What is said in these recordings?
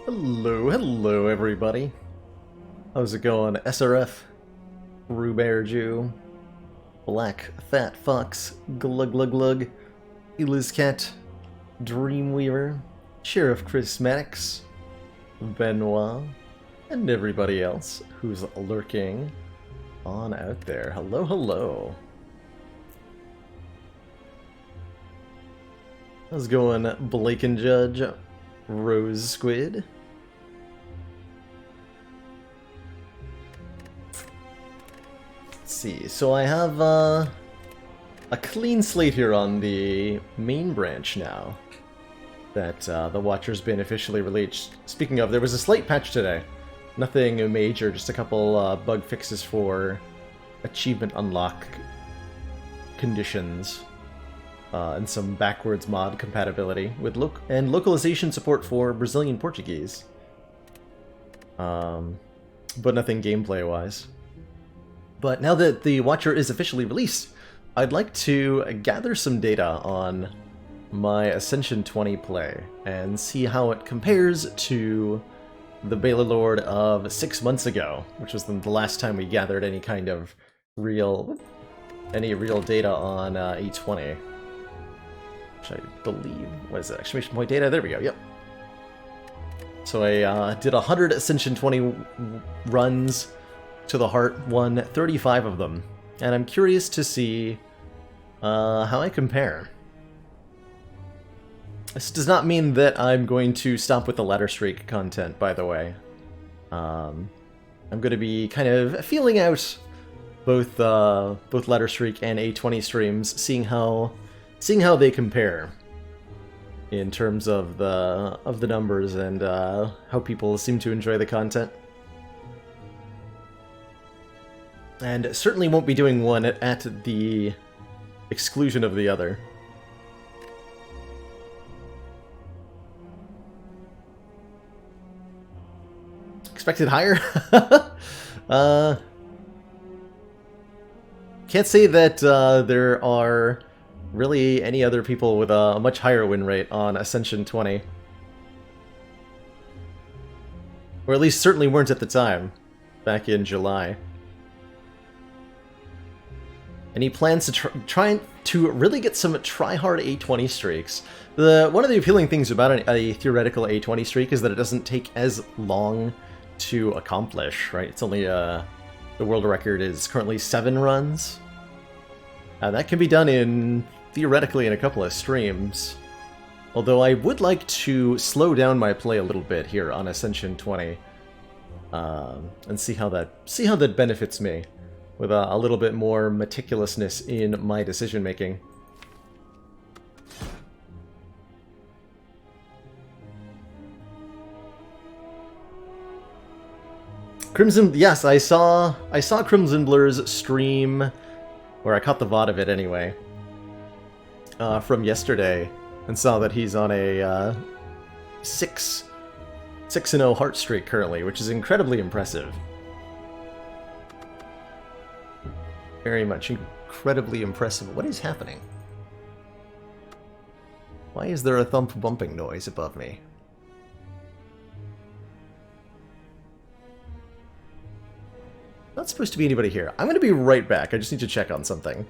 Hello everybody. How's it going? SRF, Rubear Jew, Black Fat Fox, Glug Glug Glug, Elizcat, Dreamweaver, Sheriff Chris Maddox, Benoit, and everybody else who's lurking on out there. Hello. How's it going, Blake and Judge, Rose Squid? Let's see, so I have a clean slate here on the main branch now that the Watcher's been officially released. Speaking of, there was a slight patch today. Nothing major, just a couple bug fixes for achievement unlock conditions and some backwards mod compatibility with localization support for Brazilian Portuguese. But nothing gameplay-wise. But now that the Watcher is officially released, I'd like to gather some data on my Ascension 20 play and see how it compares to the Balor of 6 months ago, which was the last time we gathered any kind of real data on A20. Which I believe, what is it, exclamation point data? There we go, yep. So I did 100 Ascension 20 runs to the heart, won 35 of them, and I'm curious to see how I compare. This does not mean that I'm going to stop with the ladder streak content, by the way. I'm going to be kind of feeling out both ladder streak and A20 streams, seeing how they compare in terms of the numbers and how people seem to enjoy the content. And certainly won't be doing one at the exclusion of the other. Expected higher? Can't say that there are really any other people with a much higher win rate on Ascension 20. Or at least certainly weren't at the time, back in July. And he plans to try to really get some try-hard A20 streaks. One of the appealing things about a theoretical A20 streak is that it doesn't take as long to accomplish, right? It's only, the world record is currently 7 runs. That can be done theoretically in a couple of streams. Although I would like to slow down my play a little bit here on Ascension 20. And see how that benefits me. With a little bit more meticulousness in my decision-making. Crimson, yes, I saw Crimson Blur's stream, or I caught the VOD of it anyway, from yesterday, and saw that he's on a 6-0 heart streak currently, which is incredibly impressive. Very much incredibly impressive. What is happening? Why is there a thump bumping noise above me? Not supposed to be anybody here. I'm going to be right back. I just need to check on something.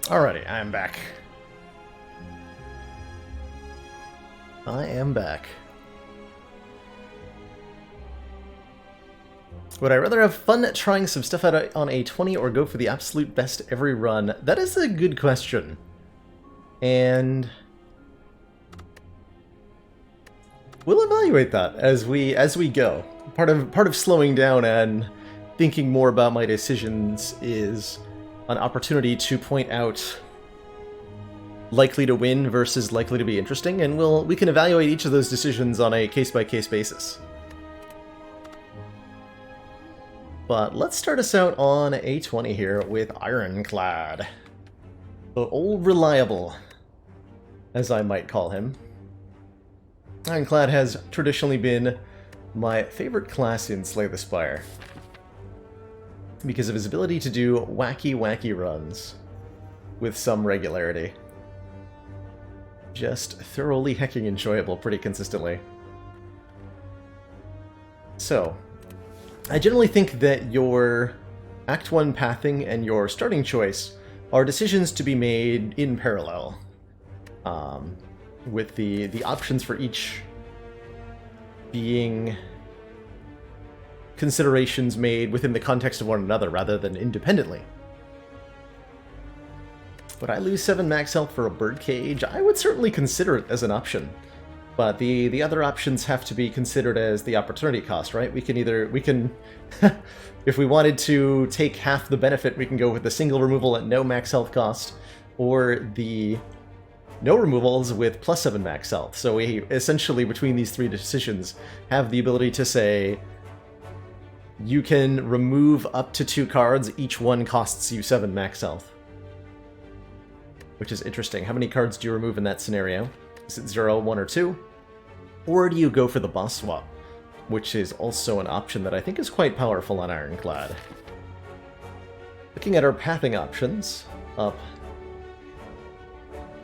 Alrighty, I'm back. I am back. Would I rather have fun trying some stuff out on A20 or go for the absolute best every run? That is a good question. And we'll evaluate that as we go. Part of slowing down and thinking more about my decisions is an opportunity to point out likely to win versus likely to be interesting, and we can evaluate each of those decisions on a case-by-case basis. But let's start us out on A20 here with Ironclad. The old reliable, as I might call him. Ironclad has traditionally been my favorite class in Slay the Spire, because of his ability to do wacky runs with some regularity. Just thoroughly hecking enjoyable pretty consistently. So, I generally think that your Act 1 pathing and your starting choice are decisions to be made in parallel, with the options for each being considerations made within the context of one another rather than independently. Would I lose 7 max health for a birdcage? I would certainly consider it as an option. But the other options have to be considered as the opportunity cost, right? We can if we wanted to take half the benefit, we can go with the single removal at no max health cost, or the no removals with plus 7 max health. So we essentially, between these 3 decisions, have the ability to say, you can remove up to 2 cards, each one costs you 7 max health. Which is interesting. How many cards do you remove in that scenario? Is it 0, 1, or 2? Or do you go for the boss swap? Which is also an option that I think is quite powerful on Ironclad. Looking at our pathing options, up.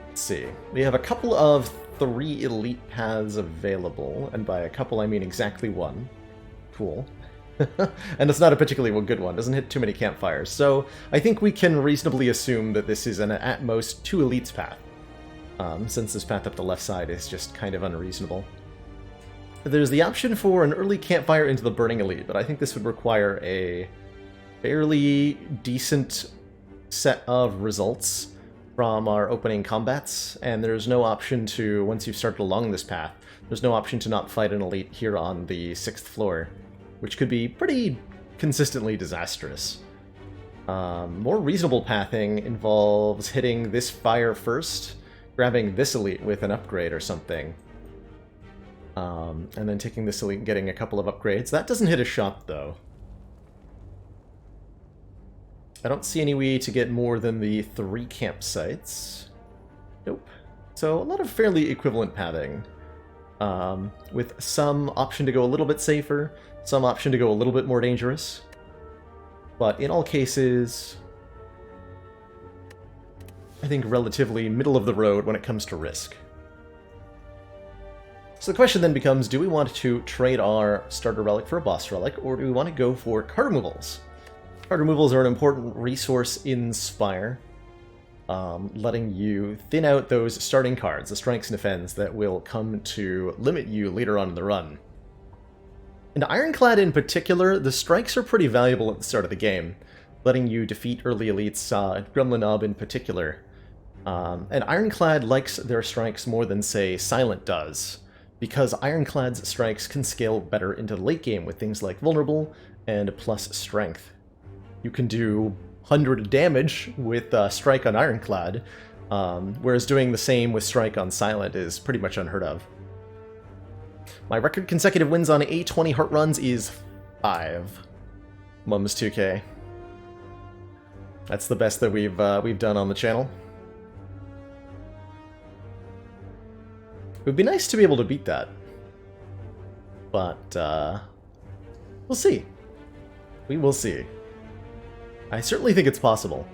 Let's see. We have a couple of 3 elite paths available, and by a couple I mean exactly 1. Cool. And it's not a particularly good one, doesn't hit too many campfires, so I think we can reasonably assume that this is an at most 2 elites path, since this path up the left side is just kind of unreasonable. There's the option for an early campfire into the Burning Elite, but I think this would require a fairly decent set of results from our opening combats, and there's no option to, once you've started along this path, there's no option to not fight an elite here on the 6th floor, which could be pretty consistently disastrous. More reasonable pathing involves hitting this fire first, grabbing this elite with an upgrade or something, and then taking this elite and getting a couple of upgrades. That doesn't hit a shot, though. I don't see any way to get more than the 3 campsites. Nope. So a lot of fairly equivalent pathing, with some option to go a little bit safer, some option to go a little bit more dangerous, but in all cases, I think relatively middle of the road when it comes to risk. So the question then becomes, do we want to trade our starter relic for a boss relic, or do we want to go for card removals? Card removals are an important resource in Spire, letting you thin out those starting cards, the strikes and defends, that will come to limit you later on in the run. In Ironclad in particular, the strikes are pretty valuable at the start of the game, letting you defeat early elites, Gremlin Ob in particular. And Ironclad likes their strikes more than, say, Silent does, because Ironclad's strikes can scale better into the late game with things like Vulnerable and plus Strength. You can do 100 damage with Strike on Ironclad, whereas doing the same with Strike on Silent is pretty much unheard of. My record consecutive wins on A20 heart runs is 5. Mums 2K. That's the best that we've done on the channel. It would be nice to be able to beat that, but we'll see. We will see. I certainly think it's possible.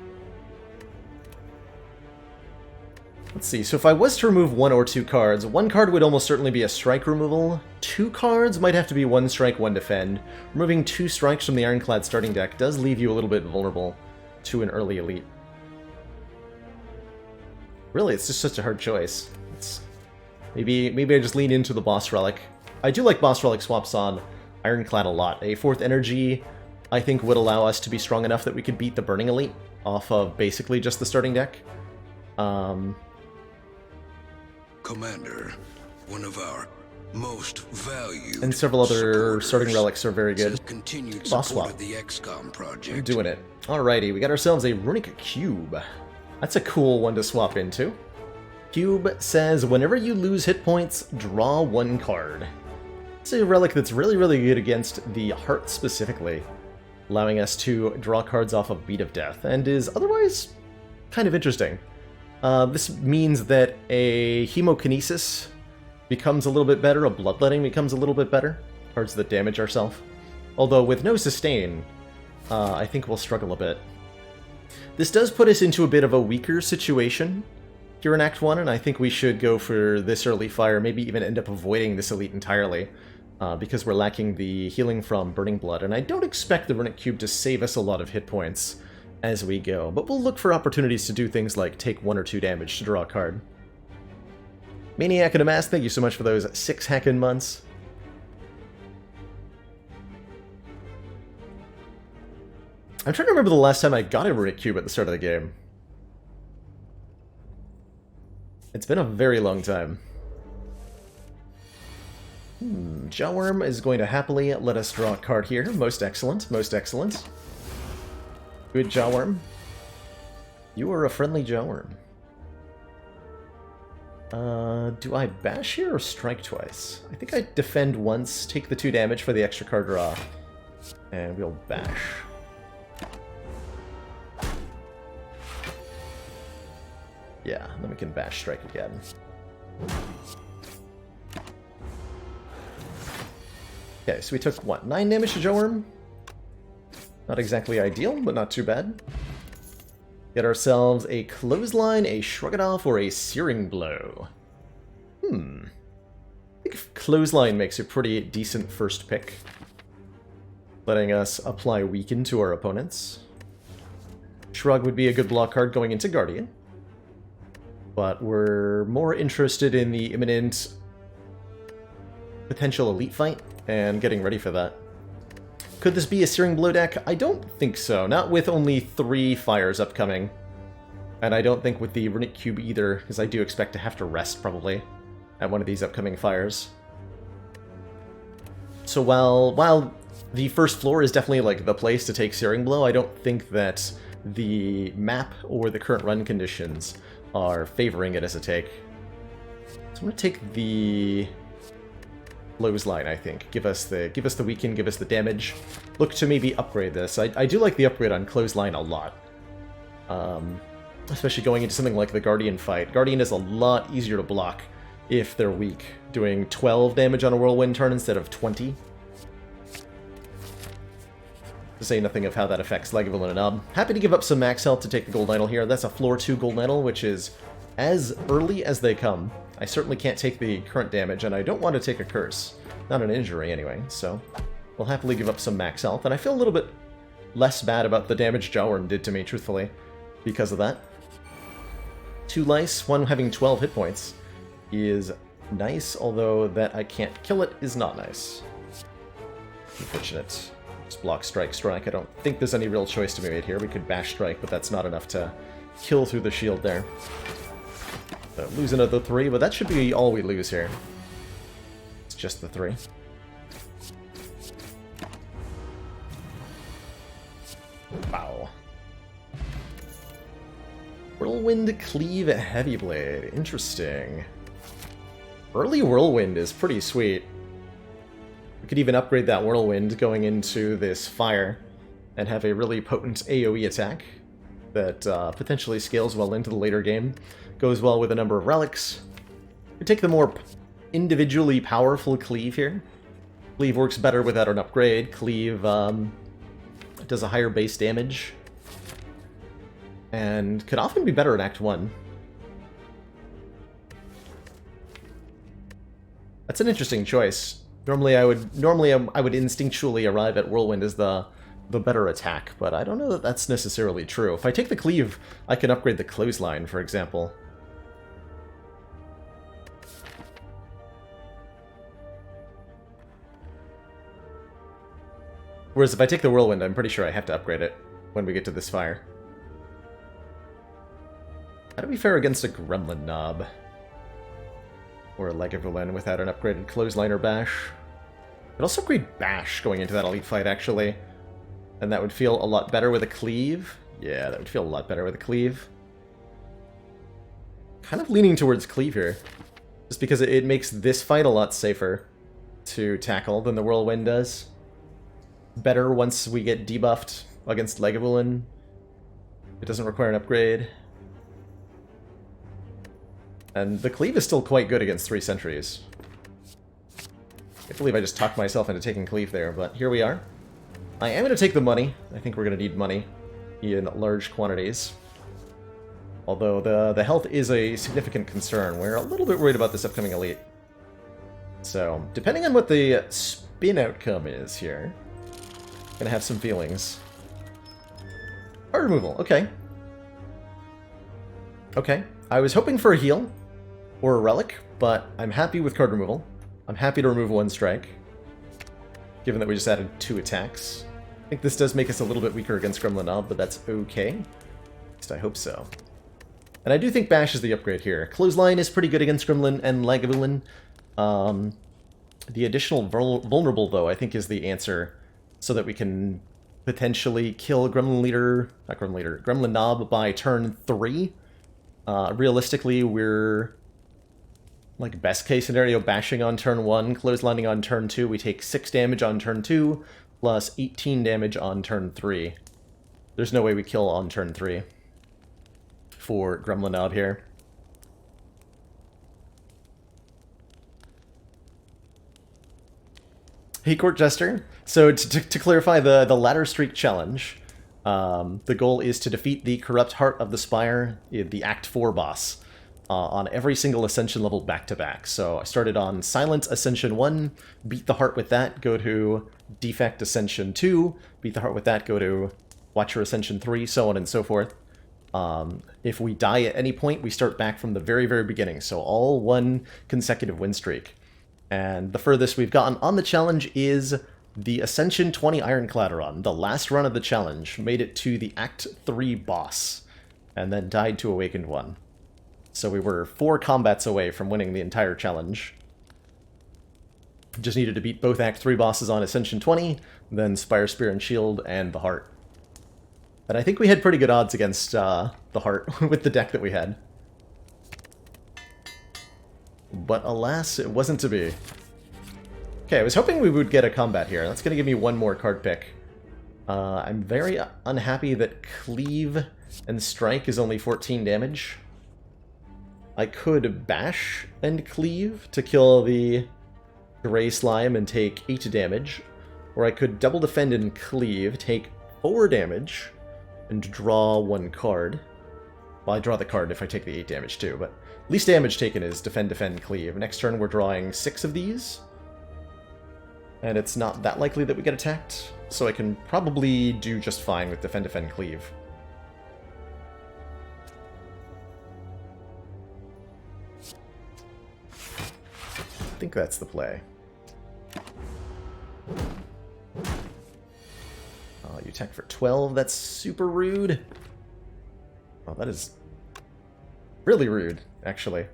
Let's see, so if I was to remove 1 or 2 cards, 1 card would almost certainly be a strike removal. 2 cards might have to be 1 strike, 1 defend. Removing 2 strikes from the Ironclad starting deck does leave you a little bit vulnerable to an early elite. Really, it's just such a hard choice. Maybe I just lean into the boss relic. I do like boss relic swaps on Ironclad a lot. A 4th energy, I think, would allow us to be strong enough that we could beat the Burning Elite off of basically just the starting deck. Commander, one of our most valued and several other starting relics are very good. Continued Boss support swap. of the XCOM project. I'm doing it. Alrighty, we got ourselves a Runic Cube. That's a cool one to swap into. Cube says, whenever you lose hit points, draw 1 card. It's a relic that's really, really good against the heart specifically, allowing us to draw cards off of Beat of Death, and is otherwise kind of interesting. This means that a Hemokinesis becomes a little bit better, a Bloodletting becomes a little bit better, cards that damage ourselves. Although with no sustain, I think we'll struggle a bit. This does put us into a bit of a weaker situation here in Act 1, and I think we should go for this early fire, maybe even end up avoiding this elite entirely, because we're lacking the healing from Burning Blood, and I don't expect the Runic Cube to save us a lot of hit points as we go, but we'll look for opportunities to do things like take 1 or 2 damage to draw a card. Maniac and a Mask, thank you so much for those 6 hackin' months. I'm trying to remember the last time I got a Runic Cube at the start of the game. It's been a very long time. Jawworm is going to happily let us draw a card here. Most excellent, most excellent. Good Jawworm. You are a friendly Jawworm. Do I bash here or strike twice? I think I defend once, take the 2 damage for the extra card draw, and we'll bash. Yeah, then we can bash strike again. Okay, so we took, what, 9 damage to Jawworm? Not exactly ideal, but not too bad. Get ourselves a Clothesline, a Shrug It Off, or a Searing Blow. I think Clothesline makes a pretty decent first pick, letting us apply Weaken to our opponents. Shrug would be a good block card going into Guardian, but we're more interested in the imminent potential elite fight and getting ready for that. Could this be a Searing Blow deck? I don't think so. Not with only 3 fires upcoming. And I don't think with the Runic Cube either, because I do expect to have to rest probably at one of these upcoming fires. So while the first floor is definitely like the place to take Searing Blow, I don't think that the map or the current run conditions are favoring it as a take. So I'm going to take the Clothesline, I think. Give us the weaken, give us the damage. Look to maybe upgrade this. I do like the upgrade on Clothesline a lot. Especially going into something like the Guardian fight. Guardian is a lot easier to block if they're weak, doing 12 damage on a Whirlwind turn instead of 20. To say nothing of how that affects Lagavulin and Nub. Happy to give up some max health to take the Gold Idol here. That's a floor 2 Gold Idol, which is as early as they come. I certainly can't take the current damage, and I don't want to take a curse. Not an injury, anyway, so we'll happily give up some max health, and I feel a little bit less bad about the damage Jawworm did to me, truthfully, because of that. 2 lice, one having 12 hit points, is nice, although that I can't kill it is not nice. Unfortunate. Just block, strike, strike. I don't think there's any real choice to be made here. We could bash strike, but that's not enough to kill through the shield there. So lose another 3, but that should be all we lose here. It's just the 3. Wow. Whirlwind Cleave Heavy Blade. Interesting. Early Whirlwind is pretty sweet. We could even upgrade that Whirlwind going into this fire and have a really potent AoE attack that potentially scales well into the later game. Goes well with a number of relics. We take the more individually powerful Cleave here. Cleave works better without an upgrade. Cleave does a higher base damage and could often be better in Act 1. That's an interesting choice. Normally I would instinctually arrive at Whirlwind as the better attack, but I don't know that that's necessarily true. If I take the Cleave, I can upgrade the Clothesline, for example. Whereas if I take the Whirlwind, I'm pretty sure I have to upgrade it when we get to this Spire. How do we fare against a Gremlin Knob? Or a Lagavulin without an upgraded Clothesline or Bash? I'd also upgrade Bash going into that elite fight, actually. And that would feel a lot better with a Cleave. Yeah, that would feel a lot better with a Cleave. Kind of leaning towards Cleave here. Just because it makes this fight a lot safer to tackle than the Whirlwind does. Better once we get debuffed against Lagavulin. It doesn't require an upgrade. And the Cleave is still quite good against 3 sentries. I can't believe I just talked myself into taking Cleave there, but here we are. I am going to take the money. I think we're going to need money in large quantities. Although the health is a significant concern. We're a little bit worried about this upcoming elite. So, depending on what the spin outcome is here, I'm going to have some feelings. Card removal, okay. Okay, I was hoping for a heal or a relic, but I'm happy with card removal. I'm happy to remove 1 strike, given that we just added 2 attacks. I think this does make us a little bit weaker against Gremlin Knob, but that's okay. At least I hope so. And I do think Bash is the upgrade here. Clothesline is pretty good against Gremlin and Lagavulin. The additional vulnerable, though, I think is the answer, so that we can potentially kill Gremlin Knob by turn 3. Realistically, we're, like, best case scenario, bashing on turn 1, clotheslining on turn 2. We take 6 damage on turn 2, plus 18 damage on turn 3. There's no way we kill on turn 3 for Gremlin Knob here. Hey, Court Jester. So, to clarify the Ladder Streak Challenge, the goal is to defeat the Corrupt Heart of the Spire, the Act 4 boss, on every single Ascension level back-to-back. So I started on Silent Ascension 1, beat the heart with that, go to Defect Ascension 2, beat the heart with that, go to Watcher Ascension 3, so on and so forth. If we die at any point, we start back from the very, very beginning, so all 1 consecutive win streak. And the furthest we've gotten on the challenge is the Ascension 20 Ironclad run. The last run of the challenge made it to the Act 3 boss, and then died to Awakened 1. So we were 4 combats away from winning the entire challenge. Just needed to beat both Act 3 bosses on Ascension 20, then Spire, Spear, and Shield, and the Heart. And I think we had pretty good odds against the Heart with the deck that we had. But alas, it wasn't to be. Okay, I was hoping we would get a combat here. That's going to give me 1 more card pick. I'm very unhappy that Cleave and Strike is only 14 damage. I could Bash and Cleave to kill the Gray Slime and take 8 damage. Or I could Double Defend and Cleave, take 4 damage, and draw 1 card. Well, I draw the card if I take the 8 damage too, but least damage taken is Defend, Defend, Cleave. Next turn we're drawing 6 of these. And it's not that likely that we get attacked, so I can probably do just fine with Defend, Defend, Cleave. I think that's the play. You attack for 12, that's super rude. Oh, that is really rude, actually.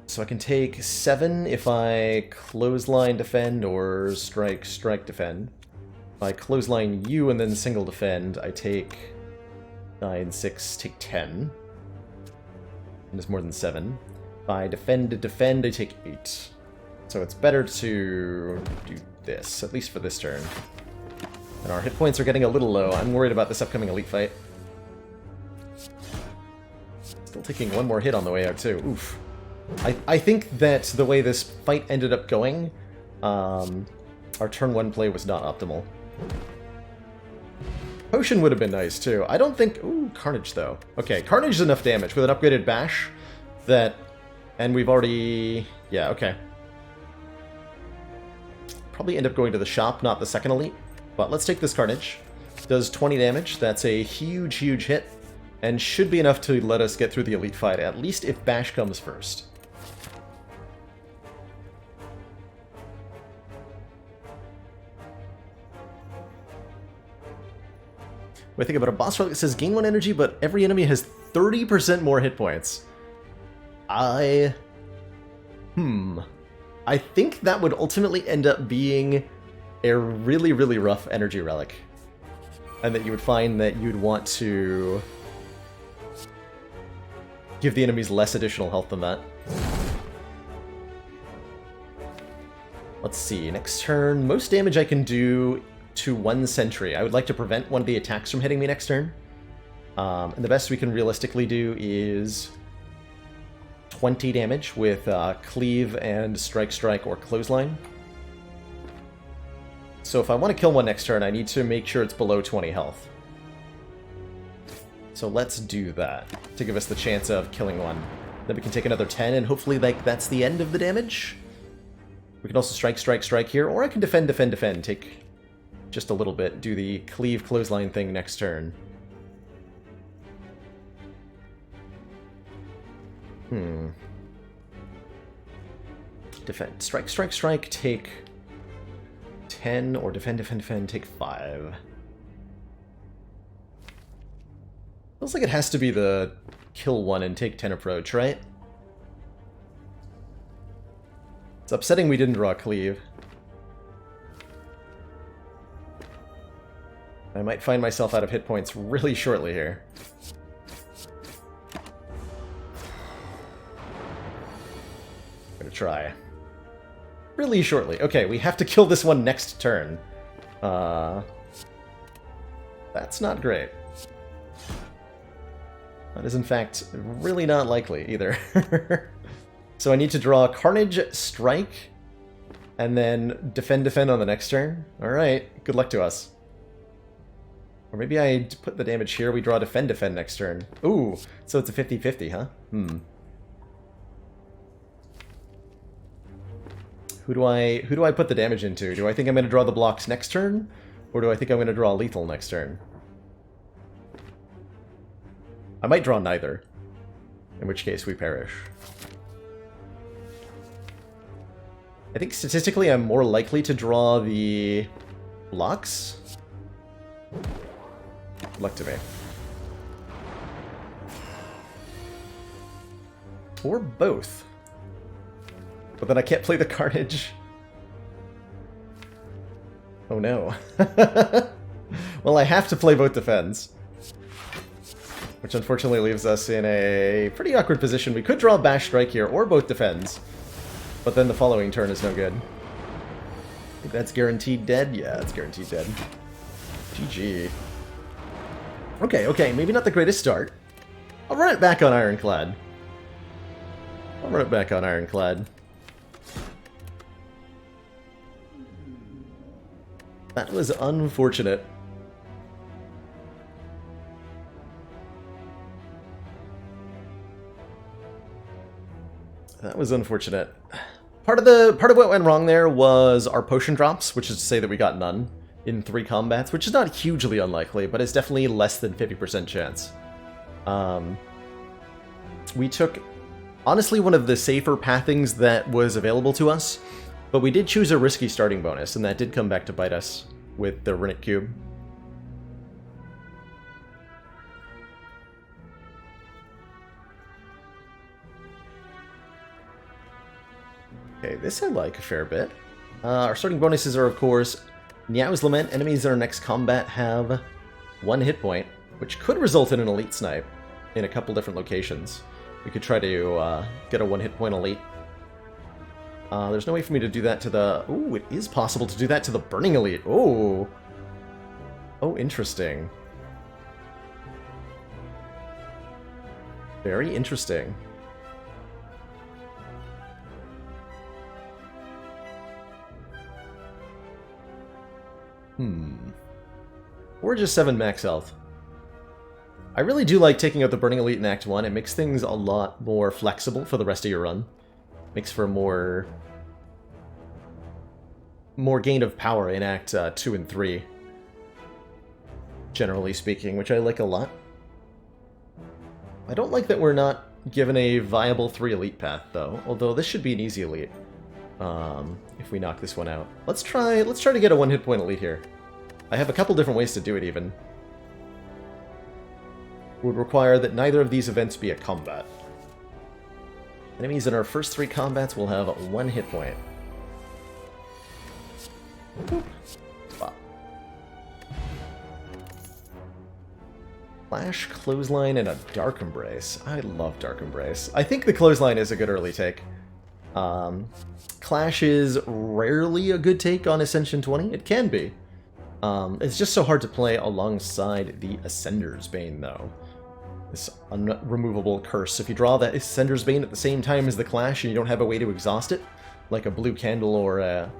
So I can take 7 if I Clothesline Defend or Strike, Strike Defend. If I Clothesline you and then single defend, I take 9, 6, take 10. And it's more than 7. If I defend, defend, I take 8. So it's better to do this, at least for this turn. And our hit points are getting a little low. I'm worried about this upcoming elite fight. Still taking 1 more hit on the way out, too. Oof. I think that the way this fight ended up going, our turn 1 play was not optimal. Potion would have been nice, too. I don't think... Ooh, Carnage, though. Okay, Carnage is enough damage with an upgraded Bash that... And we've already... Yeah, okay. Probably end up going to the shop, not the second elite. But let's take this Carnage. Does 20 damage. That's a huge, huge hit. And should be enough to let us get through the elite fight, at least if Bash comes first. I think about a boss relic that says gain 1 energy, but every enemy has 30% more hit points. I think that would ultimately end up being a really, really rough energy relic. And that you would find that you'd want to give the enemies less additional health than that. Let's see, next turn, most damage I can do to 1 sentry. I would like to prevent one of the attacks from hitting me next turn. And the best we can realistically do is 20 damage with Cleave and Strike or Clothesline. So if I want to kill one next turn, I need to make sure it's below 20 health. So let's do that, to give us the chance of killing one. Then we can take another 10, and hopefully that's the end of the damage. We can also strike here, or I can defend, take just a little bit, do the Cleave Clothesline thing next turn. Defend, strike, take 10, or defend, take 5. Feels like it has to be the kill 1 and take 10 approach, right? It's upsetting we didn't draw a Cleave. I might find myself out of hit points really shortly here. I'm gonna try. Really shortly. Okay, we have to kill this one next turn. That's not great. That is, in fact, really not likely, either. So I need to draw Carnage, Strike, and then defend on the next turn. Alright, good luck to us. Or maybe I put the damage here, we draw defend next turn. Ooh, so it's a 50-50, huh? Who do I put the damage into? Do I think I'm going to draw the blocks next turn? Or do I think I'm going to draw lethal next turn? I might draw neither. In which case we perish. I think statistically I'm more likely to draw the blocks. Good luck to me. Or both. But then I can't play the Carnage. Oh no. Well, I have to play both defends. Which unfortunately leaves us in a pretty awkward position. We could draw Bash Strike here, or both defends. But then the following turn is no good. I think that's guaranteed dead? Yeah, it's guaranteed dead. GG. Okay, maybe not the greatest start. I'll run it back on Ironclad. That was unfortunate. That was unfortunate. Part of what went wrong there was our potion drops, which is to say that we got none in 3 combats, which is not hugely unlikely, but it's definitely less than 50% chance. We took, honestly, one of the safer pathings that was available to us, but we did choose a risky starting bonus, and that did come back to bite us with the Runic Cube. Okay, this I like a fair bit. Our starting bonuses are, of course, Niao's Lament. Enemies in our next combat have 1 hit point, which could result in an elite snipe in a couple different locations. We could try to get a 1 hit point elite. There's no way for me to do that to the... Ooh, it is possible to do that to the Burning Elite. Oh, interesting. Very interesting. Or just 7 max health. I really do like taking out the Burning Elite in Act 1. It makes things a lot more flexible for the rest of your run. Makes for more gain of power in Act 2 and 3. Generally speaking, which I like a lot. I don't like that we're not given a viable 3 elite path, though. Although this should be an easy elite. If we knock this one out. Let's try to get a 1 hit point elite here. I have a couple different ways to do it, even. would require that neither of these events be a combat. Enemies in our first 3 combats will have 1 hit point. Spot. Flash, Clothesline, and a Dark Embrace. I love Dark Embrace. I think the Clothesline is a good early take. Clash is rarely a good take on Ascension 20. It can be. It's just so hard to play alongside the Ascender's Bane, though. This unremovable curse. If you draw that Ascender's Bane at the same time as the Clash and you don't have a way to exhaust it, like a Blue Candle or a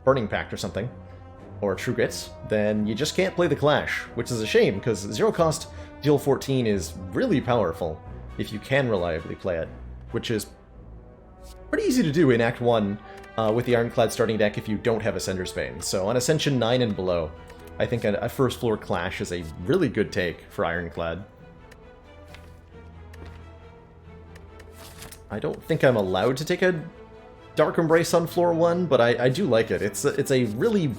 Burning Pact or something, or a True Grits, then you just can't play the Clash, which is a shame, because 0 cost deal 14 is really powerful if you can reliably play it, which is pretty easy to do in Act 1 with the Ironclad starting deck if you don't have Ascender's Bane. So on Ascension 9 and below, I think a first floor Clash is a really good take for Ironclad. I don't think I'm allowed to take a Dark Embrace on floor 1, but I do like it. It's a really,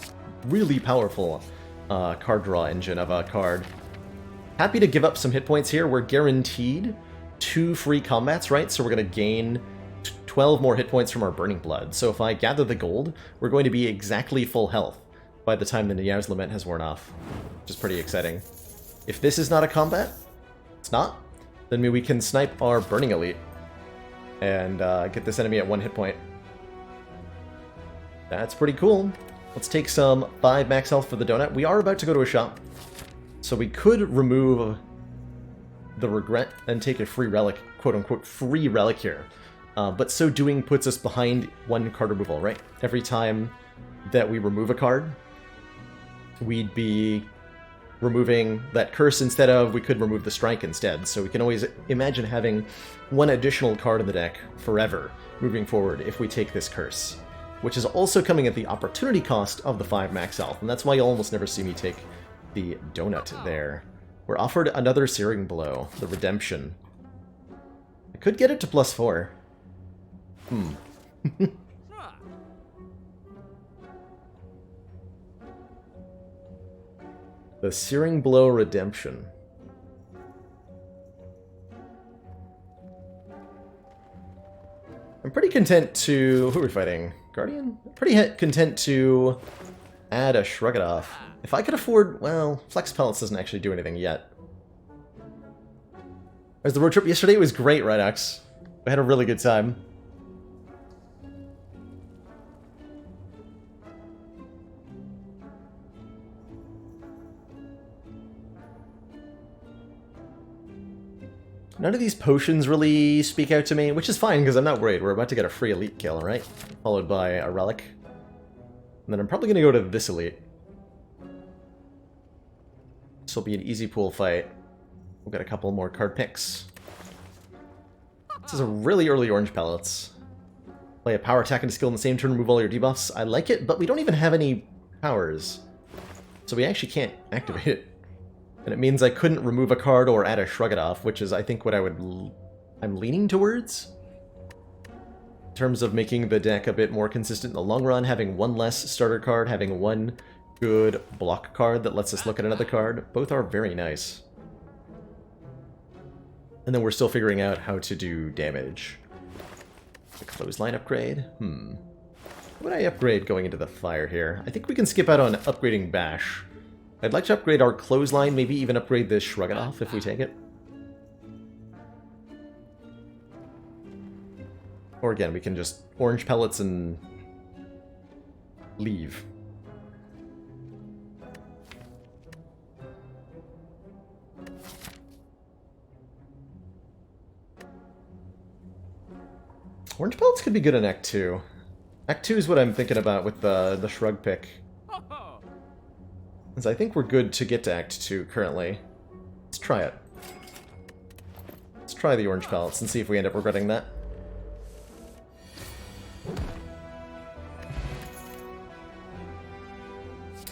really powerful card draw engine of a card. Happy to give up some hit points here. We're guaranteed 2 free combats, right? So we're going to gain 12 more hit points from our Burning Blood. So if I gather the gold, we're going to be exactly full health by the time the Niau's Lament has worn off, which is pretty exciting. If this is not a combat, it's not, then maybe we can snipe our Burning Elite and get this enemy at 1 hit point. That's pretty cool. Let's take some 5 max health for the donut. We are about to go to a shop, so we could remove the Regret and take a free relic, quote-unquote free relic here. But so doing puts us behind 1 card removal, right? Every time that we remove a card, we'd be removing that curse instead of, we could remove the strike instead. So we can always imagine having 1 additional card in the deck forever moving forward if we take this curse, which is also coming at the opportunity cost of the 5 max health, and that's why you'll almost never see me take the donut there. We're offered another Searing Blow, the Redemption. I could get it to +4. The Searing Blow Redemption. I'm pretty content to... Who are we fighting? Guardian? Pretty content to add a Shrug It Off. If I could afford... Well, Flex Pellets doesn't actually do anything yet. As the road trip yesterday, it was great, right, X? We had a really good time. None of these potions really speak out to me, which is fine, because I'm not worried. We're about to get a free elite kill, right? Followed by a relic. And then I'm probably going to go to this elite. This will be an easy pool fight. We'll get a couple more card picks. This is a really early orange pellets. Play a power attack and a skill in the same turn, remove all your debuffs. I like it, but we don't even have any powers. So we actually can't activate it. And it means I couldn't remove a card or add a Shrug It Off, which is, I think, what I'm leaning towards. In terms of making the deck a bit more consistent in the long run, having 1 less starter card, having 1 good block card that lets us look at another card, both are very nice. And then we're still figuring out how to do damage. The Clothesline upgrade? What would I upgrade going into the fire here? I think we can skip out on upgrading Bash. I'd like to upgrade our Clothesline, maybe even upgrade this Shrug It Off if we take it. Or again, we can just orange pellets and leave. Orange pellets could be good in Act 2. Act 2 is what I'm thinking about with the Shrug pick. Because I think we're good to get to Act 2 currently. Let's try it. Let's try the orange pellets and see if we end up regretting that.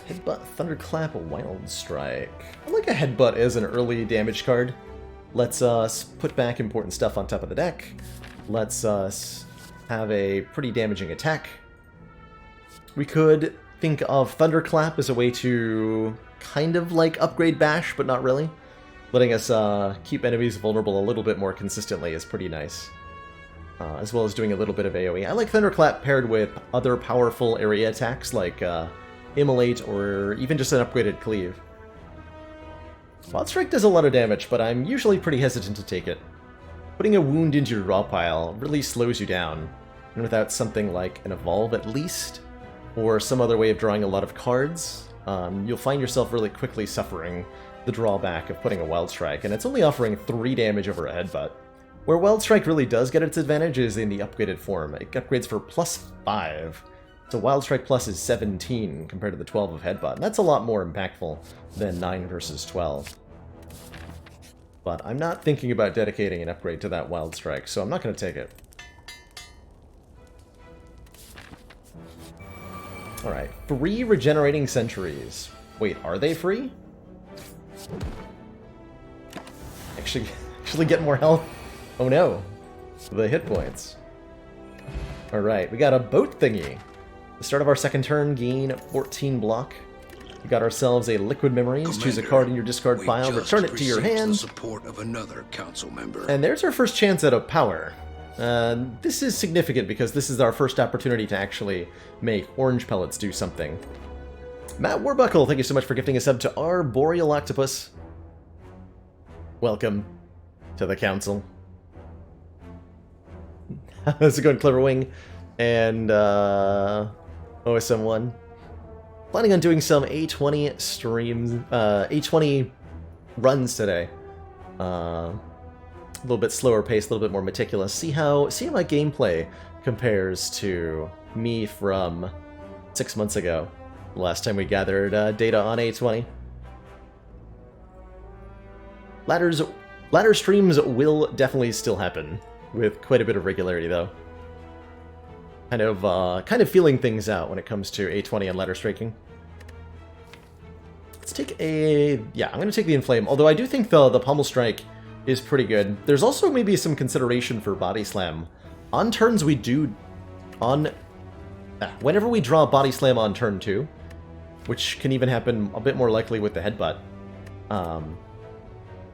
Headbutt, Thunderclap, Wild Strike. I like a Headbutt as an early damage card. Lets us put back important stuff on top of the deck. Lets us have a pretty damaging attack. We could think of Thunderclap as a way to kind of like upgrade Bash, but not really. Letting us keep enemies vulnerable a little bit more consistently is pretty nice. As well as doing a little bit of AoE. I like Thunderclap paired with other powerful area attacks like Immolate or even just an upgraded Cleave. Wild Strike does a lot of damage, but I'm usually pretty hesitant to take it. Putting a wound into your draw pile really slows you down, and without something like an Evolve at least, or some other way of drawing a lot of cards, you'll find yourself really quickly suffering the drawback of putting a Wild Strike, and it's only offering 3 damage over a Headbutt. Where Wild Strike really does get its advantage is in the upgraded form. It upgrades for +5, so Wild Strike Plus is 17 compared to the 12 of Headbutt, and that's a lot more impactful than 9 versus 12. But I'm not thinking about dedicating an upgrade to that Wild Strike, so I'm not going to take it. Alright, 3 regenerating sentries. Wait, are they free? Actually get more health? Oh no. The hit points. Alright, we got a boat thingy. The start of our second turn, gain 14 block. We got ourselves a Liquid Memories. Commander, choose a card in your discard pile, return it to your hand. The support of another council member. And there's our first chance at a power. This is significant because this is our first opportunity to actually make orange pellets do something. Matt Warbuckle, thank you so much for gifting a sub to our Boreal Octopus. Welcome to the council. How's it going, Cleverwing? And, OSM1. Planning on doing some A20 streams, A20 runs today. A little bit slower pace, a little bit more meticulous. See how my gameplay compares to me from 6 months ago. Last time we gathered data on A20. Ladder streams will definitely still happen, with quite a bit of regularity though. Kind of feeling things out when it comes to A20 and ladder striking. Let's take a... yeah, I'm going to take the Inflame, although I do think the Pommel Strike is pretty good. There's also maybe some consideration for Body Slam. On turns we do... whenever we draw Body Slam on turn 2, which can even happen a bit more likely with the Headbutt,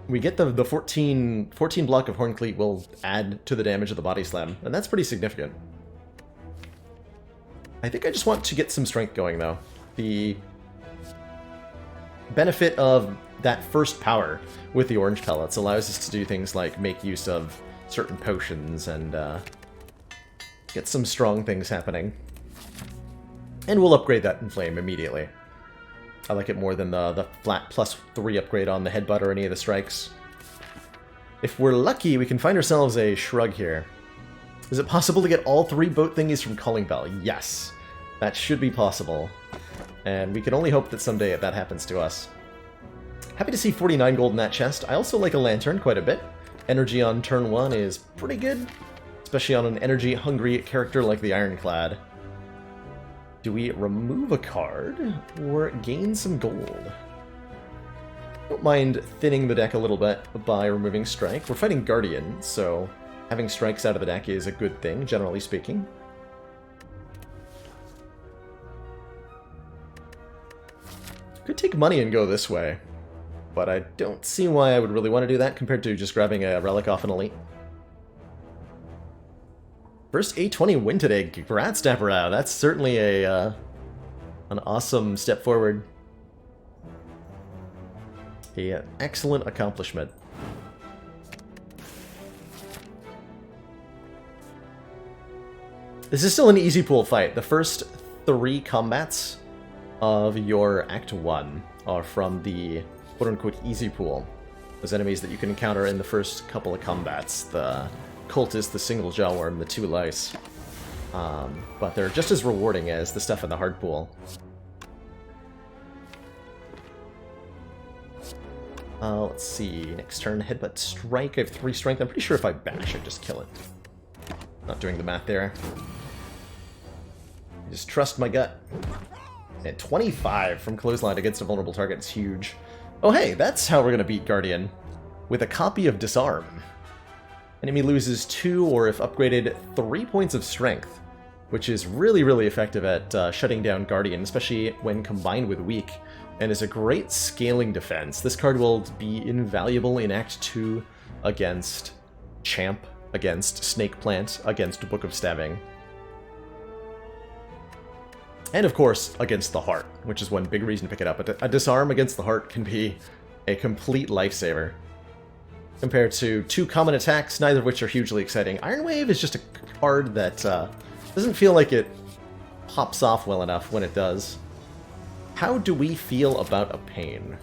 we get the 14 block of Horn Cleat will add to the damage of the Body Slam, and that's pretty significant. I think I just want to get some strength going, though. The benefit of that first power with the orange pellets allows us to do things like make use of certain potions and get some strong things happening. And we'll upgrade that Inflame immediately. I like it more than the flat +3 upgrade on the Headbutt or any of the strikes. If we're lucky, we can find ourselves a Shrug here. Is it possible to get all 3 boat thingies from Calling Bell? Yes. That should be possible. And we can only hope that someday that happens to us. Happy to see 49 gold in that chest. I also like a Lantern quite a bit. Energy on turn 1 is pretty good, especially on an energy-hungry character like the Ironclad. Do we remove a card or gain some gold? Don't mind thinning the deck a little bit by removing Strike. We're fighting Guardian, so having strikes out of the deck is a good thing, generally speaking. Could take money and go this way, but I don't see why I would really want to do that compared to just grabbing a relic off an elite. First A20 win today. Congrats, Dapperau. That's certainly an awesome step forward. An excellent accomplishment. This is still an easy pool fight. The first 3 combats of your Act 1 are from the quote-unquote easy pool. Those enemies that you can encounter in the first couple of combats. The Cultist, the Single Jawworm, the 2 Lice. But they're just as rewarding as the stuff in the hard pool. Let's see. Next turn, Headbutt Strike. I have 3 strength. I'm pretty sure if I bash, I just kill it. Not doing the math there. I just trust my gut. And 25 from Clothesline against a vulnerable target is huge. Oh hey, that's how we're going to beat Guardian. With a copy of Disarm. Enemy loses 2, or if upgraded, 3 points of strength. which is really, really effective at shutting down Guardian, especially when combined with Weak, and is a great scaling defense. This card will be invaluable in Act 2 against Champ, against Snake Plant, against Book of Stabbing. And of course, against the Heart, which is one big reason to pick it up. A disarm against the Heart can be a complete lifesaver. Compared to 2 common attacks, neither of which are hugely exciting. Iron Wave is just a card that doesn't feel like it pops off well enough when it does. How do we feel about a Pain?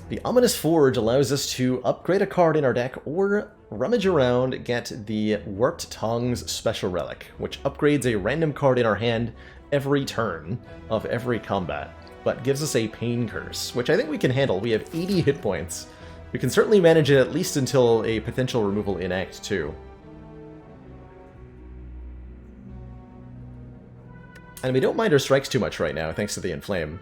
The Ominous Forge allows us to upgrade a card in our deck or rummage around, get the Warped Tongue's Special Relic, which upgrades a random card in our hand every turn of every combat, but gives us a Pain Curse, which I think we can handle. We have 80 hit points. We can certainly manage it at least until a potential removal in Act 2. And we don't mind our strikes too much right now, thanks to the Inflame.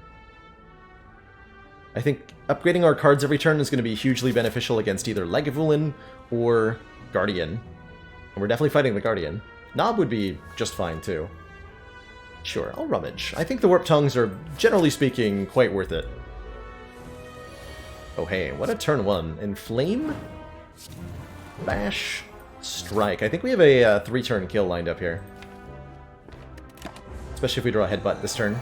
I think upgrading our cards every turn is going to be hugely beneficial against either Lagavulin or Guardian. And we're definitely fighting the Guardian. Knob would be just fine, too. Sure, I'll rummage. I think the Warp Tongues are, generally speaking, quite worth it. Oh hey, what a turn 1. Inflame? Bash? Strike. I think we have a 3-turn kill lined up here. Especially if we draw a Headbutt this turn.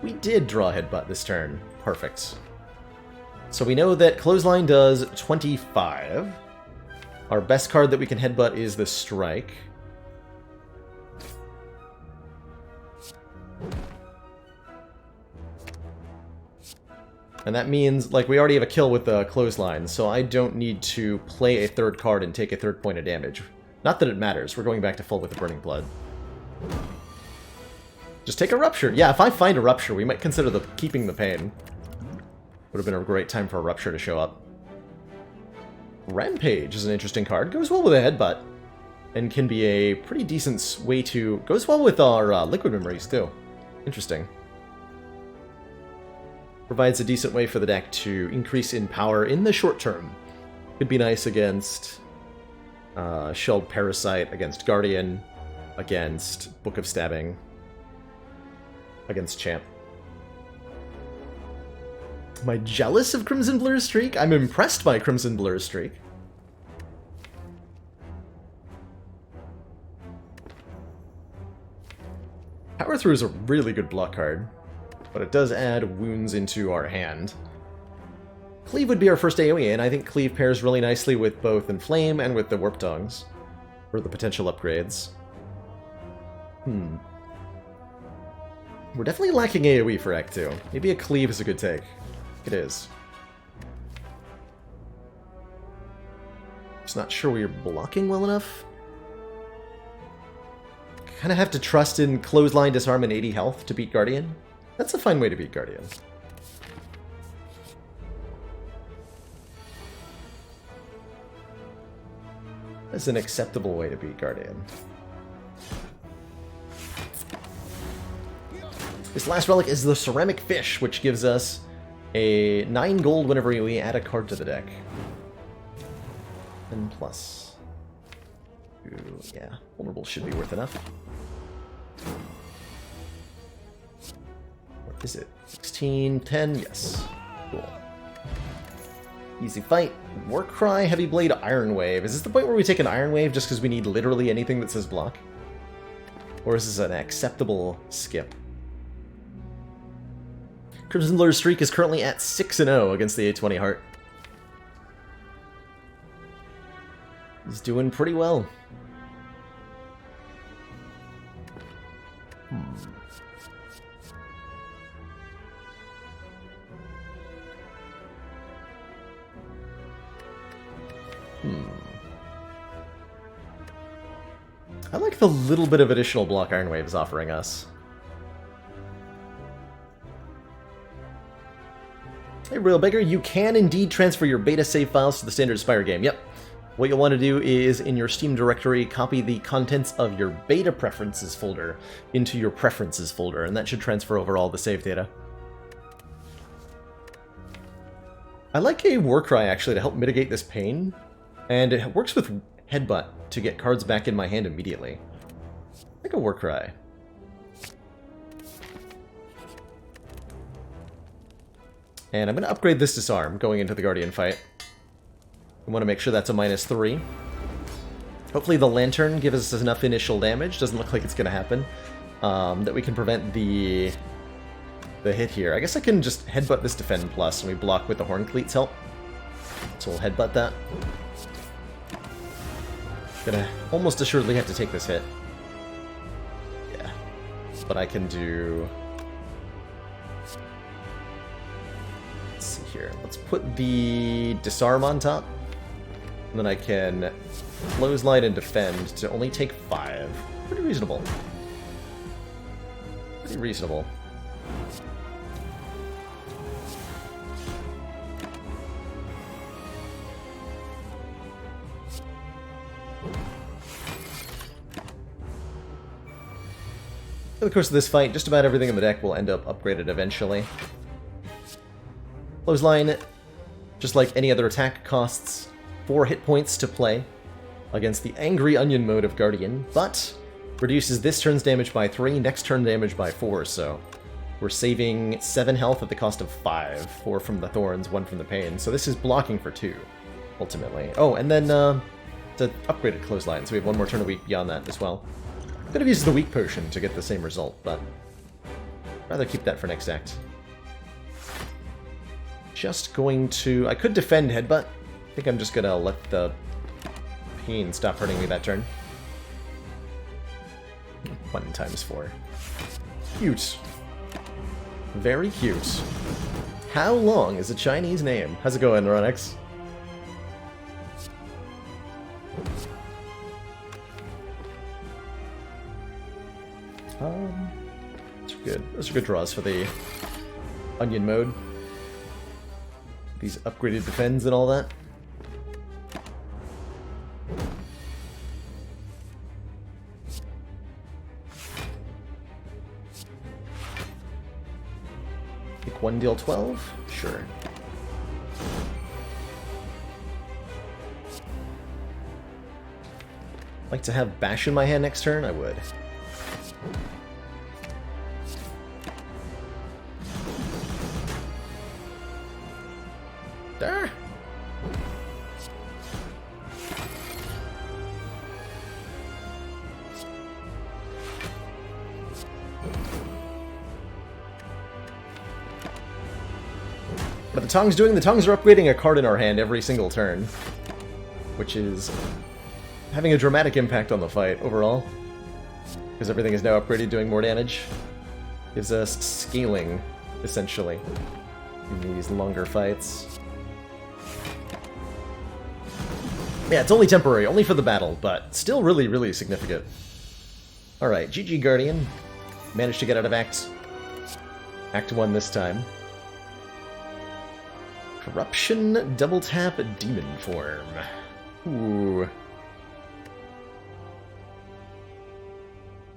We did draw a Headbutt this turn. Perfect. So we know that Clothesline does 25. Our best card that we can Headbutt is the Strike. And that means, like, we already have a kill with the Clothesline, so I don't need to play a 3rd card and take a 3rd point of damage. Not that it matters, we're going back to full with the Burning Blood. Just take a Rupture. Yeah, if I find a Rupture, we might consider keeping the Pain. Would have been a great time for a Rupture to show up. Rampage is an interesting card. Goes well with a Headbutt. And can be a pretty decent way to... Goes well with our Liquid Memories, too. Interesting. Provides a decent way for the deck to increase in power in the short term. Could be nice against Shelled Parasite, against Guardian, against Book of Stabbing, against Champ. Am I jealous of Crimson Blur's streak? I'm impressed by Crimson Blur's streak. Power Through is a really good block card, but it does add wounds into our hand. Cleave would be our first AoE, and I think Cleave pairs really nicely with both Inflame and with the Warp Tongues, for the potential upgrades. We're definitely lacking AoE for Act 2. Maybe a Cleave is a good take. It is. Just not sure we're blocking well enough. Kind of have to trust in Clothesline, Disarm, and 80 health to beat Guardian. That's a fine way to beat Guardian. That's an acceptable way to beat Guardian. This last relic is the Ceramic Fish, which gives us a 9 gold whenever we add a card to the deck. And plus... Ooh, yeah, Vulnerable should be worth enough. What is it? 16, 10, yes. Cool. Easy fight. Warcry, Heavy Blade, Iron Wave. Is this the point where we take an Iron Wave just because we need literally anything that says block? Or is this an acceptable skip? Crimson Blur's streak is currently at 6-0 against the 820 Heart. He's doing pretty well. I like the little bit of additional block Iron Wave is offering us. Hey, Real Beggar, you can indeed transfer your beta save files to the standard Spire game. Yep. What you'll want to do is, in your Steam directory, copy the contents of your beta preferences folder into your preferences folder, and that should transfer over all the save data. I like a Warcry, actually, to help mitigate this pain. And it works with Headbutt to get cards back in my hand immediately. Like a Warcry. And I'm going to upgrade this Disarm going into the Guardian fight. I want to make sure that's a -3. Hopefully the Lantern gives us enough initial damage. Doesn't look like it's going to happen. That we can prevent the hit here. I guess I can just Headbutt this Defend Plus and we block with the Horn Cleat's help. So we'll Headbutt that. Gonna almost assuredly have to take this hit. Yeah. But I can do... Let's see here. Let's put the Disarm on top. And then I can Clothesline and Defend to only take 5. Pretty reasonable. Pretty reasonable. For the course of this fight, just about everything in the deck will end up upgraded eventually. Clothesline, just like any other attack, costs 4 hit points to play against the Angry Onion mode of Guardian, but reduces this turn's damage by 3, next turn damage by 4, so we're saving 7 health at the cost of 5. 4 from the Thorns, 1 from the Pain, so this is blocking for 2, ultimately. Oh, and then it's an upgraded Clothesline, so we have 1 more turn a week beyond that as well. Could have used the Weak Potion to get the same result, but I'd rather keep that for next act. Just going to... I could defend Headbutt. I think I'm just going to let the Pain stop hurting me that turn. 1 times 4. Cute. Very cute. How long is a Chinese name? How's it going, Ronix? Those are good draws for the Onion mode. These upgraded defends and all that. Pick 1, deal 12? Sure. Like to have Bash in my hand next turn? I would. There. What are the Tongs doing? The Tongs are upgrading a card in our hand every single turn, which is having a dramatic impact on the fight overall, because everything is now upgraded, doing more damage. Gives us scaling, essentially, in these longer fights. Yeah, it's only temporary, only for the battle, but still really, really significant. Alright, GG Guardian. Managed to get out of Act 1 this time. Corruption, double tap, demon form. Ooh.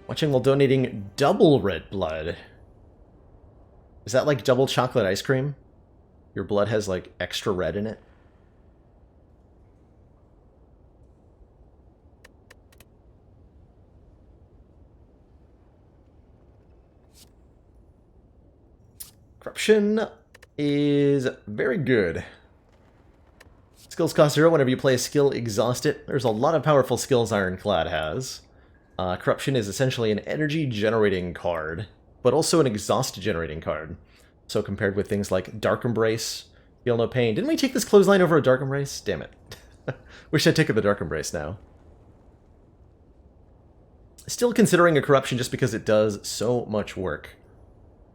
Watching while donating double red blood. Is that like double chocolate ice cream? Your blood has like extra red in it? Corruption is very good. Skills cost 0 whenever you play a skill, exhaust it. There's a lot of powerful skills Ironclad has. Corruption is essentially an energy-generating card, but also an exhaust-generating card. So compared with things like Dark Embrace, Feel No Pain. Didn't we take this Clothesline over a Dark Embrace? Damn it. Wish I'd taken the Dark Embrace now. Still considering a Corruption just because it does so much work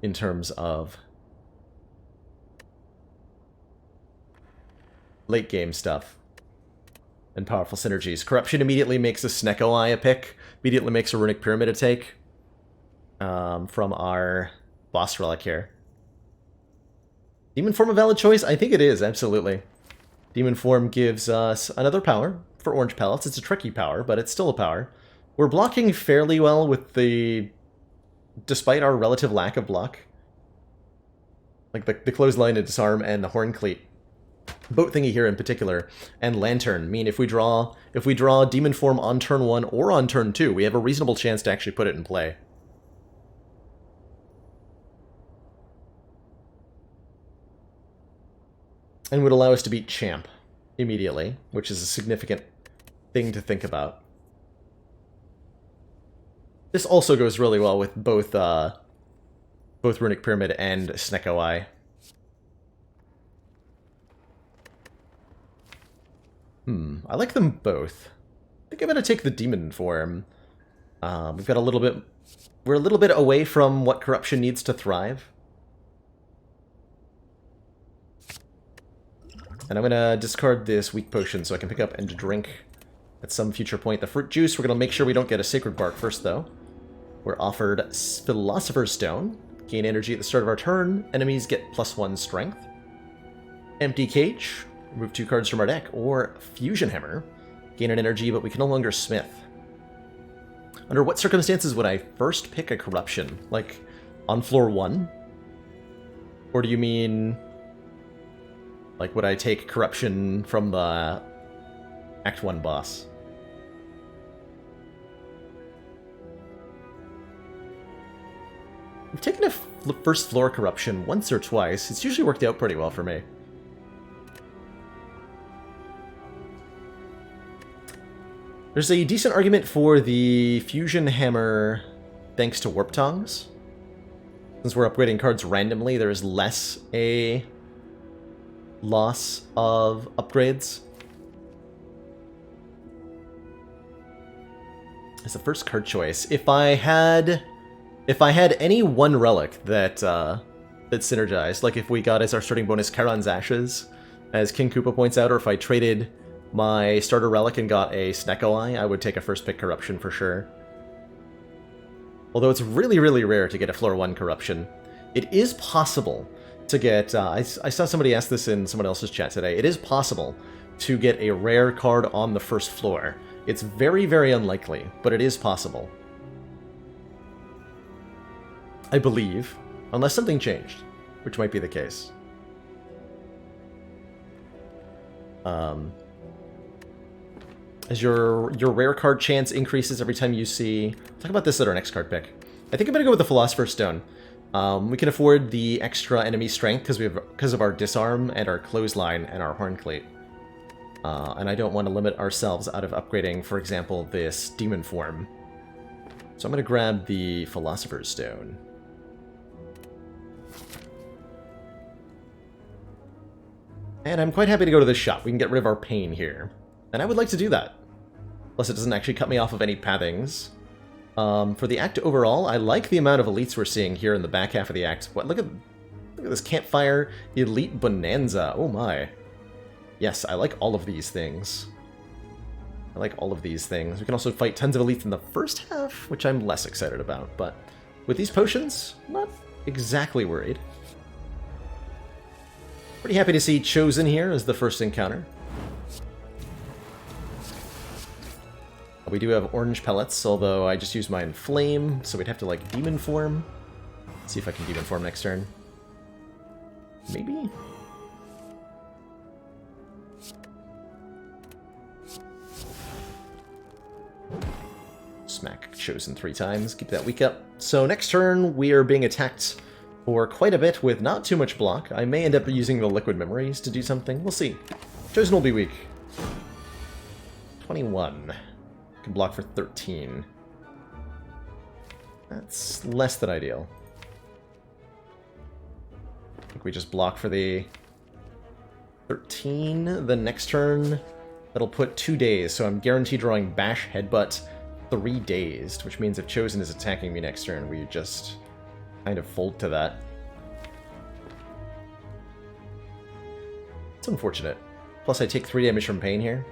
in terms of late game stuff and powerful synergies. Corruption immediately makes a Snecko Eye a pick, immediately makes a Runic Pyramid a take from our boss relic here. Demon Form a valid choice? I think it is, absolutely. Demon Form gives us another power for Orange Pellets. It's a tricky power, but it's still a power. We're blocking fairly well with the... despite our relative lack of block. Like the Clothesline and Disarm and the Horn Cleat boat thingy here in particular, and Lantern mean if we draw Demon Form on turn 1 or on turn 2, we have a reasonable chance to actually put it in play. And would allow us to beat Champ immediately, which is a significant thing to think about. This also goes really well with both Runic Pyramid and Snecko Eye. I like them both. I think I'm gonna take the Demon Form. We've got we're a little bit away from what corruption needs to thrive. And I'm gonna discard this weak potion so I can pick up and drink at some future point the fruit juice. We're gonna make sure we don't get a Sacred Bark first, though. We're offered Philosopher's Stone. Gain energy at the start of our turn. Enemies get +1 strength. Empty Cage. Remove 2 cards from our deck. Or Fusion Hammer. Gain an energy, but we can no longer smith. Under what circumstances would I first pick a corruption? Like, on floor 1? Or do you mean... like, would I take corruption from the Act 1 boss? I've taken a first floor corruption once or twice. It's usually worked out pretty well for me. There's a decent argument for the Fusion Hammer thanks to Warp Tongs. Since we're upgrading cards randomly, there is less a loss of upgrades. It's the first card choice. If I had any one relic that that synergized, like if we got as our starting bonus Charon's Ashes, as King Koopa points out, or if I traded my starter relic and got a Snecko Eye, I would take a first pick corruption for sure. Although it's really, really rare to get a floor 1 corruption. It is possible to get, I saw somebody ask this in someone else's chat today, it is possible to get a rare card on the first floor. It's very, very unlikely, but it is possible. I believe, unless something changed, which might be the case. As your rare card chance increases every time you see... Talk about this at our next card pick. I think I'm going to go with the Philosopher's Stone. We can afford the extra enemy strength because of our Disarm and our Clothesline and our Horncleat. And I don't want to limit ourselves out of upgrading, for example, this Demon Form. So I'm going to grab the Philosopher's Stone. And I'm quite happy to go to this shop. We can get rid of our pain here. And I would like to do that. Plus it doesn't actually cut me off of any pathings. For the act overall, I like the amount of elites we're seeing here in the back half of the act. What? Look at this Campfire Elite Bonanza. Oh my. Yes, I like all of these things. I like all of these things. We can also fight tons of elites in the first half, which I'm less excited about. But with these potions, not exactly worried. Pretty happy to see Chosen here as the first encounter. We do have orange pellets, although I just used mine Flame, so we'd have to, like, Demon Form. Let's see if I can Demon Form next turn. Maybe? Smack Chosen 3 times, keep that weak up. So next turn, we are being attacked for quite a bit with not too much block. I may end up using the Liquid Memories to do something. We'll see. Chosen will be weak. 21. Can block for 13. That's less than ideal. I think we just block for the 13. The next turn, that'll put 2 days, so I'm guaranteed drawing Bash, Headbutt, 3 dazed, which means if Chosen is attacking me next turn, we just kind of fold to that. It's unfortunate. Plus I take 3 damage from Pain here.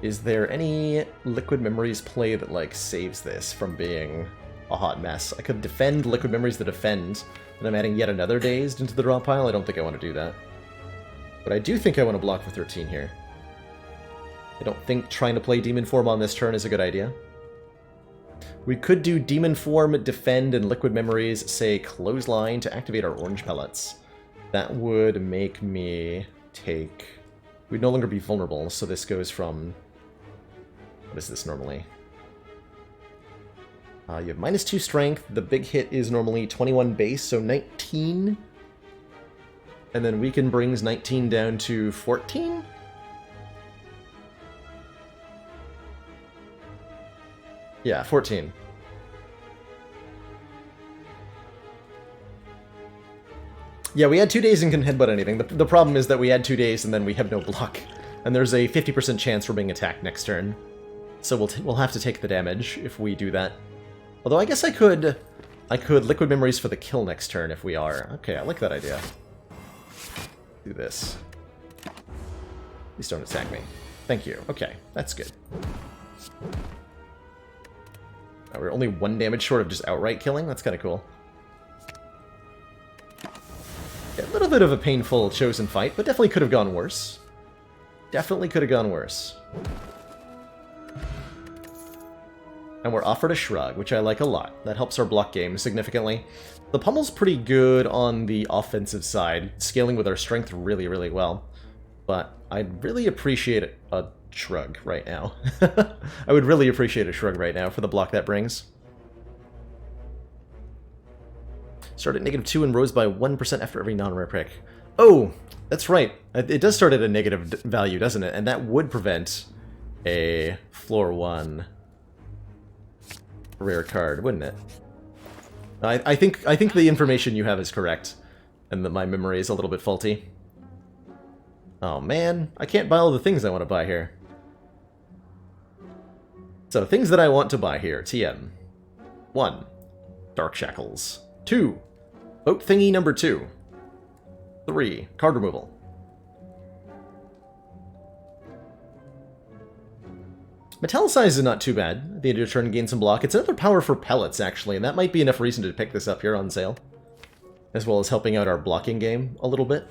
Is there any Liquid Memories play that, like, saves this from being a hot mess? I could defend Liquid Memories to defend, and I'm adding yet another Dazed into the draw pile. I don't think I want to do that. But I do think I want to block for 13 here. I don't think trying to play Demon Form on this turn is a good idea. We could do Demon Form, Defend, and Liquid Memories, say Clothesline to activate our orange pellets. That would make me take... We'd no longer be vulnerable, so this goes from... What is this normally? You have -2 strength. The big hit is normally 21 base, so 19. And then weaken brings 19 down to 14? Yeah, 14. Yeah, we had 2 days and can headbutt anything. The problem is that we had 2 days and then we have no block. And there's a 50% chance we're being attacked next turn. So we'll have to take the damage if we do that. Although I guess I could Liquid Memories for the kill next turn if we are. Okay, I like that idea. Do this. Please don't attack me. Thank you. Okay, that's good. We're only 1 damage short of just outright killing. That's kind of cool. Yeah, a little bit of a painful chosen fight, but definitely could have gone worse. Definitely could have gone worse. And we're offered a Shrug, which I like a lot. That helps our block game significantly. The Pummel's pretty good on the offensive side, scaling with our strength really, really well. But I'd really appreciate a Shrug right now. I would really appreciate a Shrug right now for the block that brings. Start at -2 and rose by 1% after every non-rare prick. Oh, that's right. It does start at a negative value, doesn't it? And that would prevent a floor 1 rare card, wouldn't it? I think the information you have is correct, and that my memory is a little bit faulty. Oh man, I can't buy all the things I want to buy here. So, things that I want to buy here, TM. 1. Dark Shackles. 2. Boat Thingy number 2. 3. Card removal. Metallicize is not too bad. At the end of your turn, gain some block. It's another power for pellets, actually, and that might be enough reason to pick this up here on sale. As well as helping out our blocking game a little bit.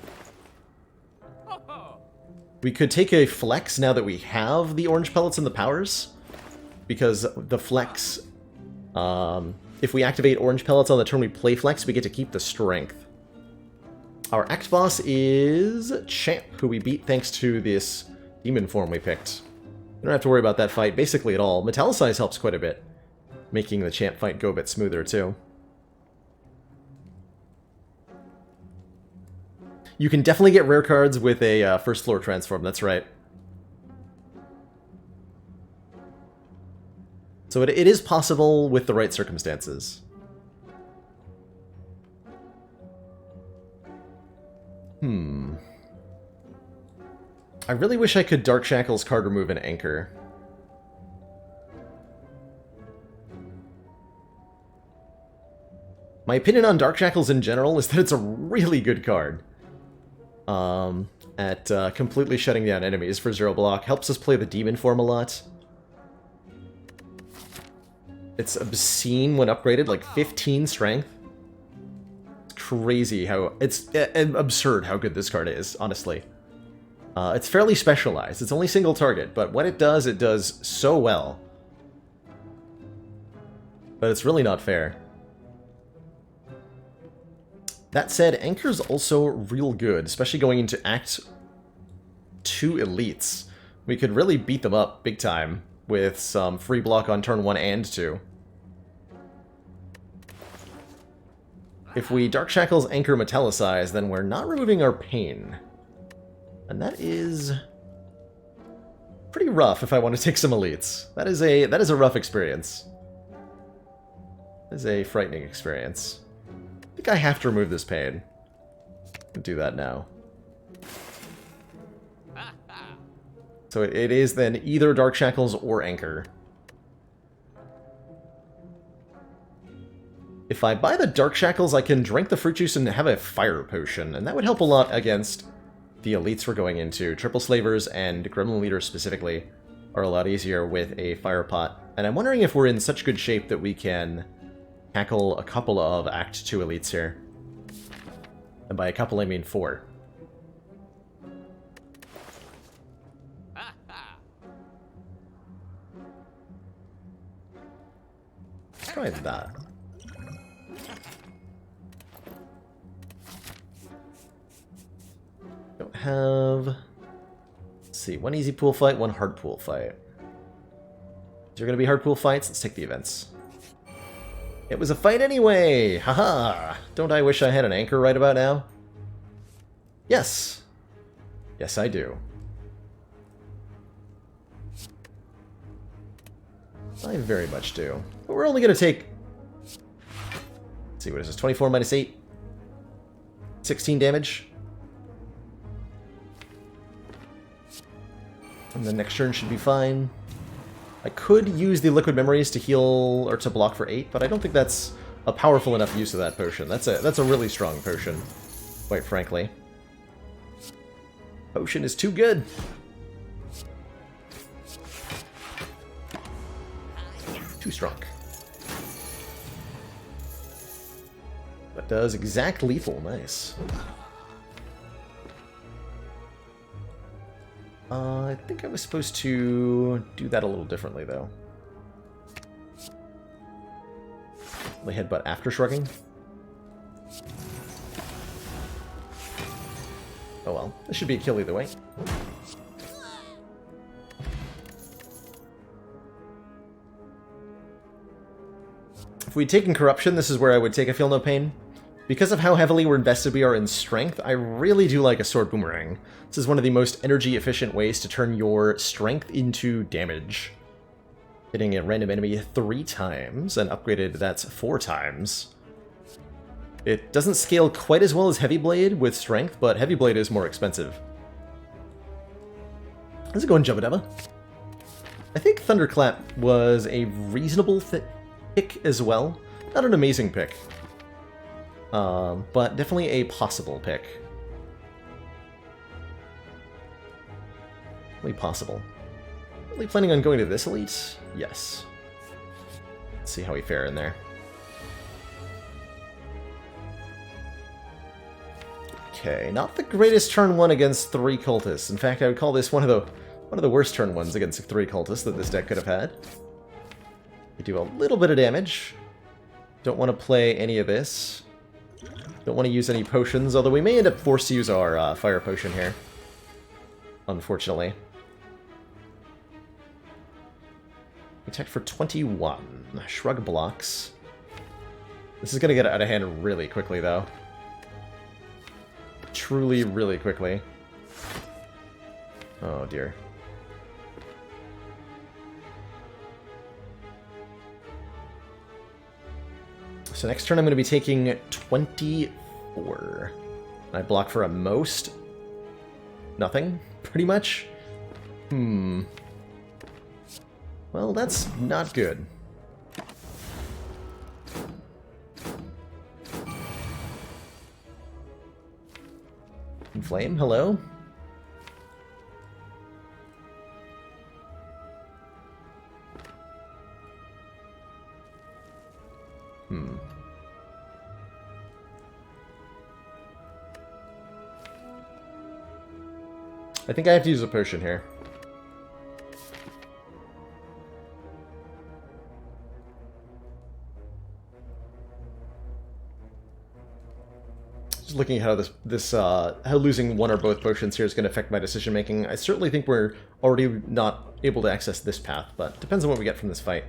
We could take a flex now that we have the orange pellets and the powers. Because the flex... if we activate orange pellets on the turn we play flex, we get to keep the strength. Our act boss is Champ, who we beat thanks to this demon form we picked. We don't have to worry about that fight basically at all. Metallicize helps quite a bit, making the Champ fight go a bit smoother too. You can definitely get rare cards with a first floor transform, that's right. So it is possible with the right circumstances. I really wish I could Dark Shackles card remove and Anchor. My opinion on Dark Shackles in general is that it's a really good card. At completely shutting down enemies for 0 block. Helps us play the demon form a lot. It's obscene when upgraded, like 15 strength. It's crazy how... It's absurd how good this card is, honestly. It's fairly specialized. It's only single target, but what it does so well. But it's really not fair. That said, Anchor's also real good, especially going into Act 2 elites. We could really beat them up big time with some free block on turn 1 and 2. If we Dark Shackles, Anchor, Metallicize, then we're not removing our pain. And that is pretty rough if I want to take some elites. That is a rough experience. That is a frightening experience. I think I have to remove this pain. I'll do that now. So it is then either Dark Shackles or Anchor. If I buy the Dark Shackles, I can drink the fruit juice and have a fire potion, and that would help a lot against the elites we're going into. Triple Slavers and Gremlin Leaders specifically are a lot easier with a fire pot. And I'm wondering if we're in such good shape that we can tackle a couple of Act 2 elites here. And by a couple, I mean 4. Let's try that. have... Let's see, one easy pool fight, one hard pool fight. Is there going to be hard pool fights? Let's take the events. It was a fight anyway! Haha! Don't I wish I had an anchor right about now? Yes! Yes, I do. I very much do. But we're only going to take... Let's see, what is this? 24 minus 8? 16 damage? And the next turn should be fine. I could use the liquid memories to heal or to block for 8, but I don't think that's a powerful enough use of that potion. That's a really strong potion, quite frankly. Potion is too good. Too strong. That does exact lethal. Nice. I think I was supposed to do that a little differently, though. Only headbutt after shrugging? Oh well, this should be a kill either way. If we'd taken Corruption, this is where I would take a Feel No Pain. Because of how heavily we're invested we are in Strength, I really do like a Sword Boomerang. This is one of the most energy-efficient ways to turn your Strength into damage. Hitting a random enemy 3 times, and upgraded that's 4 times. It doesn't scale quite as well as Heavy Blade with Strength, but Heavy Blade is more expensive. How's it going, Jubba Dubba? I think Thunderclap was a reasonable pick as well. Not an amazing pick. But definitely a possible pick. Really possible. Really planning on going to this elite? Yes. Let's see how we fare in there. Okay, not the greatest turn 1 against 3 cultists. In fact, I would call this one of the worst turn 1s against 3 cultists that this deck could have had. We do a little bit of damage. Don't want to play any of this. Don't want to use any potions, although we may end up forced to use our fire potion here. Unfortunately. Attack for 21. Shrug blocks. This is going to get out of hand really quickly, though. Truly, really quickly. Oh, dear. So next turn I'm going to be taking 24. I block for a most... nothing, pretty much. Well, that's not good. Inflame, hello? I think I have to use a potion here. Just looking at how how losing one or both potions here is going to affect my decision making. I certainly think we're already not able to access this path, but depends on what we get from this fight.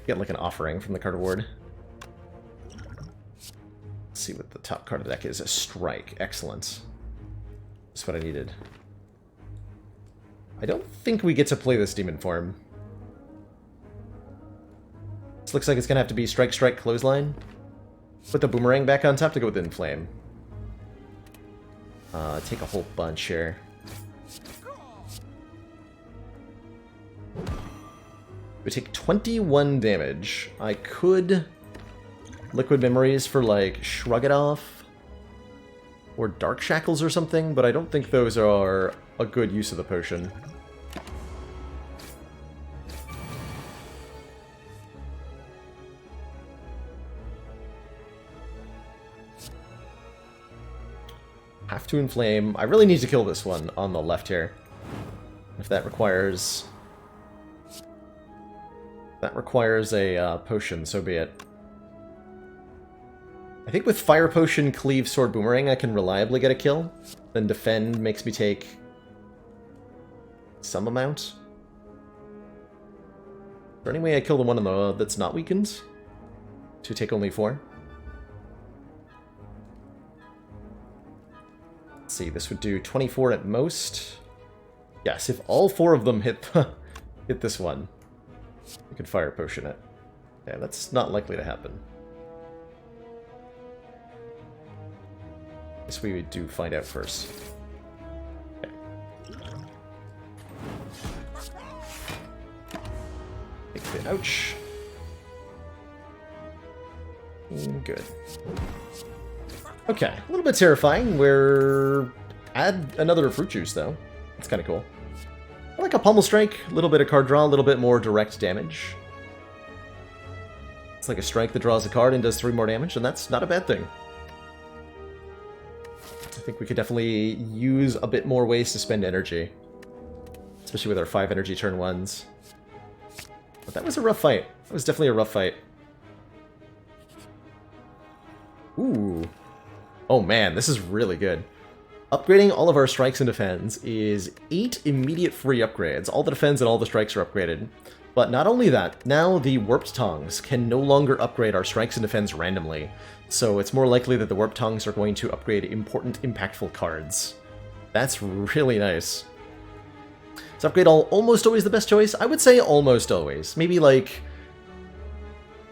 Get like an offering from the card award. Let's see what the top card of the deck is. A Strike. Excellent. That's what I needed. I don't think we get to play this demon form. This looks like it's going to have to be Strike, Strike, Clothesline. Put the boomerang back on top to go with Inflame. Take a whole bunch here. We take 21 damage. I could Liquid Memories for, like, Shrug It Off. Or Dark Shackles or something, but I don't think those are a good use of the potion. Have to Inflame. I really need to kill this one on the left here. If that requires... a potion, so be it. I think with Fire Potion, Cleave, Sword, Boomerang, I can reliably get a kill. Then defend makes me take some amount. Is there any way I kill the one on the that's not weakened to take only 4? Let's see, this would do 24 at most. Yes, if all 4 of them hit hit this one, we could fire potion it. Yeah, that's not likely to happen. Guess we do find out first. Okay. Take the ouch. Good. Okay, a little bit terrifying. We're add another fruit juice though. That's kind of cool. I like a pommel strike, a little bit of card draw, a little bit more direct damage. It's like a strike that draws a card and does 3 more damage, and that's not a bad thing. I think we could definitely use a bit more ways to spend energy, especially with our 5 energy turn 1s. But that was a rough fight. That was definitely a rough fight. Ooh. Oh man, this is really good. Upgrading all of our strikes and defends is 8 immediate free upgrades. All the defends and all the strikes are upgraded. But not only that, now the Warped Tongs can no longer upgrade our strikes and defends randomly. So it's more likely that the Warped Tongs are going to upgrade important, impactful cards. That's really nice. Is upgrade all almost always the best choice? I would say almost always. Maybe like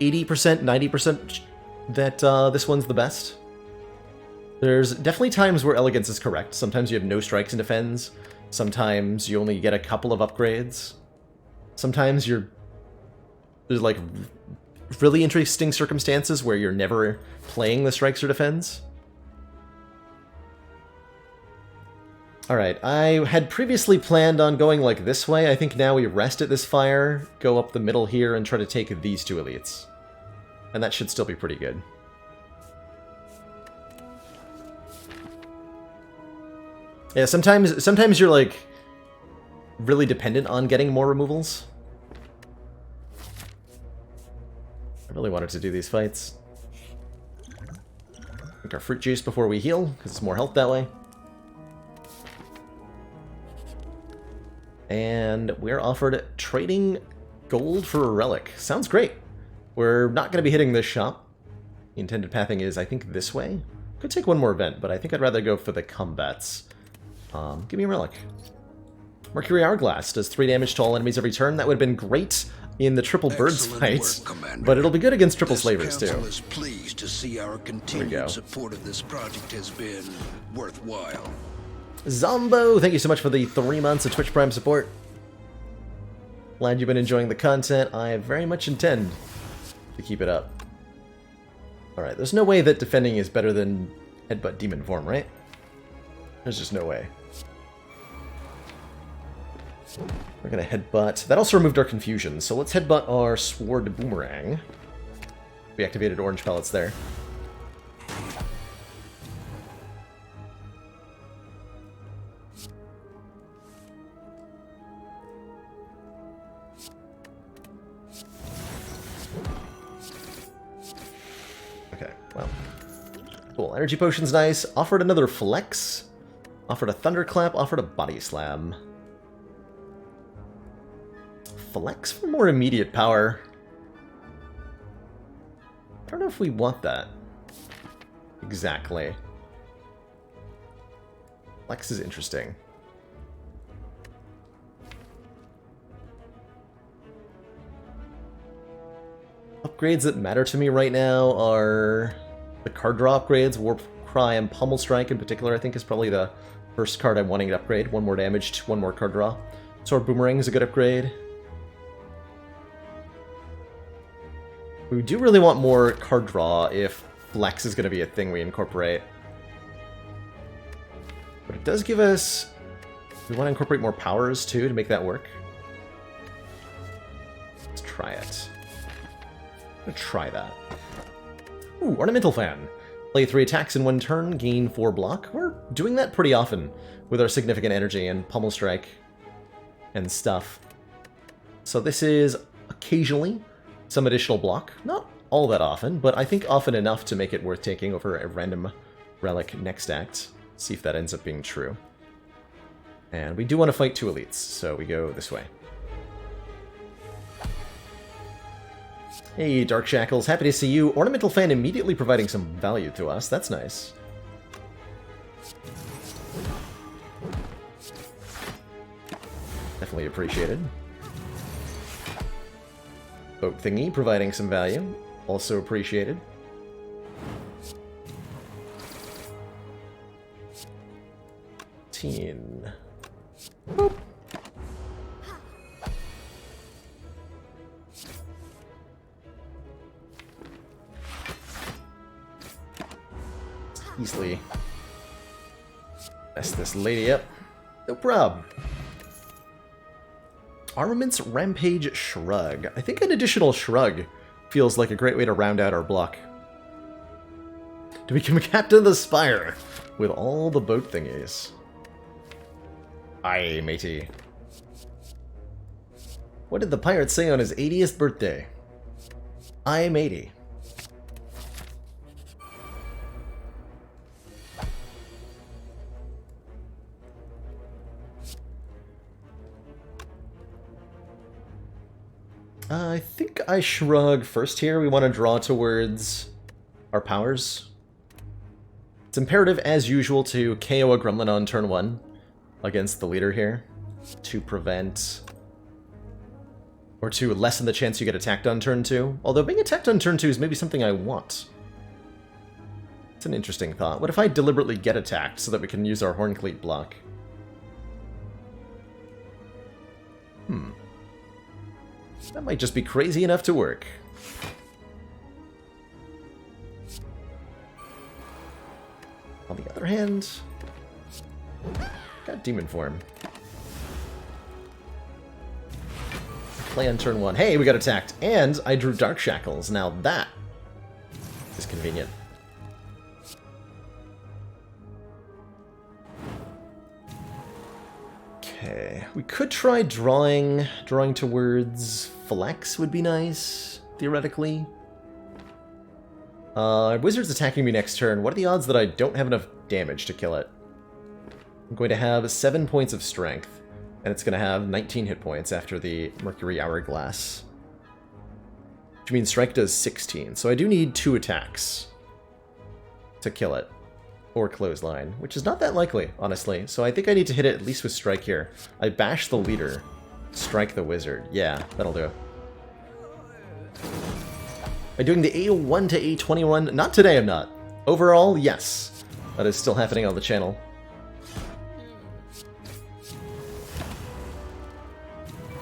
80%, 90% that this one's the best. There's definitely times where elegance is correct. Sometimes you have no strikes and defends. Sometimes you only get a couple of upgrades. Sometimes there's like really interesting circumstances where you're never playing the strikes or defends. Alright, I had previously planned on going like this way. I think now we rest at this fire, go up the middle here, and try to take these 2 elites. And that should still be pretty good. Yeah, sometimes you're like really dependent on getting more removals. I really wanted to do these fights. Drink our fruit juice before we heal, because it's more health that way. And we're offered trading gold for a relic. Sounds great. We're not going to be hitting this shop. The intended pathing is, I think, this way. Could take one more event, but I think I'd rather go for the combats. Give me a relic. Mercury Hourglass does 3 damage to all enemies every turn. That would have been great in the triple birds fight, but it'll be good against triple slavers too. Is pleased to see our continued support of this project has been worthwhile. Zombo, thank you so much for the 3 months of Twitch Prime support. Glad you've been enjoying the content. I very much intend to keep it up. Alright, there's no way that defending is better than Headbutt Demon Form, right? There's just no way. We're gonna headbutt. That also removed our confusion, so let's headbutt our Sword Boomerang. We activated orange pellets there. Okay, well. Cool. Energy Potion's nice. Offered another Flex. Offered a Thunderclap. Offered a Body Slam. Flex for more immediate power. I don't know if we want that. Exactly. Flex is interesting. Upgrades that matter to me right now are the card draw upgrades. Warp Cry and Pommel Strike in particular, I think, is probably the first card I'm wanting to upgrade. 1 more damage, 1 more card draw. Sword Boomerang is a good upgrade. We do really want more card draw if Flex is going to be a thing we incorporate. But it does give us... We want to incorporate more powers, too, to make that work. Let's try it. I'm going to try that. Ooh, Ornamental Fan. Play 3 attacks in 1 turn, gain 4 block. We're doing that pretty often with our significant energy and Pommel Strike and stuff. So this is occasionally some additional block. Not all that often, but I think often enough to make it worth taking over a random relic next act. See if that ends up being true. And we do want to fight 2 elites, so we go this way. Hey, Dark Shackles, happy to see you. Ornamental Fan immediately providing some value to us. That's nice. Definitely appreciated. Boat Thingy providing some value. Also appreciated. Boop. Easily mess this lady up. No problem. Armaments Rampage Shrug. I think an additional shrug feels like a great way to round out our block. To become Captain of the Spire with all the boat thingies. Aye, matey. What did the pirate say on his 80th birthday? Aye, matey. I think I shrug first here. We want to draw towards our powers. It's imperative, as usual, to KO a gremlin on turn 1 against the leader here to prevent or to lessen the chance you get attacked on turn 2. Although being attacked on turn 2 is maybe something I want. It's an interesting thought. What if I deliberately get attacked so that we can use our Horn Cleat block? That might just be crazy enough to work. On the other hand, got Demon Form. Play on turn 1. Hey, we got attacked, and I drew Dark Shackles. Now that is convenient. Okay, we could try drawing towards Flex would be nice, theoretically. Wizard's attacking me next turn. What are the odds that I don't have enough damage to kill it? I'm going to have 7 points of strength, and it's going to have 19 hit points after the Mercury Hourglass. Which means strike does 16, so I do need 2 attacks to kill it. Or clothesline, which is not that likely, honestly. So I think I need to hit it at least with strike here. I bash the leader, strike the wizard. Yeah, that'll do it. Am I doing the A1 to A21? Not today, I'm not. Overall, yes. That is still happening on the channel.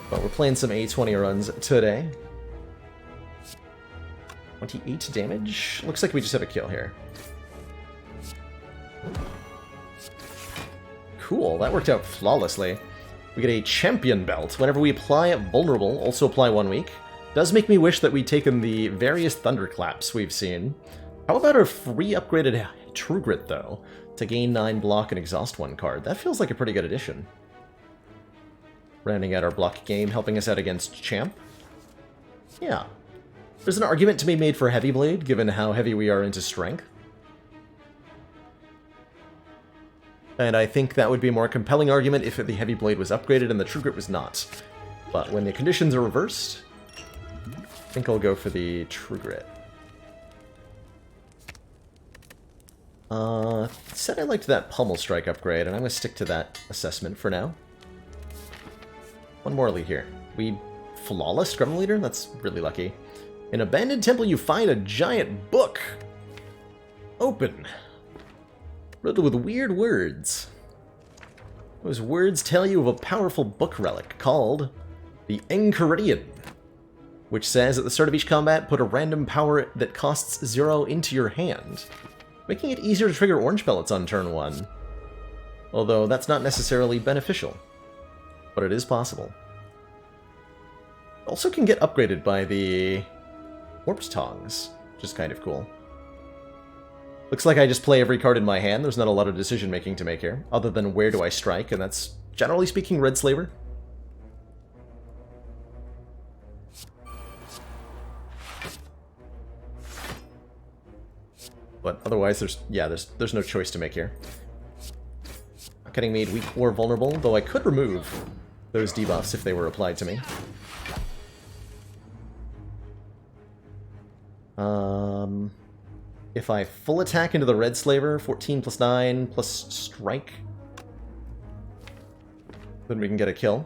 But we're playing some A20 runs today. 28 damage? Looks like we just have a kill here. Cool, that worked out flawlessly. We get a champion belt. Whenever we apply vulnerable, also apply 1 week. Does make me wish that we'd taken the various thunderclaps we've seen. How about a free upgraded True Grit, though, to gain 9 block and exhaust 1 card? That feels like a pretty good addition. Rounding out our block game, helping us out against Champ. Yeah. There's an argument to be made for Heavy Blade, given how heavy we are into strength. And I think that would be a more compelling argument if the Heavy Blade was upgraded and the True Grit was not. But when the conditions are reversed, I think I'll go for the True Grit. Said I liked that Pummel Strike upgrade, and I'm going to stick to that assessment for now. One more lead here. We flawless Gremlin Leader? That's really lucky. In Abandoned Temple, you find a giant book. Open. Riddled with weird words. Those words tell you of a powerful book relic called the Enchiridion, which says at the start of each combat, put a random power that costs 0 into your hand, making it easier to trigger orange pellets on turn 1. Although that's not necessarily beneficial, but it is possible. Also can get upgraded by the Warp's Tongs, which is kind of cool. Looks like I just play every card in my hand. There's not a lot of decision making to make here, other than where do I strike, and that's, generally speaking, Red Slaver. But otherwise, there's no choice to make here. getting made weak or vulnerable, though I could remove those debuffs if they were applied to me. If I full attack into the red slaver, 14 plus 9 plus strike, then we can get a kill.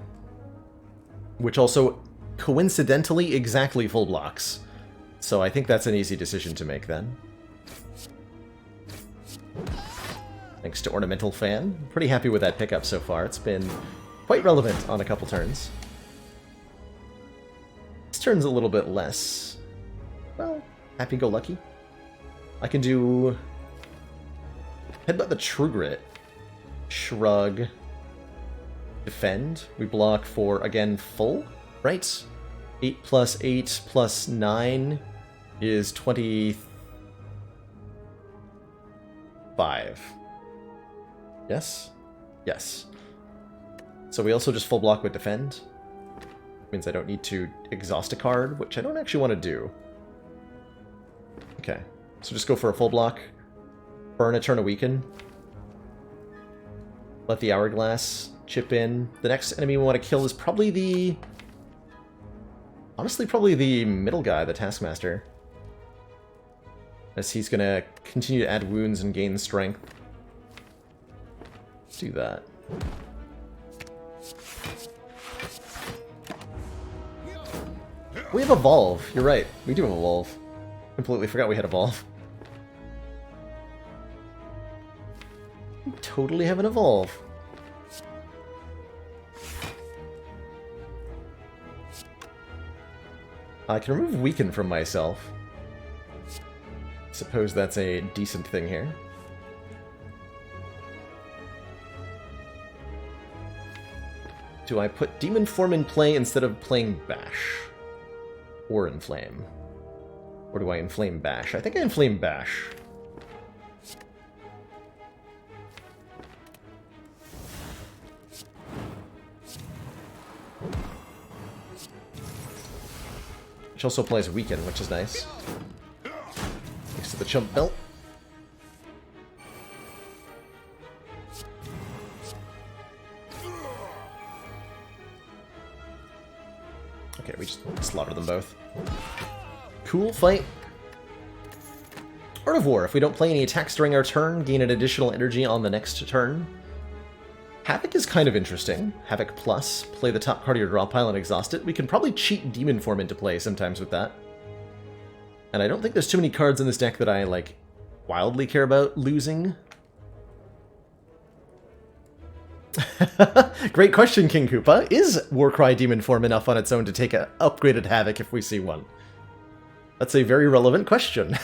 Which also, coincidentally, exactly full blocks. So I think that's an easy decision to make then. Thanks to Ornamental Fan. Pretty happy with that pickup so far. It's been quite relevant on a couple turns. This turn's a little bit less, well, happy-go-lucky. I can do Headbutt the True Grit, Shrug, Defend. We block for, again, full, right? 8 plus 8 plus 9 is 25. Yes? Yes. So we also just full block with Defend. Means I don't need to exhaust a card, which I don't actually want to do. Okay. So just go for a full block. Burn a turn of Weaken. Let the Hourglass chip in. The next enemy we want to kill is probably the... honestly, probably the middle guy, the Taskmaster. As he's going to continue to add wounds and gain strength. Let's do that. We have Evolve. You're right. We do have Evolve. Completely forgot we had Evolve. We totally have an Evolve. I can remove Weaken from myself. Suppose that's a decent thing here. Do I put Demon Form in play instead of playing Bash? Or Inflame? Or do I Inflame Bash? I think I Inflame Bash. Which also plays Weaken, which is nice. Thanks to the Chump Belt. Okay, we just slaughter them both. Cool fight. Art of War. If we don't play any attacks during our turn, gain an additional energy on the next turn. Havoc is kind of interesting. Havoc plus, play the top card of your draw pile and exhaust it. We can probably cheat Demon Form into play sometimes with that. And I don't think there's too many cards in this deck that I, like, wildly care about losing. Great question, King Koopa. Is Warcry Demon Form enough on its own to take an upgraded Havoc if we see one? That's a very relevant question.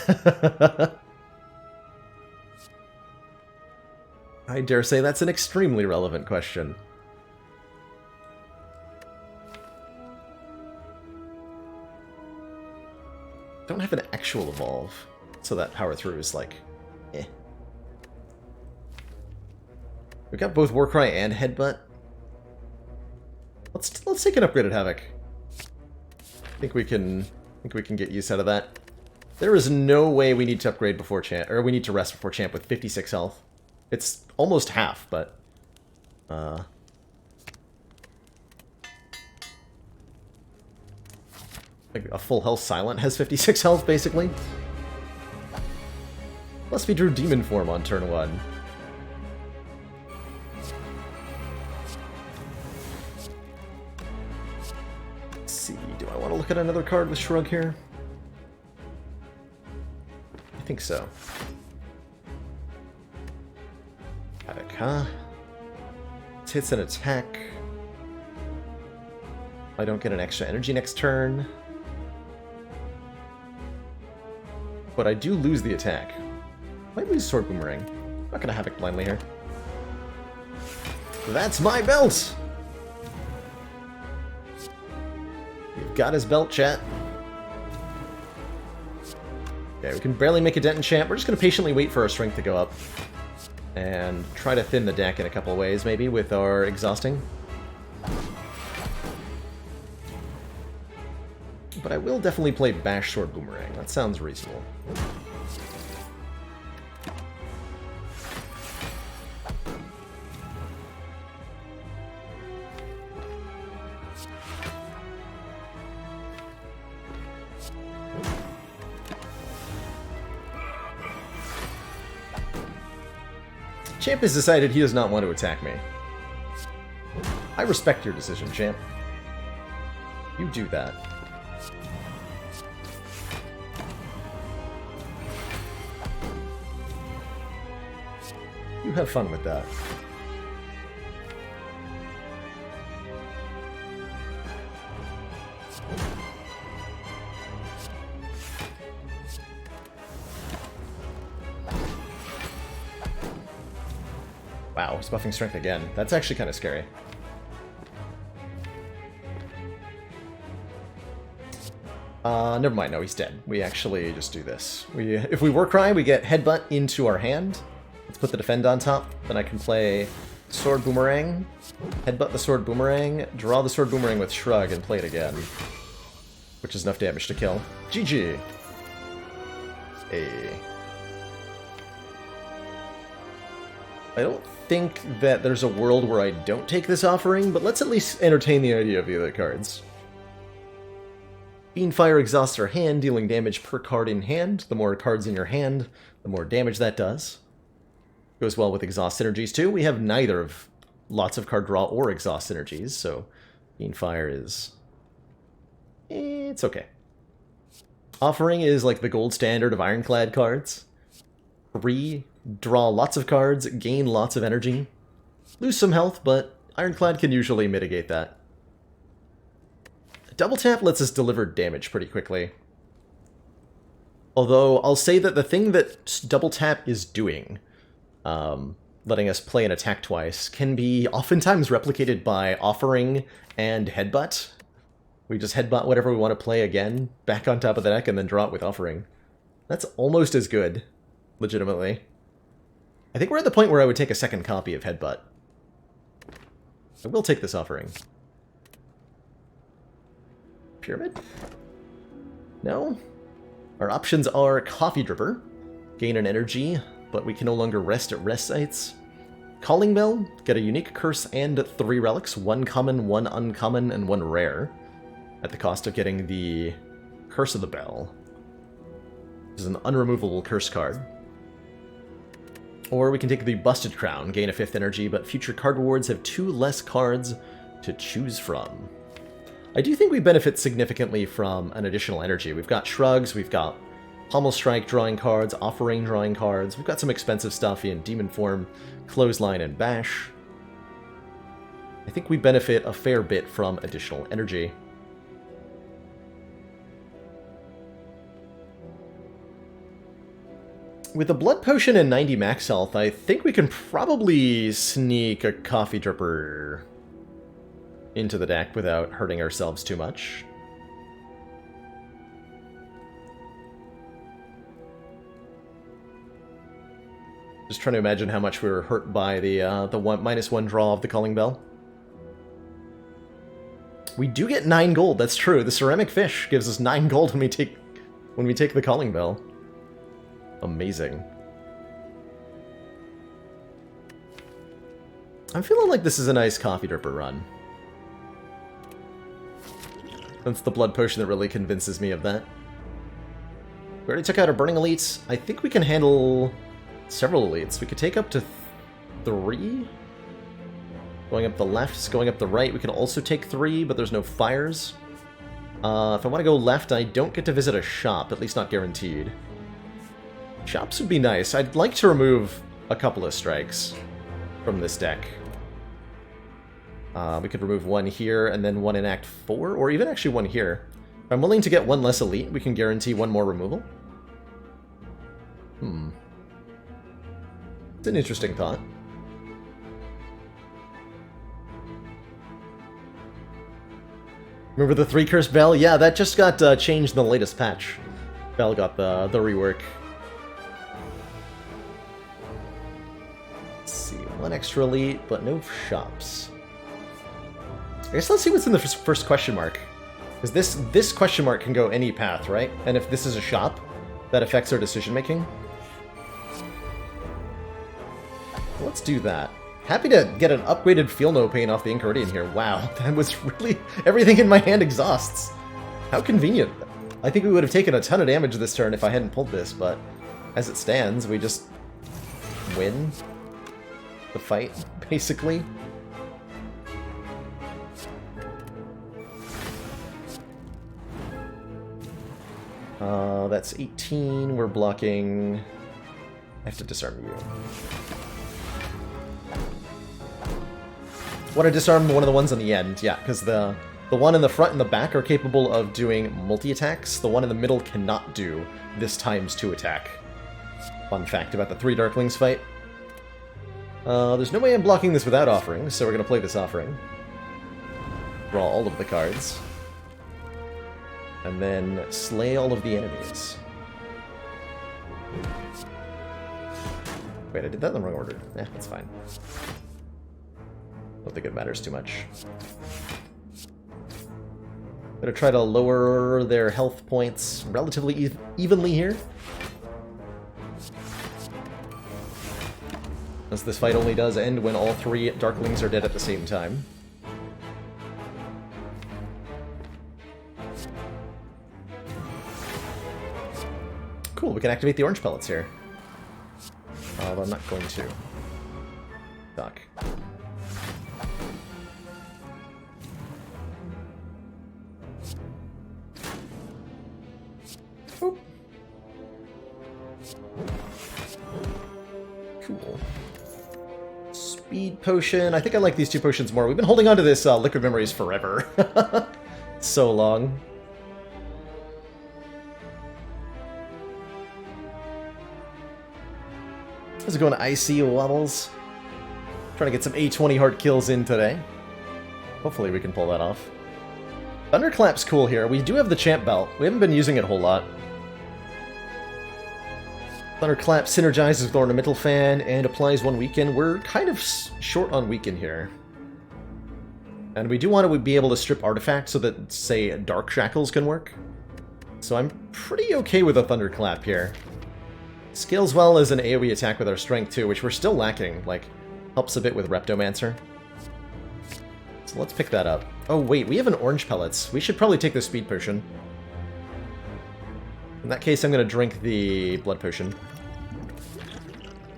I dare say that's an extremely relevant question. Don't have an actual Evolve, so that power through is like, eh. We've got both Warcry and Headbutt. Let's take an upgraded Havoc. I think we can get use out of that. There is no way we need to upgrade before champ, or we need to rest before champ with 56 health. It's almost half, but like a full health Silent has 56 health basically. Plus we drew Demon Form on turn 1. Let's see, do I want to look at another card with Shrug here? I think so. Havoc, huh? It hits an attack. I don't get an extra energy next turn. But I do lose the attack. Might lose Sword Boomerang. I'm not gonna Havoc blindly here. That's my belt! We've got his belt, chat. Okay, we can barely make a dent in champ. We're just gonna patiently wait for our strength to go up. And try to thin the deck in a couple of ways, maybe, with our exhausting. But I will definitely play Bash Sword Boomerang. That sounds reasonable. Champ has decided he does not want to attack me. I respect your decision, Champ. You do that. You have fun with that. Wow, he's buffing strength again. That's actually kind of scary. Never mind, no, he's dead. We actually just do this. If we Warcry, we get Headbutt into our hand. Let's put the Defend on top. Then I can play Sword Boomerang, Headbutt the Sword Boomerang, draw the Sword Boomerang with Shrug, and play it again. Which is enough damage to kill. GG! Hey. I don't think that there's a world where I don't take this offering, but let's at least entertain the idea of the other cards. Fiendfire exhausts our hand, dealing damage per card in hand. The more cards in your hand, the more damage that does. Goes well with exhaust synergies too. We have neither of lots of card draw or exhaust synergies, so Fiendfire is... it's okay. Offering is like the gold standard of Ironclad cards. 3, draw lots of cards, gain lots of energy. Lose some health, but Ironclad can usually mitigate that. Double tap lets us deliver damage pretty quickly. Although, I'll say that the thing that double tap is doing, letting us play an attack twice, can be oftentimes replicated by offering and headbutt. We just headbutt whatever we want to play again, back on top of the deck, and then draw it with offering. That's almost as good, legitimately. I think we're at the point where I would take a second copy of Headbutt. I will take this offering. Pyramid? No? Our options are Coffee Dripper, gain an energy, but we can no longer rest at rest sites. Calling Bell, get a unique curse and 3 relics, 1 common, 1 uncommon, and 1 rare, at the cost of getting the Curse of the Bell. This is an unremovable curse card. Or we can take the Busted Crown, gain a 5th energy, but future card rewards have 2 less cards to choose from. I do think we benefit significantly from an additional energy. We've got Shrugs, we've got Pommel Strike drawing cards, Offering drawing cards, we've got some expensive stuff in Demon Form, Clothesline, and Bash. I think we benefit a fair bit from additional energy. With a Blood Potion and 90 max health, I think we can probably sneak a Coffee Dripper into the deck without hurting ourselves too much. Just trying to imagine how much we were hurt by the -1 draw of the Calling Bell. We do get 9 gold, that's true. The Ceramic Fish gives us 9 gold when we take the Calling Bell. Amazing. I'm feeling like this is a nice Coffee Dripper run. That's the Blood Potion that really convinces me of that. We already took out our Burning Elites. I think we can handle several Elites. We could take up to 3. Going up the left, going up the right. We can also take 3, but there's no fires. If I want to go left, I don't get to visit a shop, at least not guaranteed. Shops would be nice. I'd like to remove a couple of strikes from this deck. We could remove 1 here, and then 1 in Act 4, or even actually 1 here. If I'm willing to get 1 less elite, we can guarantee 1 more removal. It's an interesting thought. Remember the 3 Curse Bell? Yeah, that just got changed in the latest patch. Bell got the rework. Let's see, 1 extra elite, but no shops. I guess let's see what's in the first question mark. Because this question mark can go any path, right? And if this is a shop, that affects our decision making. Let's do that. Happy to get an upgraded Feel No Pain off the Enchiridion here. Wow, that was really... everything in my hand exhausts. How convenient. I think we would have taken a ton of damage this turn if I hadn't pulled this, but as it stands, we just win. the fight, basically. That's 18. We're blocking... I have to disarm you. Want to disarm one of the ones on the end, yeah, because the one in the front and the back are capable of doing multi-attacks. The one in the middle cannot do this ×2 attack. Fun fact about the 3 Darklings fight. There's no way I'm blocking this without offering, so we're going to play this offering. Draw all of the cards. And then slay all of the enemies. Wait, I did that in the wrong order. Eh, that's fine. Don't think it matters too much. Gonna try to lower their health points relatively evenly here. As this fight only does end when all 3 Darklings are dead at the same time. Cool, we can activate the orange pellets here. Although I'm not going to. Duck. Oh. Cool. Speed potion. I think I like these 2 potions more. We've been holding on to this liquid memories forever. So long. How's it going, Icy Wobbles? Trying to get some A20 hard kills in today. Hopefully we can pull that off. Thunderclap's cool here. We do have the champ belt. We haven't been using it a whole lot. Thunderclap synergizes with Ornamental Fan and applies 1 weaken. We're kind of short on weaken here. And we do want to be able to strip artifacts so that, say, Dark Shackles can work. So I'm pretty okay with a Thunderclap here. Scales well as an AoE attack with our strength too, which we're still lacking. Like, helps a bit with Reptomancer. So let's pick that up. Oh wait, we have an orange pellets. We should probably take the speed potion. In that case, I'm going to drink the blood potion.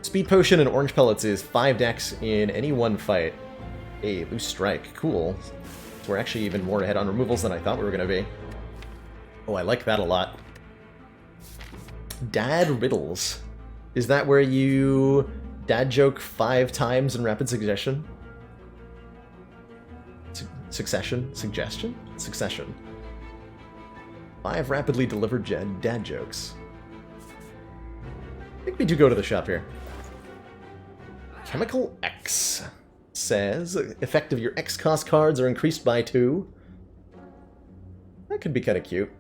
Speed potion and orange pellets is 5 dex in any one fight. Hey, loose strike. Cool. So we're actually even more ahead on removals than I thought we were going to be. Oh, I like that a lot. Dad riddles. Is that where you dad joke 5 times in rapid succession? Succession? 5 rapidly delivered dad jokes. I think we do go to the shop here. Chemical X says, effect of your X cost cards are increased by 2. That could be kind of cute.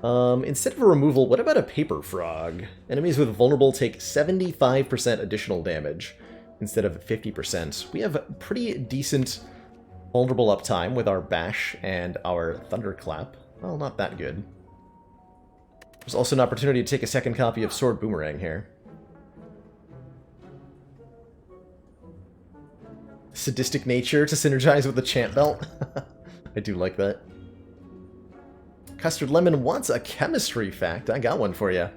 Instead of a removal, what about a Paper Frog? Enemies with vulnerable take 75% additional damage instead of 50%. We have pretty decent vulnerable uptime with our Bash and our Thunderclap. Well, not that good. There's also an opportunity to take a second copy of Sword Boomerang here. Sadistic nature to synergize with the Champ Belt. I do like that. Custard Lemon wants a chemistry fact. I got one for you.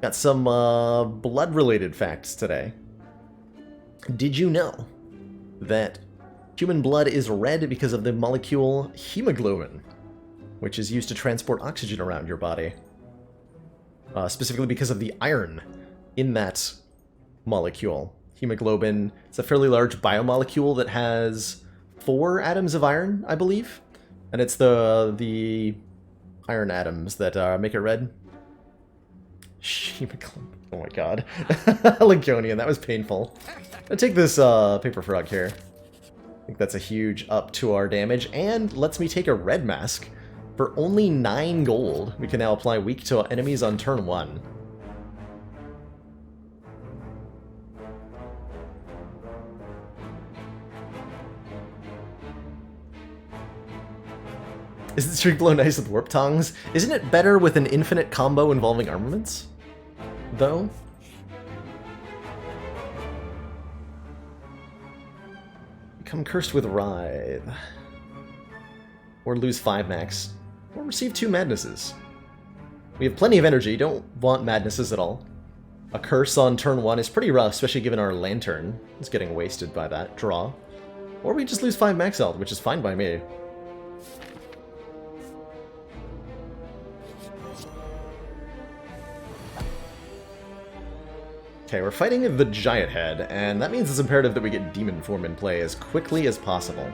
Got some blood-related facts today. Did you know that human blood is red because of the molecule hemoglobin, which is used to transport oxygen around your body? Specifically because of the iron in that molecule. Hemoglobin is a fairly large biomolecule that has 4 atoms of iron, I believe. And it's the iron atoms that make it red. Oh my god. Legonian, that was painful. I'll take this Paper Frog here. I think that's a huge up to our damage, and lets me take a red mask. For only 9 gold, we can now apply weak to enemies on turn 1. Isn't Streak Blow nice with Warp Tongs? Isn't it better with an infinite combo involving armaments? Though? Become cursed with Writhe. Or lose 5 max. Or receive 2 madnesses. We have plenty of energy, don't want madnesses at all. A curse on turn 1 is pretty rough, especially given our Lantern is getting wasted by that draw. Or we just lose 5 max health, which is fine by me. Okay, we're fighting the Giant Head, and that means it's imperative that we get Demon Form in play as quickly as possible.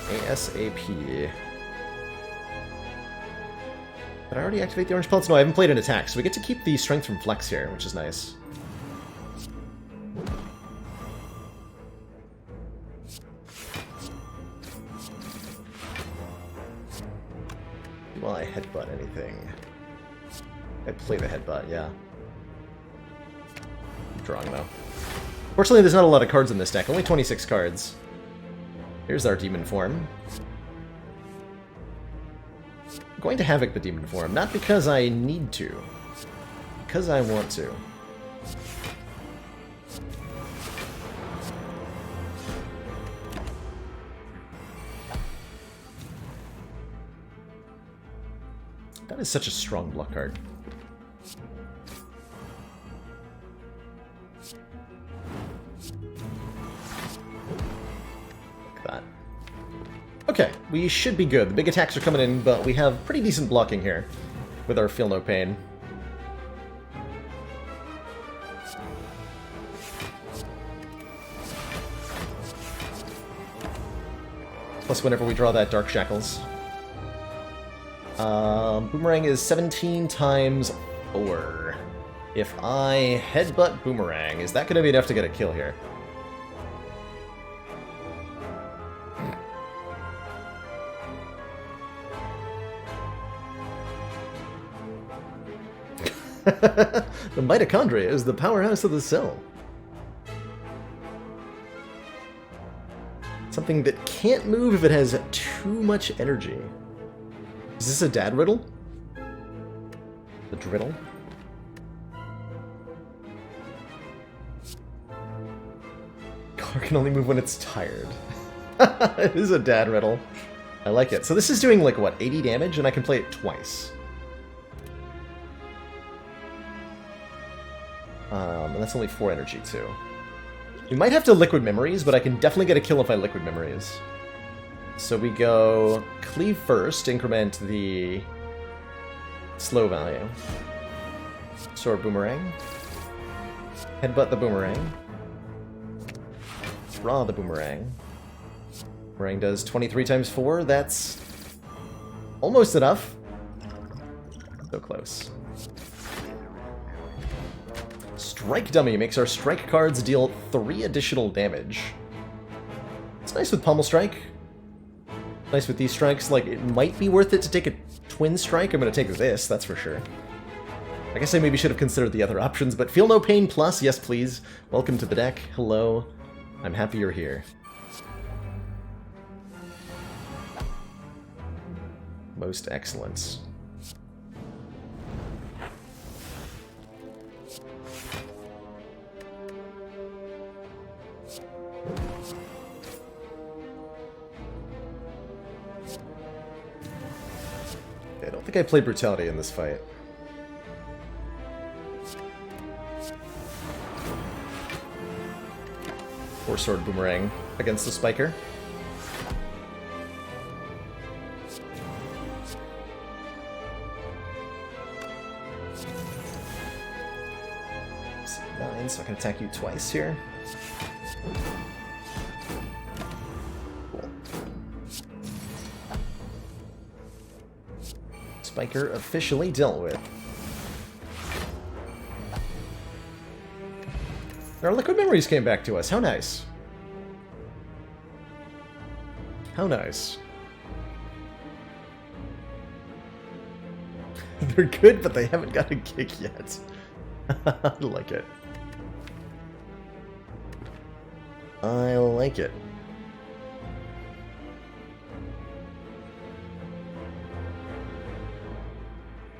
ASAP. Did I already activate the Orange Pelts? No, I haven't played an attack, so we get to keep the Strength from Flex here, which is nice. Will I headbutt anything? I play the headbutt, yeah. I'm drawing though. Fortunately, there's not a lot of cards in this deck, only 26 cards. Here's our Demon Form. I'm going to Havoc the Demon Form, not because I need to, because I want to. That is such a strong block card. Like that. Okay, we should be good. The big attacks are coming in, but we have pretty decent blocking here with our Feel No Pain. Plus whenever we draw that Dark Shackles. Boomerang is 17 times 4. If I headbutt Boomerang, is that going to be enough to get a kill here? The mitochondria is the powerhouse of the cell. Something that can't move if it has too much energy. Is this a dad riddle? The driddle? Car can only move when it's tired. It is a dad riddle. I like it. So this is doing like, what, 80 damage? And I can play it twice. And that's only 4 energy, too. We might have to Liquid Memories, but I can definitely get a kill if I Liquid Memories. So we go Cleave first, increment the slow value. Sword Boomerang. Headbutt the Boomerang. Draw the Boomerang. Boomerang does 23 times 4. That's almost enough. So close. Strike Dummy makes our strike cards deal 3 additional damage. It's nice with Pommel Strike. Nice with these strikes. Like, it might be worth it to take a Twin Strike. I'm going to take this, that's for sure. I guess I maybe should have considered the other options, but Feel No Pain plus, yes please. Welcome to the deck. Hello. I'm happy you're here. Most excellent. I don't think I played Brutality in this fight. Sword Boomerang against the Spiker. C9, so I can attack you twice here. Cool. Spiker officially dealt with. Our Liquid Memories came back to us. How nice. How nice. They're good, but they haven't got a kick yet. I like it. I like it.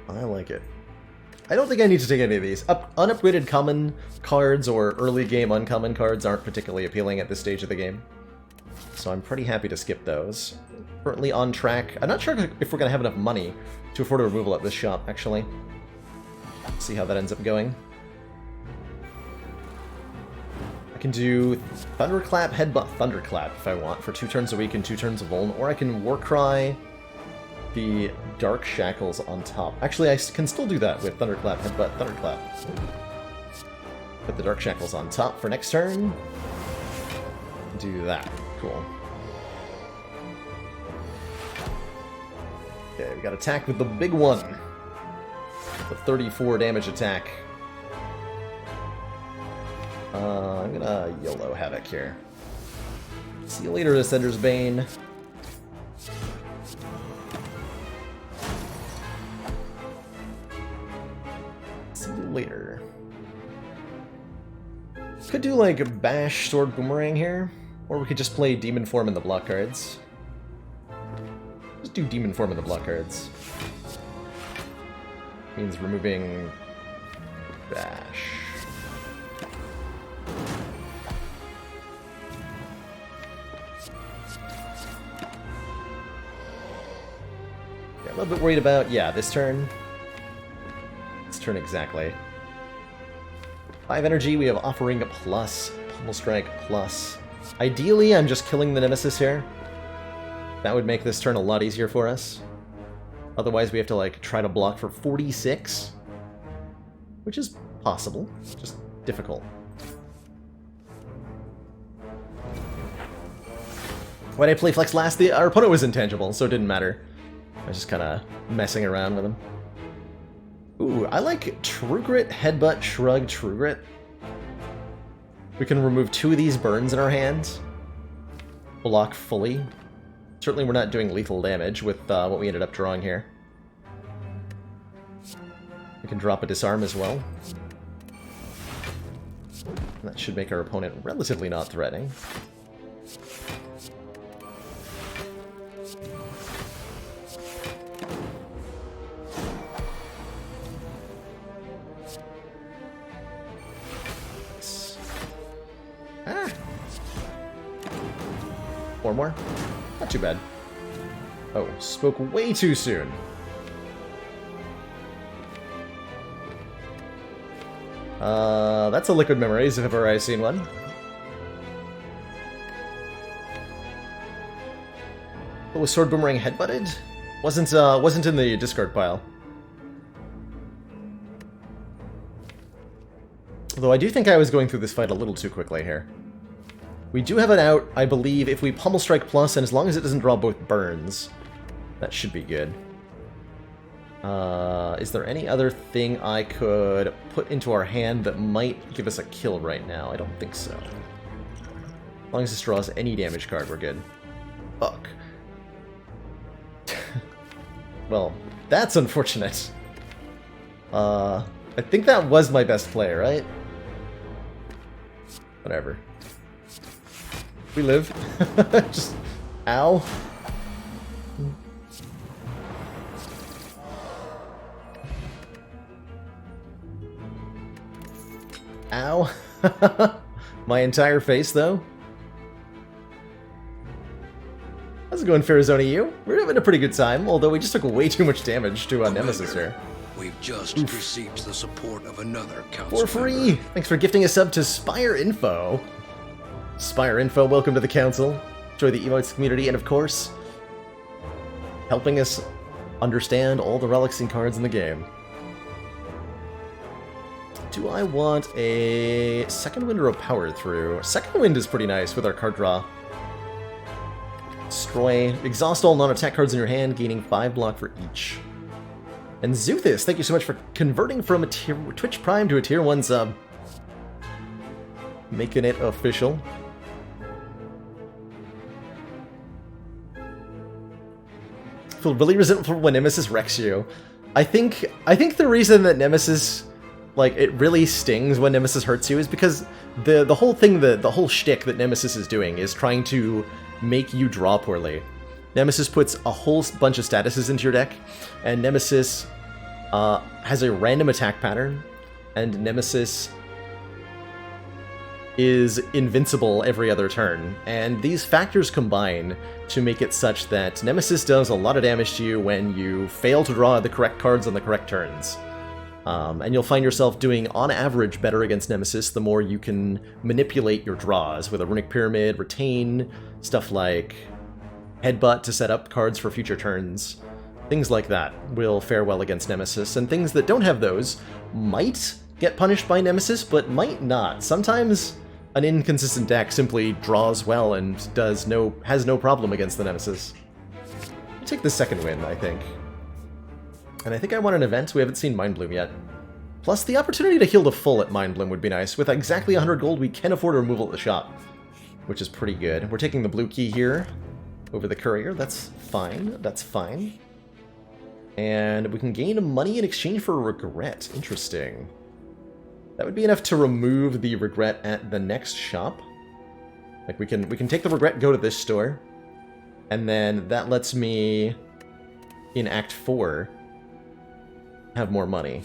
I like it. I don't think I need to take any of these. Unupgraded common cards or early game uncommon cards aren't particularly appealing at this stage of the game. so I'm pretty happy to skip those. Currently on track. I'm not sure if we're going to have enough money to afford a removal at this shop, actually. See how that ends up going. I can do Thunderclap, Headbutt, Thunderclap if I want for 2 turns a week and 2 turns of Vuln, or I can Warcry the Dark Shackles on top. Actually, I can still do that with Thunderclap, Headbutt, Thunderclap. Put the Dark Shackles on top for next turn. Do that. Cool. Okay, we got attack with the big one. The 34 damage attack. I'm gonna YOLO Havoc here. See you later, Ascender's Bane. See you later. Could do like Bash, Sword, Boomerang here. Or we could just play Demon Form in the block cards. Just do Demon Form in the block cards. Means removing Bash. Yeah, a little bit worried about, yeah, this turn. This turn exactly. 5 energy, we have Offering plus, Pummel Strike plus. Ideally, I'm just killing the Nemesis here. That would make this turn a lot easier for us. Otherwise, we have to, like, try to block for 46. Which is possible. Just difficult. When I play Flex last, our opponent was intangible, so it didn't matter. I was just kind of messing around with him. Ooh, I like True Grit, Headbutt, Shrug, True Grit. We can remove 2 of these burns in our hands. Block fully. Certainly we're not doing lethal damage with what we ended up drawing here. We can drop a Disarm as well. That should make our opponent relatively not threatening. Ah! 4 more? Not too bad. Oh, spoke way too soon. That's a Liquid Memories if ever I've seen one. Oh, was Sword Boomerang headbutted? Wasn't in the discard pile. Although I do think I was going through this fight a little too quickly here. We do have an out, I believe, if we Pummel Strike plus, and as long as it doesn't draw both burns, that should be good. Is there any other thing I could put into our hand that might give us a kill right now? I don't think so. As long as this draws any damage card, we're good. Fuck. Well, that's unfortunate. I think that was my best play, right? Whatever. We live. Just... Ow. Ow. My entire face, though. How's it going, Farazoni? You? We're having a pretty good time, although we just took way too much damage to Nemesis here. We've just received the support of another council for free! member. Thanks for gifting a sub to Spire Info. Spire Info, welcome to the council. Enjoy the emotes community, and of course, helping us understand all the relics and cards in the game. Do I want a Second Wind or a Power Through? Second Wind is pretty nice with our card draw. Destroy. Exhaust all non-attack cards in your hand, gaining 5 block for each. And Zuthis, thank you so much for converting from a Twitch Prime to a Tier 1 sub. Making it official. Feel really resentful when Nemesis wrecks you. I think the reason that Nemesis, like, it really stings when Nemesis hurts you is because the whole thing, the whole shtick that Nemesis is doing is trying to make you draw poorly. Nemesis puts a whole bunch of statuses into your deck, and Nemesis has a random attack pattern, and Nemesis is invincible every other turn, and these factors combine to make it such that Nemesis does a lot of damage to you when you fail to draw the correct cards on the correct turns. And you'll find yourself doing, on average, better against Nemesis the more you can manipulate your draws with a Runic Pyramid, Retain, stuff like Headbutt to set up cards for future turns. Things like that will fare well against Nemesis, and things that don't have those might get punished by Nemesis, but might not. Sometimes an inconsistent deck simply draws well and has no problem against the Nemesis. I'll take the second win, I think. And I think I want an event. We haven't seen Mind Bloom yet. Plus, the opportunity to heal to full at Mind Bloom would be nice. With exactly 100 gold, we can afford a removal at the shop, which is pretty good. We're taking the blue key here over the courier. That's fine. That's fine. And we can gain money in exchange for regret. Interesting. That would be enough to remove the regret at the next shop. Like, we can take the regret, go to this store, and then that lets me, in Act 4, have more money.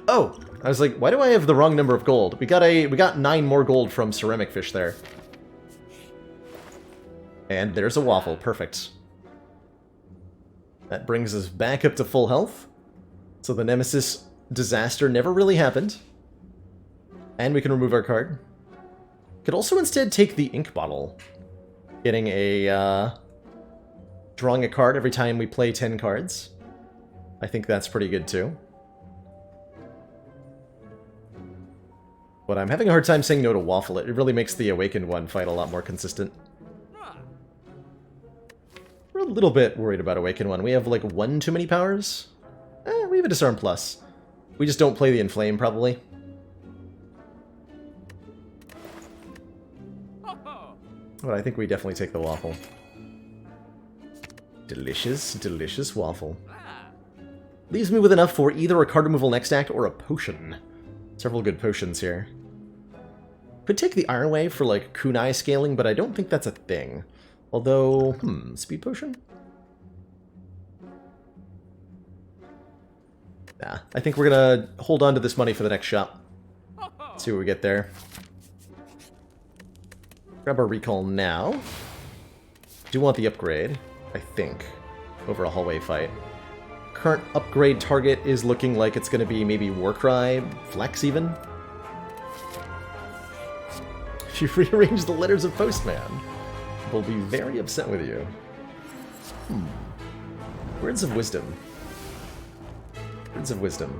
Oh! I was like, why do I have the wrong number of gold? We got 9 more gold from Ceramic Fish there. And there's a waffle. Perfect. That brings us back up to full health. So the Nemesis disaster never really happened. And we can remove our card. Could also instead take the ink bottle. Getting a, drawing a card every time we play 10 cards. I think that's pretty good too. But I'm having a hard time saying no to Waffle. It really makes the Awakened one fight a lot more consistent. We're a little bit worried about Awakened one. We have like 1 too many powers? We have a Disarm Plus. We just don't play the Inflame, probably. But I think we definitely take the Waffle. Delicious, delicious Waffle. Leaves me with enough for either a card removal next act or a potion. Several good potions here. Could take the Iron Wave for, like, kunai scaling, but I don't think that's a thing. Although, speed potion? Nah, I think we're gonna hold on to this money for the next shop. See what we get there. Grab our recall now. Do want the upgrade, I think, over a hallway fight. Current upgrade target is looking like it's going to be maybe Warcry, Flex even. If you rearrange the letters of Postman, we'll be very upset with you. Words of Wisdom. Words of Wisdom.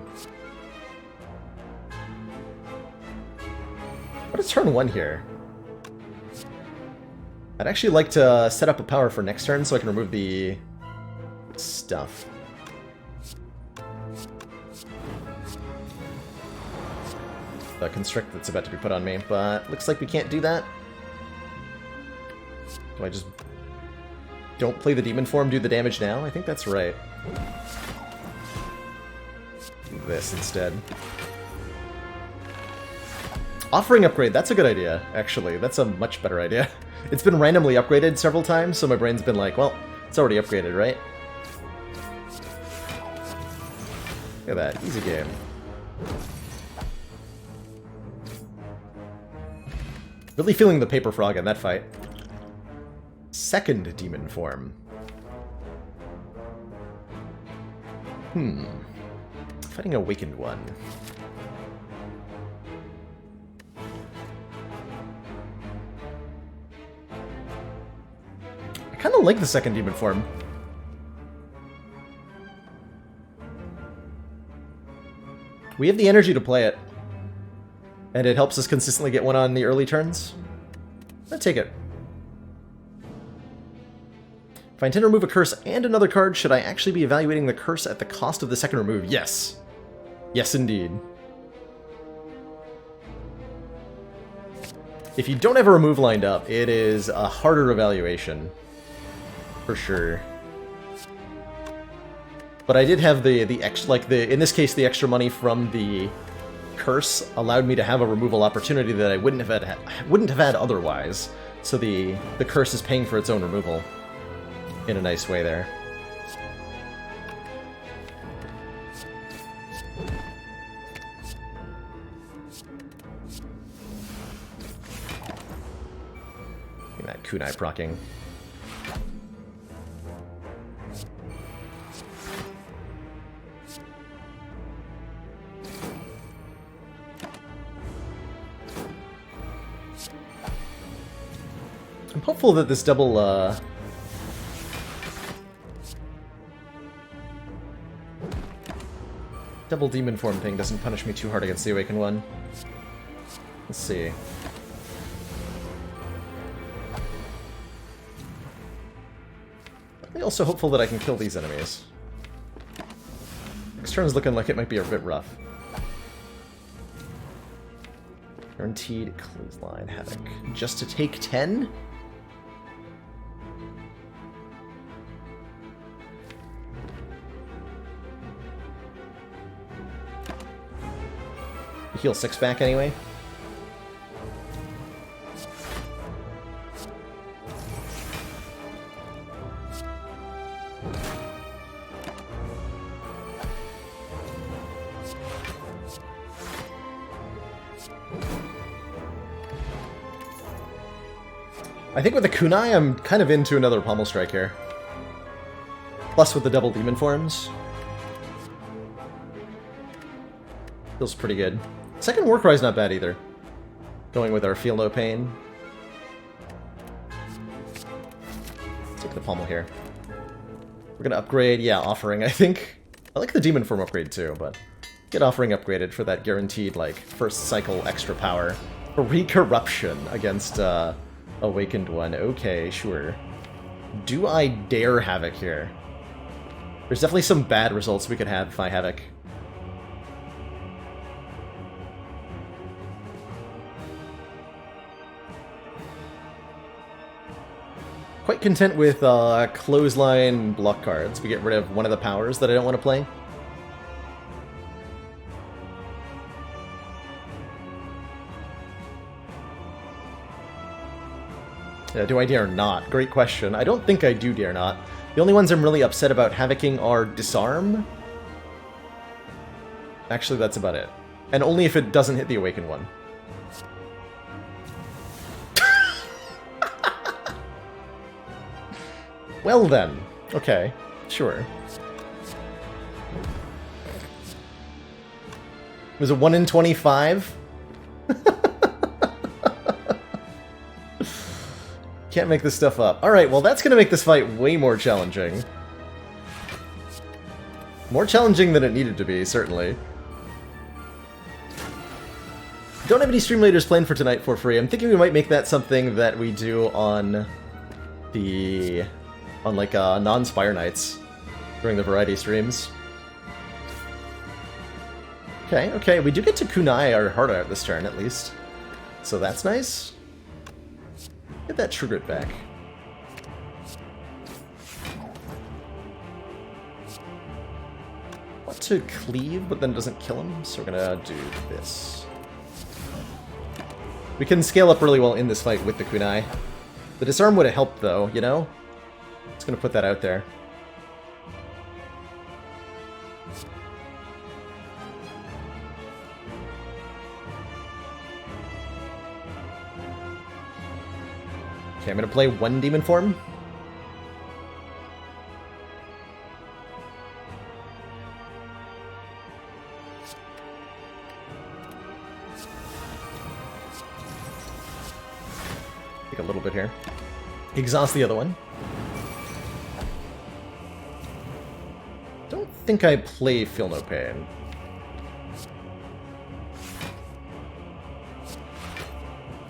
What is turn 1 here? I'd actually like to set up a power for next turn so I can remove the stuff. The constrict that's about to be put on me, but looks like we can't do that. Do I just don't play the demon form, do the damage now? I think that's right. Do this instead. Offering upgrade, that's a good idea, actually. That's a much better idea. It's been randomly upgraded several times, so my brain's been like, well, it's already upgraded, right? Look at that, easy game. Really feeling the Paper Frog in that fight. Second demon form. Fighting Awakened one. I kind of like the second demon form. We have the energy to play it. And it helps us consistently get one on the early turns. I'll take it. If I intend to remove a curse and another card, should I actually be evaluating the curse at the cost of the second remove? Yes. Yes, indeed. If you don't have a remove lined up, it is a harder evaluation. For sure. But I did have the extra, like in this case, the extra money from the curse allowed me to have a removal opportunity that I wouldn't have had otherwise. So the curse is paying for its own removal in a nice way there. that kunai proccing. I'm hopeful that this double demon form thing doesn't punish me too hard against the Awakened one. Let's see. I'm also hopeful that I can kill these enemies. Next turn's looking like it might be a bit rough. Guaranteed Clothesline Havoc. Just to take 10? Heal 6 back anyway. I think with the kunai, I'm kind of into another pommel strike here. Plus with the double demon forms. Feels pretty good. Second Warcry is not bad either. Going with our Feel No Pain. Take the pommel here. We're gonna upgrade, yeah, Offering, I think. I like the demon form upgrade too, but get Offering upgraded for that guaranteed, like, first cycle extra power. Recorruption against, Awakened one. Okay, sure. Do I dare Havoc here? There's definitely some bad results we could have if I Havoc. Quite content with Clothesline block cards. We get rid of one of the powers that I don't want to play. Do I dare not? Great question. I don't think I do dare not. The only ones I'm really upset about Havocing are Disarm. Actually, that's about it. And only if it doesn't hit the Awakened one. Well then. Okay. Sure. Was it 1 in 25? Can't make this stuff up. Alright, well that's gonna make this fight way more challenging. More challenging than it needed to be, certainly. Don't have any stream leaders planned for tonight for free. I'm thinking we might make that something that we do on the... on like non-Spire nights during the variety streams. Okay, okay, we do get to kunai our heart out this turn, at least. So that's nice. Get that trigger back. Want to cleave, but then doesn't kill him, so we're gonna do this. We can scale up really well in this fight with the kunai. The disarm would have helped, though, you know? Just gonna put that out there. Okay, I'm gonna play one demon form. Take a little bit here. Exhaust the other one. Don't think I play Feel No Pain.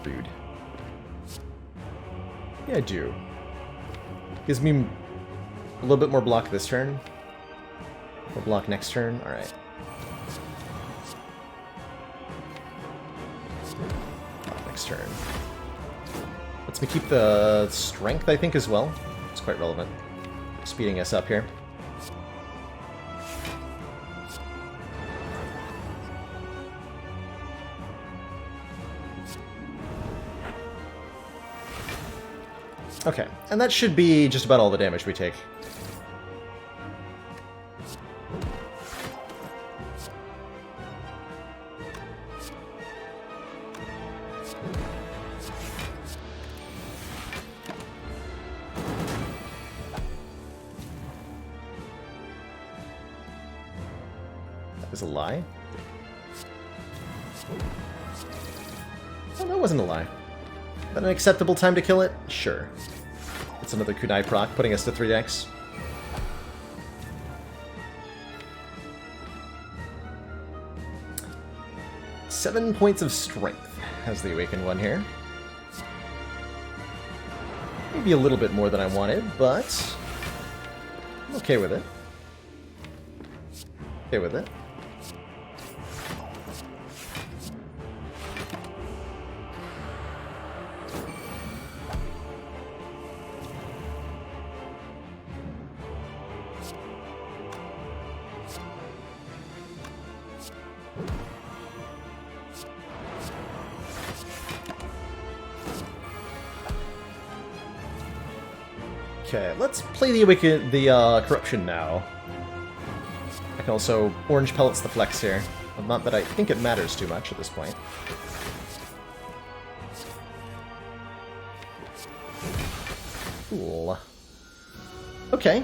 Rude. Yeah, I do. Gives me a little bit more block this turn. More block next turn. Alright. Next turn. Lets me keep the strength, I think, as well. It's quite relevant. Speeding us up here. Okay, and that should be just about all the damage we take. is a lie. Oh, that wasn't a lie. Is that an acceptable time to kill it? Sure. It's another kunai proc, putting us to 3x. Seven points of strength has the awakened one here. Maybe a little bit more than I wanted, but I'm okay with it. Okay with it. Okay, let's play the corruption now. I can also orange pellets the flex here. Not that I think it matters too much at this point. Cool. Okay.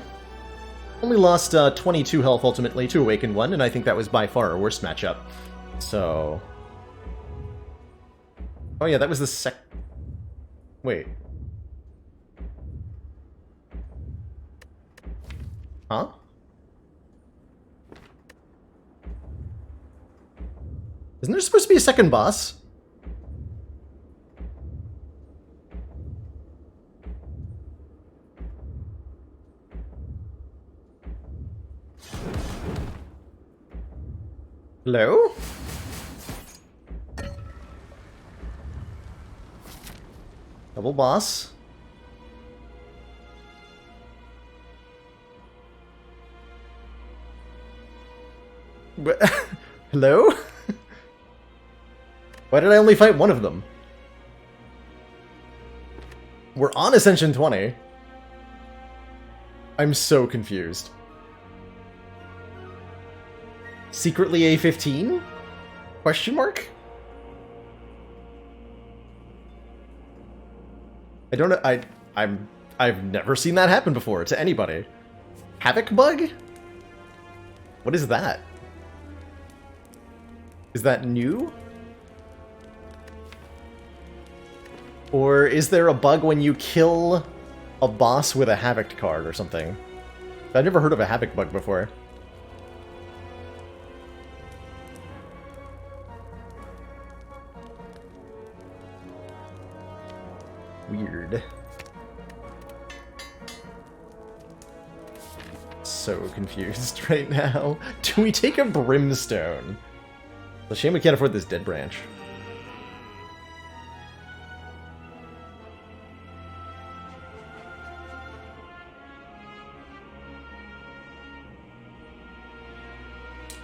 Only lost 22 health ultimately to awaken one, and I think that was by far our worst matchup. So... Oh yeah, that was the Wait. Huh? Isn't there supposed to be a second boss? Hello? Double boss. Hello? Why did I only fight one of them? We're on Ascension 20. I'm so confused. Secretly A15? Question mark? I don't know. I've never seen that happen before to anybody. Havoc bug? What is that? Is that new? Or is there a bug when you kill a boss with a Havoc card or something? I've never heard of a Havoc bug before. Weird. So confused right now. Do we take a Brimstone? It's a shame we can't afford this dead branch.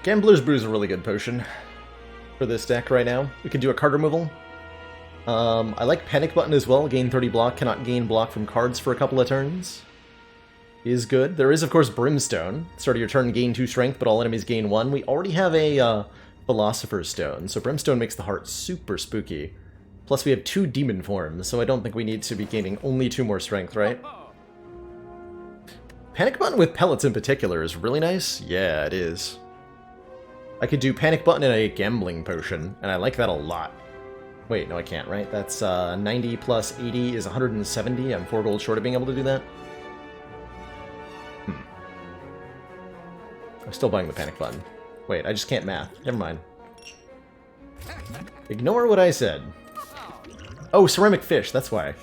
Gambler's Brew is a really good potion for this deck right now. We can do a card removal. I like Panic Button as well. Gain 30 block, cannot gain block from cards for a couple of turns. Is good. There is, of course, Brimstone. Start of your turn, gain 2 strength, but all enemies gain 1. We already have a Philosopher's Stone, so Brimstone makes the heart super spooky. Plus we have 2 demon forms, so I don't think we need to be gaining only 2 more strength, right? Panic Button with pellets in particular is really nice. Yeah, it is. I could do Panic Button and a Gambling Potion, and I like that a lot. Wait, no I can't, right? That's 90 plus 80 is 170. I'm 4 gold short of being able to do that. I'm still buying the Panic Button. Wait, I just can't math. Never mind. Ignore what I said. Oh, ceramic fish, that's why.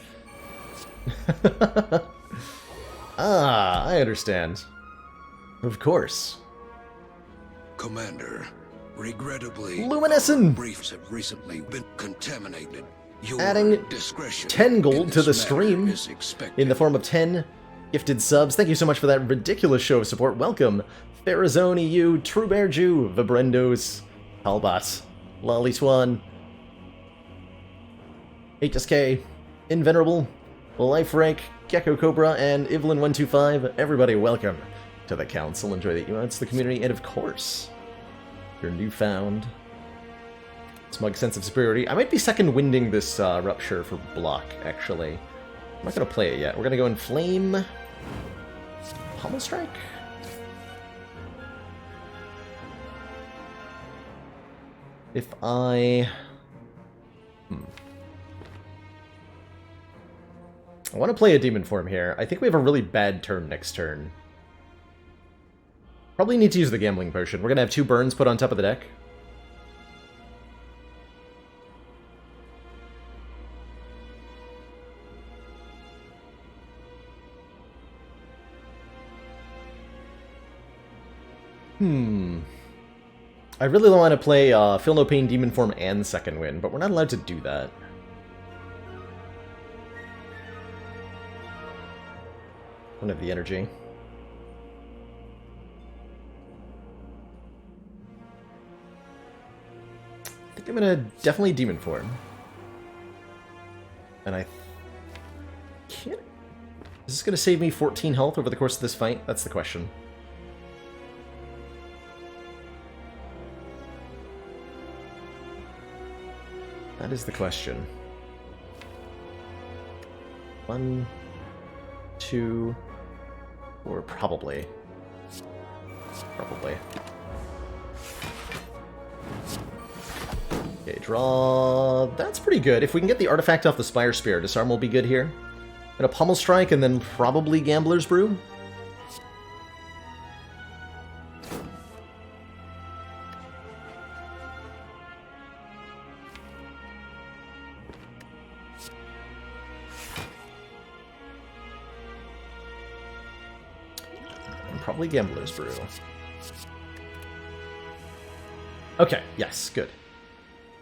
Ah, I understand. Of course. Commander, regrettably, Luminescent! briefs have recently been contaminated. Your Adding discretion 10 gold in to the this matter stream is expected. in the form of 10 gifted subs. Thank you so much for that ridiculous show of support. Welcome, Farazone EU, True Bear Jew, Vibrendos, Talbot, Lolly Swan, HSK, Invenerable, Life Rank, Gecko Cobra, and Evelyn125. Everybody, welcome to the council. Enjoy the emotes, the community, and of course, your newfound smug sense of superiority. I might be second winding this Rupture for block, actually. I'm not going to play it yet. We're going to go in Flame, Pommel Strike? If I... I want to play a demon form here. I think we have a really bad turn next turn. Probably need to use the gambling potion. We're going to have 2 burns put on top of the deck. I really want to play Feel No Pain Demon Form and Second Wind, but we're not allowed to do that. Don't have the energy. I think I'm gonna definitely Demon Form. And I can't... Is this gonna save me 14 health over the course of this fight? That's the question. That is the question. 1, 2, or probably. Probably. Okay, draw... That's pretty good. If we can get the artifact off the Spire Spear, Disarm will be good here. And a Pummel Strike, and then probably Gambler's Brew. Probably Gambler's Brew. Okay, yes, good.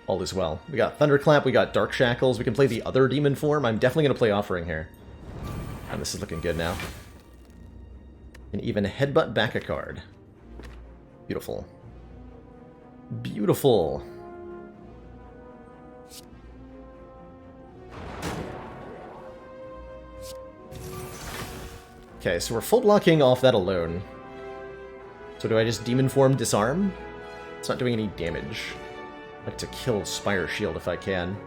All is well. We got Thunderclap, we got Dark Shackles, we can play the other demon form. I'm definitely going to play Offering here. And this is looking good now. And even Headbutt back a card. Beautiful. Beautiful. Okay, so we're full blocking off that alone. So do I just Demon Form Disarm? It's not doing any damage. I'd like to kill Spire Shield if I can.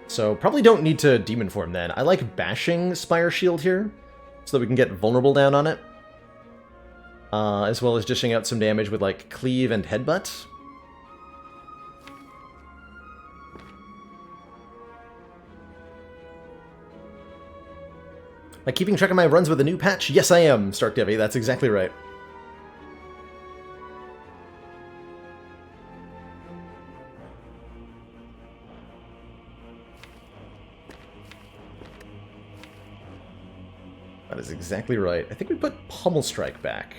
So probably don't need to Demon Form then. I like bashing Spire Shield here, so that we can get Vulnerable down on it. As well as dishing out some damage with like Cleave and Headbutt. Am I keeping track of my runs with a new patch? Yes, I am, Stark Devi. That's exactly right. That is exactly right. I think we put Pummel Strike back.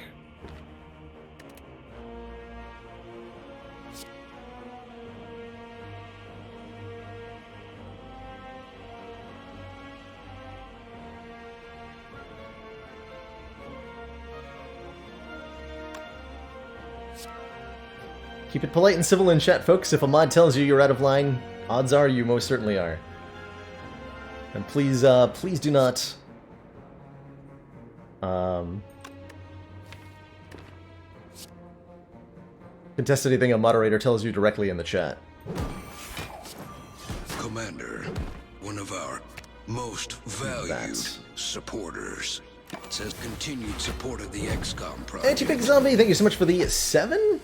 Keep it polite and civil in chat, folks. If a mod tells you you're out of line, odds are you most certainly are. And please, please do not... contest anything a moderator tells you directly in the chat. Commander, one of our most valued supporters, says continued support of the XCOM project. Anti-Big Zombie, thank you so much for the 7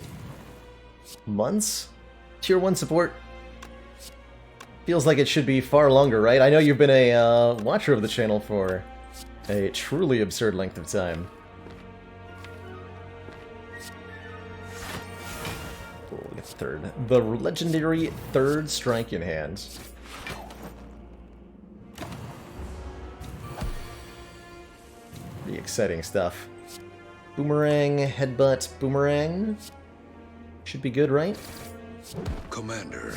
months? Tier 1 support. Feels like it should be far longer, right? I know you've been a watcher of the channel for a truly absurd length of time. Oh, third. The legendary third strike in hand. Pretty exciting stuff. Boomerang, Headbutt, Boomerang. Should be good, right? Commander,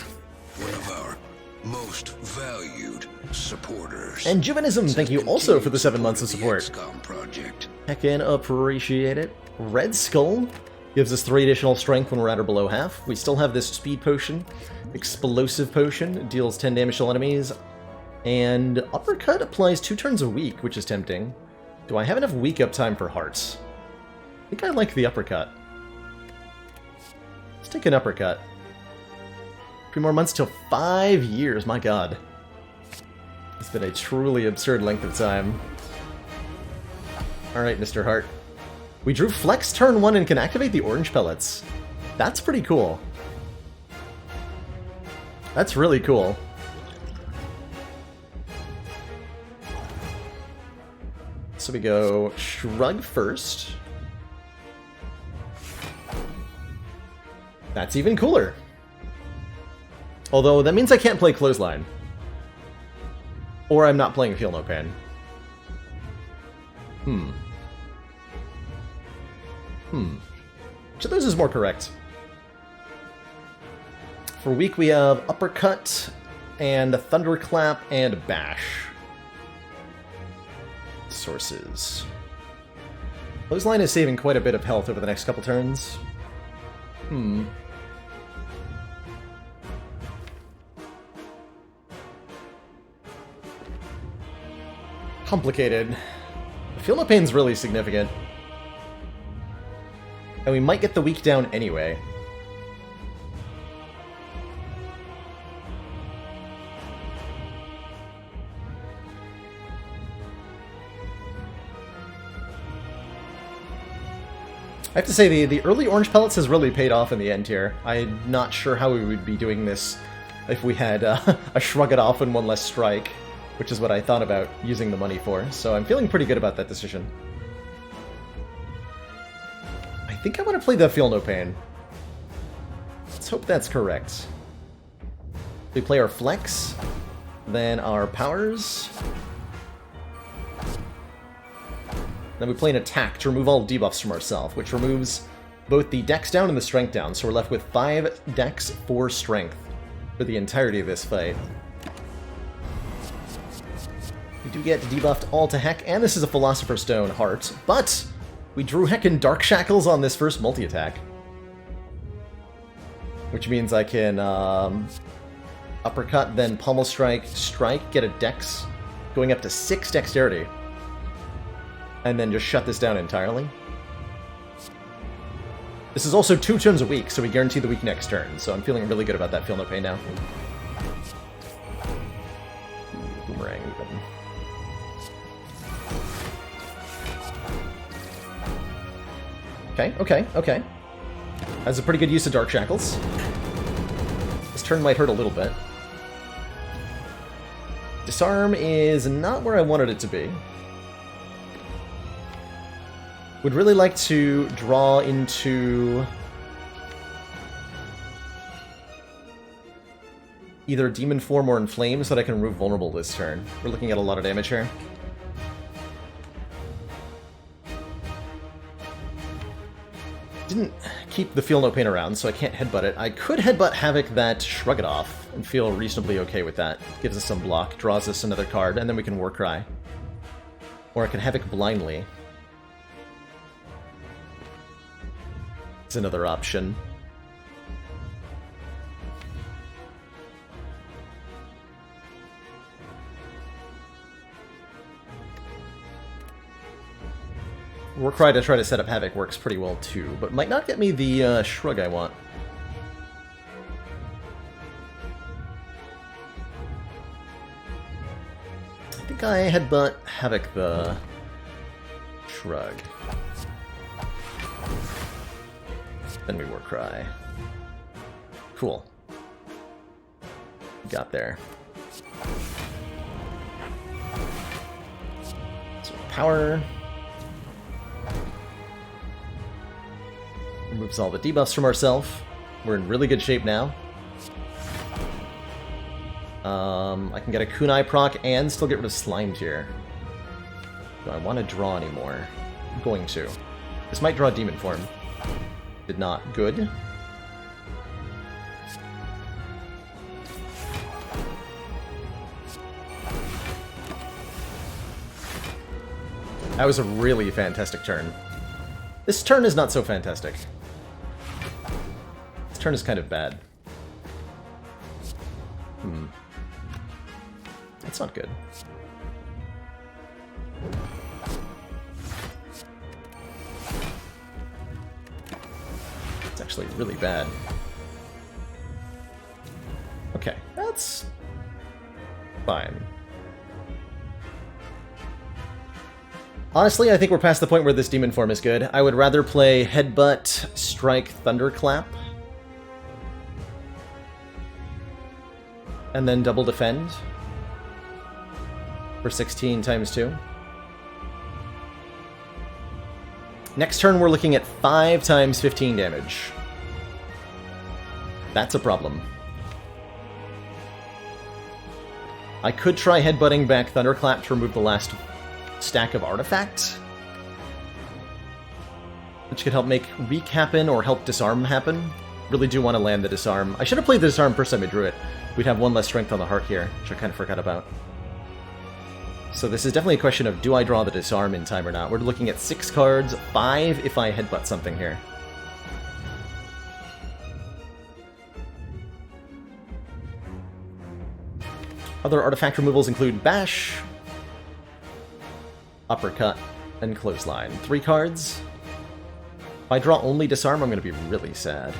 one of our most valued supporters. And Juvenism, thank you also for the 7 months of support. XCOM project. Heckin' appreciate it. Red Skull gives us 3 additional strength when we're at or below half. We still have this Speed Potion. Explosive Potion deals 10 damage to all enemies. And Uppercut applies 2 turns a week, which is tempting. Do I have enough week up time for hearts? I think I like the Uppercut. Let's take an Uppercut. 3 more months till 5 years, my god. It's been a truly absurd length of time. Alright, Mr. Hart. We drew Flex turn 1 and can activate the orange pellets. That's pretty cool. That's really cool. So we go Shrug first. That's even cooler. Although, that means I can't play Clothesline. Or I'm not playing Feel No Pain. Which of those is more correct? For weak, we have Uppercut, and Thunderclap, and Bash. Sources. Clothesline is saving quite a bit of health over the next couple turns. Complicated. Feel No Pain's really significant. And we might get the weak down anyway. I have to say, the early orange pellets has really paid off in the end here. I'm not sure how we would be doing this if we had a Shrug It Off and one less strike, which is what I thought about using the money for, so I'm feeling pretty good about that decision. I think I want to play the Feel No Pain. Let's hope that's correct. We play our Flex, then our Powers, then we play an Attack to remove all debuffs from ourselves, which removes both the Dex down and the Strength down, so we're left with 5 Dex, 4 Strength for the entirety of this fight. We do get debuffed all to heck, and this is a Philosopher's Stone Heart, but we drew heckin' Dark Shackles on this first multi-attack. Which means I can Uppercut, then Pummel Strike, Strike, get a Dex, going up to 6 Dexterity, and then just shut this down entirely. This is also 2 turns a week, so we guarantee the week next turn, so I'm feeling really good about that Feel No Pain now. Boomerang even. Okay. That's a pretty good use of Dark Shackles. This turn might hurt a little bit. Disarm is not where I wanted it to be. Would really like to draw into either Demon Form or Inflame so that I can remove Vulnerable this turn. We're looking at a lot of damage here. Didn't keep the Feel No Pain around, so I can't headbutt it. I could headbutt Havoc that Shrug It Off and feel reasonably okay with that. Gives us some block, draws us another card, and then we can Warcry. Or I can Havoc blindly. It's another option. Warcry to try to set up Havoc works pretty well too, but might not get me the Shrug I want. I think I headbutt Havoc the Shrug. Then we Warcry. Cool. Got there. So power. Removes all the debuffs from ourselves. We're in really good shape now. I can get a Kunai proc and still get rid of Slimed here. Do I want to draw anymore? I'm going to. This might draw Demon Form. Did not. Good. That was a really fantastic turn. This turn is not so fantastic. This turn is kind of bad. That's not good. It's actually really bad. Okay, that's fine. Honestly, I think we're past the point where this Demon Form is good. I would rather play Headbutt, Strike, Thunderclap. And then double defend for 16 times 2. Next turn, we're looking at 5 times 15 damage. That's a problem. I could try headbutting back Thunderclap to remove the last stack of artifacts, which could help make Reek happen or help Disarm happen. Really do want to land the Disarm. I should have played the Disarm first time I drew it. We'd have 1 less strength on the heart here, which I kind of forgot about. So this is definitely a question of, do I draw the Disarm in time or not? We're looking at 6 cards, 5 if I headbutt something here. Other artifact removals include Bash, Uppercut, and Clothesline. 3 cards. If I draw only Disarm, I'm going to be really sad.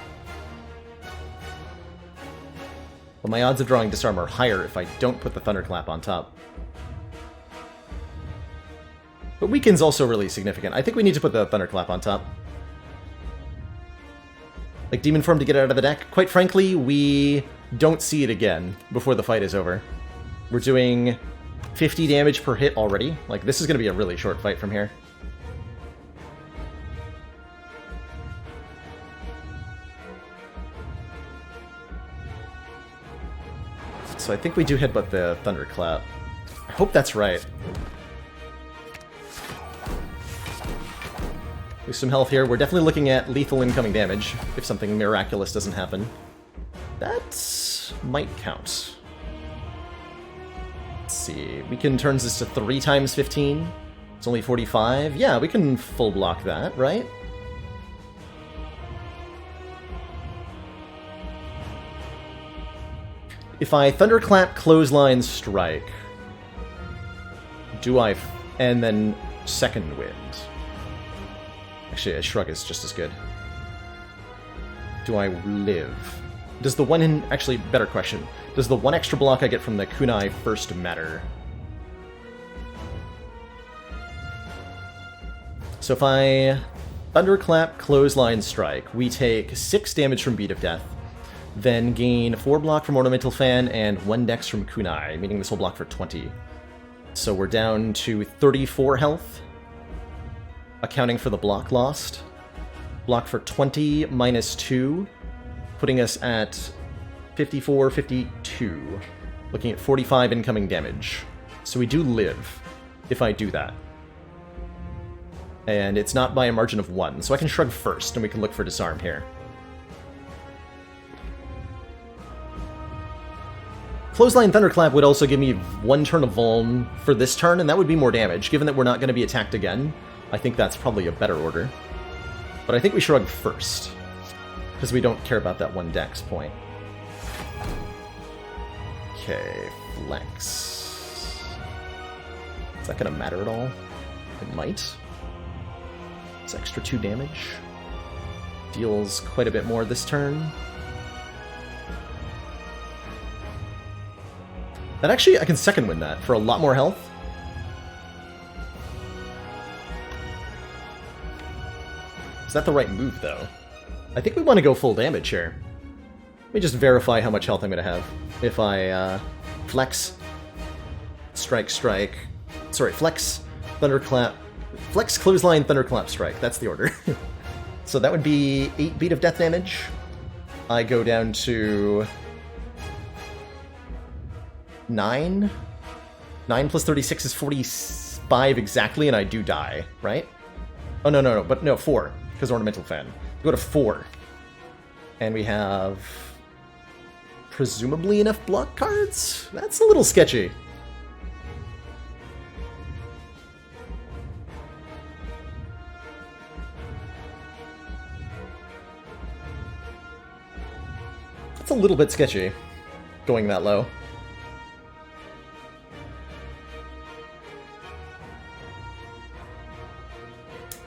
But my odds of drawing Disarm are higher if I don't put the Thunderclap on top. But Weaken's also really significant. I think we need to put the Thunderclap on top. Like Demon Form to get it out of the deck. Quite frankly, we don't see it again before the fight is over. We're doing 50 damage per hit already. Like, this is going to be a really short fight from here. So I think we do headbutt the Thunderclap. I hope that's right. Lose some health here. We're definitely looking at lethal incoming damage if something miraculous doesn't happen. That might count. Let's see. Weaken turns this to 3 times 15. It's only 45. Yeah, we can full block that, right? If I Thunderclap, Clothesline, Strike, do I... and then Second Wind. Actually, a Shrug is just as good. Do I live? Does the one in... actually, better question. Does the 1 extra block I get from the Kunai first matter? So if I Thunderclap, Clothesline, Strike, we take 6 damage from Beat of Death, then gain 4 block from Ornamental Fan and 1 dex from Kunai, meaning this will block for 20. So we're down to 34 health, accounting for the block lost. Block for 20 minus 2, putting us at 54, 52, looking at 45 incoming damage. So we do live, if I do that. And it's not by a margin of 1, so I can Shrug first, and we can look for Disarm here. Clothesline Thunderclap would also give me 1 turn of Vuln for this turn, and that would be more damage. Given that we're not going to be attacked again, I think that's probably a better order. But I think we Shrug first, because we don't care about that 1 dex point. Okay, Flex. Is that going to matter at all? It might. It's extra 2 damage. Deals quite a bit more this turn. And actually, I can second win that for a lot more health. Is that the right move, though? I think we want to go full damage here. Let me just verify how much health I'm going to have. If I Flex, Strike, Strike... Sorry, Flex, Thunderclap... Flex, Clothesline, Thunderclap, Strike. That's the order. So that would be 8 Beat of Death damage. I go down to 9. 9 plus 36 is 45 exactly, and I do die, right? Oh, no, but no, 4, because Ornamental Fan. We go to 4. And we have presumably enough block cards? That's a little sketchy. That's a little bit sketchy, going that low.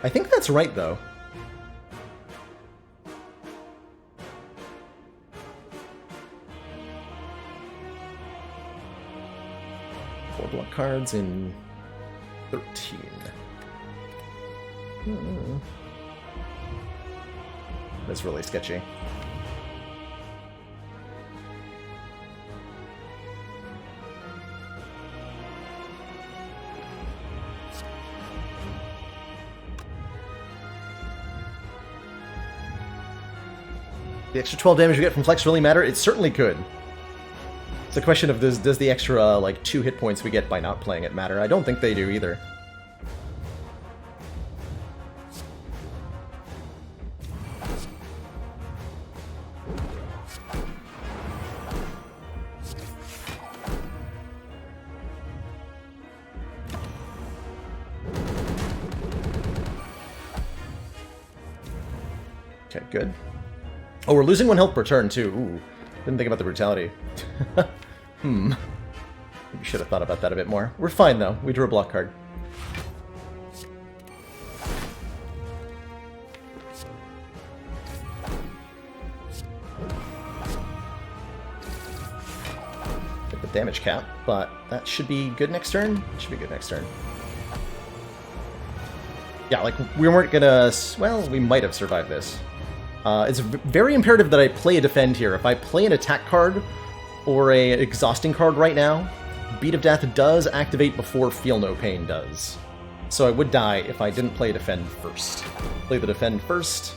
I think that's right, though. Four block cards in 13. That's really sketchy. The extra 12 damage we get from Flex really matter? It certainly could. It's a question of does the extra, like, 2 hit points we get by not playing it matter? I don't think they do either. Okay, good. Oh, we're losing 1 health per turn, too. Ooh, didn't think about the brutality. Maybe should have thought about that a bit more. We're fine, though. We drew a block card. Hit the damage cap, but that should be good next turn. Should be good next turn. Yeah, like, we weren't gonna... Well, we might have survived this. It's very imperative that I play a defend here. If I play an attack card or a exhausting card right now, Beat of Death does activate before Feel No Pain does. So I would die if I didn't play defend first. Play the defend first,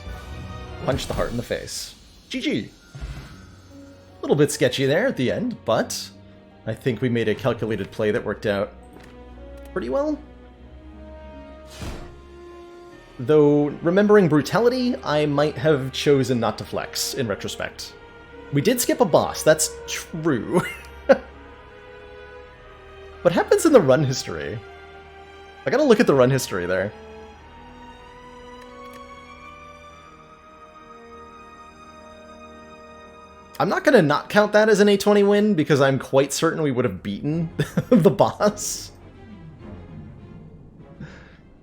punch the heart in the face. GG! A little bit sketchy there at the end, but I think we made a calculated play that worked out pretty well. Though, remembering brutality, I might have chosen not to flex, in retrospect. We did skip a boss, that's true. What happens in the run history? I gotta look at the run history there. I'm not gonna not count that as an A20 win, because I'm quite certain we would have beaten the boss.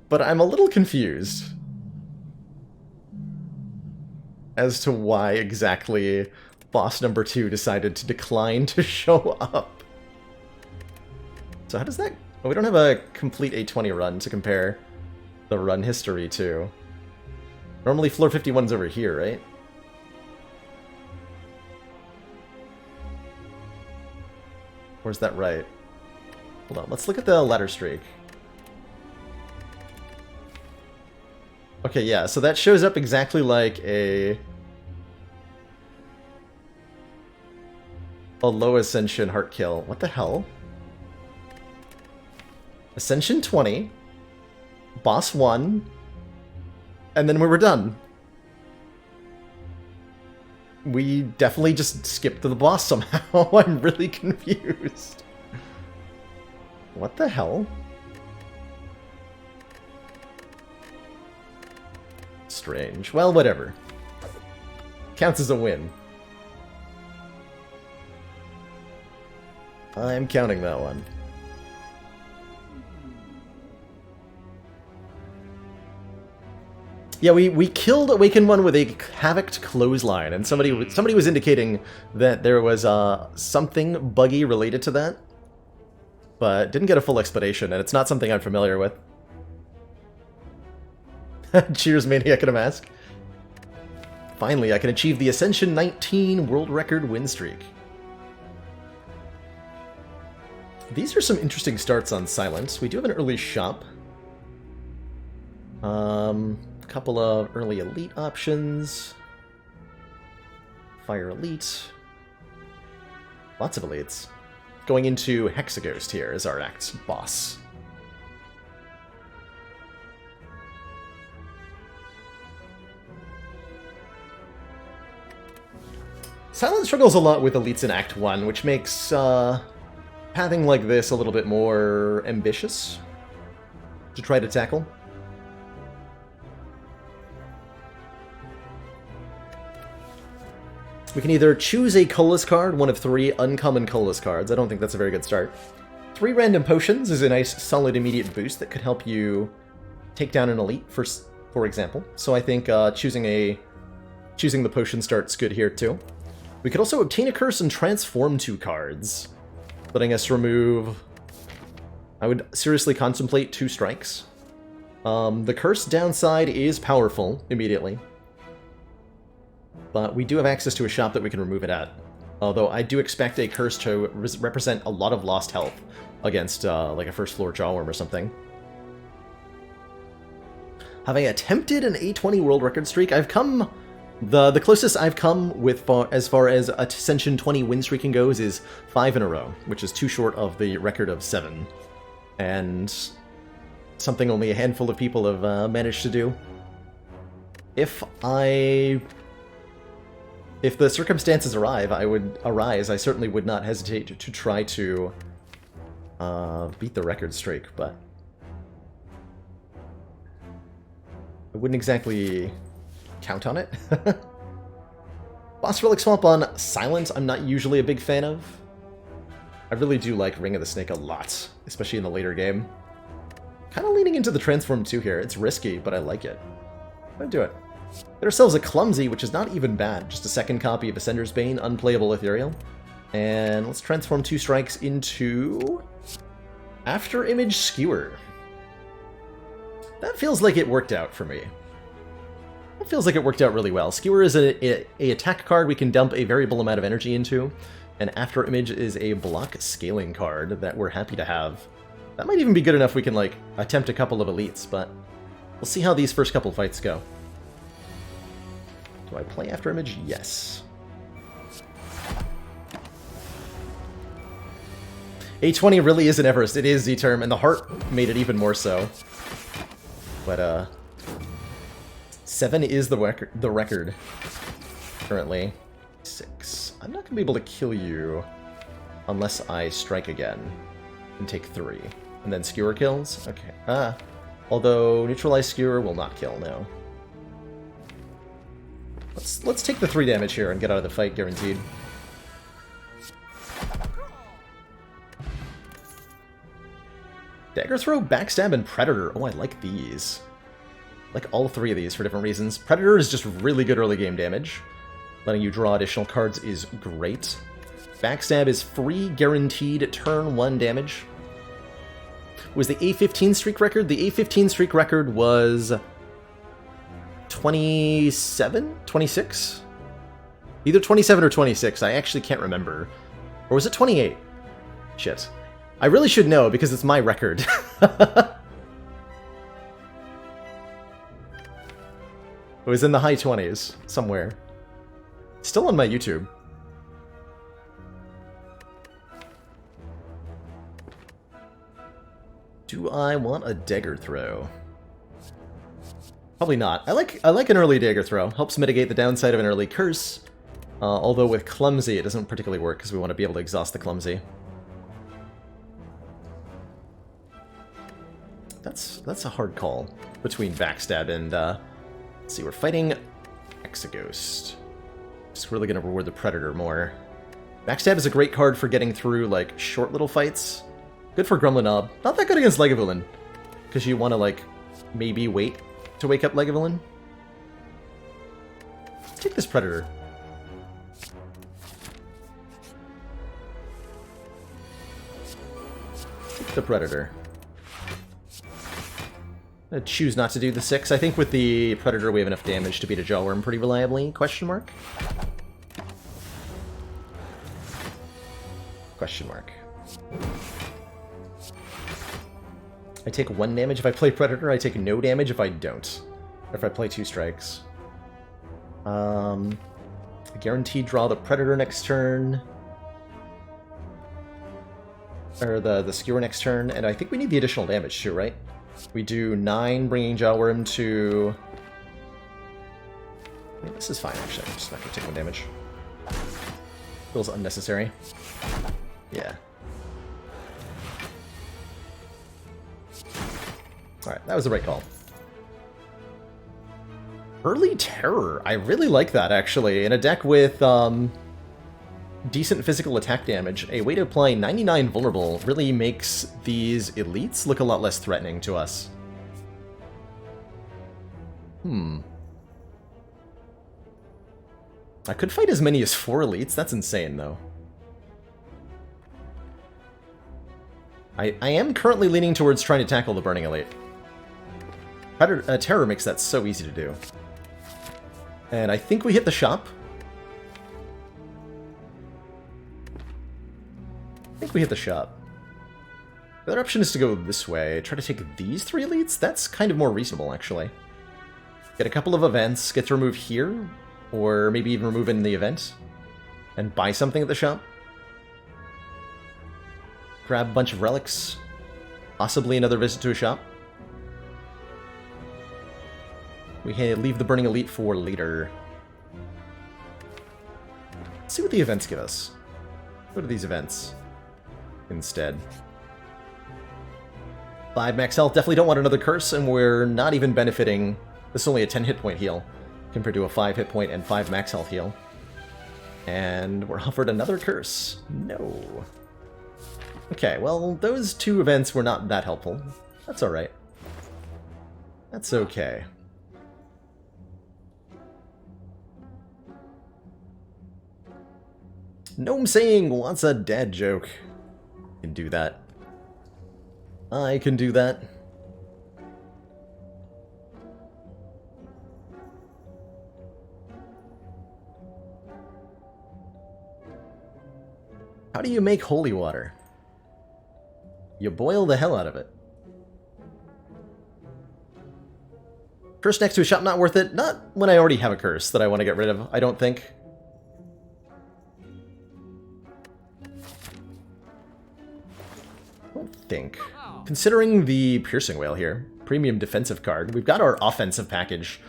But I'm a little confused as to why exactly boss number 2 decided to decline to show up. So how does that... Oh, we don't have a complete A20 run to compare the run history to. Normally floor 51's over here, right? Or is that right? Hold on, let's look at the ladder streak. Okay, yeah, so that shows up exactly like a low Ascension heart kill. What the hell? Ascension 20, boss 1, and then we were done. We definitely just skipped to the boss somehow. I'm really confused. What the hell? Strange. Well, whatever. Counts as a win. I'm counting that one. Yeah, we killed Awakened One with a Havoced Clothesline, and somebody was indicating that there was something buggy related to that, but didn't get a full explanation, and it's not something I'm familiar with. Cheers, Maniac in a Mask. Finally, I can achieve the Ascension 19 world record win streak. These are some interesting starts on Silence. We do have an early shop. A couple of early elite options. Fire elite. Lots of elites. Going into Hexaghost here as our next boss. Silence struggles a lot with elites in Act 1, which makes pathing like this a little bit more ambitious to try to tackle. We can either choose a Colas card, one of 3 uncommon Colas cards. I don't think that's a very good start. 3 random potions is a nice, solid, immediate boost that could help you take down an elite, for example. So I think choosing the potion start's good here too. We could also obtain a curse and transform 2 cards, letting us remove... I would seriously contemplate 2 strikes. The curse downside is powerful immediately. But we do have access to a shop that we can remove it at. Although I do expect a curse to represent a lot of lost health against like a first floor jawworm or something. Have I attempted an A20 world record streak? I've come The closest I've come with as far as Ascension 20 win streaking goes is 5 in a row, which is too short of the record of 7. And something only a handful of people have managed to do. If the circumstances arise, I certainly would not hesitate to try to beat the record streak, but I wouldn't exactly count on it. Boss Relic Swamp on Silent, I'm not usually a big fan of. I really do like Ring of the Snake a lot, especially in the later game. Kind of leaning into the Transform 2 here. It's risky, but I like it. I'm gonna do it. Get ourselves a Clumsy, which is not even bad. Just a second copy of Ascender's Bane, unplayable Ethereal. And let's transform 2 strikes into After Image Skewer. That feels like it worked out for me. It feels like it worked out really well. Skewer is a attack card we can dump a variable amount of energy into, and After Image is a block scaling card that we're happy to have. That might even be good enough we can, like, attempt a couple of elites, but we'll see how these first couple fights go. Do I play After Image? Yes. A20 really is an Everest. It is Z-Term, and the heart made it even more so. But, 7 is the record currently. 6. I'm not going to be able to kill you unless I strike again and take 3. And then Skewer kills? Okay. Although Neutralize Skewer will not kill, no. Let's take the 3 damage here and get out of the fight, guaranteed. Dagger Throw, Backstab, and Predator. Oh, I like these. I like all 3 of these for different reasons. Predator is just really good early game damage. Letting you draw additional cards is great. Backstab is free, guaranteed turn 1 damage. Was the A15 streak record? The A15 streak record was 27? 26? Either 27 or 26. I actually can't remember. Or was it 28? Shit. I really should know because it's my record. It was in the high 20s, somewhere. Still on my YouTube. Do I want a Dagger Throw? Probably not. I like an early Dagger Throw. Helps mitigate the downside of an early curse. Although with Clumsy, it doesn't particularly work because we want to be able to exhaust the Clumsy. That's a hard call between Backstab and, let's see, we're fighting Exaghost. Just really gonna reward the Predator more. Backstab is a great card for getting through, like, short little fights. Good for Gremlin Knob. Not that good against Lagavulin, because you want to, like, maybe wait to wake up Lagavulin. Let's take this Predator. Take the Predator. I choose not to do the 6. I think with the Predator we have enough damage to beat a Jawworm pretty reliably, question mark? Question mark. I take 1 damage if I play Predator, I take no damage if I don't. Or if I play 2 strikes. Guaranteed draw the Predator next turn. Or the Skewer next turn, and I think we need the additional damage too, right? We do 9, bringing Jawworm to... I mean, this is fine, actually. I'm just not going to take 1 damage. Feels unnecessary. Yeah. Alright, that was the right call. Early Terror. I really like that, actually. In a deck with decent physical attack damage, a way to apply 99 vulnerable really makes these elites look a lot less threatening to us. I could fight as many as 4 elites. That's insane, though. I am currently leaning towards trying to tackle the Burning Elite. Terror makes that so easy to do. And I think we hit the shop. I think we hit the shop. The other option is to go this way. Try to take these 3 elites? That's kind of more reasonable, actually. Get a couple of events, get to remove here. Or maybe even remove it in the event. And buy something at the shop. Grab a bunch of relics. Possibly another visit to a shop. We leave the Burning Elite for later. Let's see what the events give us. What are these events instead? 5 max health. Definitely don't want another curse, and we're not even benefiting. This is only a 10 hit point heal compared to a 5 hit point and 5 max health heal. And we're offered another curse. No. Okay, well, those 2 events were not that helpful. That's alright. That's okay. Gnome saying wants a dad joke. I can do that. I can do that. How do you make holy water? You boil the hell out of it. Curse next to a shop, not worth it. Not when I already have a curse that I want to get rid of, I don't think. Considering the Piercing Whale here, premium defensive card, we've got our offensive package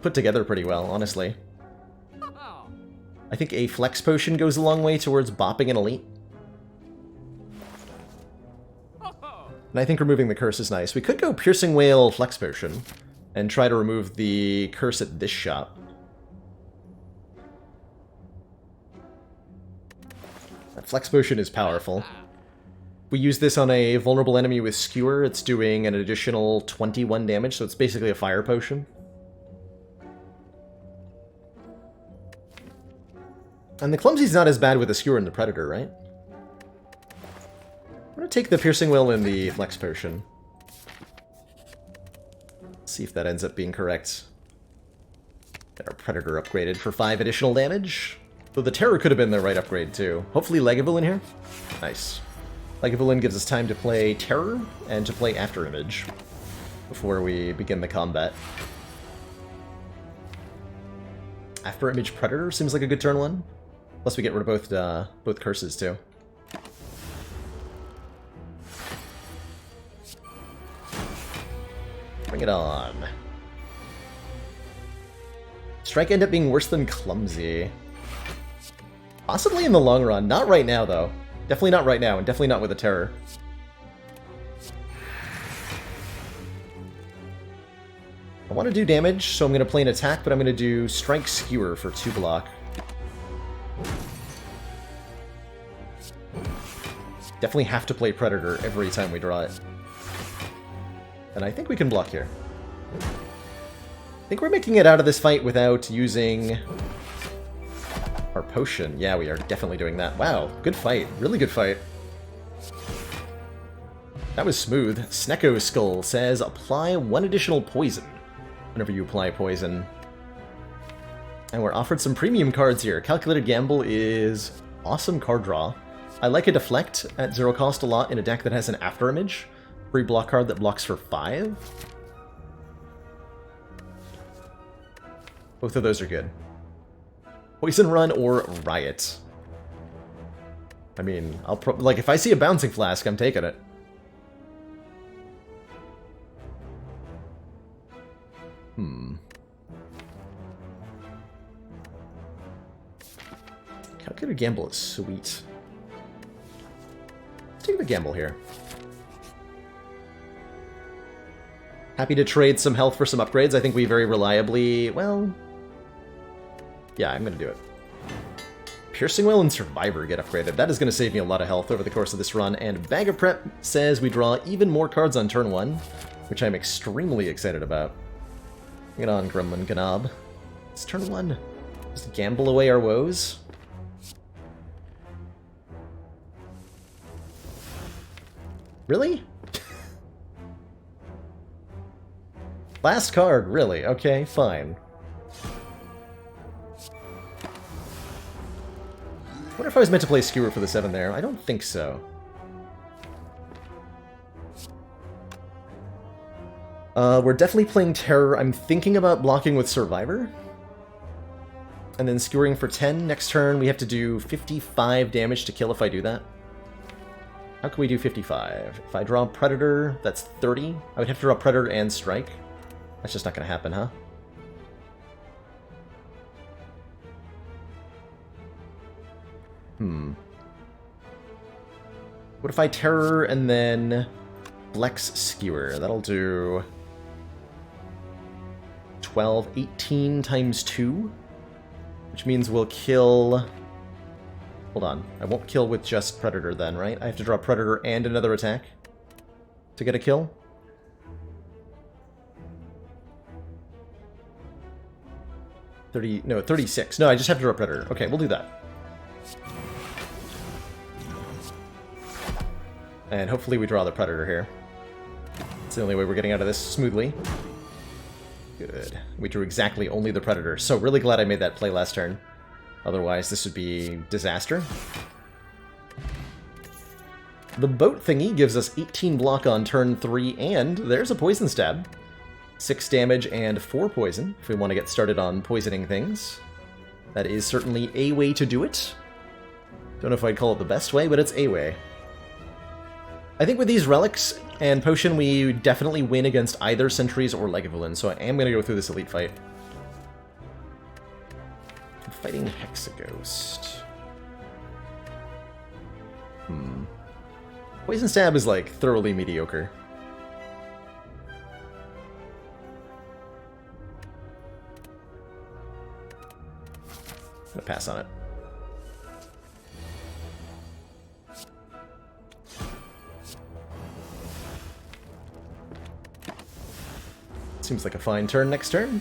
put together pretty well, honestly. I think a Flex Potion goes a long way towards bopping an Elite. And I think removing the curse is nice. We could go Piercing Whale Flex Potion and try to remove the curse at this shop. That Flex Potion is powerful. We use this on a vulnerable enemy with Skewer. It's doing an additional 21 damage, so it's basically a fire potion. And the Clumsy's not as bad with the Skewer and the Predator, right? I'm going to take the Piercing Whale and the Flex Potion. See if that ends up being correct. Get our Predator upgraded for 5 additional damage. Though the Terror could have been the right upgrade, too. Hopefully Legable in here. Nice. Legable gives us time to play Terror and to play After Image before we begin the combat. After Image Predator seems like a good turn 1. Plus we get rid of both curses too. Bring it on. Strike end up being worse than Clumsy. Possibly in the long run. Not right now though. Definitely not right now, and definitely not with a Terror. I want to do damage, so I'm going to play an attack, but I'm going to do Strike Skewer for 2 block. Definitely have to play Predator every time we draw it. And I think we can block here. I think we're making it out of this fight without using our potion. Yeah, we are definitely doing that. Wow, good fight. Really good fight. That was smooth. Snecko Skull says, apply 1 additional poison whenever you apply poison. And we're offered some premium cards here. Calculated Gamble is awesome card draw. I like a Deflect at 0 cost a lot in a deck that has an After Image. Free block card that blocks for 5. Both of those are good. Poison Run or Riot. I mean, like, if I see a Bouncing Flask, I'm taking it. Calculated Gamble is sweet. Let's take the gamble here. Happy to trade some health for some upgrades. I think we very reliably, well, yeah, I'm going to do it. Piercing Whale and Survivor get upgraded. That is going to save me a lot of health over the course of this run. And Bag of Prep says we draw even more cards on turn 1, which I'm extremely excited about. Bring it on, Gremlin Gnob. It's turn 1. Just gamble away our woes. Really? Last card, really? Okay, fine. I wonder if I was meant to play Skewer for the 7 there. I don't think so. We're definitely playing Terror. I'm thinking about blocking with Survivor. And then skewering for 10. Next turn, we have to do 55 damage to kill if I do that. How can we do 55? If I draw Predator, that's 30. I would have to draw Predator and Strike. That's just not going to happen, huh? What if I Terror and then Flex Skewer? That'll do 12, 18 times 2. Which means we'll kill... Hold on. I won't kill with just Predator then, right? I have to draw Predator and another attack to get a kill? No, 36. No, I just have to draw Predator. Okay, we'll do that. And hopefully we draw the Predator here. It's the only way we're getting out of this smoothly. Good. We drew exactly only the Predator. So really glad I made that play last turn. Otherwise, this would be disaster. The boat thingy gives us 18 block on turn 3, and there's a Poison Stab. 6 damage and 4 poison, if we want to get started on poisoning things. That is certainly a way to do it. Don't know if I'd call it the best way, but it's a way. I think with these relics and potion, we definitely win against either sentries or Lagavulin, so I am going to go through this elite fight. I'm fighting Hexaghost. Poison Stab is, like, thoroughly mediocre. I'm gonna pass on it. Seems like a fine turn next turn.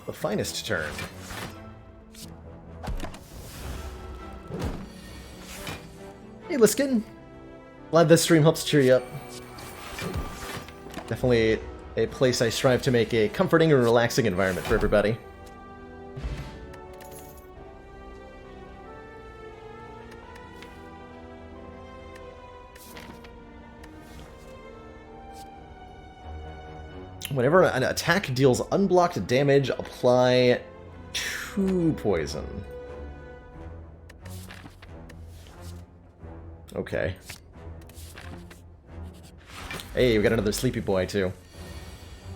The finest turn. Hey, Liskin. Glad this stream helps cheer you up. Definitely a place I strive to make a comforting and relaxing environment for everybody. Whenever an attack deals unblocked damage, apply 2 poison. Okay. Hey, we got another Sleepy Boy, too.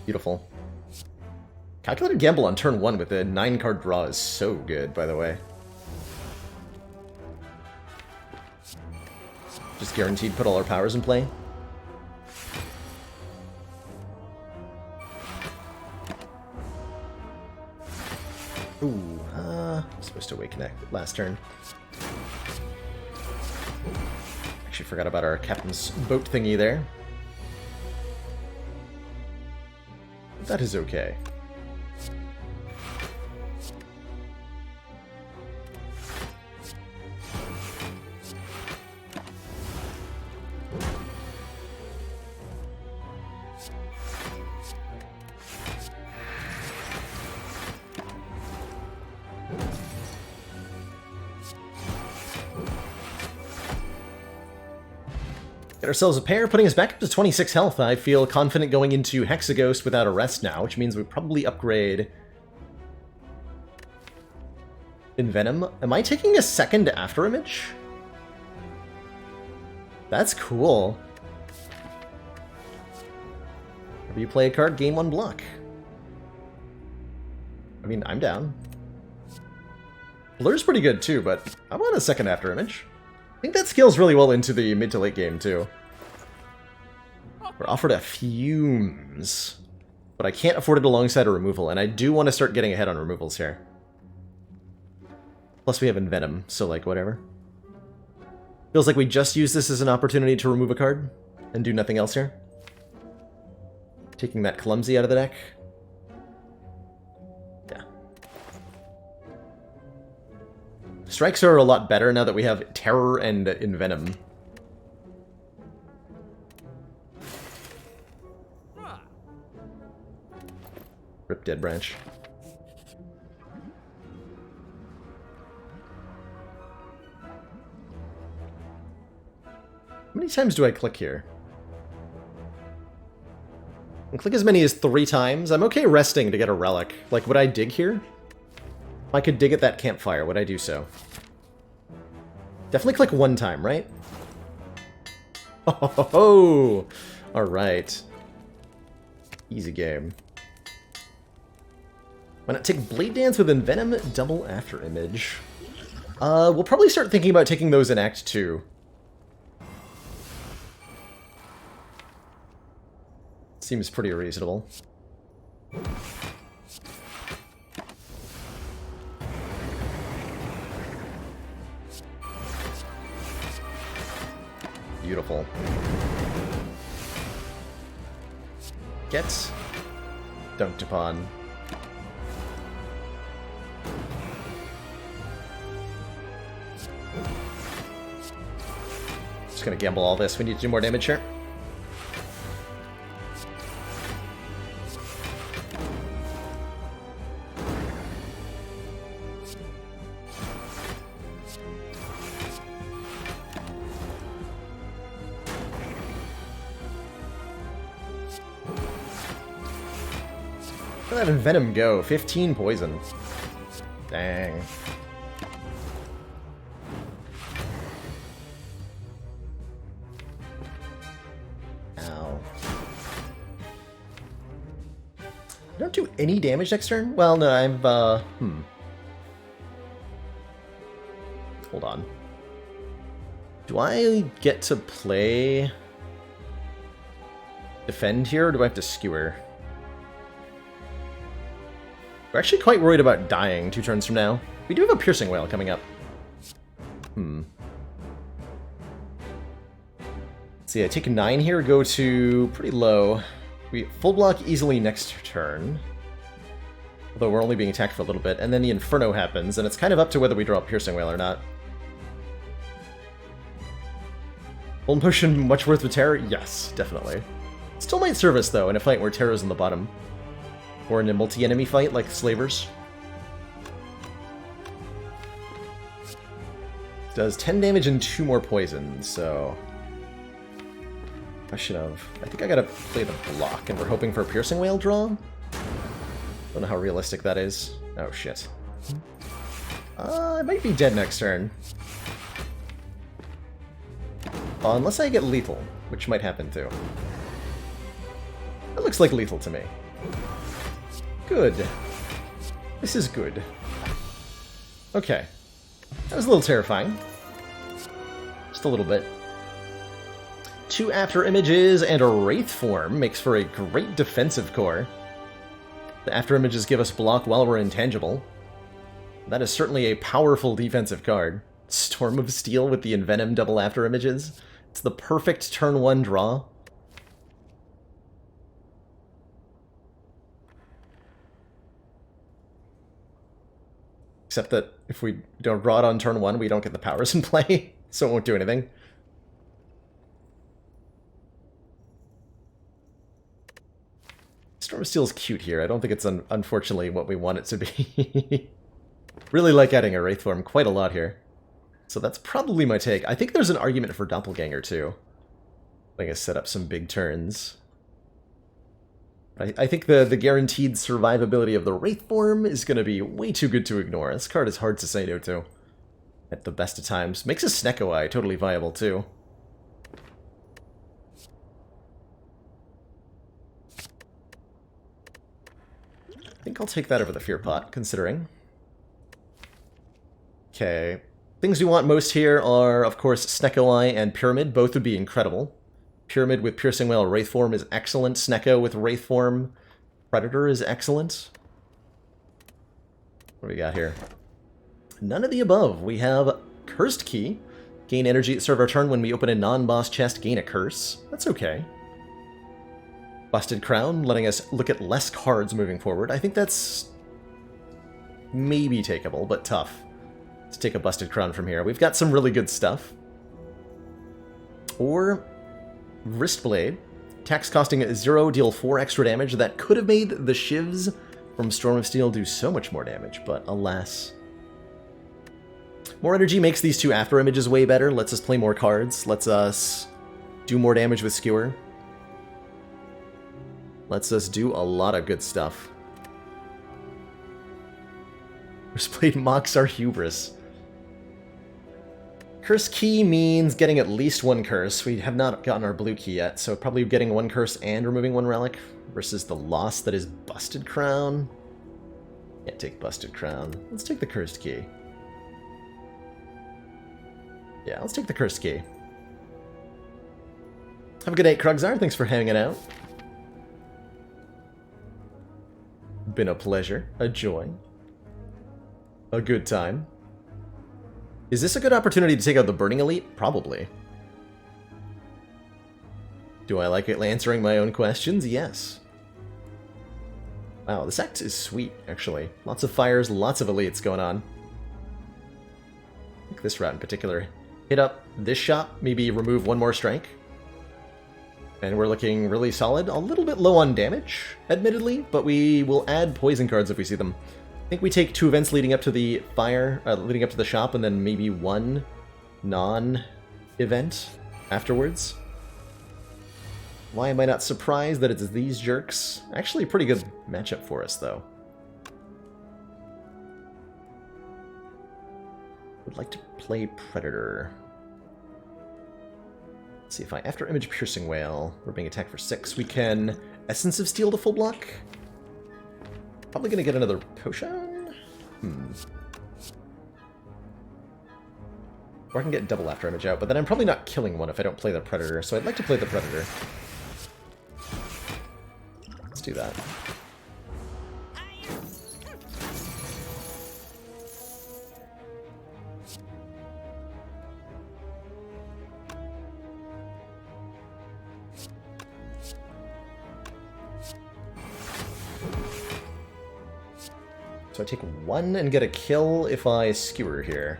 Beautiful. Calculated Gamble on turn 1 with a 9-card draw is so good, by the way. Just guaranteed put all our powers in play. Ooh, I'm supposed to awaken last turn. Actually forgot about our captain's boat thingy there. That is okay. Get ourselves a pair, putting us back up to 26 health. I feel confident going into Hexaghost without a rest now, which means we probably upgrade Envenom. Am I taking a second after image? That's cool. Whenever you play a card, gain 1 block. I mean, I'm down. Blur's pretty good too, but I want a second after image. I think that scales really well into the mid to late game, too. We're offered a Fumes, but I can't afford it alongside a removal, and I do want to start getting ahead on removals here. Plus we have Envenom, so like, whatever. Feels like we just use this as an opportunity to remove a card, and do nothing else here. Taking that Clumsy out of the deck. Yeah. Strikes are a lot better now that we have Terror and Envenom. Rip Dead Branch. How many times do I click here? And click as many as 3 times. I'm okay resting to get a relic. Like, would I dig here? If I could dig at that campfire, would I do so? Definitely click 1 time, right? Oh, alright. Easy game. Why not take Blade Dance with Envenom double after image? We'll probably start thinking about taking those in Act 2. Seems pretty reasonable. Beautiful. Get dunked upon. Just gonna gamble all this. We need to do more damage here. Let that Venom go. 15 poison. Dang. Ow. Don't do any damage next turn? Well, no, I've, Hold on. Do I get to play defend here, or do I have to skewer? We're actually quite worried about dying 2 turns from now. We do have a Piercing Wail coming up. Let's see, I take 9 here, go to pretty low. We full block easily next turn. Although we're only being attacked for a little bit. And then the Inferno happens, and it's kind of up to whether we draw a Piercing Wail or not. Full motion much worth with Terror? Yes, definitely. Still might serve us, though, in a fight where Terror's in the bottom. Or in a multi-enemy fight, like Slavers. Does 10 damage and 2 more poison, so... I should have... I think I gotta play the block, and we're hoping for a Piercing Wail draw? Don't know how realistic that is. Oh, shit. I might be dead next turn. Unless I get lethal, which might happen too. That looks like lethal to me. Good. This is good. Okay. That was a little terrifying. Just a little bit. 2 After Images and a Wraith Form makes for a great defensive core. The After Images give us block while we're intangible. That is certainly a powerful defensive card. Storm of Steel with the Envenom double After Images. It's the perfect turn 1 draw. Except that if we don't draw it on turn 1, we don't get the powers in play, so it won't do anything. Storm of Steel's cute here. I don't think it's unfortunately what we want it to be. Really like adding a Wraith Form quite a lot here. So that's probably my take. I think there's an argument for Doppelganger too. I think I set up some big turns. I think the guaranteed survivability of the Wraith Form is going to be way too good to ignore. This card is hard to say no to. At the best of times. Makes a Snecko Eye totally viable too. I think I'll take that over the Fear Pot, considering. Okay. Things we want most here are, of course, Snecko Eye and Pyramid. Both would be incredible. Pyramid with Piercing Wail Wraith Form is excellent. Snecko with Wraith Form Predator is excellent. What do we got here? None of the above. We have Cursed Key. Gain energy at start of our turn when we open a non-boss chest, gain a curse. That's okay. Busted Crown, letting us look at less cards moving forward. I think that's maybe takeable, but tough. Let's take a Busted Crown from here. We've got some really good stuff. Or Wristblade. Tax costing 0, deal 4 extra damage. That could have made the Shivs from Storm of Steel do so much more damage, but alas. More energy makes these 2 After Images way better. Lets us play more cards. Lets us do more damage with Skewer. Lets us do a lot of good stuff. Curseblade mocks our hubris. Curse key means getting at least one curse. We have not gotten our blue key yet, so probably getting one curse and removing one relic versus the loss that is Busted Crown. Can't take Busted Crown. Let's take the cursed key. Yeah, let's take the cursed key. Have a good night, Krugzar. Thanks for hanging out. Been a pleasure, a joy, a good time. Is this a good opportunity to take out the Burning Elite? Probably. Do I like it answering my own questions? Yes. Wow, this act is sweet, actually. Lots of fires, lots of elites going on. I think this route in particular. Hit up this shop, maybe remove one more strike. And we're looking really solid. A little bit low on damage, admittedly, but we will add poison cards if we see them. I think we take 2 events leading up to the fire, leading up to the shop, and then maybe 1 non-event afterwards. Why am I not surprised that it's these jerks? Actually, a pretty good matchup for us, though. Would like to play Predator. Let's see if after Image Piercing Whale, we're being attacked for 6. We can Essence of Steel to full block. Probably gonna get another potion? Or I can get double after image out, but then I'm probably not killing one if I don't play the Predator, so I'd like to play the Predator. Let's do that. So I take 1 and get a kill if I skewer here.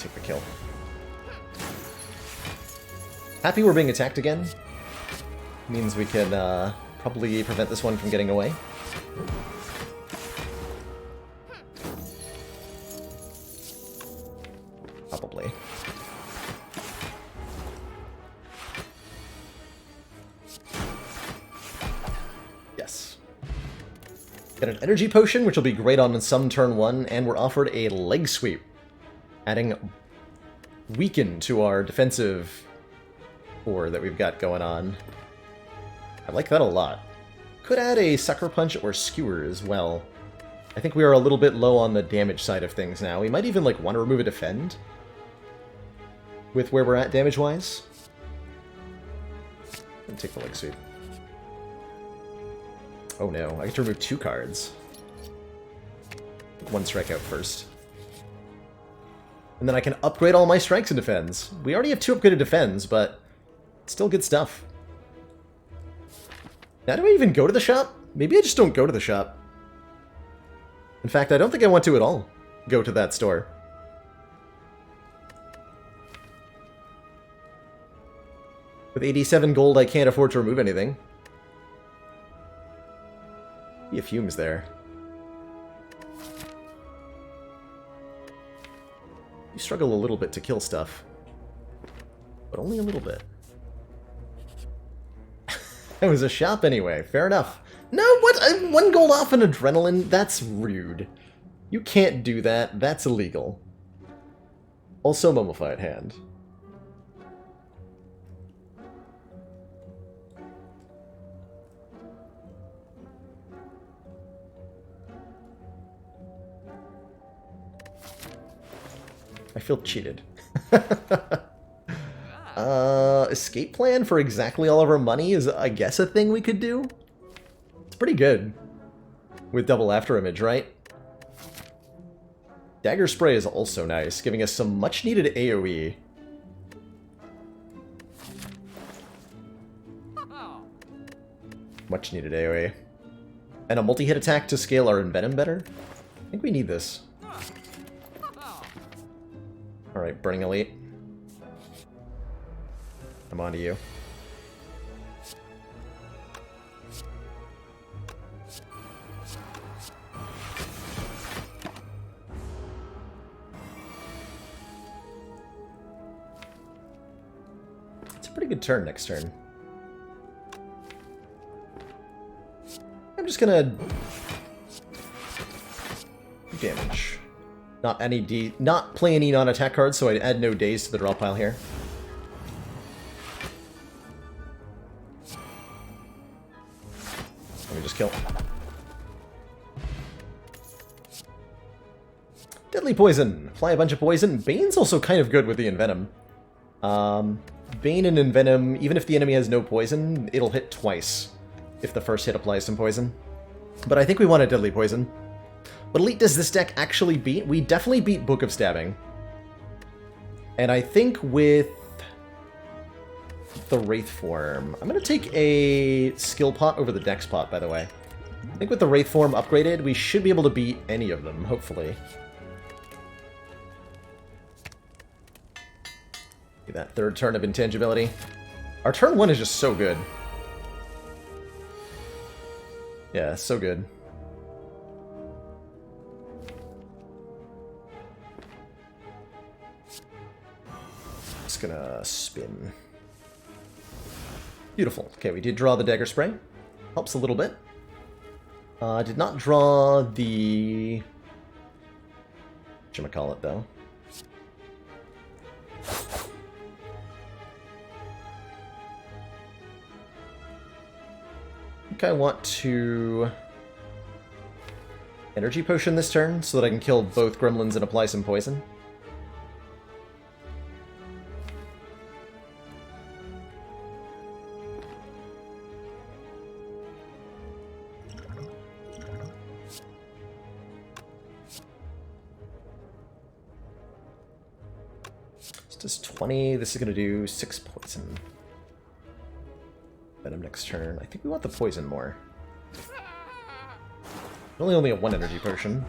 Take the kill. Happy we're being attacked again. Means we can probably prevent this one from getting away. Probably. Yes. Get an energy potion, which will be great on some turn 1, and we're offered a leg sweep, adding weaken to our defensive core that we've got going on. I like that a lot. Could add a Sucker Punch or Skewer as well. I think we are a little bit low on the damage side of things now. We might even like want to remove a Defend with where we're at damage-wise. And take the leg sweep. Oh no, I get to remove 2 cards. 1 strike out first. And then I can upgrade all my strikes and defends. We already have 2 upgraded defends, but still good stuff. Now do I even go to the shop? Maybe I just don't go to the shop. In fact, I don't think I want to at all go to that store. With 87 gold, I can't afford to remove anything. Be a fumes there. You struggle a little bit to kill stuff. But only a little bit. It was a shop anyway, fair enough. No, what? I'm 1 gold off an adrenaline? That's rude. You can't do that, that's illegal. Also mummified hand. I feel cheated. Escape plan for exactly all of our money is, I guess, a thing we could do. It's pretty good. With double after image, right? Dagger Spray is also nice, giving us some much-needed AoE. Much-needed AoE. And a multi-hit attack to scale our Envenom better? I think we need this. Alright, Burning Elite. I'm on to you. pretty good turn next turn. I'm just gonna do damage. Not play any non-attack cards, so I add no days to the draw pile here. Let me just kill. Deadly Poison. Apply a bunch of poison. Bane's also kind of good with the Envenom. Bane and Envenom, even if the enemy has no poison, it'll hit twice if the first hit applies some poison. But I think we want a Deadly Poison. What elite does this deck actually beat? We definitely beat Book of Stabbing. And I think with the Wraith form, I'm going to take a skill pot over the dex pot, by the way. I think with the Wraith form upgraded, we should be able to beat any of them, hopefully. That third turn of intangibility. Our turn 1 is just so good. Yeah, so good. Just gonna spin. Beautiful. Okay, we did draw the Dagger Spray. Helps a little bit. Did not draw the... whatchamacallit, though. I think I want to Energy Potion this turn so that I can kill both gremlins and apply some poison. This does 20. This is going to do 6 poison. Venom next turn. I think we want the poison more. Only a 1 energy potion.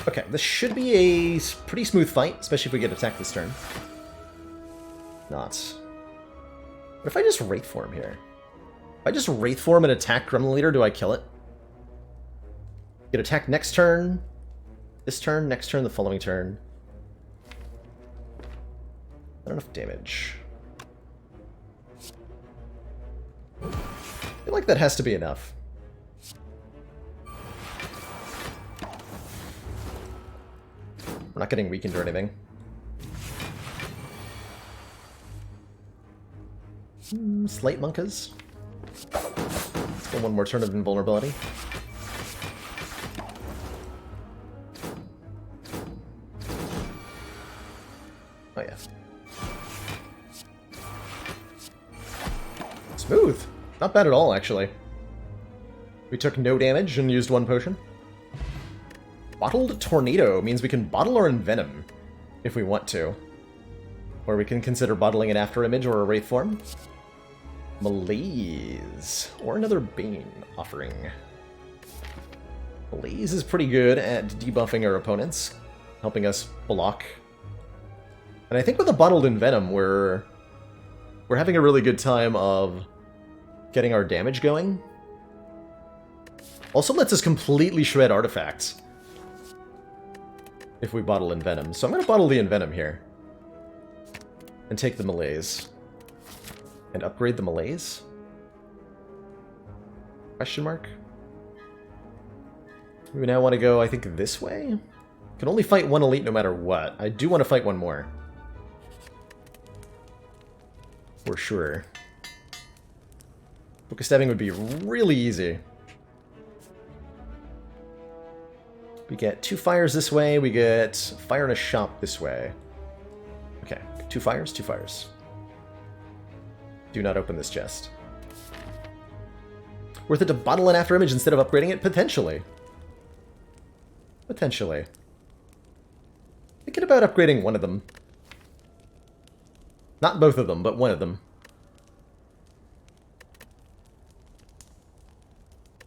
Okay, this should be a pretty smooth fight, especially if we get attacked this turn. Not. What if I just Wraith Form here? If I just Wraith Form and attack Gremlin Leader, do I kill it? Get attacked next turn, this turn, next turn, the following turn. Not enough damage. I feel like that has to be enough. We're not getting weakened or anything. Slate Monkas. Let's go one more turn of invulnerability. Oh yeah. Smooth. Not bad at all, actually. We took no damage and used 1 potion. Bottled Tornado means we can bottle or envenom if we want to. Or we can consider bottling an after image or a wraith form. Malaise. Or another Bane offering. Malaise is pretty good at debuffing our opponents, helping us block. And I think with a bottled envenom, we're having a really good time of getting our damage going. Also lets us completely shred artifacts if we bottle Envenom. So I'm going to bottle the Envenom here. And take the Malaise. And upgrade the Malaise? Question mark? We now want to go, I think, this way? Can only fight 1 elite no matter what. I do want to fight 1 more. For sure. Book of Stabbing would be really easy. We get 2 fires this way, we get fire in a shop this way. Okay, 2 fires, 2 fires. Do not open this chest. Worth it to bottle an after image instead of upgrading it? Potentially. Potentially. Thinking about upgrading one of them. Not both of them, but one of them.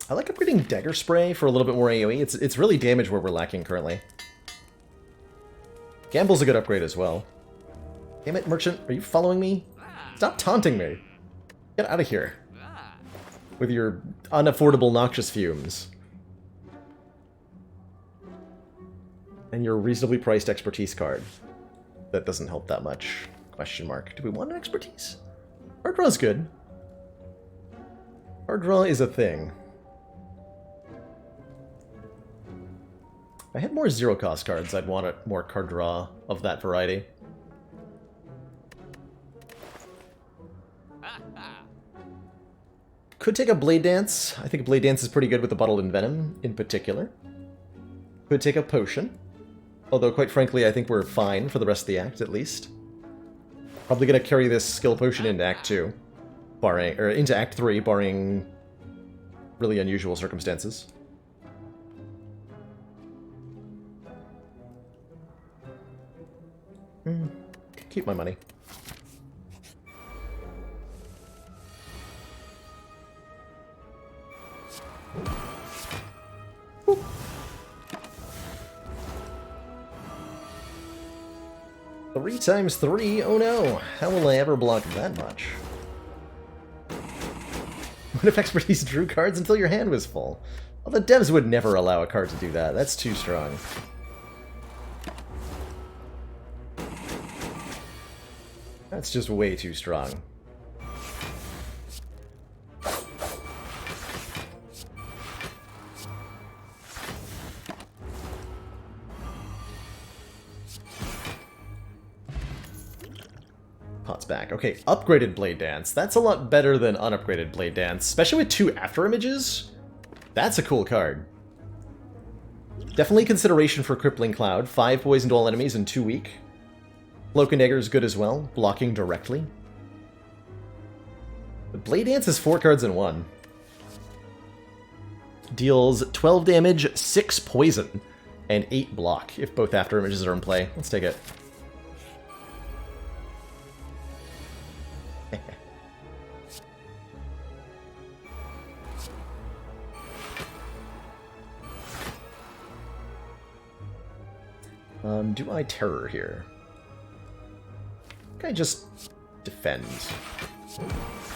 I like upgrading Dagger Spray for a little bit more AoE. It's really damage where we're lacking currently. Gamble's a good upgrade as well. Damn it, Merchant, are you following me? Stop taunting me. Get out of here. With your unaffordable noxious fumes. And your reasonably priced expertise card. That doesn't help that much. Question mark. Do we want an expertise? Hard draw's good. Hard draw is a thing. If I had more zero-cost cards, I'd want more card draw of that variety. Could take a Blade Dance. I think Blade Dance is pretty good with the Bottled Envenom, in particular. Could take a Potion. Although, quite frankly, I think we're fine for the rest of the act, at least. Probably gonna carry this skill potion into Act 2. Barring, or into Act 3, barring really unusual circumstances. Keep my money. Woo. 3 times 3? Oh no! How will I ever block that much? What if expertise drew cards until your hand was full? Well, the devs would never allow a card to do that. That's too strong. That's just way too strong. Pot's back. Okay, upgraded Blade Dance. That's a lot better than unupgraded Blade Dance, especially with 2 after images. That's a cool card. Definitely consideration for Crippling Cloud. 5 poison to all enemies and 2 weak. Cloak and Dagger is good as well, blocking directly. But Blade Dance is 4 cards in 1. Deals 12 damage, 6 poison, and 8 block if both after images are in play. Let's take it. Do I terror here? I just defend.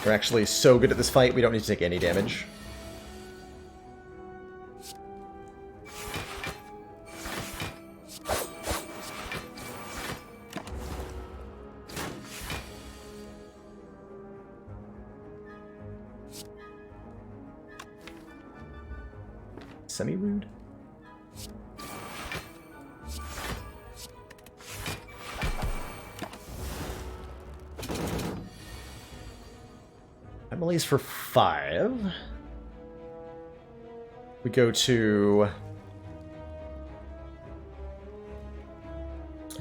We're actually so good at this fight, we don't need to take any damage. Semi-rude? Emily's for 5. We go to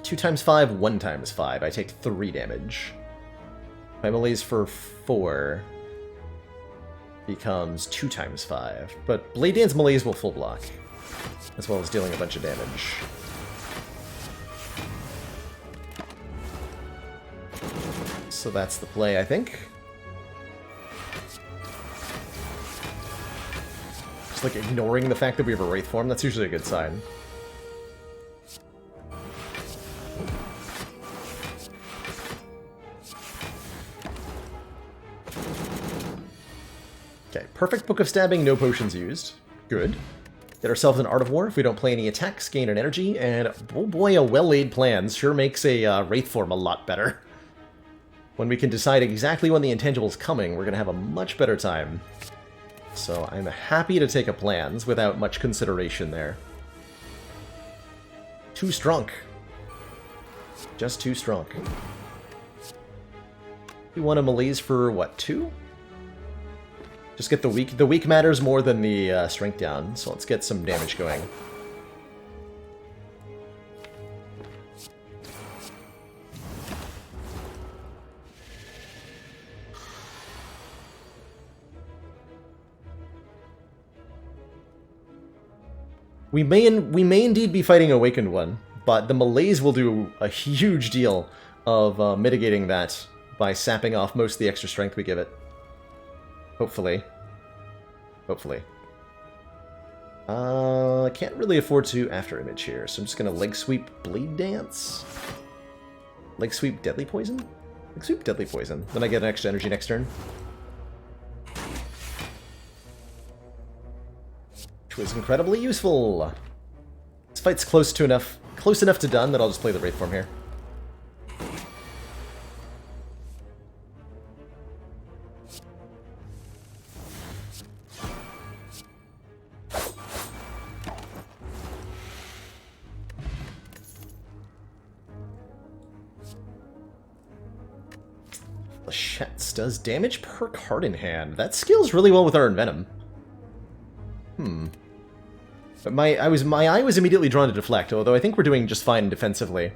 2 times 5, 1 times 5. I take 3 damage. Emily's for 4. Becomes 2 times 5. But Blade Dance Malaise will full block, as well as dealing a bunch of damage. So that's the play, I think. Just like ignoring the fact that we have a Wraith form, that's usually a good sign. Okay, perfect Book of Stabbing, no potions used. Good. Get ourselves an Art of War if we don't play any attacks, gain an energy, and oh boy, a well-laid plan sure makes a Wraith form a lot better. When we can decide exactly when the intangible's coming, we're gonna have a much better time. So I'm happy to take a plans without much consideration there. Too strong. Just too strong. We want a Malaise for, what, 2? Just get the weak. The weak matters more than the strength down, so let's get some damage going. We may indeed be fighting Awakened One, but the Malaise will do a huge deal of mitigating that by sapping off most of the extra strength we give it. Hopefully. Hopefully. I can't really afford to after image here, so I'm just gonna Leg Sweep Blade Dance. Leg Sweep Deadly Poison? Leg Sweep Deadly Poison. Then I get an extra energy next turn. Which was incredibly useful. This fight's close to enough close enough to done that I'll just play the Wraith form here. Flechette does damage per card in hand. That scales really well with our Envenom. But my eye was immediately drawn to Deflect, although I think we're doing just fine defensively. A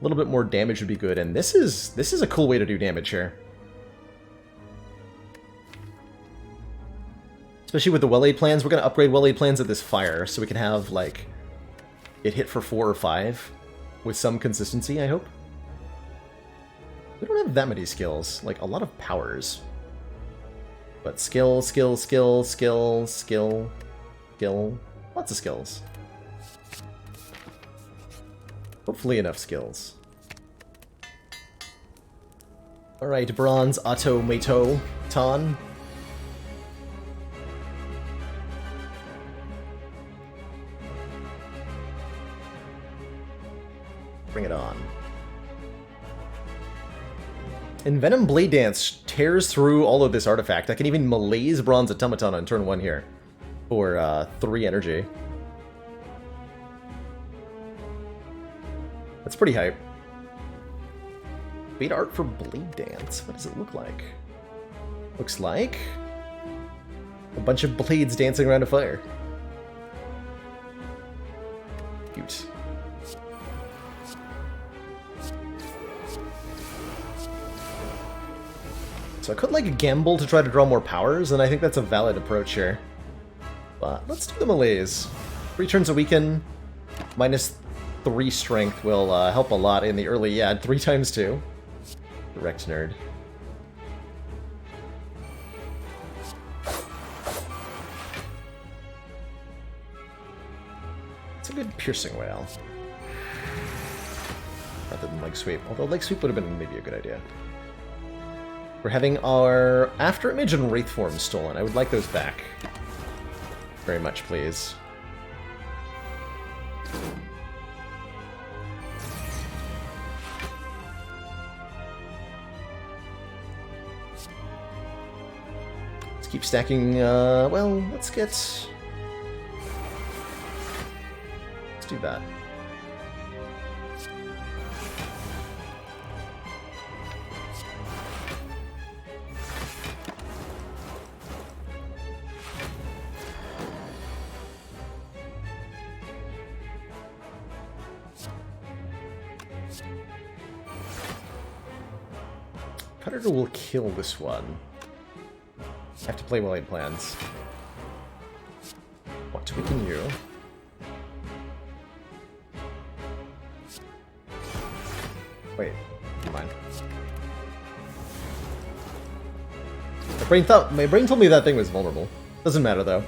little bit more damage would be good, and this is a cool way to do damage here. Especially with the well-laid plans, we're going to upgrade well-laid plans at this fire, so we can have, like, it hit for 4 or 5 with some consistency, I hope. We don't have that many skills, like a lot of powers. But skill, skill, skill, skill, skill, skill. Lots of skills. Hopefully enough skills. Alright, Bronze Automato Ton. Bring it on. Envenom Blade Dance tears through all of this artifact. I can even malaise Bronze Automaton on turn 1 here. For 3 energy. That's pretty hype. Bait art for Blade Dance. What does it look like? Looks like a bunch of blades dancing around a fire. Cute. So I could like gamble to try to draw more powers, and I think that's a valid approach here. But let's do the malaise. 3 turns a weaken, -3 strength will help a lot in the early. Yeah, 3 times 2. Direct nerd. It's a good piercing wail. Rather than leg sweep, although leg sweep would have been maybe a good idea. We're having our After Image and Wraith form stolen. I would like those back. Very much, please. Let's keep stacking, well, let's do that. Predator will kill this one. I have to play well-laid plans. What to weaken you? Wait, never mind. My brain told me that thing was vulnerable. Doesn't matter though.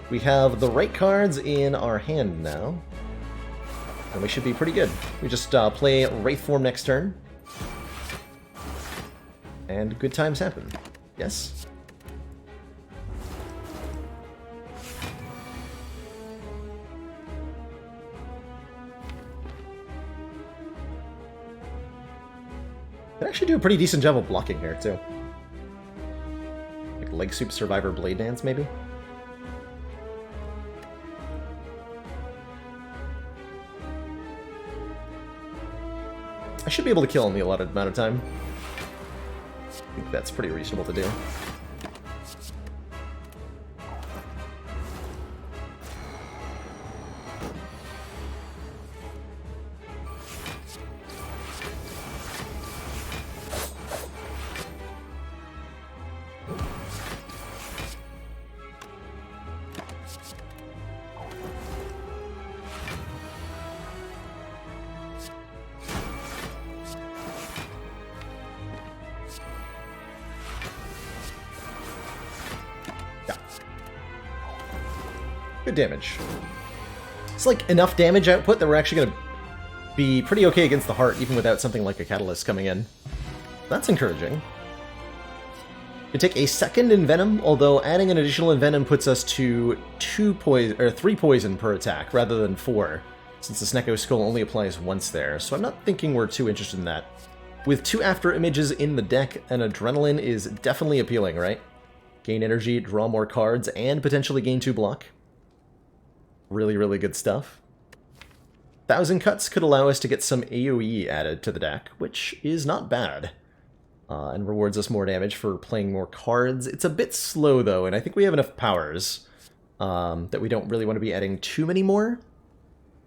We have the right cards in our hand now. And we should be pretty good. We just play Wraith form next turn. And good times happen. Yes? Could actually do a pretty decent job of blocking here, too. Like Leg Sweep, Survivor, Blade Dance, maybe? I should be able to kill in the allotted amount of time. I think that's pretty reasonable to do. Good damage. It's like enough damage output that we're actually going to be pretty okay against the heart, even without something like a Catalyst coming in. That's encouraging. We take a second Envenom, although adding an additional Envenom puts us to 3 poison per attack, rather than 4. since the Snecko Skull only applies once there, so I'm not thinking we're too interested in that. With 2 after images in the deck, an Adrenaline is definitely appealing, right? Gain energy, draw more cards, and potentially gain 2 block. Really, really good stuff. 1,000 Cuts could allow us to get some AoE added to the deck, which is not bad. And rewards us more damage for playing more cards. It's a bit slow, though, and I think we have enough powers that we don't really want to be adding too many more.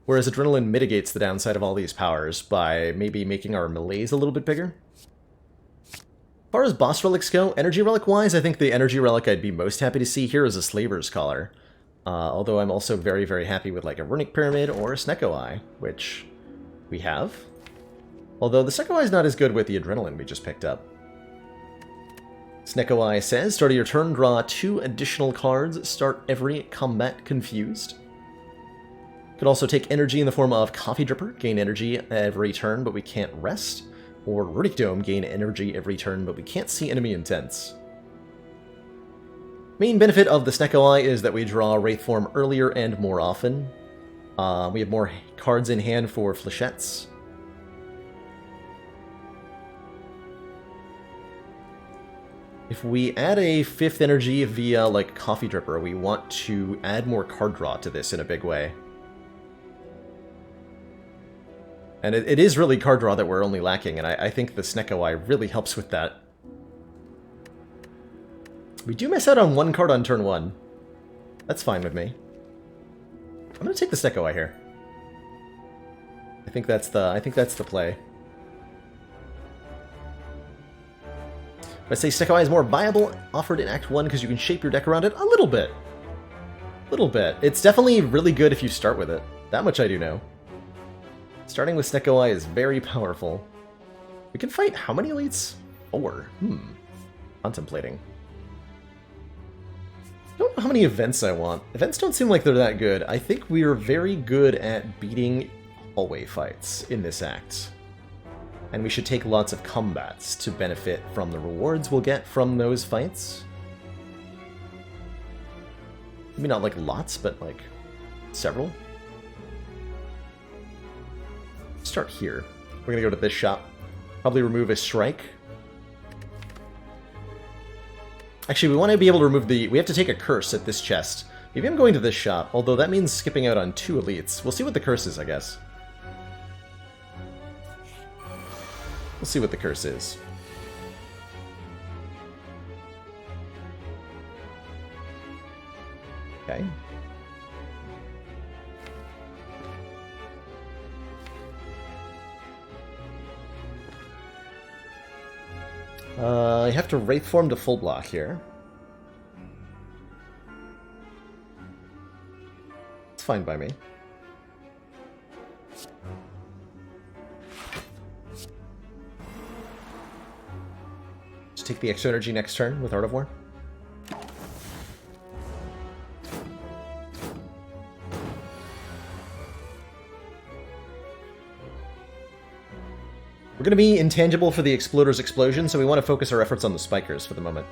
Whereas Adrenaline mitigates the downside of all these powers by maybe making our melees a little bit bigger. As far as boss relics go, Energy Relic-wise, I think the Energy Relic I'd be most happy to see here is a Slaver's Collar. Although I'm also very, very happy with like a Runic Pyramid or a Snecko Eye, which we have. Although the Snecko Eye is not as good with the Adrenaline we just picked up. Snecko Eye says, start of your turn, draw 2 additional cards, start every combat confused. Could also take energy in the form of Coffee Dripper, gain energy every turn but we can't rest. Or Runic Dome, gain energy every turn but we can't see enemy intents. Main benefit of the Snecko Eye is that we draw Wraith form earlier and more often. We have more cards in hand for Flechettes. If we add a 5th energy via, like, Coffee Dripper, we want to add more card draw to this in a big way. And it is really card draw that we're only lacking, and I think the Snecko Eye really helps with that. We do miss out on 1 card on turn 1. That's fine with me. I'm gonna take the Snecko Eye here. I think that's the play. I say Snecko Eye is more viable, offered in Act 1 because you can shape your deck around it a little bit. Little bit. It's definitely really good if you start with it. That much I do know. Starting with Snecko Eye is very powerful. We can fight how many elites? 4. Contemplating. I don't know how many events I want. Events don't seem like they're that good. I think we are very good at beating hallway fights in this act. And we should take lots of combats to benefit from the rewards we'll get from those fights. Maybe not like lots, but like several. Start here. We're gonna go to this shop. Probably remove a strike. Actually, we want to be able to remove the... We have to take a curse at this chest. Maybe I'm going to this shop, although that means skipping out on 2 elites. We'll see what the curse is, I guess. We'll see what the curse is. Okay. I have to Wraith form to full block here. It's fine by me. Just take the extra energy next turn with Art of War. We're going to be intangible for the Exploder's explosion, so we want to focus our efforts on the Spikers for the moment.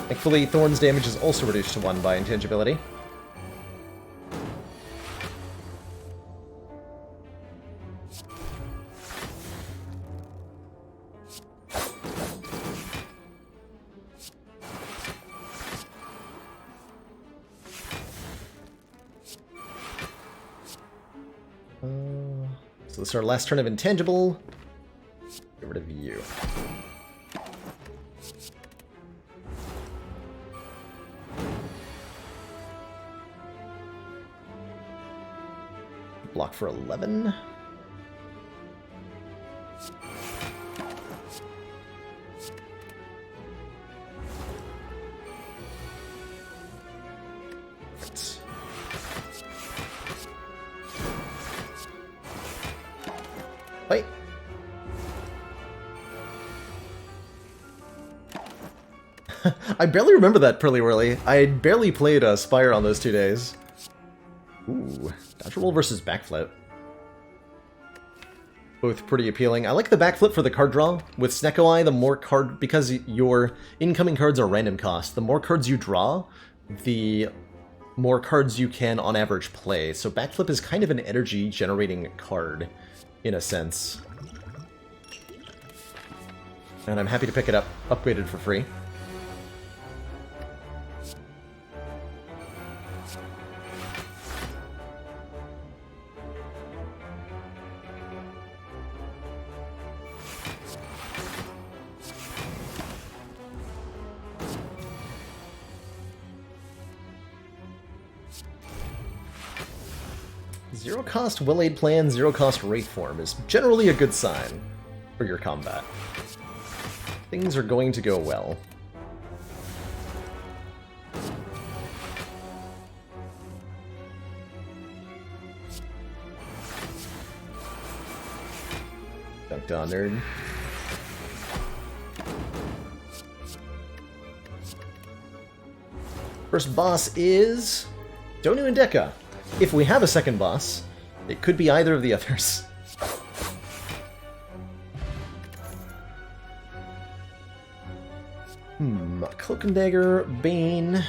Thankfully, Thorn's damage is also reduced to 1 by intangibility. So this is our last turn of intangible. Get rid of you. Block for 11. Wait. I barely remember that pretty early. I barely played Spire on those 2 days. Ooh, dodge roll versus backflip. Both pretty appealing. I like the backflip for the card draw. With Snecko Eye, the more card... Because your incoming cards are random cost, the more cards you draw, the more cards you can, on average, play. So backflip is kind of an energy-generating card, in a sense. And I'm happy to pick it up, upgraded for free. Zero cost Will-Aid Plan, zero cost Wraith Form is generally a good sign for your combat. Things are going to go well. Dunked on, nerd. First boss is Donu and Deka. If we have a second boss, it could be either of the others. Cloak and Dagger, Bane. I'm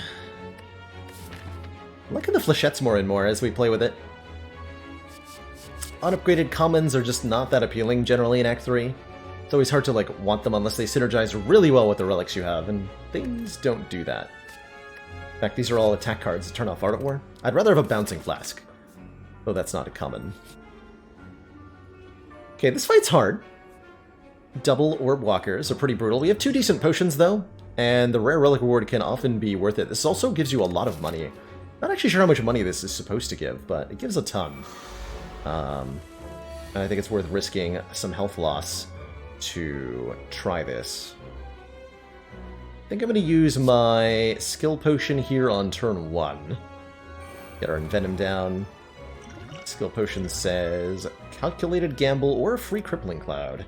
liking the flechettes more and more as we play with it. Unupgraded commons are just not that appealing generally in Act 3. It's always hard to want them unless they synergize really well with the relics you have, and things don't do that. In fact, these are all attack cards that turn off Art at War. I'd rather have a Bouncing Flask, though that's not a common. Okay, this fight's hard. Double Orb Walkers are pretty brutal. We have 2 decent potions, though, and the Rare Relic reward can often be worth it. This also gives you a lot of money. Not actually sure how much money this is supposed to give, but it gives a ton. And I think it's worth risking some health loss to try this. I think I'm going to use my skill potion here on turn 1. Get our Envenom down. Skill potion says Calculated Gamble or Free Crippling Cloud.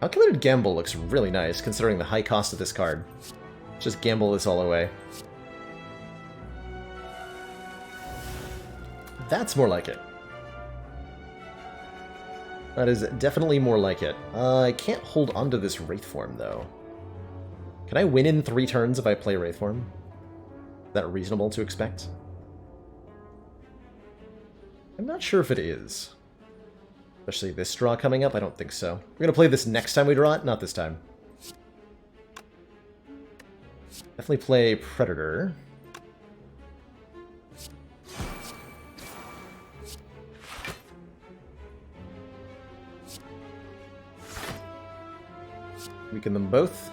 Calculated Gamble looks really nice considering the high cost of this card. Just gamble this all away. That's more like it. That is definitely more like it. I can't hold onto this Wraith Form, though. Can I win in 3 turns if I play Wraith Form? Is that reasonable to expect? I'm not sure if it is. Especially this draw coming up, I don't think so. We're going to play this next time we draw it, not this time. Definitely play Predator. Weaken them both.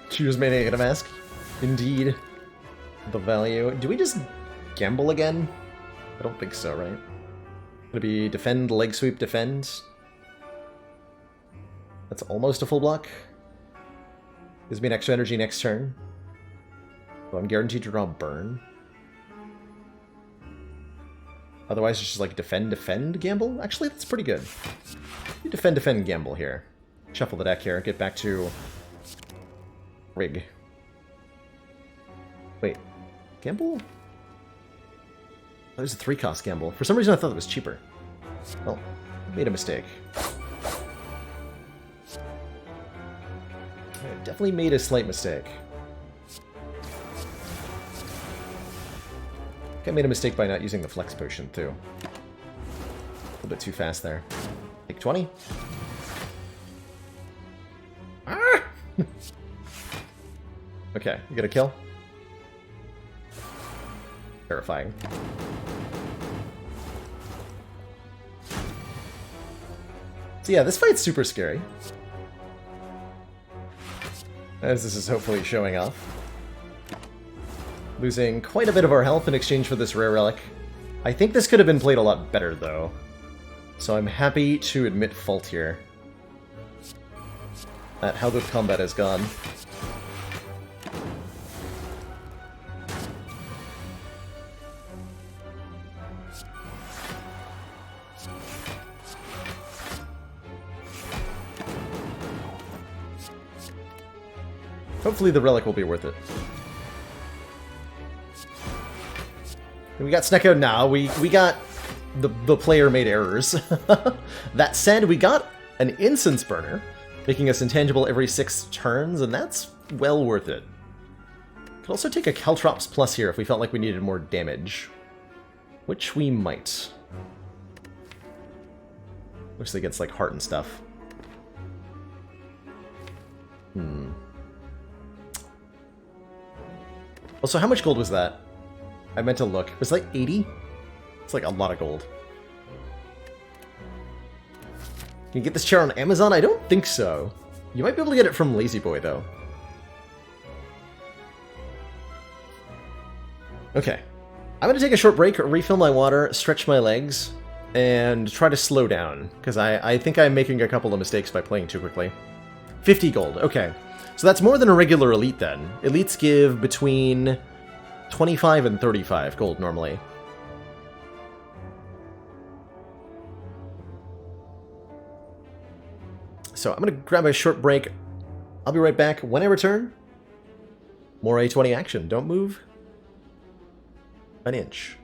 Choose my negative mask. Indeed. The value. Do we just gamble again? I don't think so, right? Gonna be defend, leg sweep, defend. That's almost a full block. Gives me an extra energy next turn. So I'm guaranteed to draw burn. Otherwise it's just like defend, defend, gamble? Actually, that's pretty good. You defend, defend, gamble here. Shuffle the deck here, get back to Rig. Wait, gamble? Oh, there's a 3-cost gamble. For some reason I thought it was cheaper. Well, made a mistake. I definitely made a slight mistake. I made a mistake by not using the Flex Potion, too. A little bit too fast there. Take 20. Ah! Okay, you got a kill? Terrifying. So yeah, this fight's super scary. As this is hopefully showing off. Losing quite a bit of our health in exchange for this rare relic. I think this could have been played a lot better, though. So I'm happy to admit fault here. At how the combat has gone. Hopefully the relic will be worth it. We got Snecko now. We got the player made errors. That said, we got an incense burner, making us intangible every 6 turns, and that's well worth it. Could also take a Caltrops Plus here if we felt like we needed more damage. Which we might. Looks like it's like heart and stuff. Also, how much gold was that? I meant to look. It was like 80? It's like a lot of gold. Can you get this chair on Amazon? I don't think so. You might be able to get it from Lazy Boy, though. Okay. I'm going to take a short break, refill my water, stretch my legs, and try to slow down, because I think I'm making a couple of mistakes by playing too quickly. 50 gold, okay. So that's more than a regular elite, then. Elites give between 25 and 35 gold, normally. So I'm going to grab a short break. I'll be right back. When I return, more A20 action. Don't move an inch.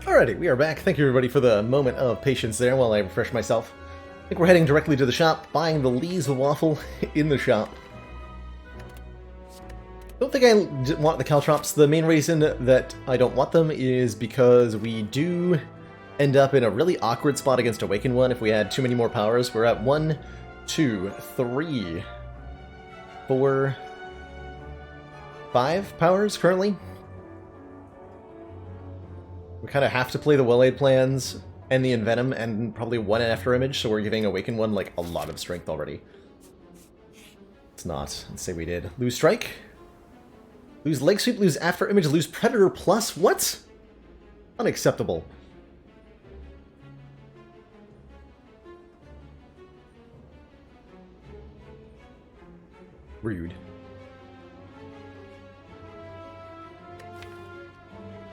Alrighty, we are back. Thank you everybody for the moment of patience there while I refresh myself. I think we're heading directly to the shop, buying the Lee's waffle in the shop. Don't think I want the Caltrops. The main reason that I don't want them is because we do end up in a really awkward spot against Awakened One if we add too many more powers. We're at 1, 2, 3, 4, 5 powers currently. We kind of have to play the Well-Aid plans and the Envenom, and probably one After Image, so we're giving Awakened One, like, a lot of strength already. It's not. Let's say we did. Lose Strike? Lose Leg Sweep, lose After Image, lose Predator Plus? What? Unacceptable. Rude.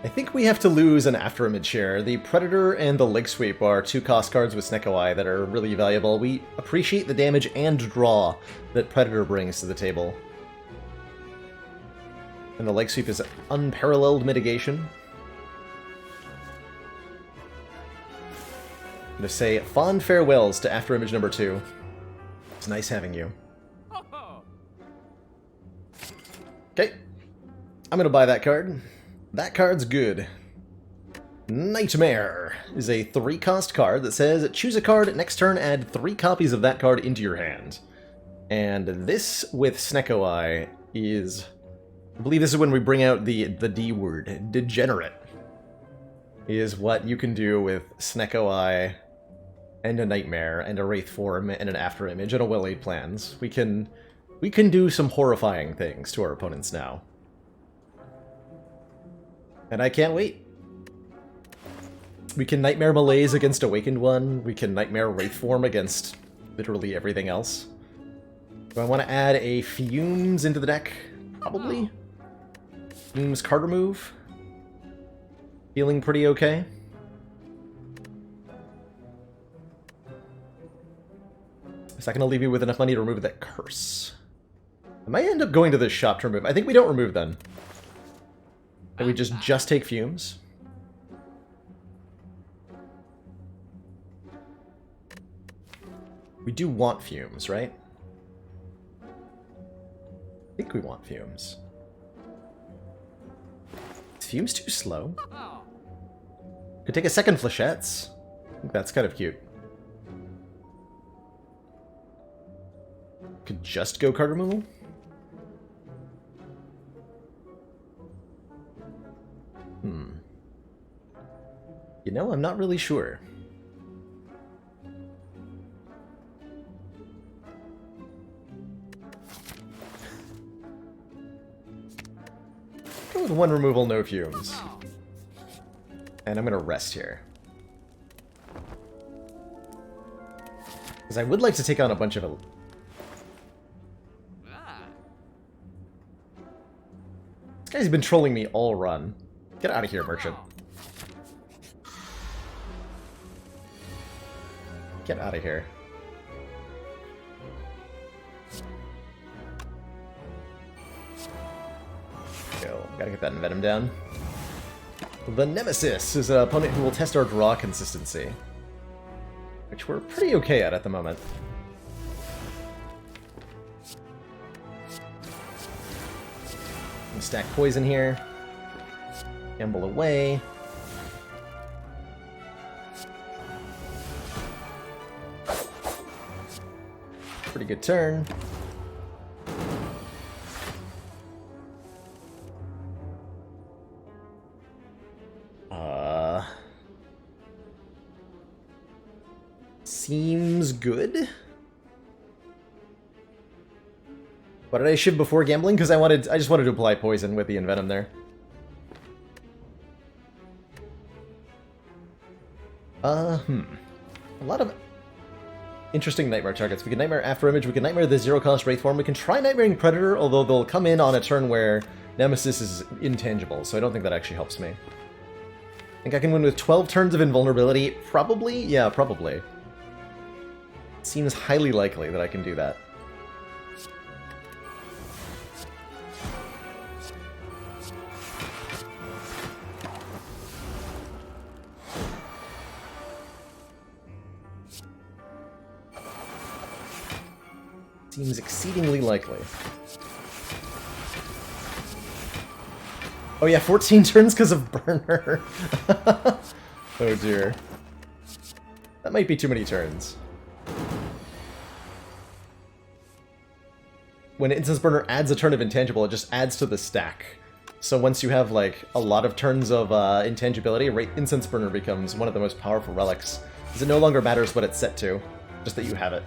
I think we have to lose an After Image here. The Predator and the Leg Sweep are 2 cost cards with Snecko Eye that are really valuable. We appreciate the damage and draw that Predator brings to the table. And the Leg Sweep is unparalleled mitigation. I'm going to say fond farewells to After Image number 2. It's nice having you. Okay. I'm going to buy that card. That card's good. Nightmare is a 3-cost card that says, choose a card, next turn add 3 copies of that card into your hand. And this, with Snecko Eye, is... I believe this is when we bring out the D word, degenerate. Is what you can do with Snecko Eye, and a Nightmare, and a Wraith Form, and an After Image, and a well-laid plans. We can do some horrifying things to our opponents now. And I can't wait. We can Nightmare Malaise against Awakened One. We can Nightmare Wraith Form against literally everything else. Do I want to add a Fumes into the deck? Probably. Fumes card remove. Feeling pretty okay. Is that going to leave me with enough money to remove that curse? I might end up going to this shop to remove. I think we don't remove then. And we just take Fumes. We do want Fumes, right? I think we want Fumes. Is Fumes too slow? Could take a second Flechettes. I think that's kind of cute. Could just go card removal? You know, I'm not really sure. Go with 1 removal, no Fumes. And I'm gonna rest here. Because I would like to take on a bunch of... This guy's been trolling me all run. Get out of here, Merchant. Get out of here. Go. Gotta get that Envenom down. The Nemesis is an opponent who will test our draw consistency, which we're pretty okay at the moment. Stack poison here. Gamble away. Pretty good turn. Seems good. What did I shiv before gambling? Because I just wanted to apply poison with the Envenom there. A lot of interesting Nightmare targets. We can Nightmare After Image, we can Nightmare the 0-cost Wraith Form, we can try Nightmaring Predator, although they'll come in on a turn where Nemesis is intangible, so I don't think that actually helps me. I think I can win with 12 turns of invulnerability? Probably? Yeah, probably. Seems highly likely that I can do that. Seems exceedingly likely. Oh yeah, 14 turns because of Burner. Oh dear. That might be too many turns. When Instance Burner adds a turn of Intangible, it just adds to the stack. So once you have like a lot of turns of intangibility, Incense Burner becomes one of the most powerful relics, because it no longer matters what it's set to, just that you have it.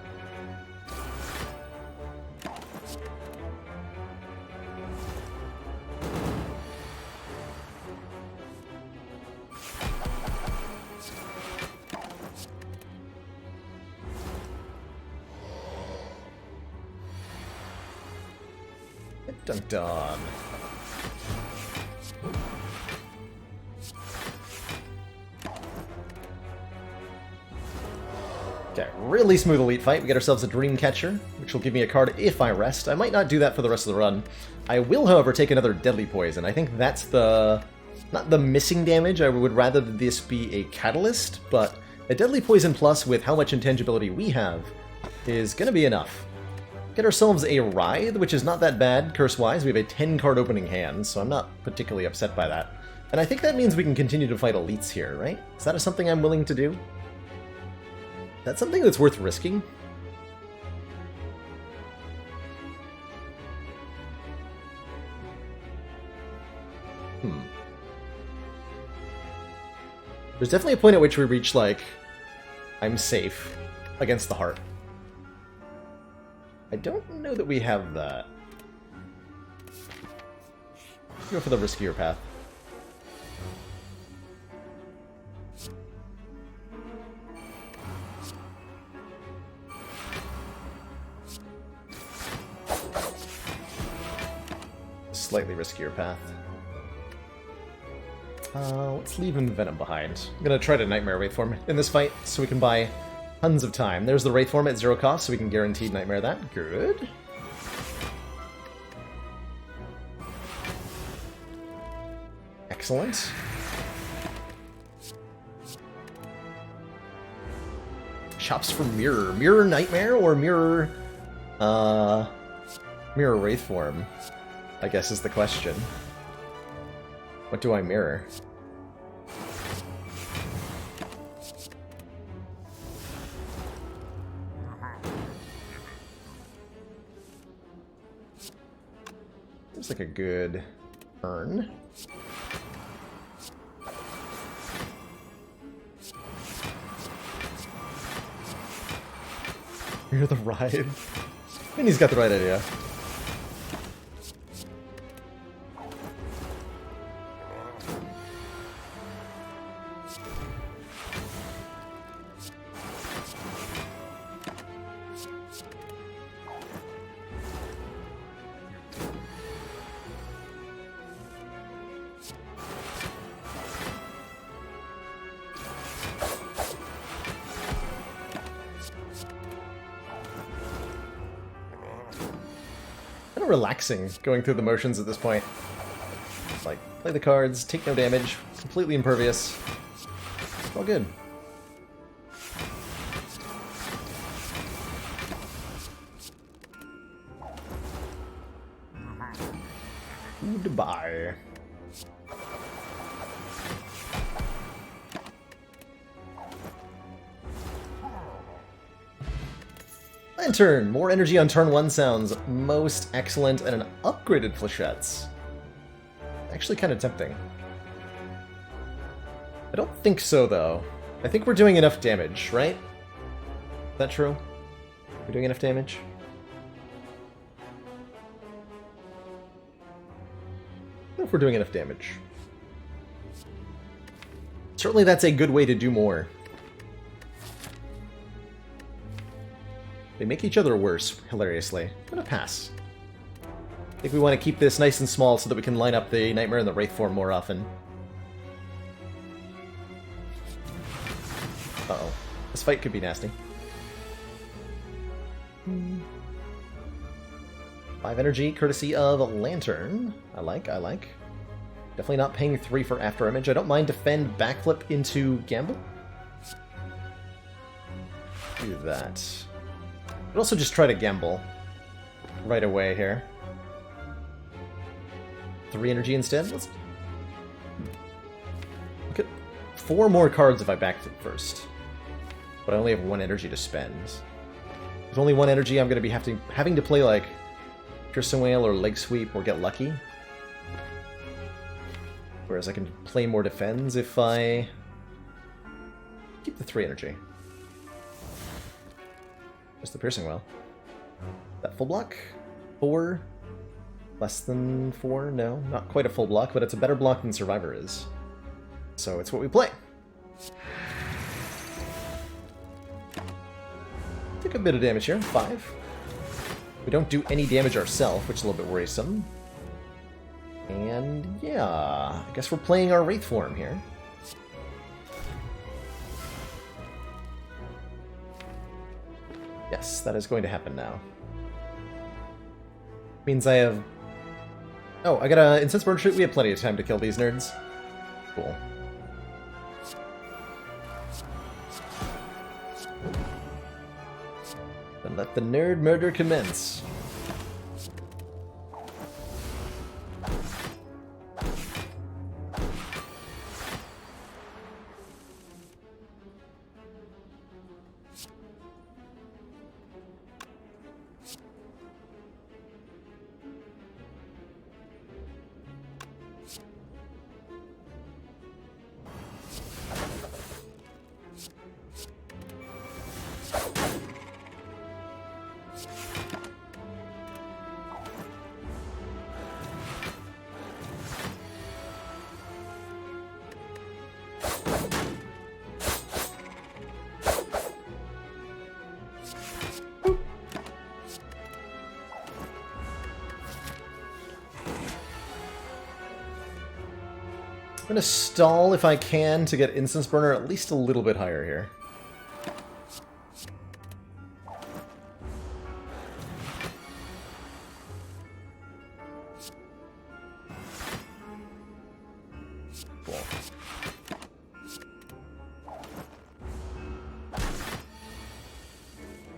Dun-dun. Okay, really smooth elite fight. We get ourselves a Dreamcatcher, which will give me a card if I rest. I might not do that for the rest of the run. I will, however, take another Deadly Poison. I think that's the... not the missing damage. I would rather this be a Catalyst, but a Deadly Poison plus with how much intangibility we have is going to be enough. Get ourselves a Writhe, which is not that bad, curse-wise. We have a 10-card opening hand, so I'm not particularly upset by that. And I think that means we can continue to fight elites here, right? Is that something I'm willing to do? That's something that's worth risking? There's definitely a point at which we reach, like, I'm safe against the heart. I don't know that we have that. Let's go for the riskier path. Slightly riskier path. Let's leave Venom behind. I'm gonna try to Nightmare Wraithform in this fight so we can buy tons of time. There's the Wraithform at 0 cost, so we can guaranteed Nightmare that. Good. Excellent. Shops for Mirror. Mirror Nightmare or Mirror... Mirror Wraithform, I guess is the question. What do I mirror? Seems like a good turn. You're the Writhe. And he's got the right idea. Relaxing going through the motions at this point. Like, play the cards, take no damage, completely impervious. All good. Goodbye. Lantern! More energy on turn 1 sounds most excellent, and an upgraded Flechettes. Actually kind of tempting. I don't think so, though. I think we're doing enough damage, right? Is that true? We're doing enough damage? I don't know if we're doing enough damage. Certainly that's a good way to do more. They make each other worse, hilariously. I'm gonna pass. I think we want to keep this nice and small so that we can line up the Nightmare and the Wraithform more often. Uh-oh. This fight could be nasty. 5 energy, courtesy of Lantern. I like. Definitely not paying 3 for After Image. I don't mind defend, backflip into Gamble. Do that. But also just try to gamble right away here. 3 energy instead? Let's look at 4 more cards if I backflip first. But I only have 1 energy to spend. With only 1 energy, I'm going to be having to play like Piercing Whale or Leg Sweep or get lucky. Whereas I can play more defense if I keep the 3 energy. Just the piercing well. That full block? 4? Less than 4? No, not quite a full block, but it's a better block than Survivor is. So it's what we play. Take a bit of damage here, 5. We don't do any damage ourselves, which is a little bit worrisome. And yeah, I guess we're playing our Wraith form here. Yes, that is going to happen now. Means I have... Oh, I got a Incense Burn Shoot. We have plenty of time to kill these nerds. Cool. Then let the nerd murder commence. I'm going to stall if I can to get Instance Burner at least a little bit higher here. Cool.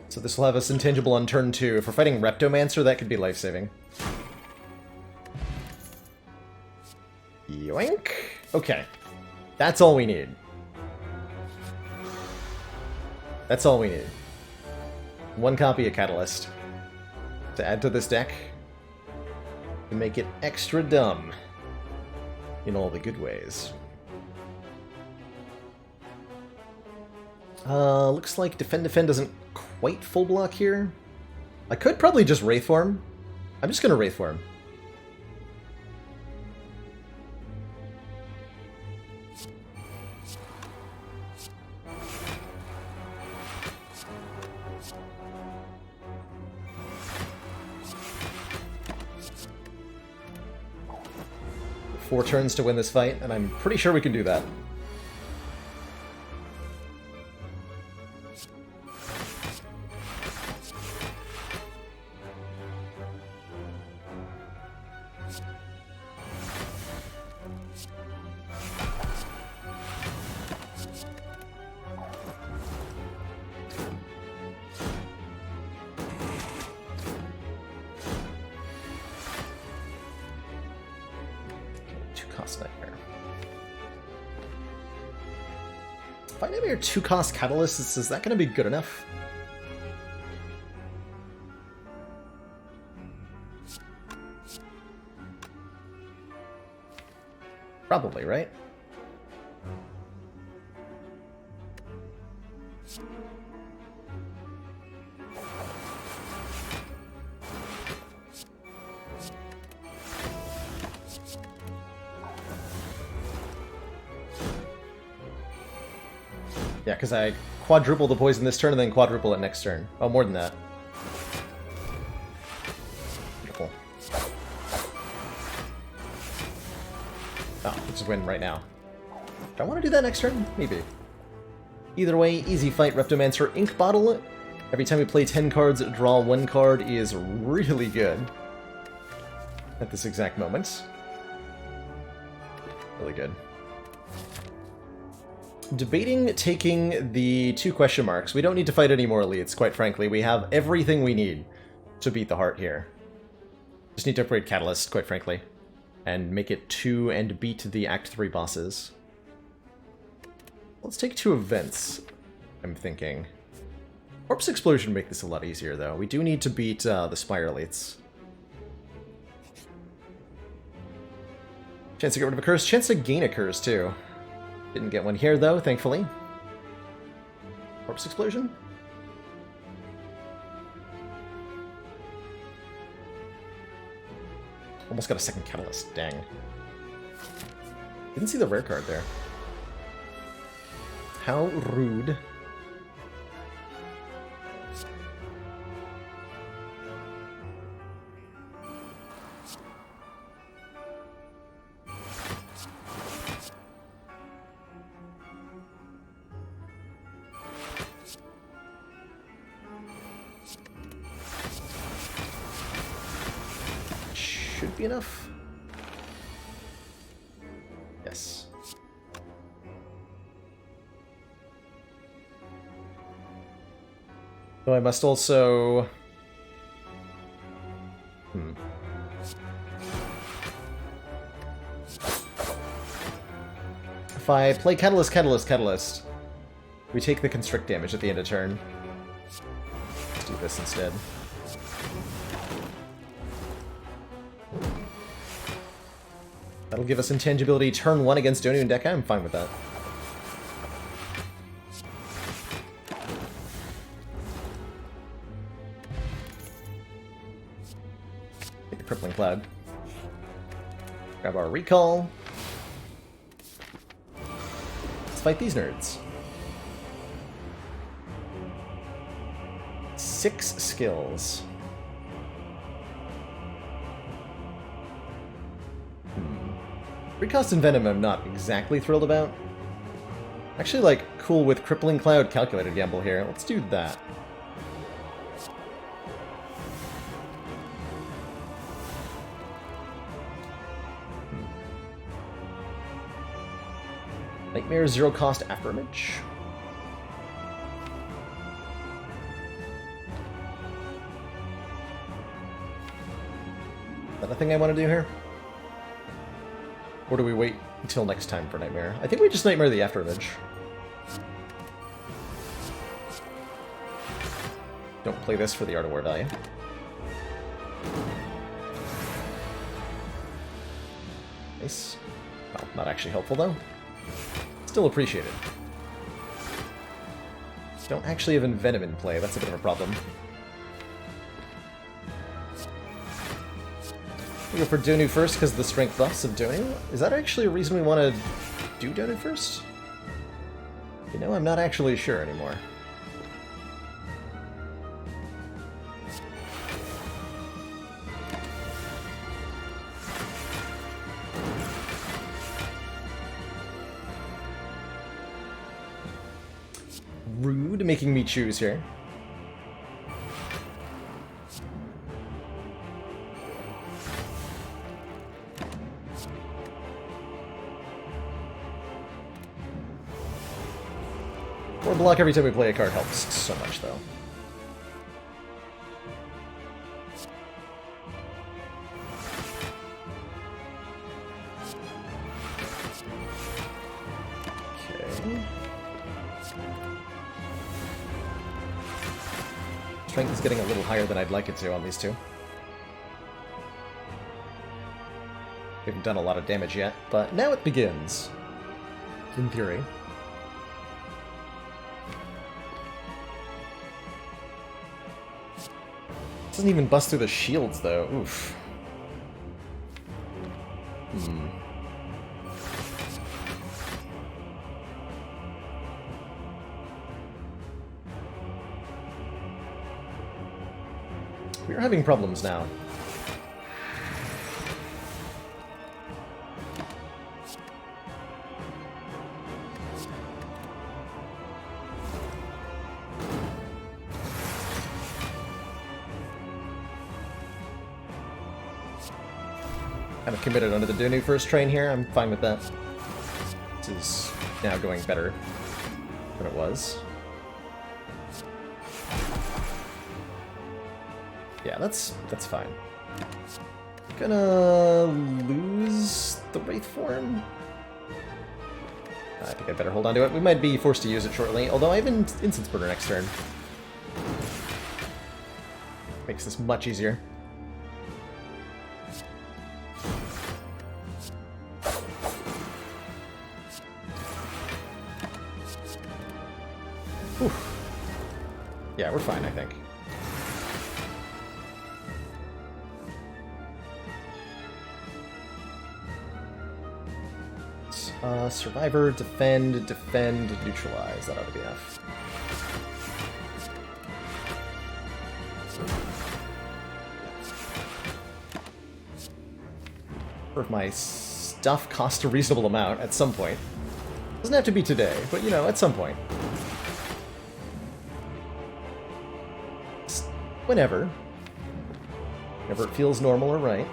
So this will have us intangible on turn 2. If we're fighting Reptomancer, that could be life-saving. Yoink! Okay. That's all we need. That's all we need. 1 copy of Catalyst to add to this deck to make it extra dumb in all the good ways. Looks like Defend doesn't quite full block here. I could probably just Wraith form. I'm just gonna Wraith form. Four turns to win this fight, and I'm pretty sure we can do that. If I name your 2-cost Catalysts, is that going to be good enough? Probably, right? Yeah, because I quadruple the poison this turn and then quadruple it next turn. Oh, more than that. Beautiful. Oh, let's just win right now. Do I want to do that next turn? Maybe. Either way, easy fight. Reptomancer Ink Bottle. Every time we play 10 cards, draw 1 card is really good at this exact moment. Really good. Debating taking the 2 question marks. We don't need to fight any more elites, quite frankly. We have everything we need to beat the heart here. Just need to upgrade Catalyst, quite frankly. And make it 2 and beat the Act 3 bosses. Let's take 2 events, I'm thinking. Corpse Explosion make this a lot easier, though. We do need to beat the Spire elites. Chance to get rid of a curse, chance to gain a curse too. Didn't get one here though, thankfully. Corpse explosion? Almost got a second catalyst, dang. Didn't see the rare card there. How rude. Should be enough. Yes. Though I must also... If I play Catalyst, Catalyst, Catalyst, we take the Constrict damage at the end of turn. Let's do this instead. That'll give us intangibility turn 1 against Donu and Deka. I'm fine with that. Take the Crippling Cloud. Grab our Recall. Let's fight these nerds. 6 skills. Recost and Venom I'm not exactly thrilled about. Actually, like, cool with Crippling Cloud Calculated Gamble here. Let's do that. Nightmare Zero Cost Afterimage. Is that a thing I want to do here? Or do we wait until next time for Nightmare? I think we just Nightmare the Afterimage. Don't play this for the Art of War value. Nice. Well, not actually helpful though. Still appreciated. Don't actually have Envenom in play, that's a bit of a problem. We go for Donu first because of the strength buffs of Donu. Is that actually a reason we want to do Donu first? You know, I'm not actually sure anymore. Rude, making me choose here. Or block every time we play a card helps so much, though. Okay. Strength is getting a little higher than I'd like it to on these two. We haven't done a lot of damage yet, but now it begins. In theory. Doesn't even bust through the shields, though. Oof. We're having problems now. Kind of committed under the Donu first train here. I'm fine with that. This is now going better than it was. Yeah, that's fine. Gonna lose the Wraith form. I think I better hold on to it. We might be forced to use it shortly, although I have an Instance Burner next turn. Makes this much easier. Survivor, defend, neutralize. That ought to be enough. Or if my stuff costs a reasonable amount at some point. Doesn't have to be today, but you know, at some point. Whenever. Whenever it feels normal or right.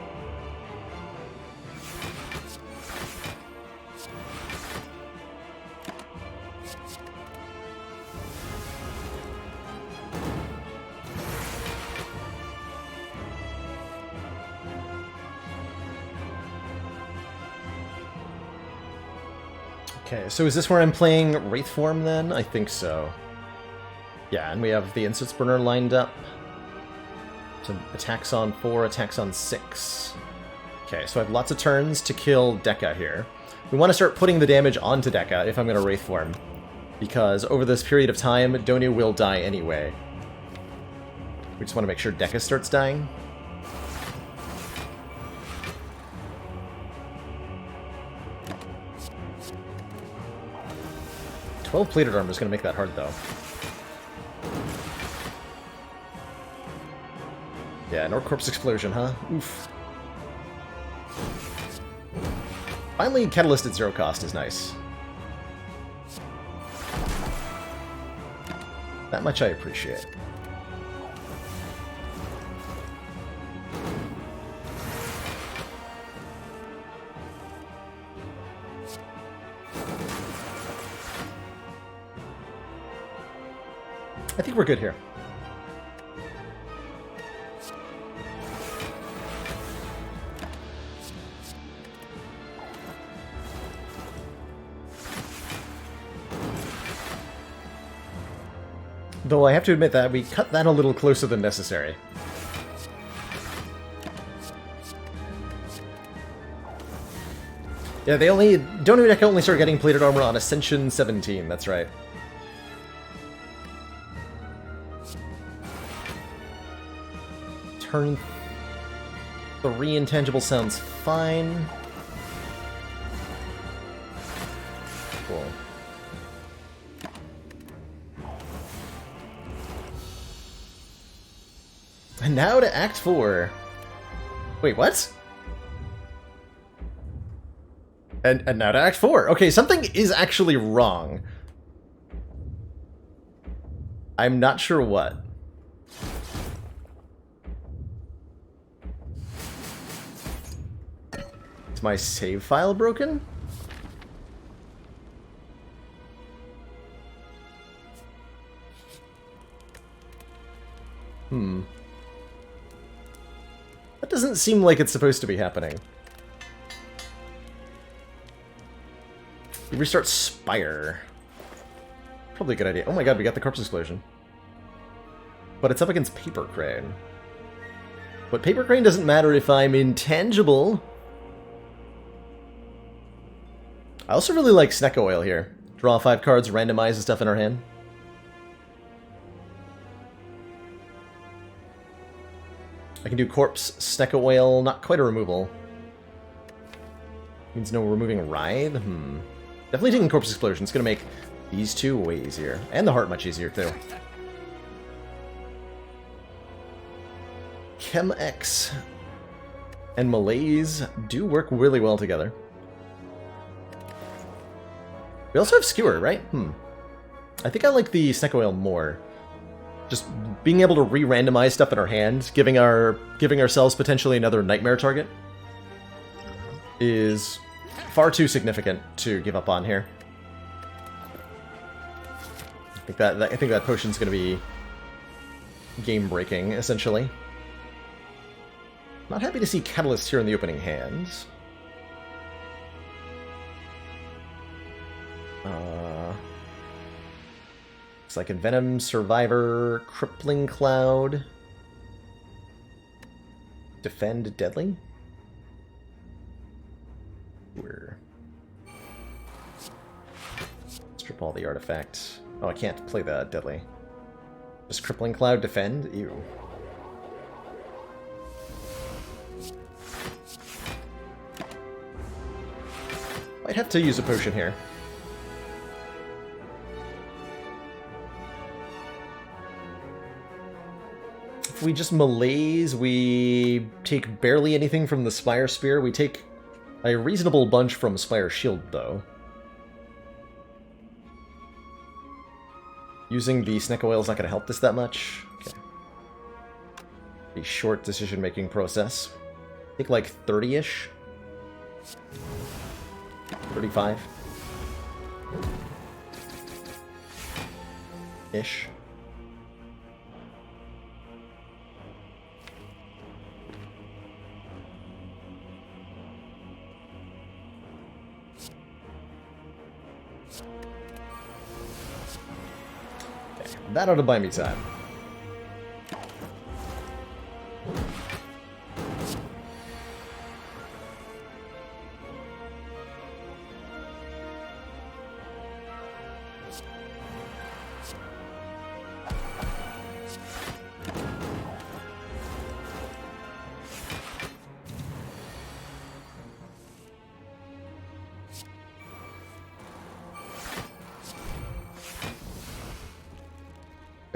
Okay, so is this where I'm playing Wraith Form then? I think so. Yeah, and we have the Instance Burner lined up. So attacks on 4, attacks on 6. Okay, so I have lots of turns to kill Dekka here. We want to start putting the damage onto Dekka if I'm going to Wraith Form, because over this period of time, Donu will die anyway. We just want to make sure Dekka starts dying. Plated armor is going to make that hard, though. Yeah, no corpse explosion, huh? Oof. Finally, Catalyst at 0 cost is nice. That much I appreciate. I think we're good here. Though I have to admit that we cut that a little closer than necessary. Yeah, Donu Dekka only start getting plated armor on Ascension 17, that's right. Turn 3 intangible sounds fine. Cool. And now to Act 4. Wait, what? And now to Act 4. Okay, something is actually wrong. I'm not sure what. Is my save file broken? That doesn't seem like it's supposed to be happening. We restart Spire. Probably a good idea. Oh my god, we got the corpse explosion. But it's up against Paper Crane. But Paper Crane doesn't matter if I'm intangible. I also really like Snecko Oil here. Draw 5 cards, randomize the stuff in our hand. I can do Corpse, Snecko Oil, not quite a removal. Means no removing Writhe? Definitely taking Corpse Explosion. It's going to make these two way easier. And the Heart much easier, too. Chem X and Malaise do work really well together. We also have Skewer, right? I think I like the Snecko Oil more. Just being able to re-randomize stuff in our hand, giving ourselves potentially another nightmare target, is far too significant to give up on here. I think that potion's going to be game-breaking, essentially. Not happy to see Catalyst here in the opening hands. Looks like Envenom, Survivor, Crippling Cloud, Defend, Deadly. Strip all the artifacts. Oh, I can't play the Deadly. Just Crippling Cloud, Defend? Ew. Why Might have to use a potion here. If we just malaise, we take barely anything from the Spire Spear. We take a reasonable bunch from Spire Shield, though. Using the Snecko Oil is not going to help this that much. Okay. A short decision-making process. I think like 30-ish. 35. Ish. Okay, that ought to buy me time.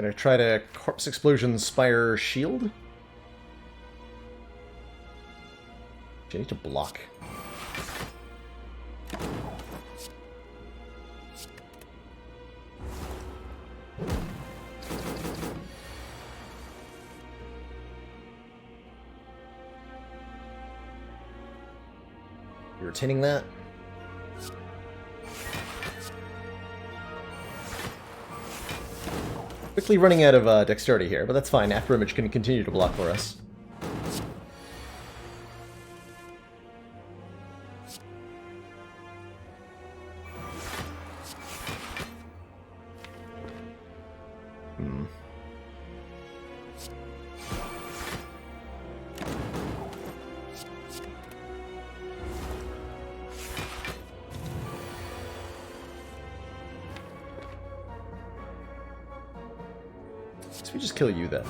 Gonna try to Corpse Explosion Spire Shield. I need to block. You're retaining that. Quickly running out of dexterity here, but that's fine. After Image can continue to block for us. So we just kill you then.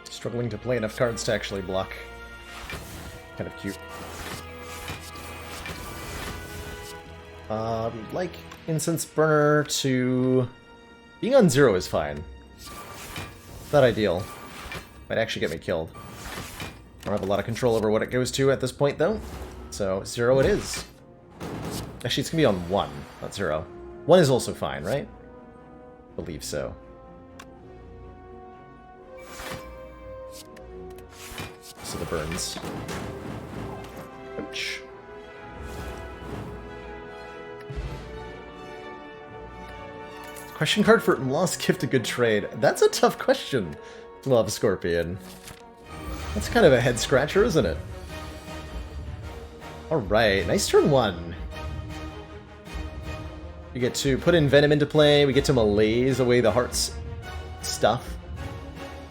Struggling to play enough cards to actually block. Kind of cute. We'd like Incense Burner to... Being on 0 is fine. Not ideal. Might actually get me killed. I don't have a lot of control over what it goes to at this point, though. So, 0 it is. Actually, it's going to be on 1, not 0. 1 is also fine, right? I believe so. So the burns. Ouch. Question card for Lost Gift, a good trade. That's a tough question, Love Scorpion. That's kind of a head scratcher, isn't it? Alright, nice turn 1. We get to put Envenom into play, we get to malaise away the heart's stuff.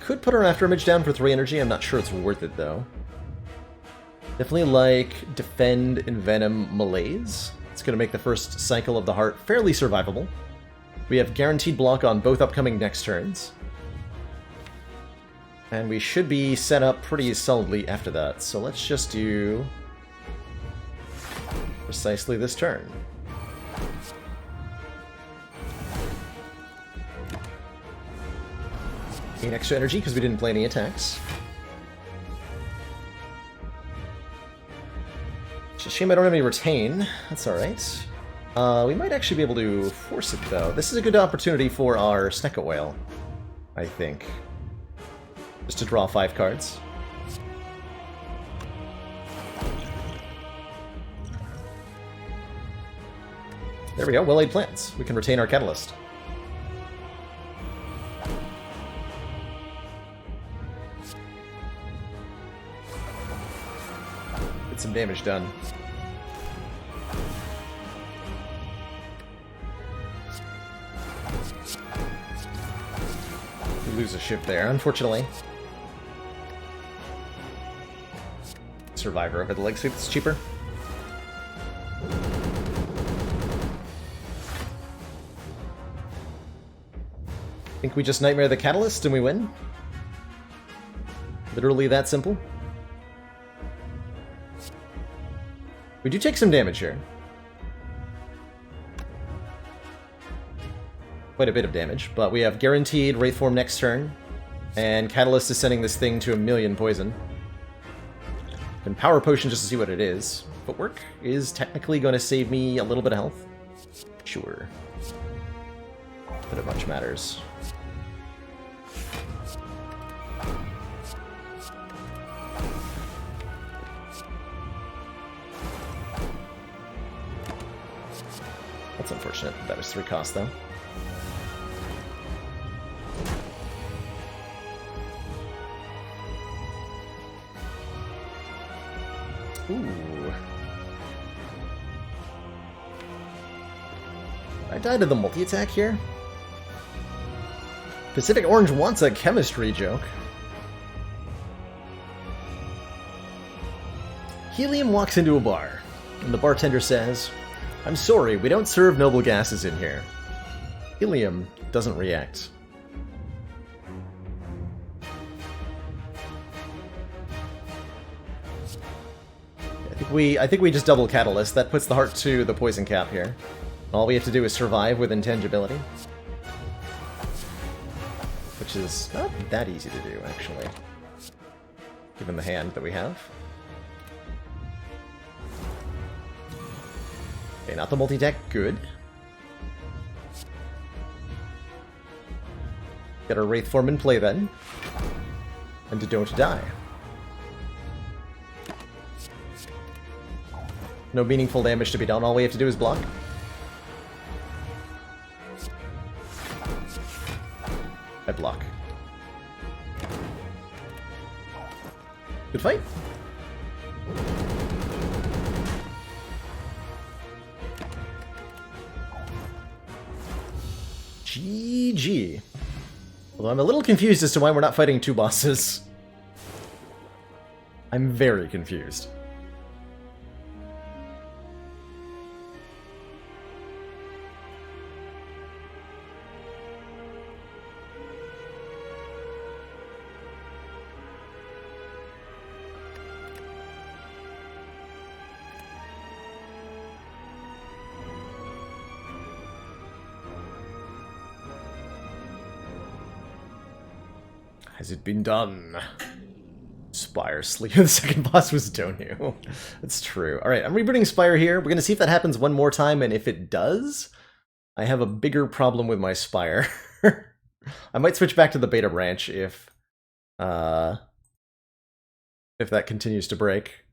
Could put our After Image down for 3 energy, I'm not sure it's worth it though. Definitely like Defend, Envenom, Malaise. It's going to make the first cycle of the heart fairly survivable. We have guaranteed block on both upcoming next turns. And we should be set up pretty solidly after that. So let's just do precisely this turn. Gain extra energy because we didn't play any attacks. It's a shame I don't have any retain. That's alright. We might actually be able to force it, though. This is a good opportunity for our Snecko Oil, I think. Just to draw 5 cards. There we go, well-laid plans. We can retain our Catalyst. Get some damage done. lose a ship there, unfortunately. Survivor over the leg suit's cheaper. Think we just Nightmare the Catalyst and we win? Literally that simple? We do take some damage here. Quite a bit of damage, but we have guaranteed Wraith Form next turn, and Catalyst is sending this thing to 1,000,000 poison. And Power Potion just to see what it is. Footwork is technically going to save me a little bit of health. Sure. But it much matters. That's unfortunate. That was 3 costs, though. Ooh. I died to the multi-attack here? Pacific Orange wants a chemistry joke. Helium walks into a bar, and the bartender says, "I'm sorry, we don't serve noble gases in here." Helium doesn't react. I think we just double Catalyst. That puts the heart to the poison cap here. All we have to do is survive with intangibility. Which is not that easy to do, actually. Given the hand that we have. Okay, not the multi-attack. Good. Get our Wraith Form in play then. And don't die. No meaningful damage to be done. All we have to do is block. I block. Good fight. GG. Although I'm a little confused as to why we're not fighting 2 bosses. I'm very confused. Has it been done? Spire sleep. The second boss was Donu. That's true. Alright, I'm rebooting Spire here. We're going to see if that happens one more time, and if it does, I have a bigger problem with my Spire. I might switch back to the beta branch if that continues to break.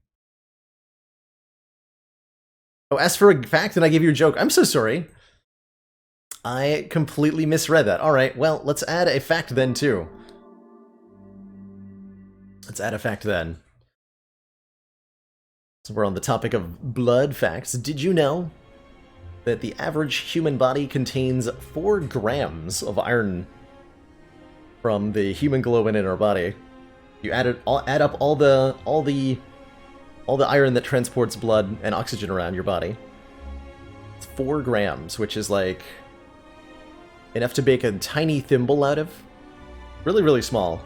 Oh, as for a fact, and I gave you a joke. I'm so sorry. I completely misread that. Alright, well, let's add a fact then, too. Let's add a fact then. So we're on the topic of blood facts. Did you know that the average human body contains 4 grams of iron from the hemoglobin in our body? You add up all the iron that transports blood and oxygen around your body. It's 4 grams, which is like enough to bake a tiny thimble out of. Really, really small.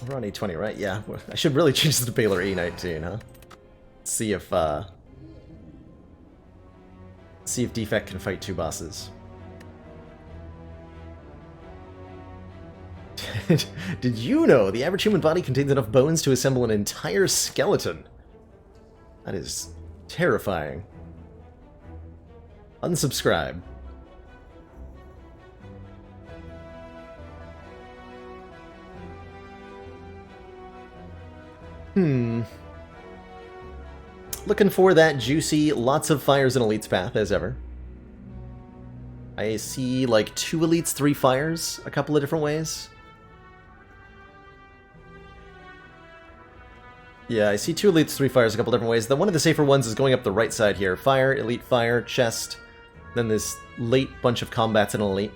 We're on A20, right? Yeah. I should really change this to Baylor A19, huh? See if Defect can fight 2 bosses. Did you know the average human body contains enough bones to assemble an entire skeleton? That is terrifying. Unsubscribe. Looking for that juicy, lots of fires in Elite's path, as ever. I see, like, 2 Elites, 3 fires, a couple of different ways. Yeah, I see 2 elites, 3 fires a couple different ways. One of the safer ones is going up the right side here. Fire, elite fire, chest, then this late bunch of combats and an elite.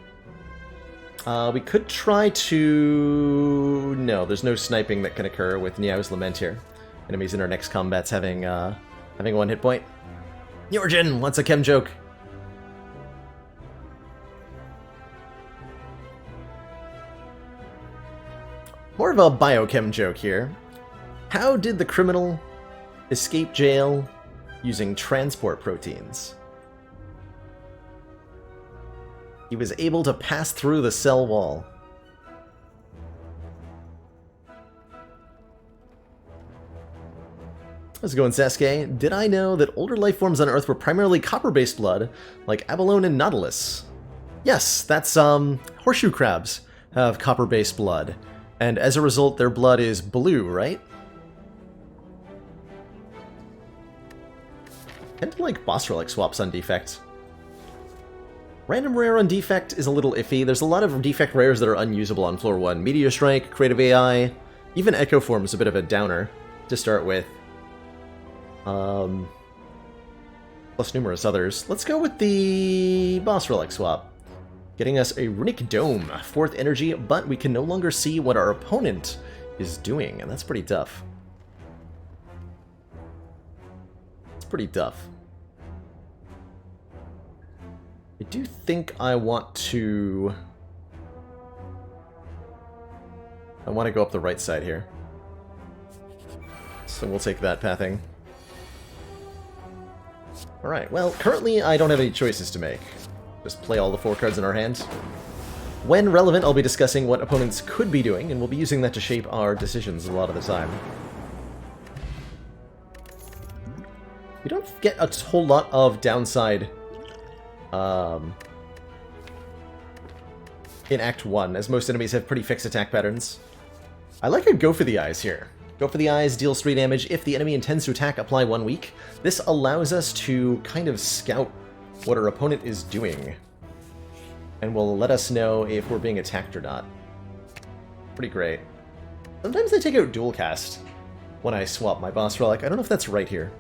We could try to... No, there's no sniping that can occur with Niao's Lament here. Enemies in our next combat's having 1 hit point. Yorjin, what's a chem joke? More of a biochem joke here. How did the criminal escape jail using transport proteins? He was able to pass through the cell wall. How's it going, Sasuke? Did I know that older life forms on Earth were primarily copper-based blood, like abalone and nautilus? Yes, that's, horseshoe crabs have copper-based blood, and as a result, their blood is blue, right? I tend to like boss relic swaps on Defect. Random rare on Defect is a little iffy. There's a lot of Defect rares that are unusable on floor 1. Meteor Strike, Creative AI, even Echo Form is a bit of a downer to start with. Plus numerous others. Let's go with the boss relic swap. Getting us a Runic Dome, 4th energy, but we can no longer see what our opponent is doing, and that's pretty tough. It's pretty tough. I do think I want to go up the right side here. So we'll take that pathing. Alright, well, currently I don't have any choices to make. Just play all the 4 cards in our hand. When relevant, I'll be discussing what opponents could be doing, and we'll be using that to shape our decisions a lot of the time. We don't get a whole lot of downside in Act 1, as most enemies have pretty fixed attack patterns. I like a Go for the Eyes here. Go for the Eyes, deals 3 damage. If the enemy intends to attack, apply 1 weak. This allows us to kind of scout what our opponent is doing, and will let us know if we're being attacked or not. Pretty great. Sometimes I take out Dual Cast when I swap my boss relic. I don't know if that's right here.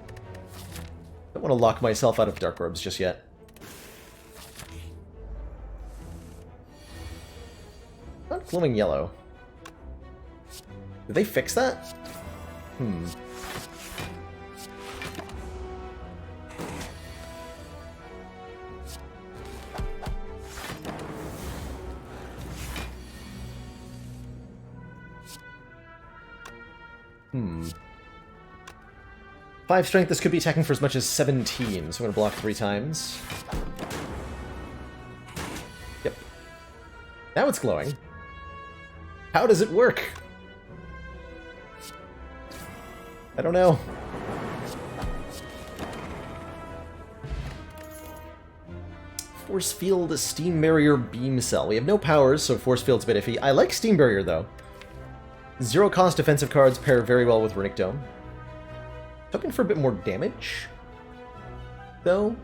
Don't want to lock myself out of Dark Orbs just yet. Not glowing yellow. Did they fix that? Five strength, this could be attacking for as much as 17, so I'm going to block 3 times. Yep. Now it's glowing. How does it work? I don't know. Force Field, Steam Barrier, Beam Cell. We have no powers, so Force Field's a bit iffy. I like Steam Barrier, though. 0 cost defensive cards pair very well with Runic Dome. Hoping for a bit more damage, though,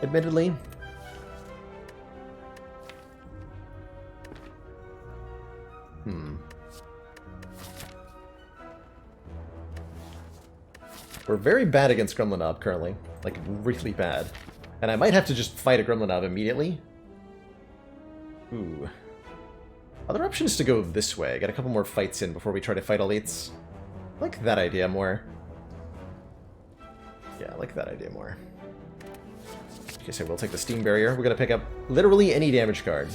admittedly. We're very bad against Gremlinob currently. Like, really bad. And I might have to just fight a Gremlinob immediately. Ooh. Other option is to go this way. Get a couple more fights in before we try to fight elites. I like that idea more. Yeah, I like that idea more. Okay, so we'll take the Steam Barrier. We're going to pick up literally any damage card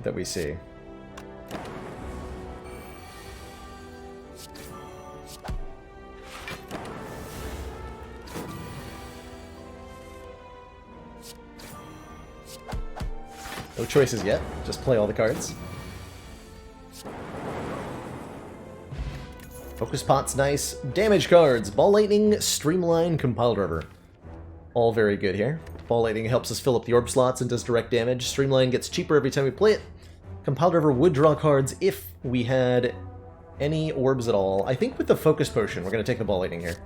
that we see. No choices yet, just play all the cards. Focus Pot's nice. Damage cards, Ball Lightning, Streamline, Compile Driver. All very good here. Ball Lightning helps us fill up the orb slots and does direct damage. Streamline gets cheaper every time we play it. Compile Driver would draw cards if we had any orbs at all. I think with the Focus Potion, we're going to take the Ball Lightning here.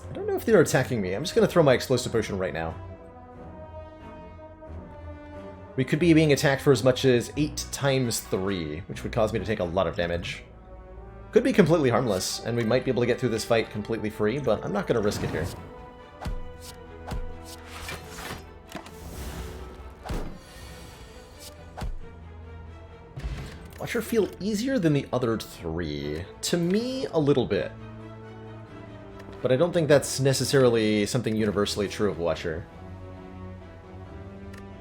I don't know if they're attacking me. I'm just going to throw my Explosive Potion right now. We could be being attacked for as much as 8 times 3, which would cause me to take a lot of damage. Could be completely harmless, and we might be able to get through this fight completely free, but I'm not going to risk it here. Watcher feel easier than the other 3. To me, a little bit. But I don't think that's necessarily something universally true of Watcher.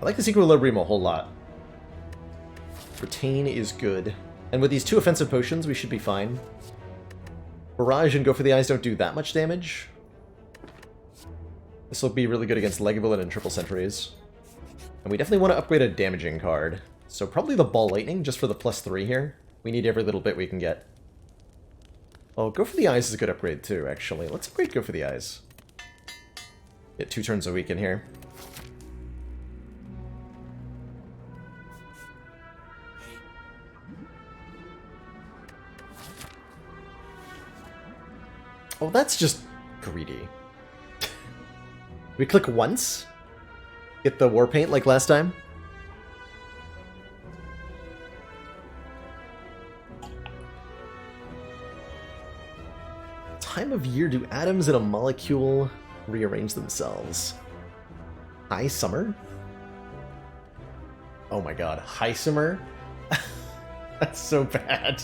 I like this Equilibrium a whole lot. Retain is good. And with these 2 offensive potions, we should be fine. Barrage and Go for the Eyes don't do that much damage. This will be really good against Legavulin and Triple Sentries. And we definitely want to upgrade a damaging card. So probably the Ball Lightning, just for the +3 here. We need every little bit we can get. Oh, Go for the Eyes is a good upgrade too, actually. Let's upgrade Go for the Eyes. Get 2 turns a week in here. Oh, that's just greedy. We click once? Get the War Paint like last time? Time of year do atoms in a molecule rearrange themselves? High summer? Oh my god, high summer? That's so bad.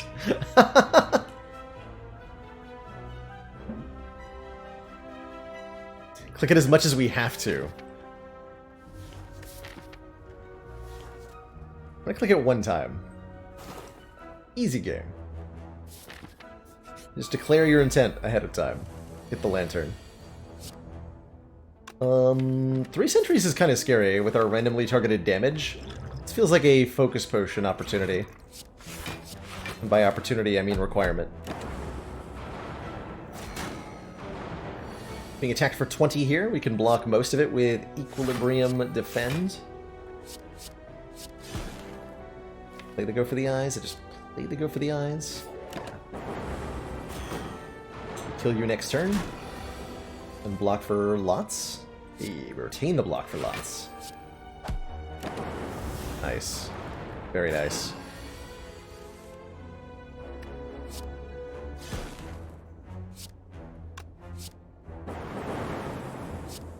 Click it as much as we have to. I'm gonna click it one time. Easy game. Just declare your intent ahead of time. Hit the lantern. 3 sentries is kind of scary with our randomly targeted damage. This feels like a focus potion opportunity. And by opportunity, I mean requirement. Being attacked for 20 here, we can block most of it with Equilibrium Defend. Play the Go for the Eyes. I just play the Go for the Eyes. Kill you next turn. And block for lots. Retain the block for lots. Nice. Very nice.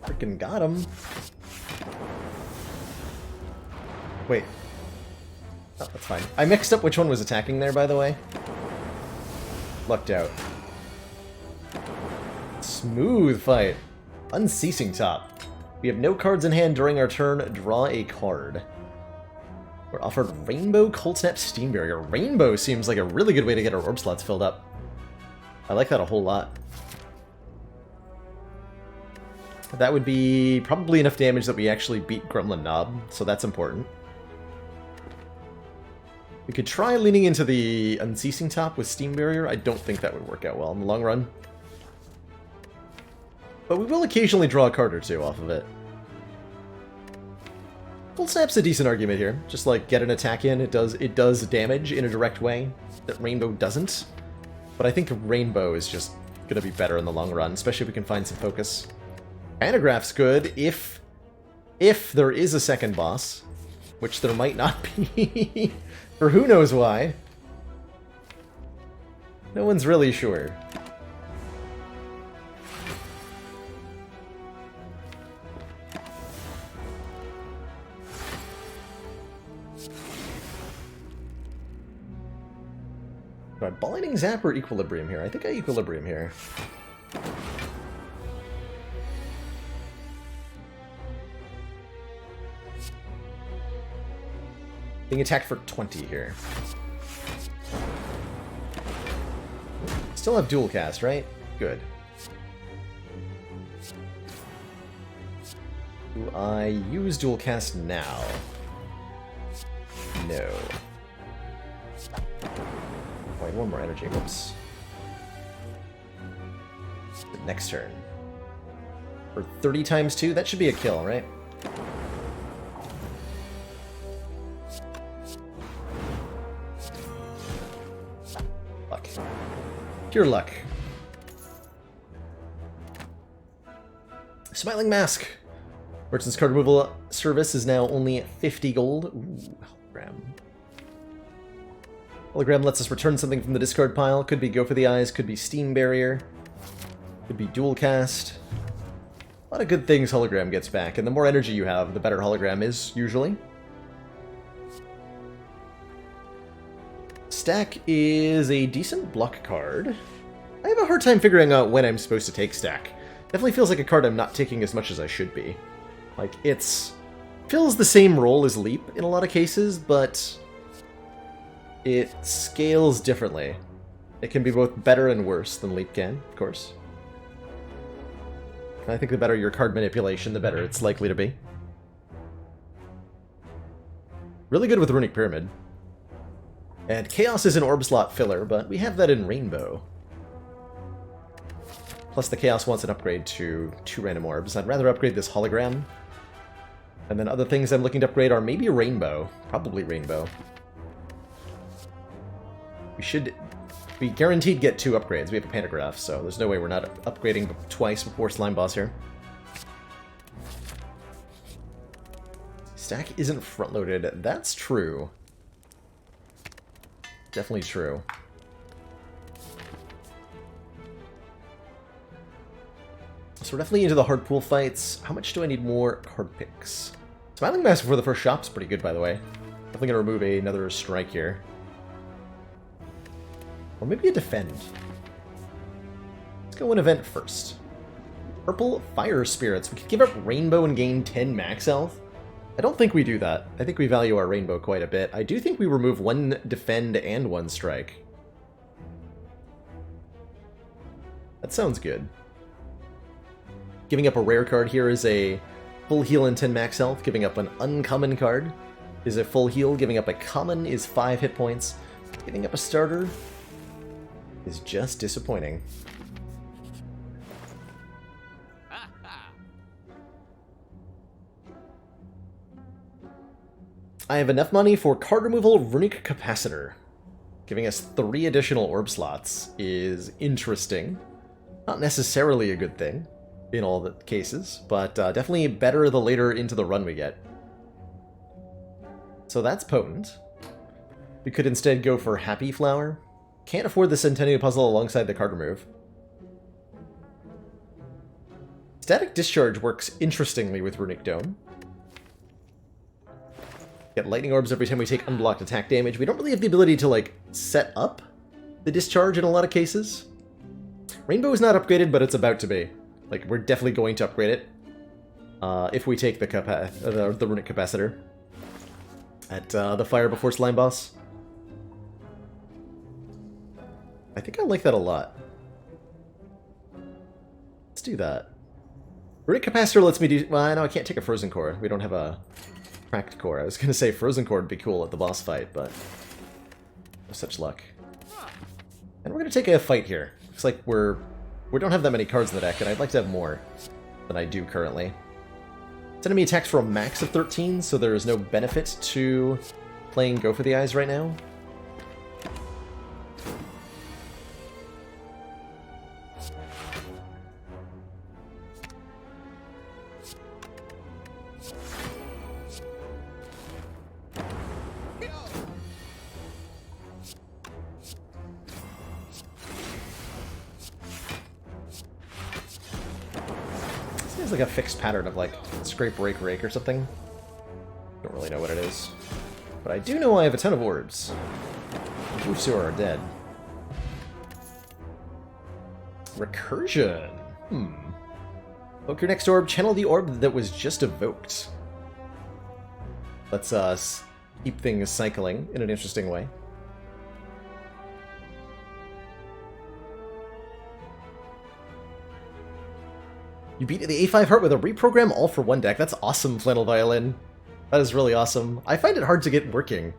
Freaking got him. Wait. Oh, that's fine. I mixed up which one was attacking there, by the way. Lucked out. Smooth fight. Unceasing top. We have no cards in hand during our turn. Draw a card. We're offered Rainbow Cold Snap Steam Barrier. Rainbow seems like a really good way to get our orb slots filled up. I like that a whole lot. That would be probably enough damage that we actually beat Gremlin Knob, so that's important. We could try leaning into the Unceasing Top with Steam Barrier. I don't think that would work out well in the long run. But we will occasionally draw a card or two off of it. Cold Snap's a decent argument here. Just like get an attack in, it does damage in a direct way that Rainbow doesn't. But I think Rainbow is just gonna be better in the long run, especially if we can find some focus. Panagraph's good if there is a second boss, which there might not be, for who knows why. No one's really sure. Do I Binding Zap or Equilibrium here? I think I Equilibrium here. Being attacked for 20 here. Still have dual cast, right? Good. Do I use dual cast now? No. Wait, one more energy. Whoops. Next turn. For 30 times 2, that should be a kill, right? Pure luck. Smiling Mask. Merchant's card removal service is now only 50 gold. Ooh, hologram. Hologram lets us return something from the discard pile. Could be Go for the Eyes, could be Steam Barrier, could be Dual Cast. A lot of good things hologram gets back, and the more energy you have, the better hologram is, usually. Stack is a decent block card. I have a hard time figuring out when I'm supposed to take Stack. Definitely feels like a card I'm not taking as much as I should be. Like, it's fills the same role as Leap in a lot of cases, but it scales differently. It can be both better and worse than Leap can, of course. I think the better your card manipulation, the better it's likely to be. Really good with Runic Pyramid. And Chaos is an orb slot filler, but we have that in Rainbow. Plus the Chaos wants an upgrade to 2 random orbs. I'd rather upgrade this hologram. And then other things I'm looking to upgrade are maybe Rainbow. Probably Rainbow. We guaranteed get 2 upgrades. We have a Pantograph, so there's no way we're not upgrading twice before Slime Boss here. Stack isn't front-loaded. That's true. Definitely true. So we're definitely into the hard pool fights. How much do I need more card picks? Smiling Mask before the first shop's pretty good, by the way. Definitely gonna remove another strike here. Or maybe a defend. Let's go an event first. Purple Fire Spirits. We could give up Rainbow and gain 10 max health. I don't think we do that. I think we value our Rainbow quite a bit. I do think we remove 1 defend and 1 strike. That sounds good. Giving up a rare card here is a full heal and 10 max health. Giving up an uncommon card is a full heal. Giving up a common is 5 hit points. Giving up a starter is just disappointing. I have enough money for card removal Runic Capacitor. Giving us 3 additional orb slots is interesting. Not necessarily a good thing in all the cases, but definitely better the later into the run we get. So that's potent. We could instead go for Happy Flower. Can't afford the Centennial Puzzle alongside the card remove. Static Discharge works interestingly with Runic Dome. Get lightning orbs every time we take unblocked attack damage. We don't really have the ability to, like, set up the discharge in a lot of cases. Rainbow is not upgraded, but it's about to be. Like, we're definitely going to upgrade it if we take the Runic Capacitor at the Fire Before Slime Boss. I think I like that a lot. Let's do that. Runic Capacitor lets me do... Well, no, I can't take a Frozen Core. We don't have a Cracked Core. I was going to say Frozen Core would be cool at the boss fight, but no such luck. And we're going to take a fight here. Looks like we don't have that many cards in the deck, and I'd like to have more than I do currently. This enemy attacks for a max of 13, so there is no benefit to playing Go for the Eyes right now. Like a fixed pattern of like scrape, break, rake or something. Don't really know what it is. But I do know I have a ton of orbs. Wusu are dead. Recursion. Evoke your next orb, channel the orb that was just evoked. Let's keep things cycling in an interesting way. You beat the A5 Heart with a reprogram all for 1 deck. That's awesome, Flannel Violin. That is really awesome. I find it hard to get working.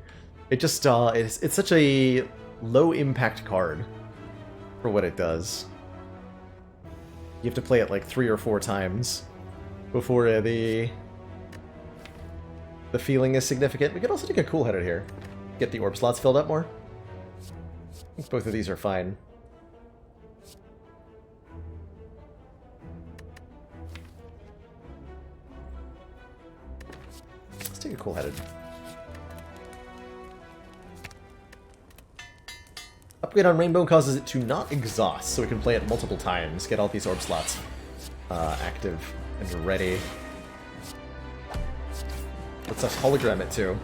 It just, it's such a low impact card for what it does. You have to play it like 3 or 4 times before the feeling is significant. We could also take a Cool Headed here. Get the orb slots filled up more. I think both of these are fine. take a cool-headed. Upgrade on Rainbow causes it to not exhaust, so we can play it multiple times, get all these orb slots active and ready. Let's us hologram it too.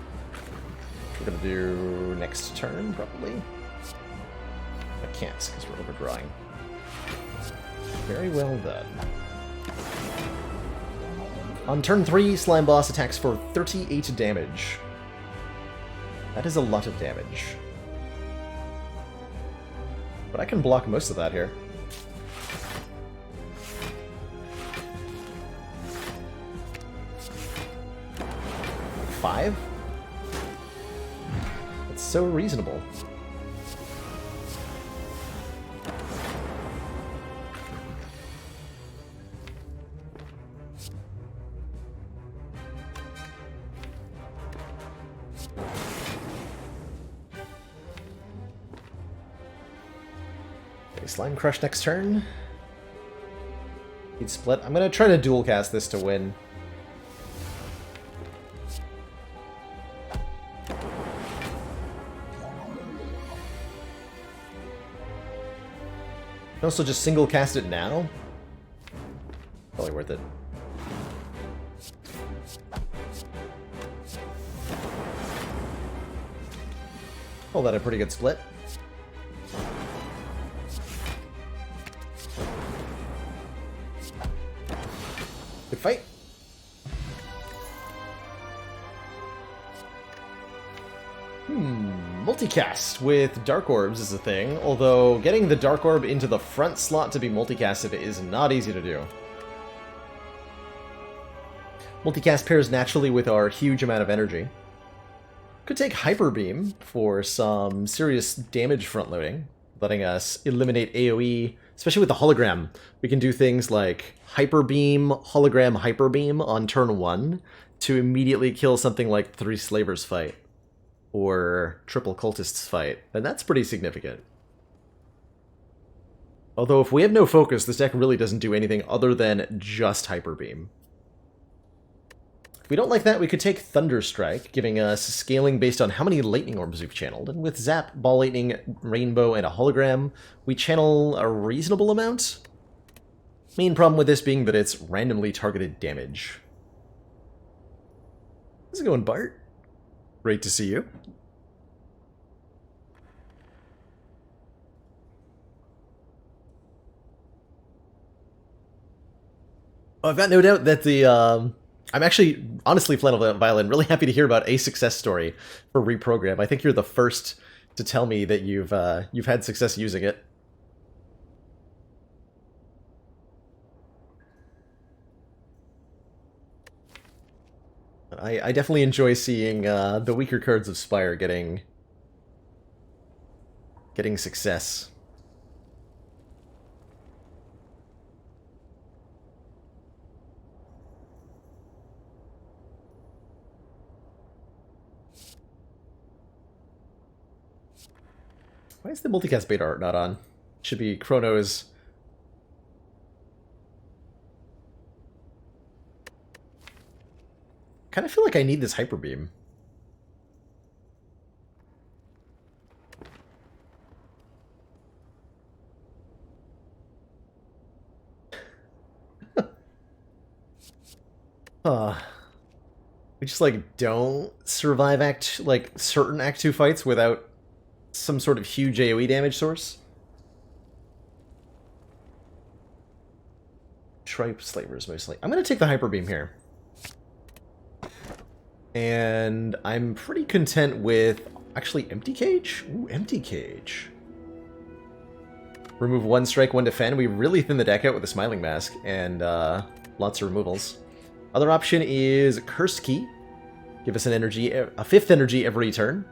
We're gonna do next turn, probably. I can't, because we're overdrawing. Very well then. On turn 3, Slime Boss attacks for 38 damage. That is a lot of damage. But I can block most of that here. Five? That's so reasonable. Slime Crush next turn. He'd split. I'm gonna try to dual cast this to win. Can also just single cast it now. Probably worth it. Call that a pretty good split. Good fight. Multicast with Dark Orbs is a thing, although getting the Dark Orb into the front slot to be multicasted is not easy to do. Multicast pairs naturally with our huge amount of energy. Could take Hyper Beam for some serious damage front-loading, letting us eliminate AoE, especially with the hologram. We can do things like Hyper Beam, Hologram Hyper Beam on turn 1 to immediately kill something like 3 Slavers fight, or Triple Cultists fight, and that's pretty significant. Although if we have no focus, this deck really doesn't do anything other than just Hyper Beam. If we don't like that, we could take Thunderstrike, giving us scaling based on how many Lightning Orbs we've channeled. And with Zap, Ball Lightning, Rainbow, and a Hologram, we channel a reasonable amount. Main problem with this being that it's randomly targeted damage. How's it going, Bart? Great to see you. I've got no doubt that the... I'm actually, honestly, Flannel Violin, really happy to hear about a success story for Reprogram. I think you're the first to tell me that you've had success using it. I definitely enjoy seeing the weaker cards of Spire getting success. Why is the multicast beta art not on? Should be Chrono's. Kind of feel like I need this Hyper Beam. We just like don't survive certain Act 2 fights without some sort of huge AoE damage source. Tripe Slavers mostly. I'm gonna take the Hyper Beam here. And I'm pretty content with actually Empty Cage? Ooh, Empty Cage. Remove 1 strike, 1 defend. We really thin the deck out with a Smiling Mask and lots of removals. Other option is Cursed Key. Give us an energy, a 5th energy every turn,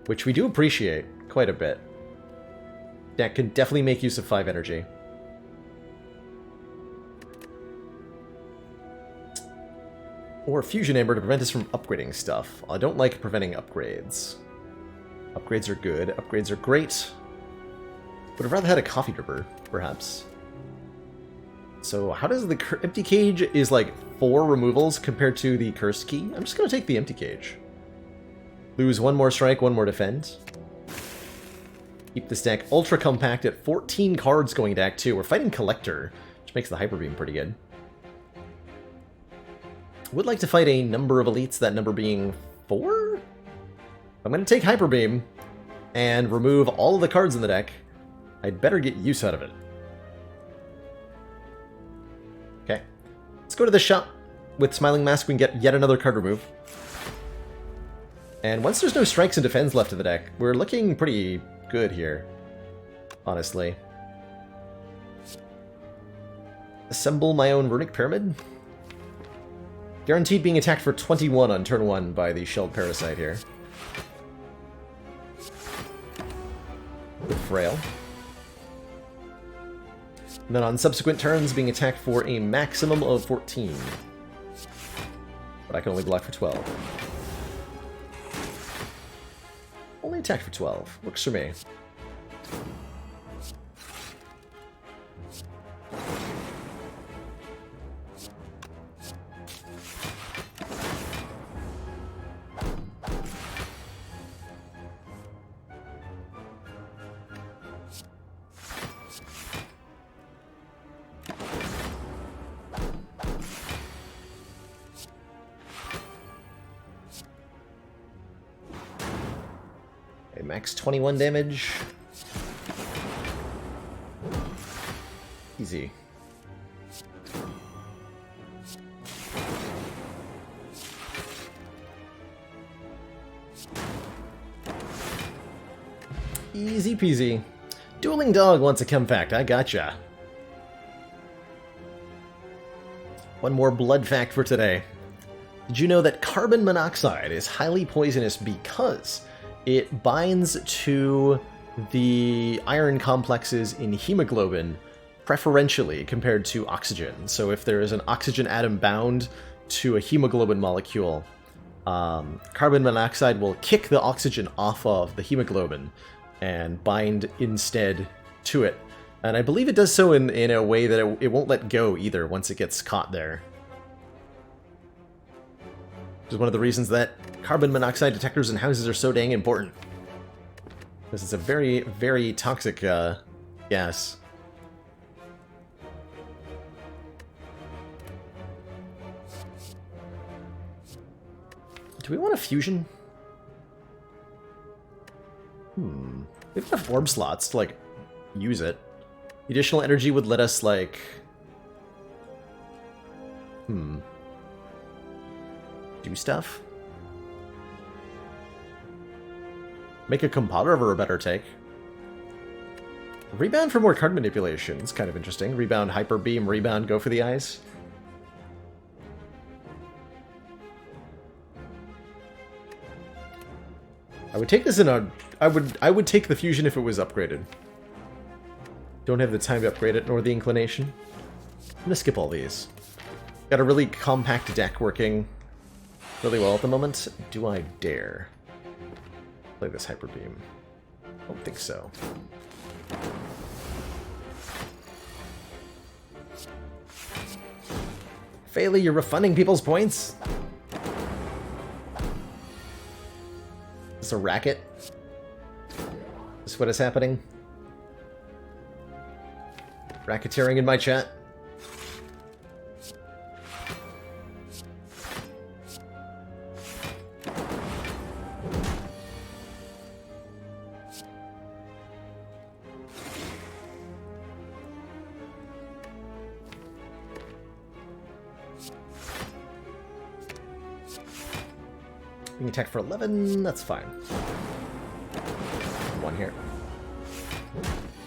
which we do appreciate quite a bit. Deck can definitely make use of 5 energy. Or Fusion Amber to prevent us from upgrading stuff. I don't like preventing upgrades. Upgrades are good. Upgrades are great. Would have rather had a Coffee Dripper, perhaps. So how does the empty cage is like 4 removals compared to the cursed key? I'm just going to take the empty cage. Lose 1 more strike, 1 more defend. Keep this deck ultra compact at 14 cards going to Act 2. We're fighting Collector, which makes the Hyper Beam pretty good. Would like to fight a number of elites, that number being 4? I'm going to take Hyper Beam and remove all of the cards in the deck. I'd better get use out of it. Okay. Let's go to the shop. With Smiling Mask, we can get yet another card removed. And once there's no strikes and defends left in the deck, we're looking pretty good here, honestly. Assemble my own Runic Pyramid. Guaranteed being attacked for 21 on turn 1 by the Shelled Parasite here. With Frail. And then on subsequent turns, being attacked for a maximum of 14. But I can only block for 12. Only attack for 12. Works for me. Max 21 damage. Easy. Easy peasy. Dueling Dog wants a chem fact. I gotcha. One more blood fact for today. Did you know that carbon monoxide is highly poisonous because it binds to the iron complexes in hemoglobin preferentially compared to oxygen? So if there is an oxygen atom bound to a hemoglobin molecule, carbon monoxide will kick the oxygen off of the hemoglobin and bind instead to it. And I believe it does so in a way that it won't let go either once it gets caught there. Which is one of the reasons that carbon monoxide detectors in houses are so dang important. Because it's a very, very toxic gas. Do we want a fusion? We have enough orb slots to, like, use it. The additional energy would let us, like... do stuff? Make a Compotter a better take. Rebound for more card manipulation. It's kind of interesting. Rebound, Hyper Beam, Rebound, go for the eyes. I would take this in a... I would take the fusion if it was upgraded. Don't have the time to upgrade it, nor the inclination. I'm gonna skip all these. Got a really compact deck working really well at the moment. Do I dare play this Hyper Beam? I don't think so. Failey, you're refunding people's points? Is this a racket? Is this what is happening? Racketeering in my chat? We can attack for 11, that's fine. 1 here.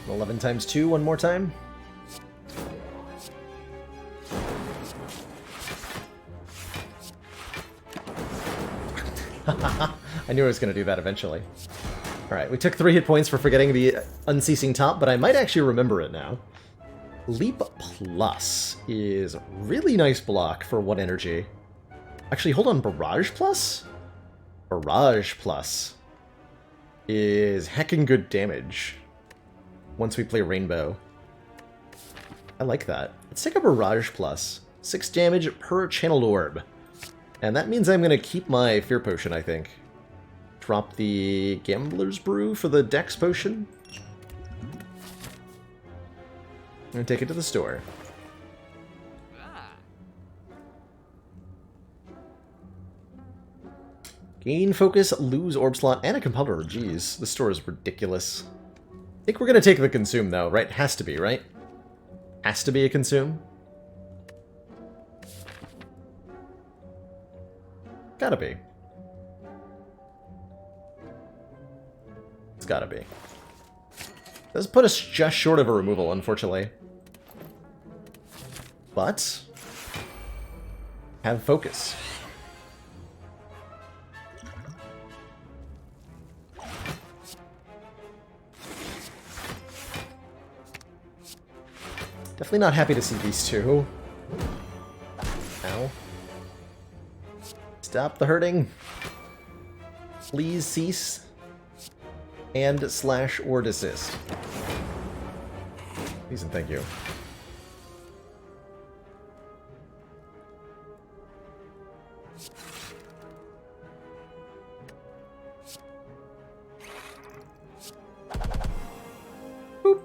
11 times 2, one more time. I knew I was going to do that eventually. Alright, we took 3 hit points for forgetting the Unceasing Top, but I might actually remember it now. Leap Plus is really nice block for 1 energy. Actually, hold on, Barrage Plus? Barrage Plus is heckin' good damage once we play Rainbow. I like that. Let's take a Barrage Plus. 6 damage per channeled orb. And that means I'm going to keep my Fear Potion, I think. Drop the Gambler's Brew for the Dex Potion. And take it to the store. Gain focus, lose orb slot, and a compounder. Jeez, the store is ridiculous. I think we're going to take the consume, though, right? Has to be, right? Has to be a consume. Gotta be. It's gotta be. Does put us just short of a removal, unfortunately. But have focus. Definitely not happy to see these two. Ow. Stop the hurting. Please cease. And slash or desist. Please and thank you. Boop.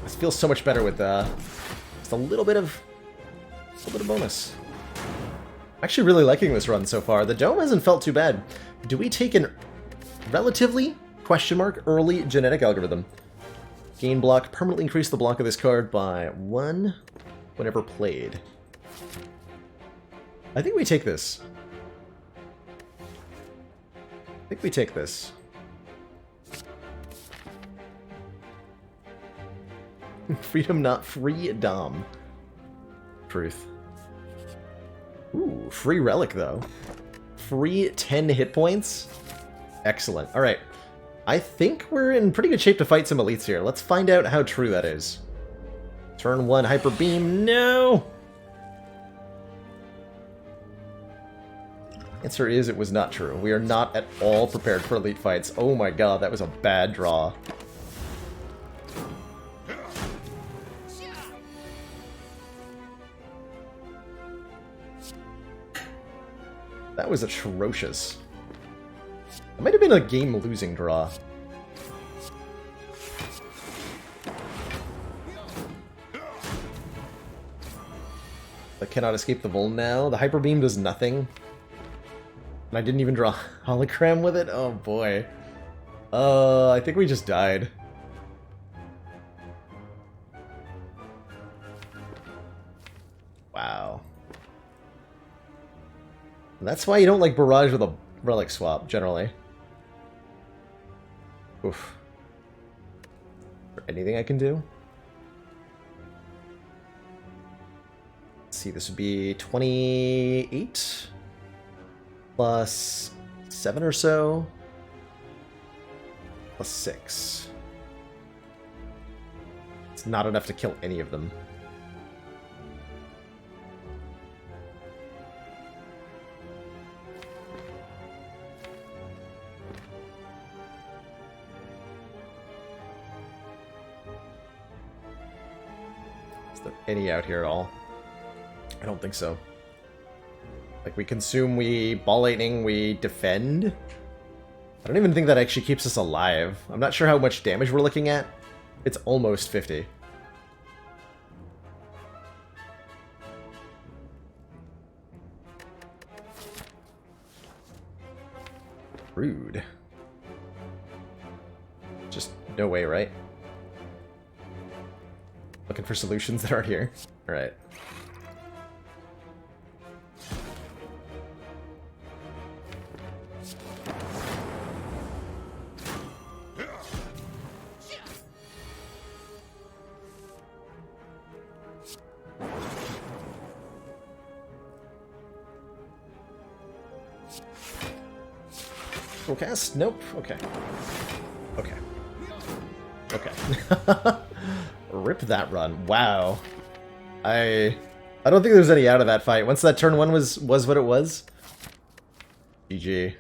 This feels so much better with just a little bit of bonus. Actually really liking this run so far. The dome hasn't felt too bad. Do we take an relatively early genetic algorithm? Gain block, permanently increase the block of this card by 1 whenever played. I think we take this. I think we take this. Freedom, not free dom. Truth. Ooh, free relic though. Free 10 hit points. Excellent. Alright. I think we're in pretty good shape to fight some elites here. Let's find out how true that is. Turn 1, Hyper Beam. No! Answer is it was not true. We are not at all prepared for elite fights. Oh my god, that was a bad draw. That was atrocious. It might have been a game-losing draw. I cannot escape the Vul now. The Hyper Beam does nothing. And I didn't even draw Hologram with it? Oh boy. I think we just died. Wow. That's why you don't like Barrage with a relic swap, generally. Oof. Is there anything I can do? Let's see, this would be 28 plus 7 or so plus 6. It's not enough to kill any of them. Any out here at all? I don't think so. Like, we consume, we ball lightning, we defend. I don't even think that actually keeps us alive. I'm not sure how much damage we're looking at. It's almost 50. Rude. Just no way, right? Looking for solutions that aren't here. Alright. Full cast? Nope. Okay. Okay. Okay. Rip that run. Wow. I don't think there's any out of that fight. Once that turn 1 was what it was. GG.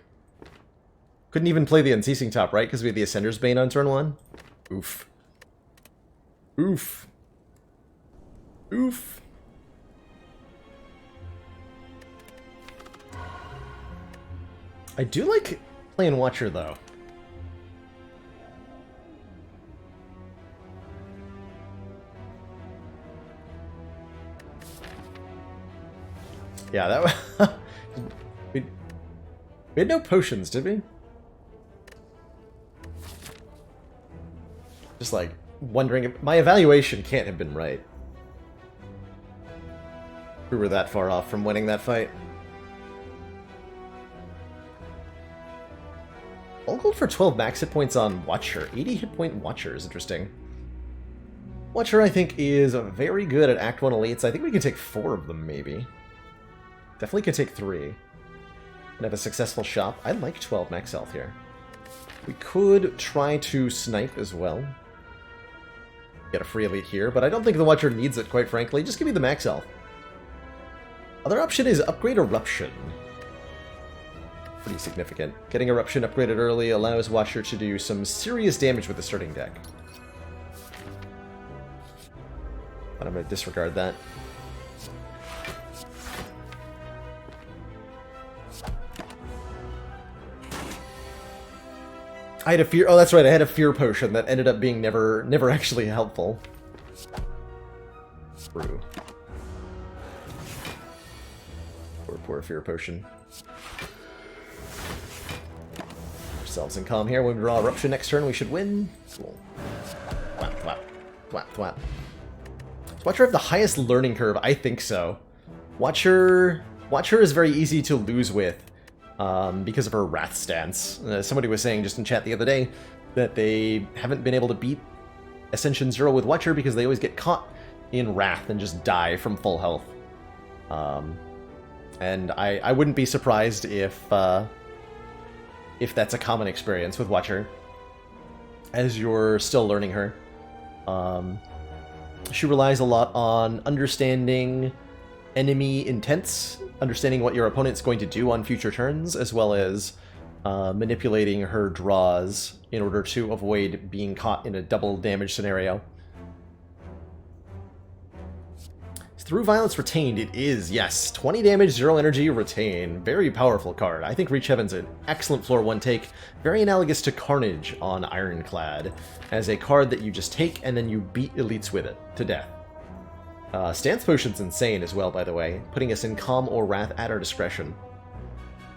Couldn't even play the Unceasing top, right? Because we had the Ascender's Bane on turn 1? Oof. Oof. Oof. I do like playing Watcher, though. Yeah, that we had no potions, did we? Just like wondering if my evaluation can't have been right. We were that far off from winning that fight. All gold for 12 max hit points on Watcher. 80 hit point Watcher is interesting. Watcher, I think, is very good at Act 1 elites. I think we can take 4 of them, maybe. Definitely could take 3. And have a successful shop. I like 12 max health here. We could try to snipe as well. Get a free elite here, but I don't think the Watcher needs it, quite frankly. Just give me the max health. Other option is Upgrade Eruption. Pretty significant. Getting Eruption upgraded early allows Watcher to do some serious damage with the starting deck. But I'm going to disregard that. I had a fear. Oh, that's right. I had a fear potion that ended up being never actually helpful. True. Poor fear potion. Ourselves in calm here. When we draw Eruption next turn, we should win. Cool. Thwap, thwap, thwap, thwap. Does Watcher have the highest learning curve? I think so. Watcher is very easy to lose with. Because of her Wrath stance. Somebody was saying just in chat the other day that they haven't been able to beat Ascension 0 with Watcher because they always get caught in Wrath and just die from full health. And I wouldn't be surprised if that's a common experience with Watcher as you're still learning her. She relies a lot on understanding enemy intents, understanding what your opponent's going to do on future turns, as well as manipulating her draws in order to avoid being caught in a double damage scenario. Through Violence retained, it is, yes. 20 damage, 0 energy, retain. Very powerful card. I think Reach Heaven's an excellent floor 1 take. Very analogous to Carnage on Ironclad, as a card that you just take and then you beat elites with it to death. Stance Potion's insane as well, by the way, putting us in Calm or Wrath at our discretion.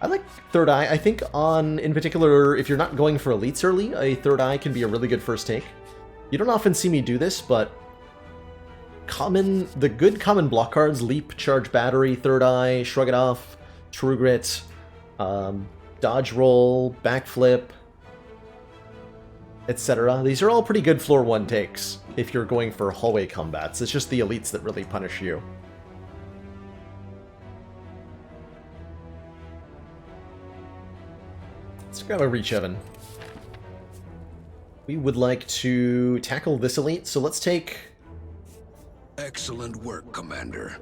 I like Third Eye. I think in particular, if you're not going for elites early, a Third Eye can be a really good first take. You don't often see me do this, but the good common block cards, Leap, Charge Battery, Third Eye, Shrug It Off, True Grit, Dodge Roll, Backflip, etc. These are all pretty good floor 1 takes if you're going for hallway combats. It's just the elites that really punish you. Let's grab a Reach Heaven. We would like to tackle this elite, so let's take... Excellent work, Commander.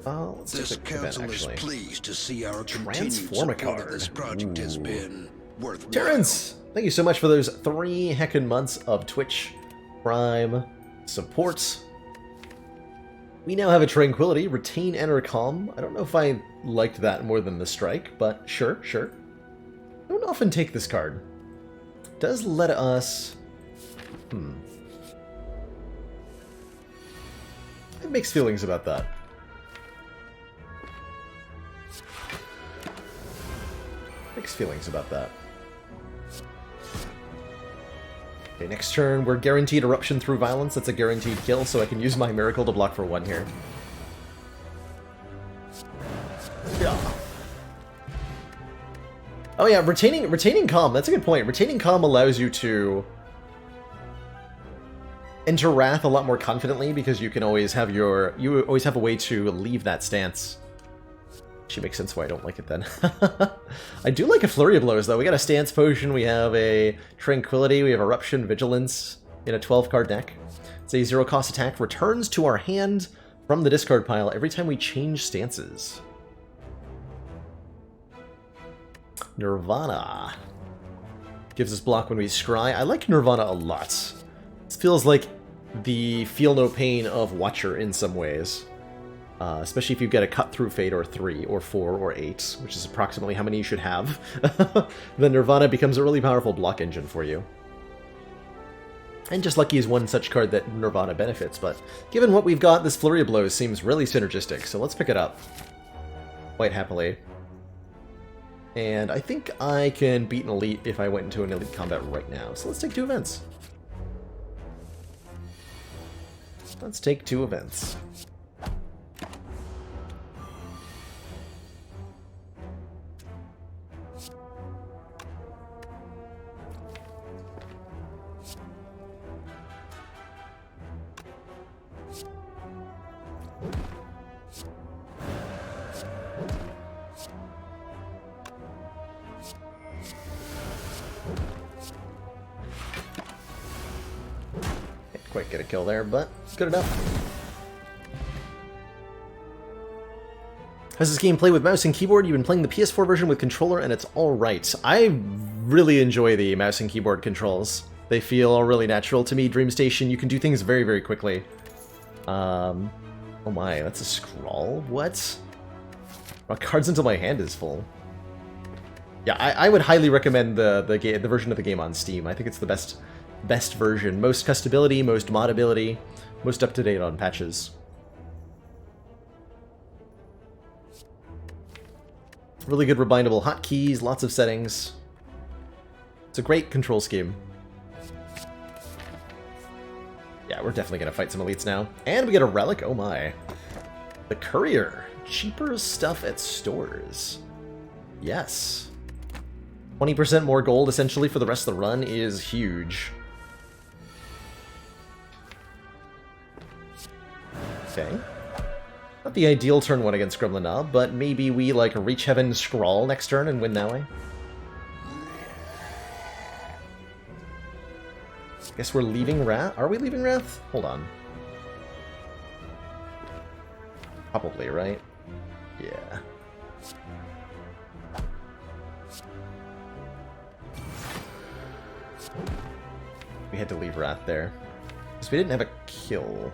This council is pleased to see our continued Transform a support card. of this project has been worthwhile. Terrence! Thank you so much for those 3 heckin' months of Twitch Prime support. We now have a Tranquility, Retain, Enter, Calm. I don't know if I liked that more than the Strike, but sure. Don't often take this card. It does let us... I have mixed feelings about that. Mixed feelings about that. Okay, next turn, we're guaranteed Eruption through Violence. That's a guaranteed kill, so I can use my Miracle to block for 1 here. Yeah. Oh yeah, retaining Calm. That's a good point. Retaining Calm allows you to enter Wrath a lot more confidently because you can always have you always have a way to leave that stance. Actually makes sense why I don't like it then. I do like a Flurry of Blows though. We got a Stance Potion, we have a Tranquility, we have Eruption, Vigilance in a 12-card deck. It's a 0-cost attack, returns to our hand from the discard pile every time we change stances. Nirvana. Gives us block when we scry. I like Nirvana a lot. This feels like the Feel No Pain of Watcher in some ways. Especially if you get a cut through fate or 3 or 4 or 8, which is approximately how many you should have. Then Nirvana becomes a really powerful block engine for you. And Just Lucky is one such card that Nirvana benefits, but given what we've got, this Flurry of Blows seems really synergistic, so let's pick it up. Quite happily. And I think I can beat an Elite if I went into an Elite combat right now, so let's take 2 events. Let's take 2 events. Quite get a kill there, but it's good enough. How's this game play with mouse and keyboard? You've been playing the PS4 version with controller, and it's alright. I really enjoy the mouse and keyboard controls. They feel really natural to me. DreamStation, you can do things very, very quickly. Oh my, that's a scroll? What? Draw cards until my hand is full. Yeah, I would highly recommend the version of the game on Steam. I think it's the best version. Most custability, most modability, most up-to-date on patches. Really good rebindable hotkeys, lots of settings. It's a great control scheme. Yeah, we're definitely going to fight some elites now. And we get a relic, oh my. The Courier. Cheaper stuff at stores. Yes. 20% more gold, essentially, for the rest of the run is huge. Okay. Not the ideal turn 1 against Gremlin Knob, but maybe we, like, Reach Heaven Scrawl next turn and win that way. Guess we're leaving Wrath? Are we leaving Wrath? Hold on. Probably, right? Yeah. We had to leave Wrath there. Because we didn't have a kill.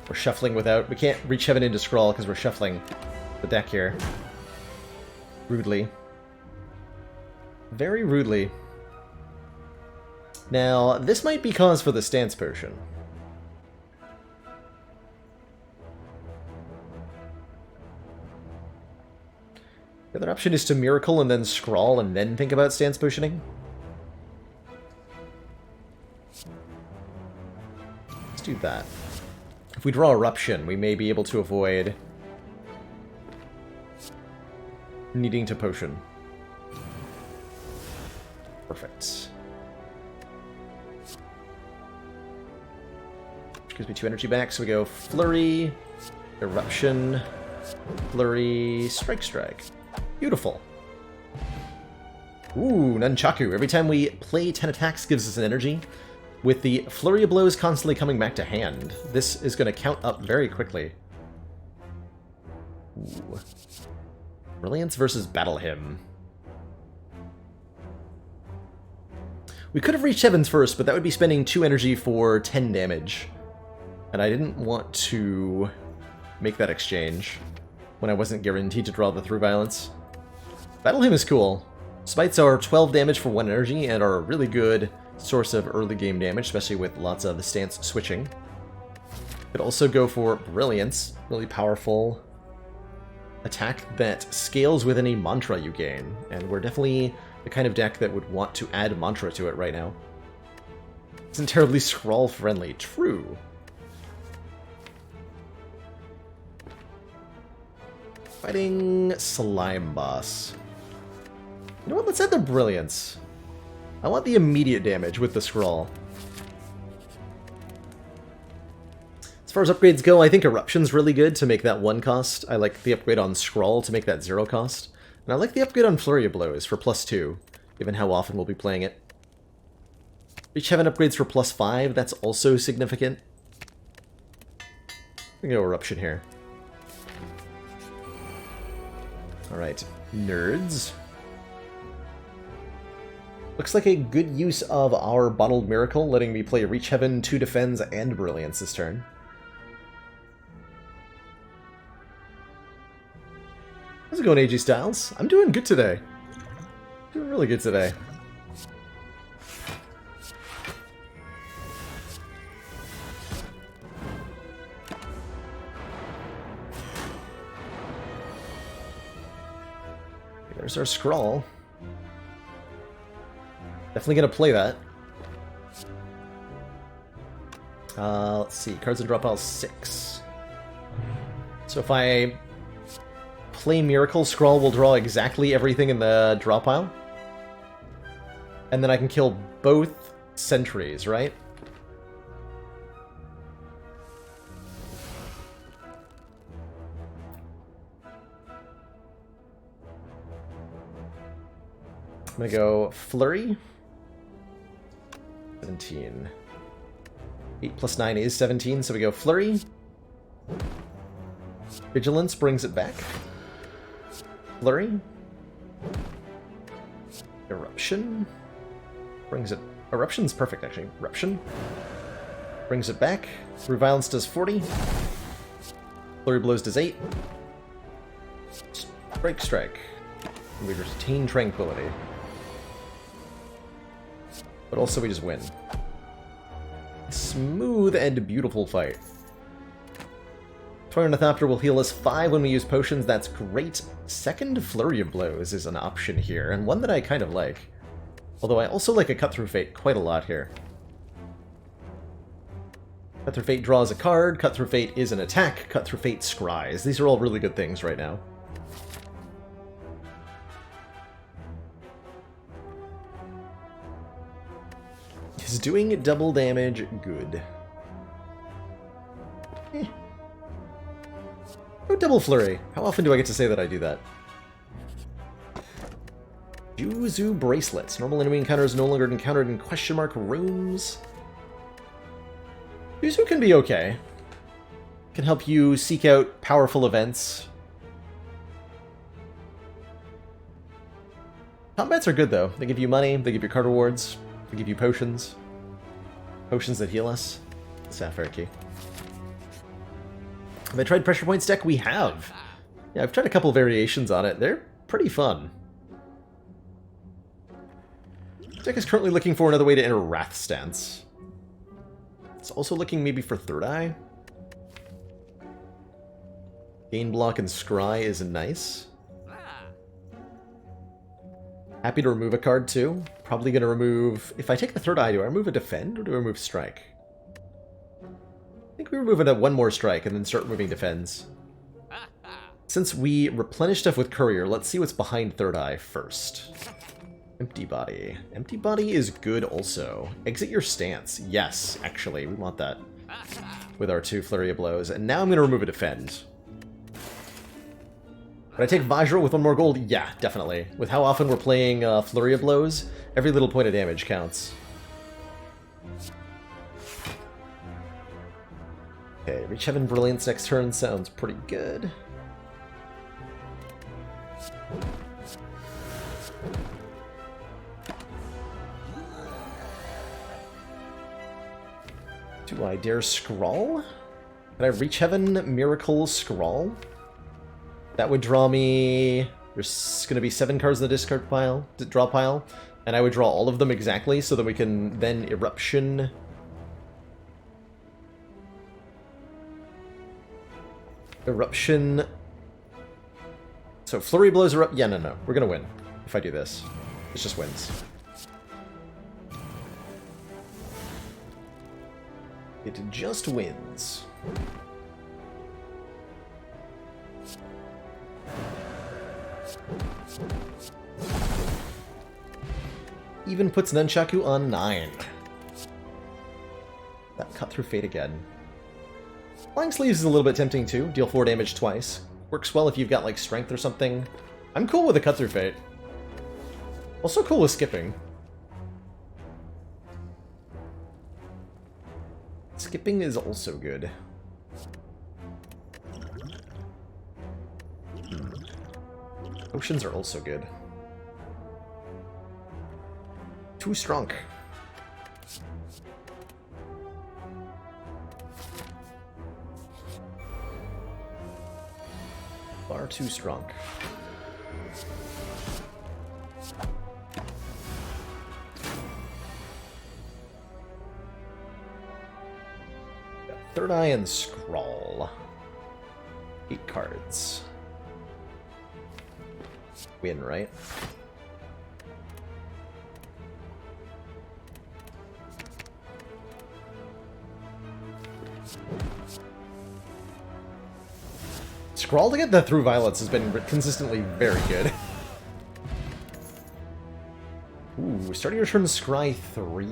We're shuffling without... We can't Reach Heaven into Scrawl because we're shuffling the deck here. Rudely. Very rudely. Now, this might be cause for the Stance Potion. The other option is to Miracle and then Scrawl and then think about Stance Potioning. Let's do that. If we draw Eruption, we may be able to avoid needing to potion. Perfect. Which gives me 2 energy back, so we go Flurry, Eruption, Flurry, Strike. Beautiful. Ooh, Nunchaku. Every time we play 10 attacks gives us an energy. With the Flurry of Blows constantly coming back to hand, this is going to count up very quickly. Ooh. Brilliance versus Battle Hymn. We could have reached Heavens first, but that would be spending 2 energy for 10 damage. And I didn't want to make that exchange when I wasn't guaranteed to draw the Through Violence. Battle Hymn is cool. Smites are 12 damage for 1 energy and are a really good source of early game damage, especially with lots of the stance switching. Could also go for Brilliance, really powerful attack that scales with any mantra you gain, and we're definitely the kind of deck that would want to add mantra to it right now. Isn't terribly Scrawl friendly, true. Fighting Slime Boss. You know what, let's add the Brilliance. I want the immediate damage with the Scrawl. As far as upgrades go, I think Eruption's really good to make that 1 cost. I like the upgrade on Scrawl to make that 0 cost. And I like the upgrade on Flurry of Blows for +2, given how often we'll be playing it. Reach Heaven upgrades for +5, that's also significant. gonna go Eruption here. Alright, nerds. Looks like a good use of our Bottled Miracle, letting me play Reach Heaven, 2 Defends, and Brilliance this turn. How's it going, AG Styles? I'm doing good today. Doing really good today. There's our Scrawl. Definitely gonna play that. Let's see, cards in draw pile 6. So if I play Miracle, Scrawl will draw exactly everything in the draw pile. And then I can kill both sentries, right? I'm gonna go Flurry. 17. 8 plus 9 is 17, so we go Flurry. Vigilance brings it back. Flurry. Eruption. Brings it... Eruption's perfect, actually. Eruption. Brings it back. Through Violence does 40. Flurry Blows does 8. Strike. And we retain Tranquility. But also we just win. Smooth and beautiful fight. Tornithopter will heal us 5 when we use potions, that's great. Second Flurry of Blows is an option here, and one that I kind of like. Although I also like a Cut Through Fate quite a lot here. Cut Through Fate draws a card, Cut Through Fate is an attack, Cut Through Fate scries. These are all really good things right now. Is doing double damage good? Oh, double Flurry. How often do I get to say that I do that? Juzu Bracelets. Normal enemy encounters no longer encountered in question mark rooms. Juzu can be okay. Can help you seek out powerful events. Combats are good, though. They give you money, they give you card rewards, they give you potions. Potions that heal us. Sapphire Key. Have I tried Pressure Points deck? We have. Yeah, I've tried a couple variations on it. They're pretty fun. Deck is currently looking for another way to enter Wrath Stance. It's also looking maybe for Third Eye. Gain Block and Scry is nice. Happy to remove a card too. Probably going to remove... If I take the Third Eye, do I remove a Defend or do I remove Strike? I think we remove one more Strike and then start removing Defends. Since we replenish stuff with Courier, let's see what's behind Third Eye first. Empty Body. Empty Body is good also. Exit your stance. Yes, actually, we want that. With our 2 Flurry of Blows. And now I'm going to remove a Defend. Would I take Vajra with 1 more gold? Yeah, definitely. With how often we're playing Flurry of Blows, every little point of damage counts. Okay, Reach Heaven Brilliance next turn sounds pretty good. Do I dare Scrawl? Can I Reach Heaven Miracle Scrawl? That would draw me... There's going to be 7 cards in the discard pile, draw pile, and I would draw all of them exactly so that we can then Eruption. Eruption. So Flurry Blows are up. Yeah, no. We're going to win if I do this. It just wins. It just wins. Even puts Nunchaku on 9. That Cut Through Fate again. Flying Sleeves is a little bit tempting too. Deal 4 damage twice. Works well if you've got like Strength or something. I'm cool with a Cut Through Fate. Also cool with skipping. Skipping is also good. Oceans are also good. Too strong. Far too strong. Third Eye and Scrawl. 8 cards. Win, right? Scrawl to get the Through Violets has been consistently very good. Ooh, starting your turn Scry 3.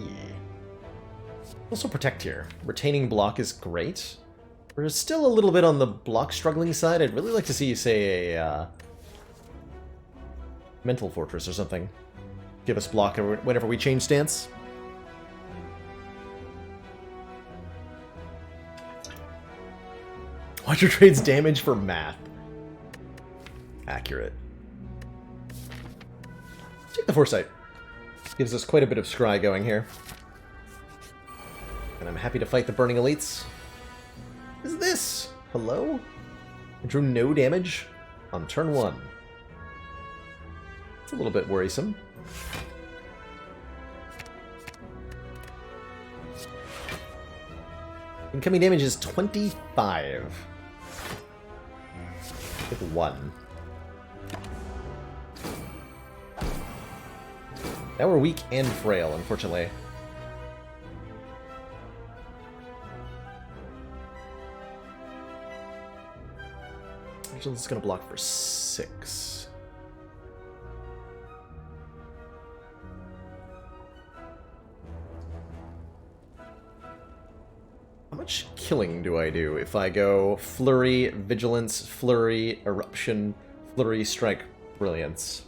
Also Protect here. Retaining block is great. We're still a little bit on the block struggling side. I'd really like to see you say a Mental Fortress or something. Give us block whenever we change stance. Watcher trades damage for math. Accurate. Take the Foresight. Gives us quite a bit of scry going here. And I'm happy to fight the Burning Elites. What is this? Hello? I drew no damage on turn 1. It's a little bit worrisome. Incoming damage is 25. With 1. Now we're weak and frail, unfortunately. Actually, it's going to block for 6. How much killing do I do if I go Flurry, Vigilance, Flurry, Eruption, Flurry, Strike, Brilliance?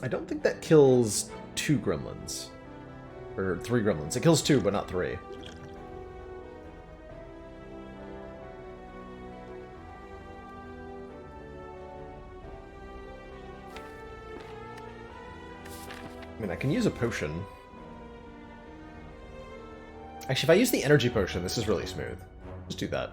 I don't think that kills 2 gremlins. Or 3 gremlins. It kills 2, but not 3. I mean, I can use a potion. Actually, if I use the energy potion, this is really smooth. Just do that.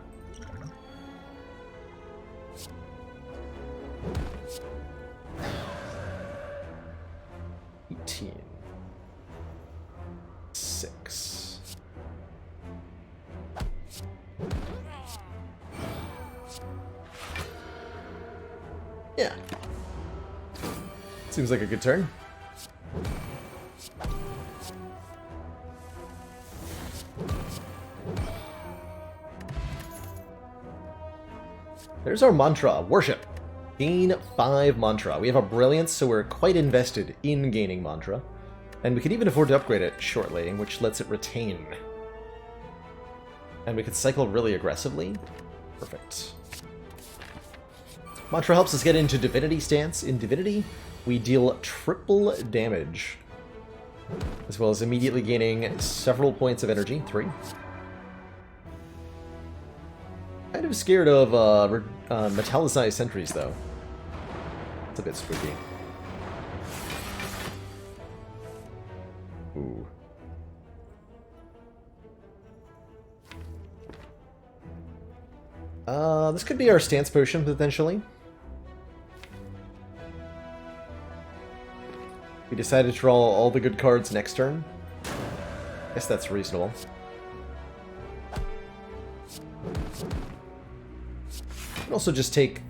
Yeah. Seems like a good turn. There's our mantra, worship. Gain 5 mantra. We have a brilliance, so we're quite invested in gaining mantra. And we could even afford to upgrade it shortly, which lets it retain. And we could cycle really aggressively. Perfect. Mantra helps us get into Divinity stance. In Divinity, we deal triple damage, as well as immediately gaining several points of energy. 3. Kind of scared of metallicized sentries, though. It's a bit spooky. Ooh. This could be our stance potion, potentially. We decided to draw all the good cards next turn. Guess that's reasonable. We can also just take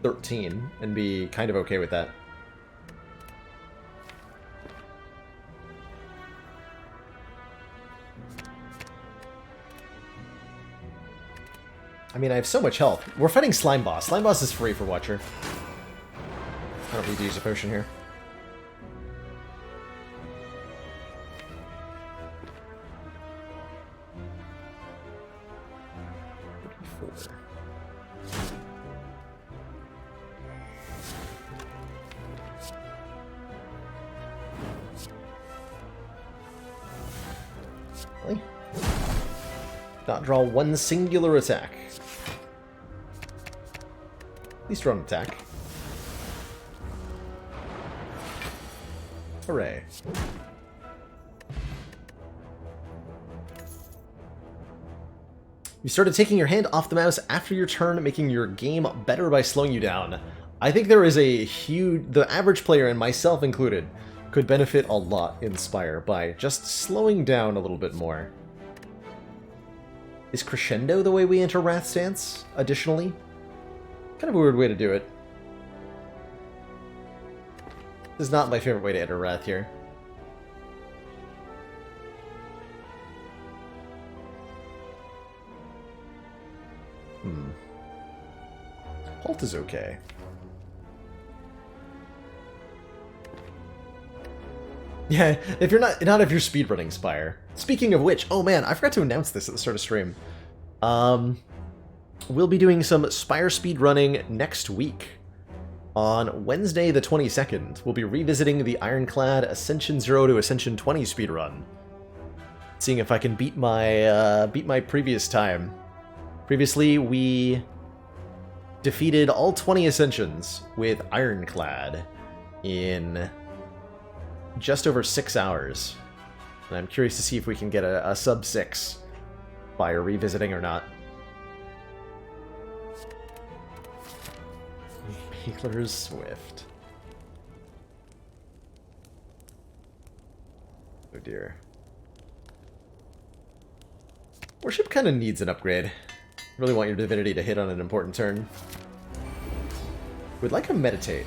13 and be kind of okay with that. I mean, I have so much health. We're fighting Slime Boss. Slime Boss is free for Watcher. I don't need to use a potion here. Really? Not draw one singular attack. At least draw an attack. Hooray. You started taking your hand off the mouse after your turn, making your game better by slowing you down. I think there is a huge... The average player, and myself included, could benefit a lot in Spire by just slowing down a little bit more. Is Crescendo the way we enter Wrath Stance, additionally? Kind of a weird way to do it. This is not my favorite way to enter Wrath here. Halt is okay. Yeah, if you're not if you're speedrunning Spire. Speaking of which, oh man, I forgot to announce this at the start of stream. We'll be doing some Spire speedrunning next week. On Wednesday the 22nd, we'll be revisiting the Ironclad Ascension 0 to Ascension 20 speedrun. Seeing if I can beat my previous time. Previously, we defeated all 20 Ascensions with Ironclad in just over 6 hours. And I'm curious to see if we can get a sub 6 by revisiting or not. Baylor's Swift. Oh dear. Worship kind of needs an upgrade. Really want your divinity to hit on an important turn. We'd like a meditate.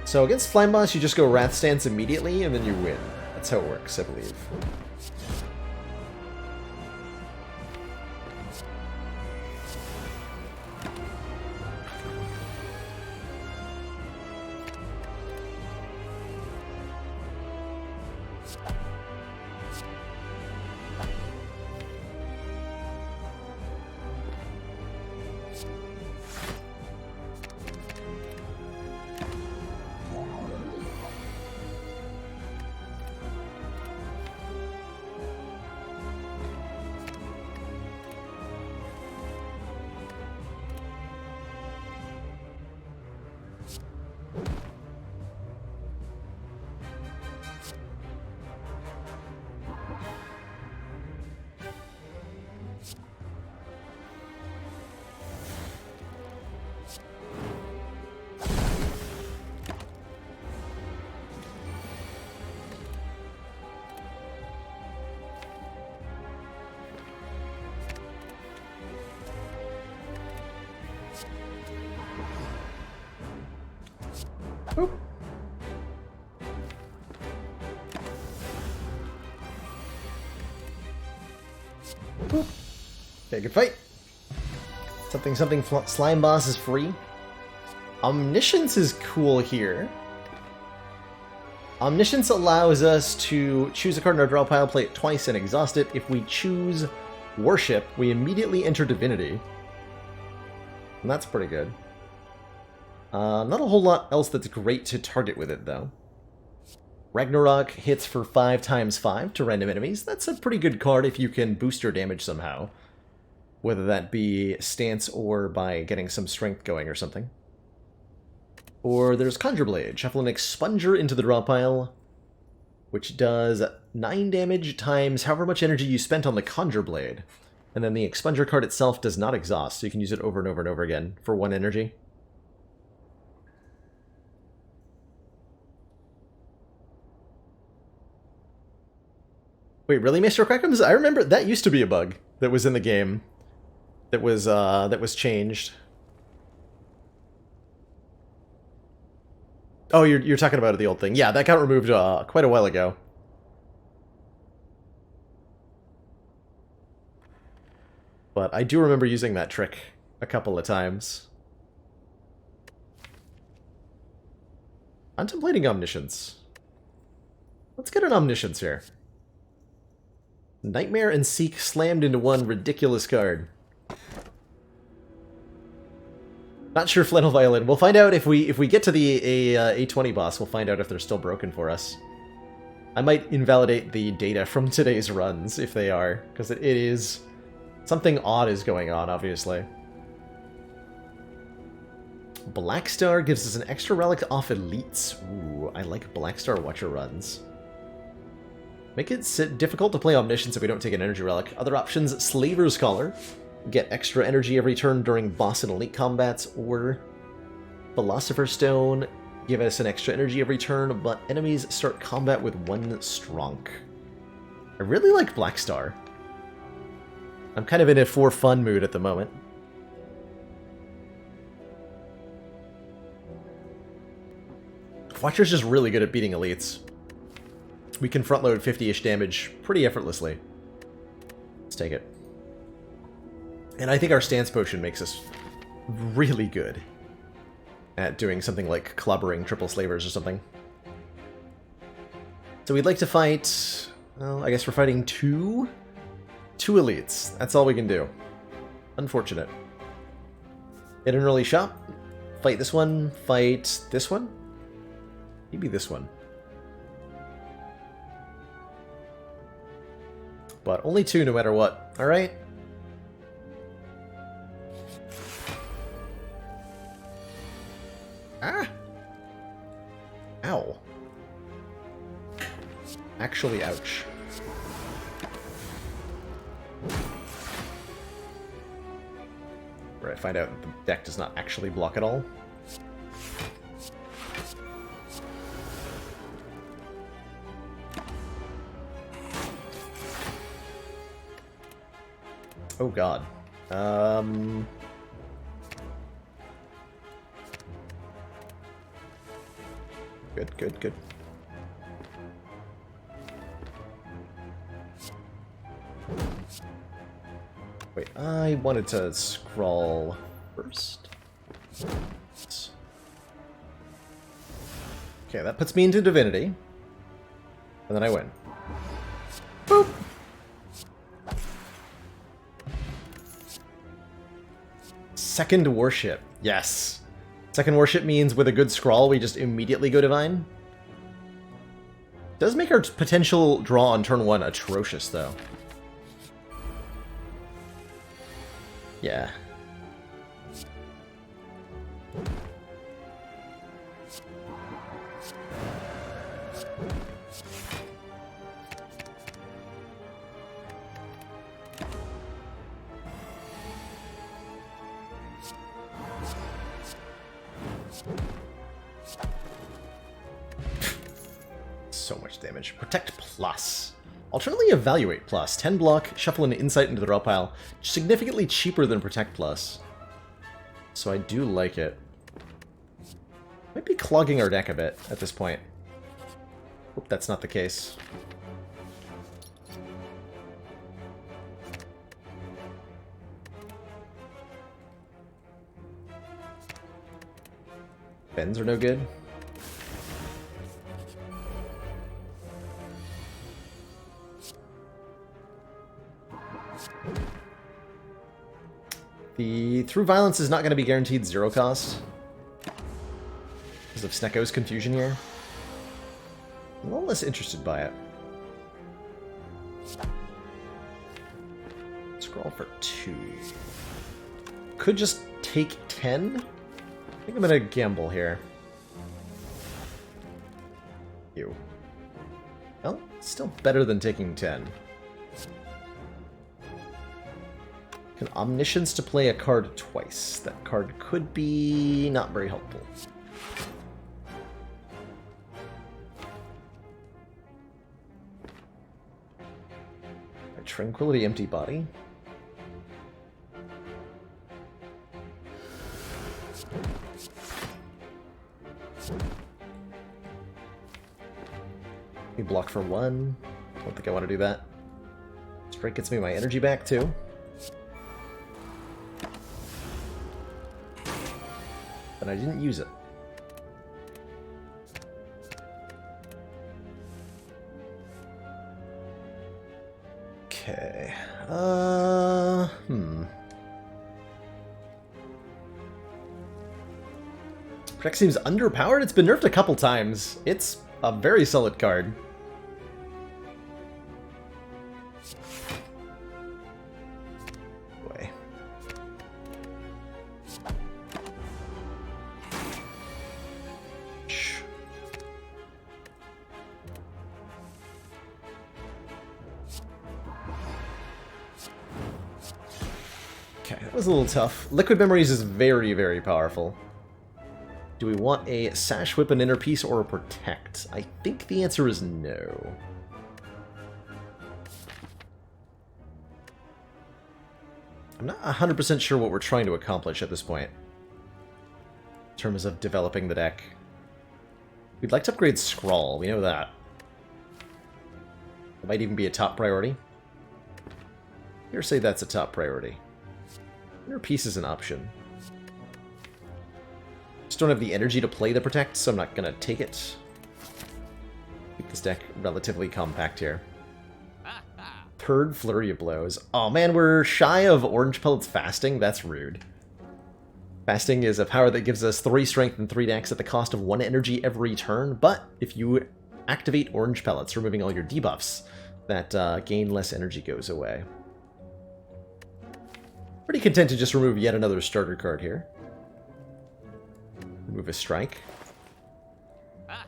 So against Flame Boss, you just go Wrath Stance immediately, and then you win. That's how it works, I believe. Boop. Boop. Okay, good fight. Something Slime Boss is free. Omniscience is cool here. Omniscience allows us to choose a card in our draw pile, play it twice, and exhaust it. If we choose Worship, we immediately enter Divinity. And that's pretty good. Not a whole lot else that's great to target with it, though. Ragnarok hits for 5x5 to random enemies. That's a pretty good card if you can boost your damage somehow. Whether that be stance or by getting some strength going or something. Or there's Conjure Blade. Shuffle an Expunger into the draw pile, which does 9 damage times however much energy you spent on the Conjure Blade. And then the Expunger card itself does not exhaust, so you can use it over and over and over again for 1 energy. Wait, really, Mr. Crackums? I remember that used to be a bug that was in the game that was changed. Oh, you're talking about the old thing. Yeah, that got removed quite a while ago. But I do remember using that trick a couple of times. Contemplating Omniscience. Let's get an Omniscience here. Nightmare and Seek slammed into one ridiculous card. Not sure Flannel Violin. We'll find out if we get to the A20 boss. We'll find out if they're still broken for us. I might invalidate the data from today's runs if they are, because it is... something odd is going on, obviously. Black Star gives us an extra relic off elites. Ooh, I like Black Star Watcher runs. Make it difficult to play Omniscience if we don't take an energy relic. Other options, Slaver's Collar. Get extra energy every turn during boss and elite combats, or Philosopher's Stone. Give us an extra energy every turn, but enemies start combat with 1 Strong. I really like Black Star. I'm kind of in a for fun mood at the moment. Watcher's just really good at beating elites. We can front load 50-ish damage pretty effortlessly. Let's take it. And I think our stance potion makes us really good at doing something like clobbering triple slavers or something. So we'd like to fight... well, I guess we're fighting two elites. That's all we can do. Unfortunate. Get an early shot. Fight this one. Fight this one. Maybe this one. But only 2 no matter what. Alright? Ah! Ow. Actually, ouch. Where I find out the deck does not actually block at all. Oh god. Good. Wait, I wanted to scroll first. Okay, that puts me into Divinity. And then I win. Boop! Second Worship. Yes. Second Worship means with a good scroll, we just immediately go Divine. Does make our potential draw on turn 1 atrocious, though. Yeah. So much damage. Protect plus. Alternately Evaluate plus. 10 block, shuffle an Insight into the draw pile. Significantly cheaper than Protect plus. So I do like it. Might be clogging our deck a bit at this point. Hope that's not the case. Bends are no good. The Through Violence is not going to be guaranteed 0 cost. Because of Snecko's confusion here. I'm a little less interested by it. Scroll for 2. Could just take 10? I think I'm going to gamble here. Ew. Well, still better than taking 10. Can Omniscience to play a card twice. That card could be not very helpful. A Tranquility Empty Body. We block for 1. Don't think I want to do that. Strike gets me my energy back too. But I didn't use it. Okay. Protect seems underpowered. It's been nerfed a couple times. It's a very solid card. Boy. Shh. Okay, that was a little tough. Liquid Memories is very, very powerful. Do we want a Sash Whip, an Inner Peace, or a Protect? I think the answer is no. I'm not 100% sure what we're trying to accomplish at this point, in terms of developing the deck. We'd like to upgrade Scrawl, we know that. It might even be a top priority. Here, say that's a top priority. Inner Peace is an option. Just don't have the energy to play the Protect, so I'm not going to take it. Keep this deck relatively compact here. Third Flurry of Blows. Oh man, we're shy of Orange Pellet's Fasting? That's rude. Fasting is a power that gives us 3 strength and 3 dex at the cost of 1 energy every turn, but if you activate Orange Pellets, removing all your debuffs, that gain less energy goes away. Pretty content to just remove yet another starter card here. Remove a Strike. I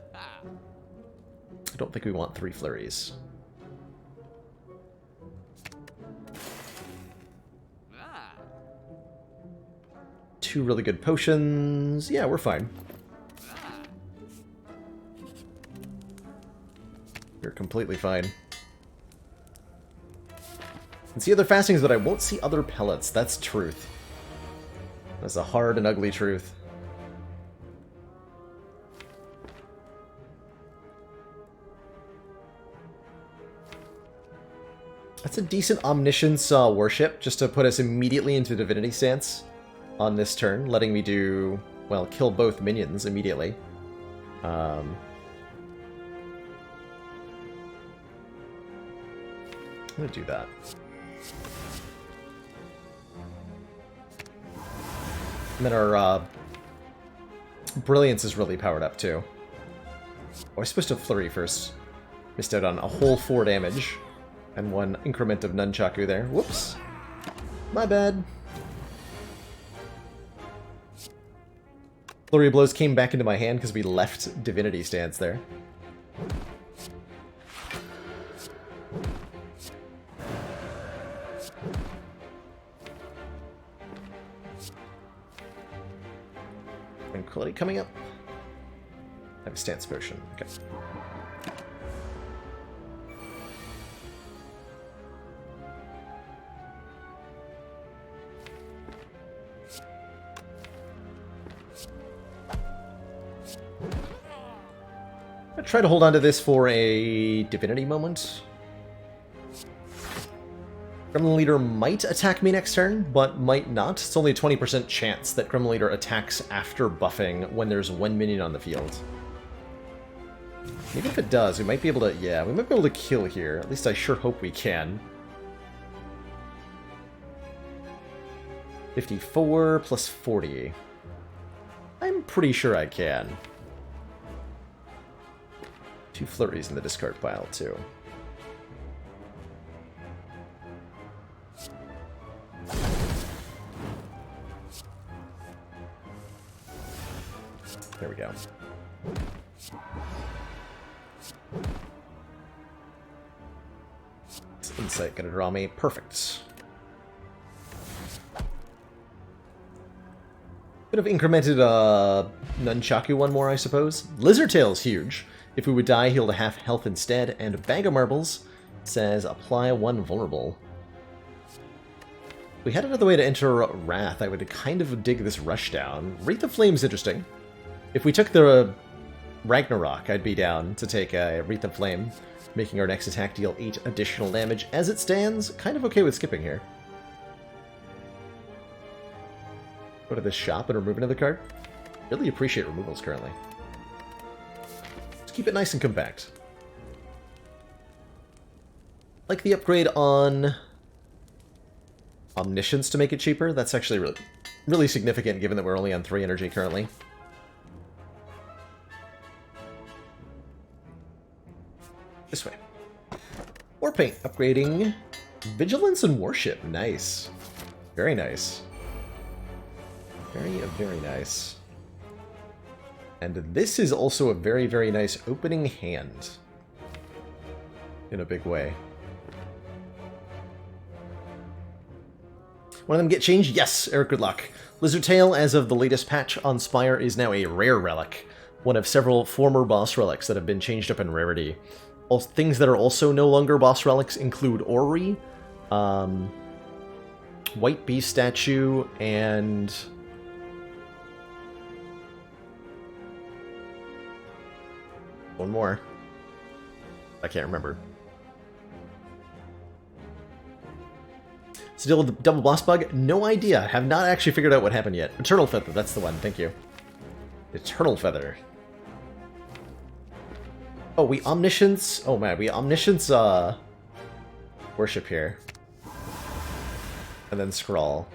don't think we want 3 Flurries. Two really good potions. Yeah, we're fine. We're completely fine. And see other fastings, but I won't see other pellets. That's truth. That's a hard and ugly truth. That's a decent Omniscience worship, just to put us immediately into Divinity stance on this turn, letting me do, well, kill both minions immediately. I'm gonna do that. And then our Brilliance is really powered up too. Oh, I was supposed to Flurry first. Missed out on a whole 4 damage. And 1 increment of Nunchaku there. Whoops. My bad. Flurry of Blows came back into my hand because we left Divinity stance there. Tranquility coming up. I have a stance potion. Okay. I'm gonna try to hold on to this for a Divinity moment. Gremlin Leader might attack me next turn, but might not. It's only a 20% chance that Gremlin Leader attacks after buffing when there's 1 minion on the field. Even if it does, we might be able to... Yeah, we might be able to kill here. At least I sure hope we can. 54 plus 40. I'm pretty sure I can. 2 Flurries in the discard pile, too. There we go. This Insight gonna draw me. Perfect. Could have incremented Nunchaku one more, I suppose. Lizard Tail's huge. If we would die, heal to half health instead. And Bag of Marbles says apply 1 vulnerable. If we had another way to enter Wrath, I would kind of dig this Rushdown. Wreath of Flame's interesting. If we took the Ragnarok, I'd be down to take a Wreath of Flame, making our next attack deal 8 additional damage. As it stands, kind of okay with skipping here. Go to this shop and remove another card. Really appreciate removals currently. Just keep it nice and compact. Like the upgrade on Omniscience to make it cheaper. That's actually really significant given that we're only on 3 energy currently. This way. War paint, upgrading vigilance and worship. Nice. Very nice. Very, very nice. And this is also a very, very nice opening hand. In a big way. One of them get changed? Yes, Eric, good luck. Lizard Tail, as of the latest patch on Spire, is now a rare relic. One of several former boss relics that have been changed up in rarity. Things that are also no longer boss relics include Ori, White Beast Statue, and... one more. I can't remember. So deal with the double boss bug? No idea. Have not actually figured out what happened yet. Eternal Feather, that's the one. Thank you. Eternal Feather. Oh, we Omniscience... oh man, we Omniscience, worship here. And then Scrawl.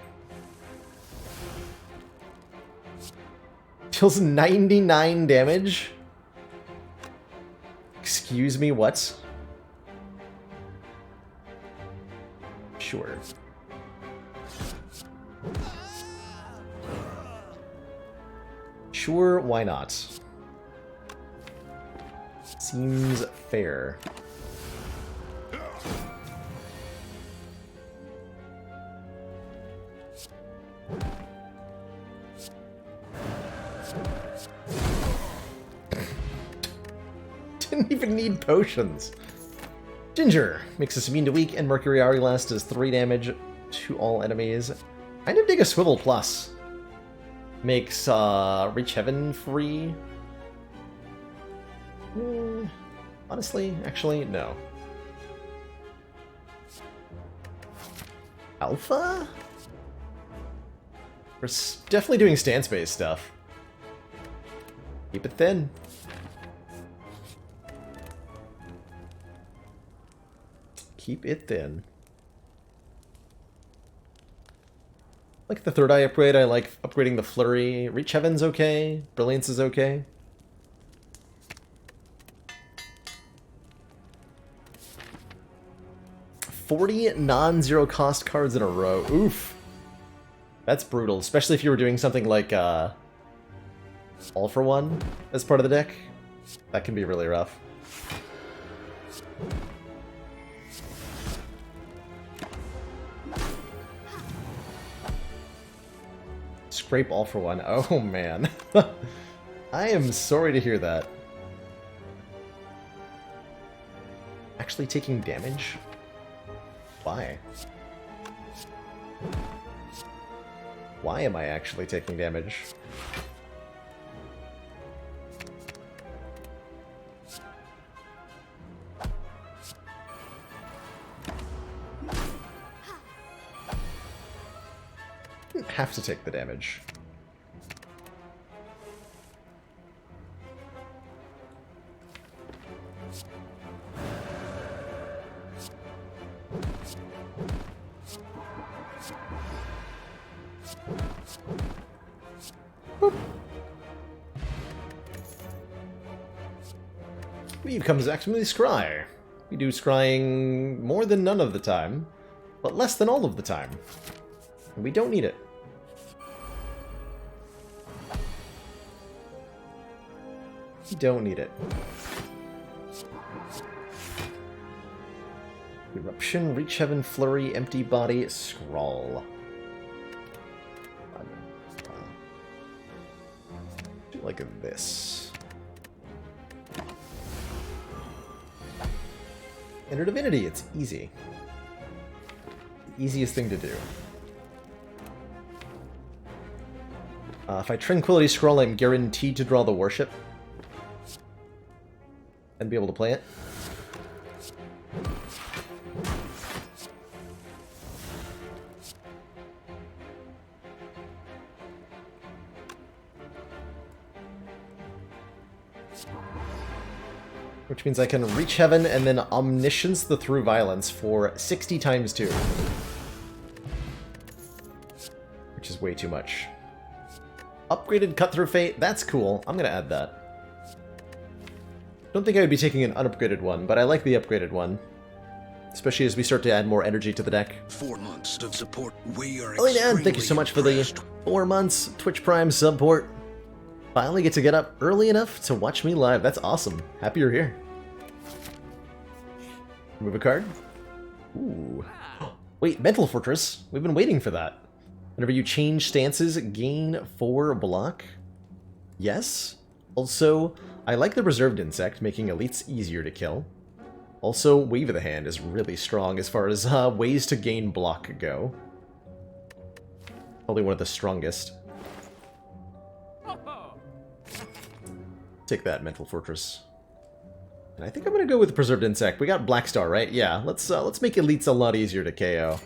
Deals 99 damage? Excuse me, what? Sure. Sure, why not? Seems fair. Didn't even need potions. Ginger makes us immune to weak, and Mercury Hourglass does 3 damage to all enemies. Kind of dig a Swivel Plus. Makes Reach Heaven free. Honestly, actually, no. Alpha? We're definitely doing stance-based stuff. Keep it thin. Keep it thin. Like the third eye upgrade, I like upgrading the flurry. Reach Heaven's okay. Brilliance is okay. $40 non-zero cost cards in a row. Oof. That's brutal, especially if you were doing something like All for One as part of the deck. That can be really rough. Scrape All for One. Oh man. I am sorry to hear that. Actually taking damage? Why? Why am I actually taking damage? Didn't have to take the damage. We becomes actually scry. We do scrying more than none of the time, but less than all of the time. And we don't need it. We don't need it. Eruption, Reach Heaven, Flurry, Empty Body, Scrawl. Do like this. Enter Divinity, it's easy. The easiest thing to do. If I Tranquility Scroll, I'm guaranteed to draw the Worship. And be able to play it. Which means I can Reach Heaven and then Omniscience the Through Violence for 60 times 2. Which is way too much. Upgraded Cut Through Fate, that's cool. I'm gonna add that. Don't think I would be taking an unupgraded one, but I like the upgraded one. especially as we start to add more energy to the deck. 4 months of support. We are Oh, man, thank you so much for the 4 months Twitch Prime support. Finally get to get up early enough to watch me live. That's awesome. Happy you're here. Move a card. Ooh. Wait, Mental Fortress. We've been waiting for that. Whenever you change stances, gain 4 block. Yes. Also, I like the Preserved Insect, making elites easier to kill. Also, Wave of the Hand is really strong as far as ways to gain block go. Probably one of the strongest. Take that, Mental Fortress. And I think I'm gonna go with Preserved Insect. We got Black Star, right? Yeah, let's make elites a lot easier to KO.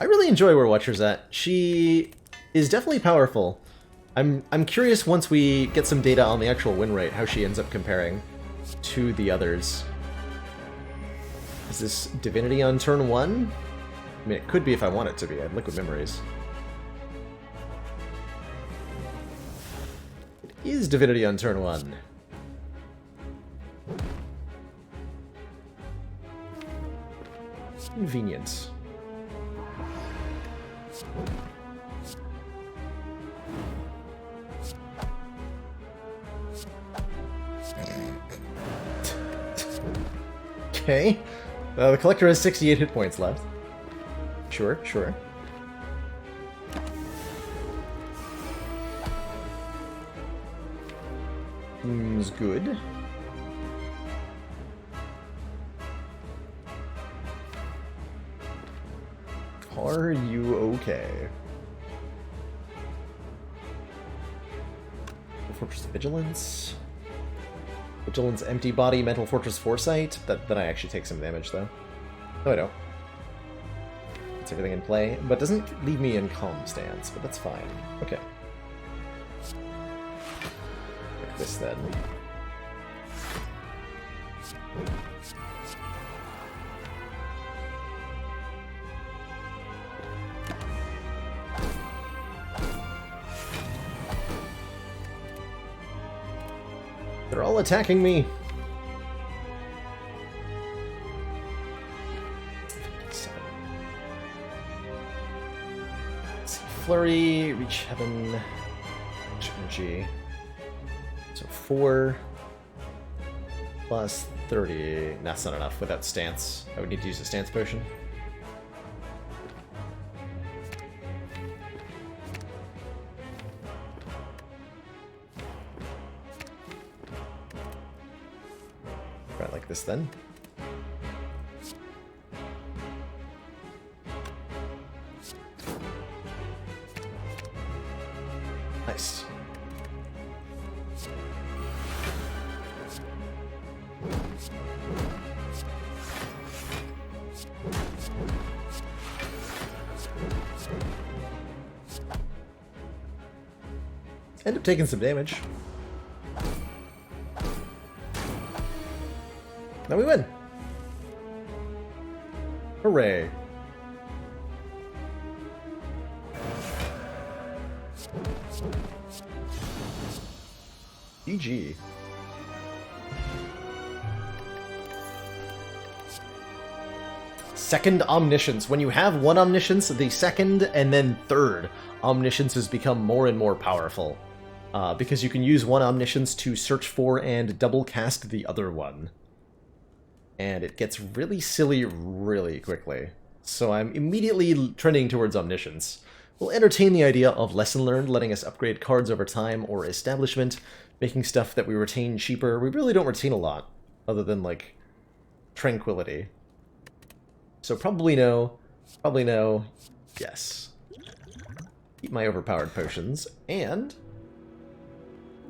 I really enjoy where Watcher's at. She is definitely powerful. I'm curious once we get some data on the actual win rate, how she ends up comparing to the others. Is this Divinity on turn 1? I mean, it could be if I want it to be. I have Liquid Memories. It is Divinity on turn 1. Convenient. Okay. The collector has 68 hit points left. Sure, sure. Seems good. Are you okay? Fortress Vigilance. Vigilance, Empty Body, Mental Fortress Foresight. Then I actually take some damage, though. No, I don't. It's everything in play, but doesn't leave me in calm stance, but that's fine. Okay. Like this, then. They're all attacking me! 57. Let's see. Flurry, Reach Heaven, Energy. So 4 plus 30. That's not enough without stance. I would need to use a stance potion. Like this then. Nice. End up taking some damage. Now we win! Hooray! GG. Second Omniscience. When you have one Omniscience, the second and then third Omniscience has become more and more powerful. Because you can use one Omniscience to search for and double cast the other one. And it gets really silly really quickly. So I'm immediately trending towards Omniscience. We'll entertain the idea of Lesson Learned, letting us upgrade cards over time, or Establishment, making stuff that we retain cheaper. We really don't retain a lot, other than, like, Tranquility. So probably no, yes. Keep my overpowered potions, and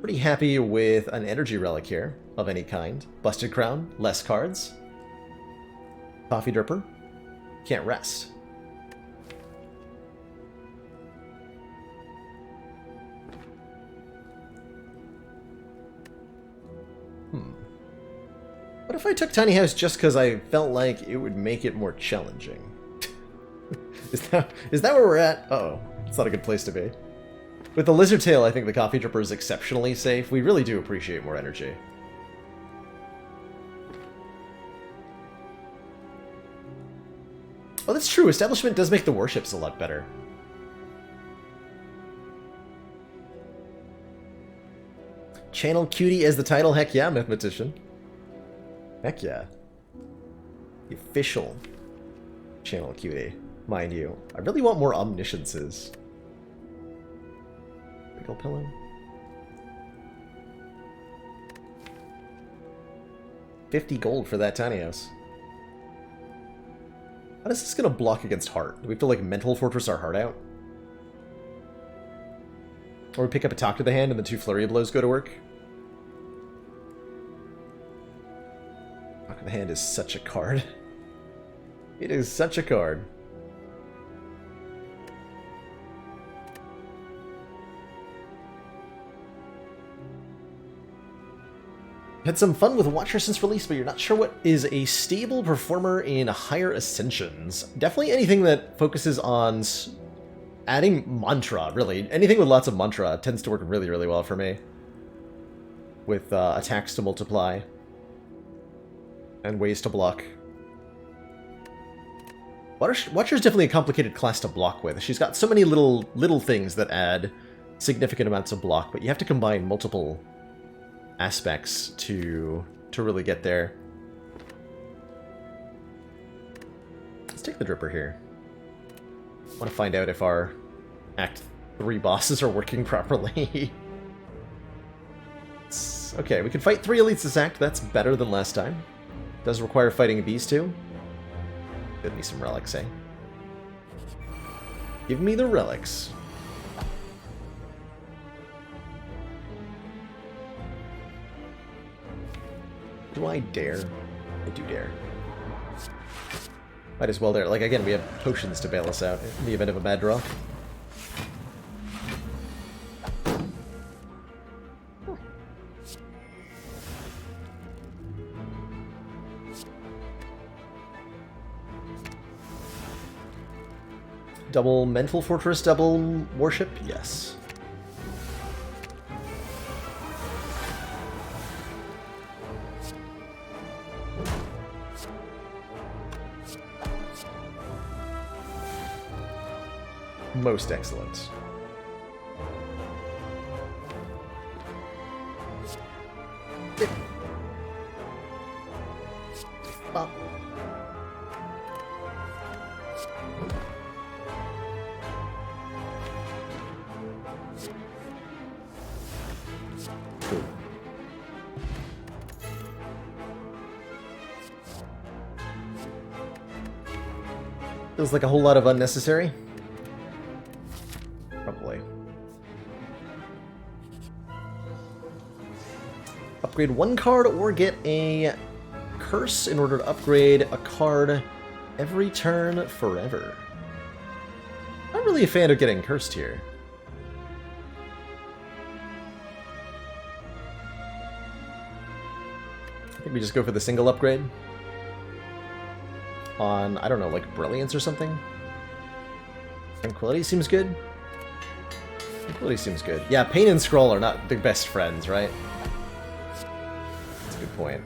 pretty happy with an energy relic here, of any kind. Busted Crown, less cards. Coffee Dripper, can't rest. What if I took Tiny House just because I felt like it would make it more challenging? Is that where we're at? Uh-oh, it's not a good place to be. With the Lizard Tail, I think the Coffee Dripper is exceptionally safe. We really do appreciate more energy. Oh, that's true. Establishment does make the warships a lot better. Channel Cutie as the title? Heck yeah, Mathematician. Heck yeah. The official Channel Cutie, mind you. I really want more omnisciences. Big ol' pillow. $50 gold for that tiny house. How is this going to block against heart? Do we have to, like, mental fortress our heart out? Or we pick up a talk to the hand and the 2 flurry blows go to work? Talk to the hand is such a card. It is such a card. Had some fun with Watcher since release, but you're not sure what is a stable performer in higher ascensions. Definitely anything that focuses on adding mantra, really. Anything with lots of mantra tends to work really, really well for me. With attacks to multiply. And ways to block. Watcher's definitely a complicated class to block with. She's got so many little things that add significant amounts of block, but you have to combine multiple aspects to really get there. Let's take the Dripper here. I want to find out if our Act 3 bosses are working properly. Okay, we can fight 3 elites this act. That's better than last time. Does require fighting these 2. Give me some relics, eh? Give me the relics. Do I dare? I do dare. Might as well dare. Like, again, we have potions to bail us out in the event of a bad draw. Double Mental Fortress, double Warship? Yes. Most excellent. Well. Cool. Feels like a whole lot of unnecessary. Probably. Upgrade 1 card or get a curse in order to upgrade a card every turn forever. I'm really a fan of getting cursed here. I think we just go for the single upgrade. On, I don't know, like Brilliance or something? Tranquility seems good. Tranquility seems good. Yeah, Pain and Scroll are not the best friends, right? That's a good point.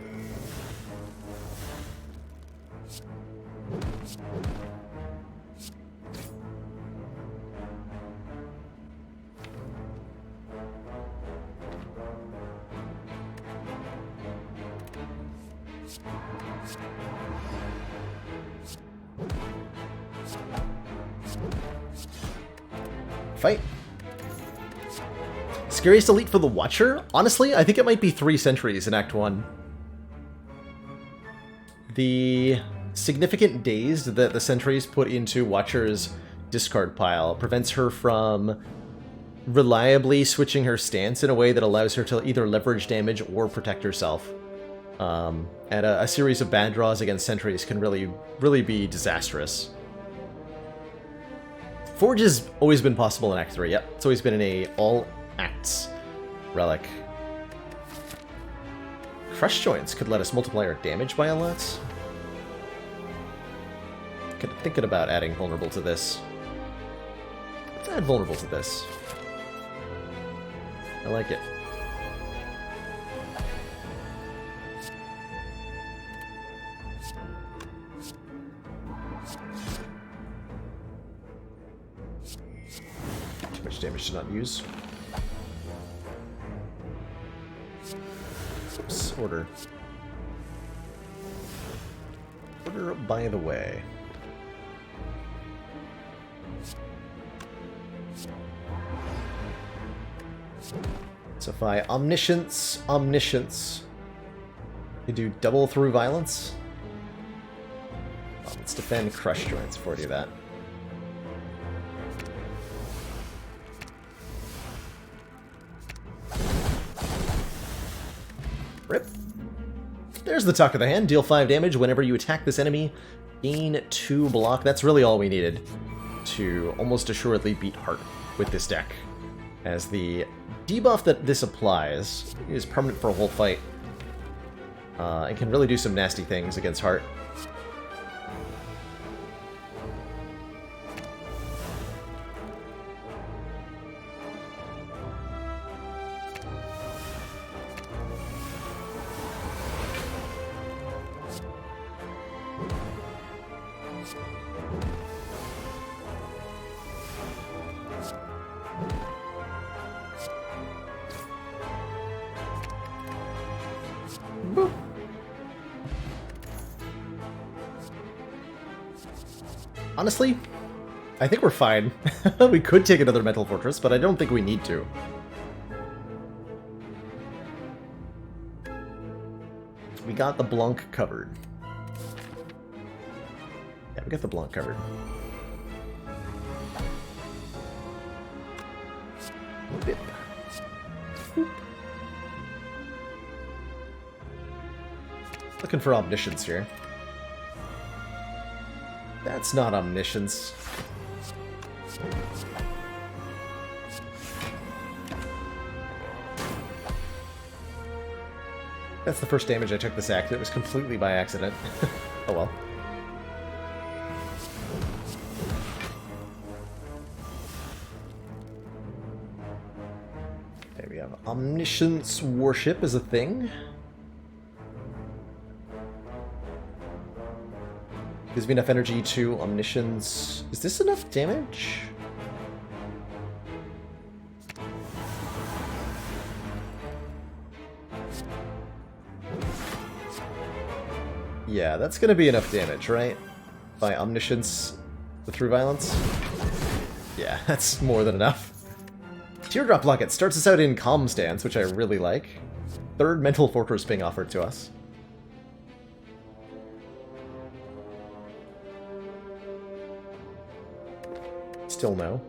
Fight. Scariest elite for the Watcher? Honestly, I think it might be 3 sentries in Act 1. The significant dazed that the sentries put into Watcher's discard pile prevents her from reliably switching her stance in a way that allows her to either leverage damage or protect herself. And a series of bad draws against sentries can really be disastrous. Forge has always been possible in Act 3, yep. It's always been in a all-acts relic. Crush Joints could let us multiply our damage by a lot. Thinking about adding Vulnerable to this. Let's add Vulnerable to this. I like it. Too much damage to not use. Oops, order. Order by the way. So if I omniscience, you do double through violence. Well, let's defend crush joints before I do that. Rip. There's the tuck of the hand. Deal 5 damage whenever you attack this enemy. Gain 2 block. That's really all we needed to almost assuredly beat Heart with this deck. As the debuff that this applies is permanent for a whole fight. And can really do some nasty things against Heart. Boop. Honestly, I think we're fine. We could take another Mental Fortress, but I don't think we need to. We got the Blanc covered. Yeah, we got the Blanc covered. Bip. Boop. Looking for Omniscience here. That's not Omniscience. That's the first damage I took this act. It was completely by accident. Oh well. Okay, we have Omniscience Worship as a thing. Gives me enough energy to Omniscience. Is this enough damage? Yeah, that's gonna be enough damage, right? By Omniscience through violence? Yeah, that's more than enough. Teardrop Locket starts us out in Calm Stance, which I really like. Third Mental Fortress being offered to us. Still no.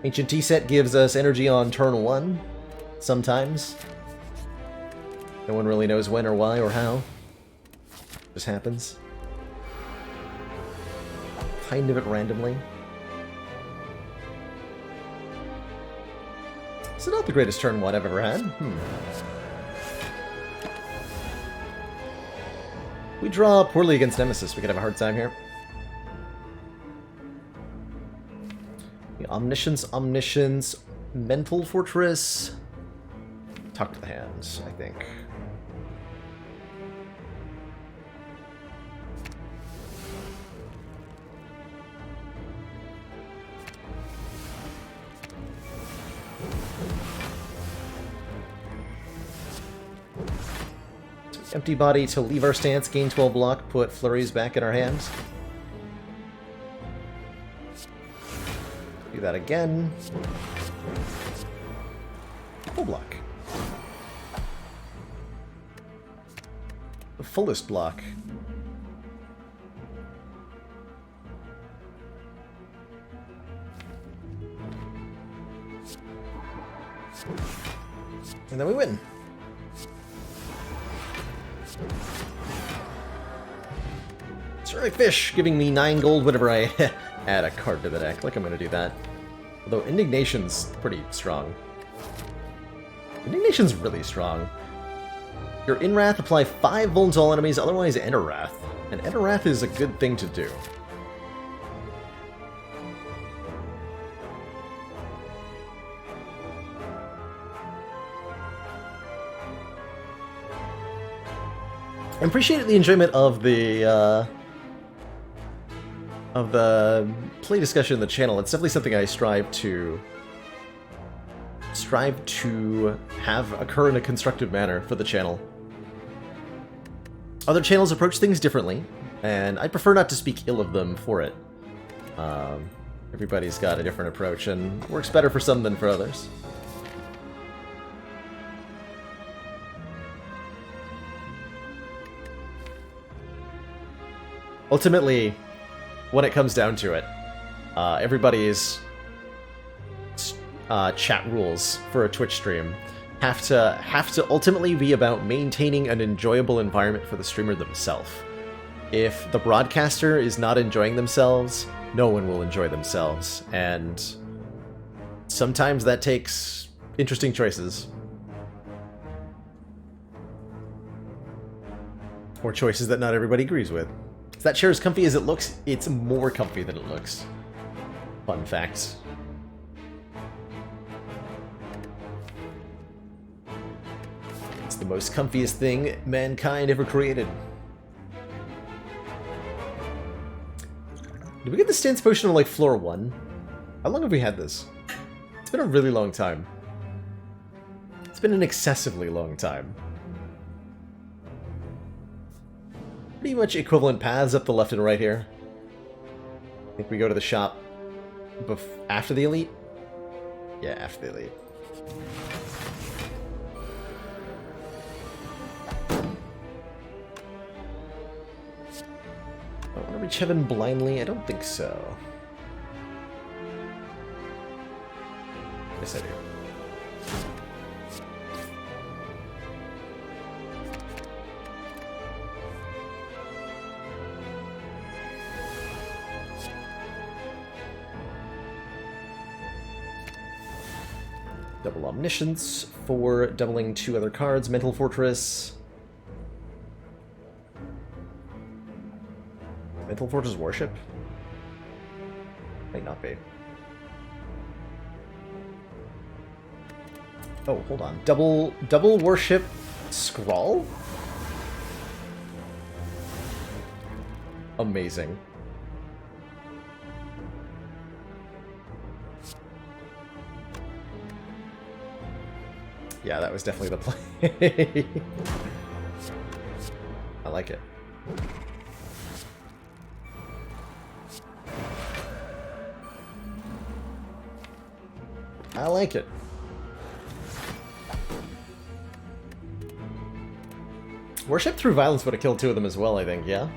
Ancient Tea Set gives us energy on turn 1, sometimes. No one really knows when or why or how. Just happens. Kind of it randomly. Is it not the greatest turn 1 I've ever had? We draw poorly against Nemesis, we could have a hard time here. Omniscience, Mental Fortress. Tuck to the hands, I think. Empty body to leave our stance, gain 12 block, put flurries back in our hands. Do that again. Full block. The fullest block. And then we win. Surly Fish giving me 9 gold whenever I add a card to the deck. Like I'm gonna do that. Although Indignation's pretty strong. Indignation's really strong. You're in Wrath, apply 5 Vuln to all enemies, otherwise enter Wrath. And enter Wrath is a good thing to do. I appreciate the enjoyment of the play discussion in the channel. It's definitely something I strive to have occur in a constructive manner for the channel. Other channels approach things differently, and I prefer not to speak ill of them for it. Everybody's got a different approach, and works better for some than for others. Ultimately, when it comes down to it, everybody's chat rules for a Twitch stream have to ultimately be about maintaining an enjoyable environment for the streamer themselves. If the broadcaster is not enjoying themselves, no one will enjoy themselves, and sometimes that takes interesting choices. Or choices that not everybody agrees with. Is that chair as comfy as it looks? It's more comfy than it looks. Fun fact. It's the most comfiest thing mankind ever created. Did we get the stance potion on like floor 1? How long have we had this? It's been a really long time. It's been an excessively long time. Pretty much equivalent paths up the left and right here. I think we go to the shop after the elite? Yeah, after the elite. I want to reach heaven blindly? I don't think so. Yes, I do. Double Omniscience for doubling 2 other cards. Mental Fortress. Mental Fortress Worship? Might not be. Oh, hold on. Double Worship Scrawl? Amazing. Yeah, that was definitely the play. I like it. I like it. Worship through violence would have killed 2 of them as well, I think, yeah?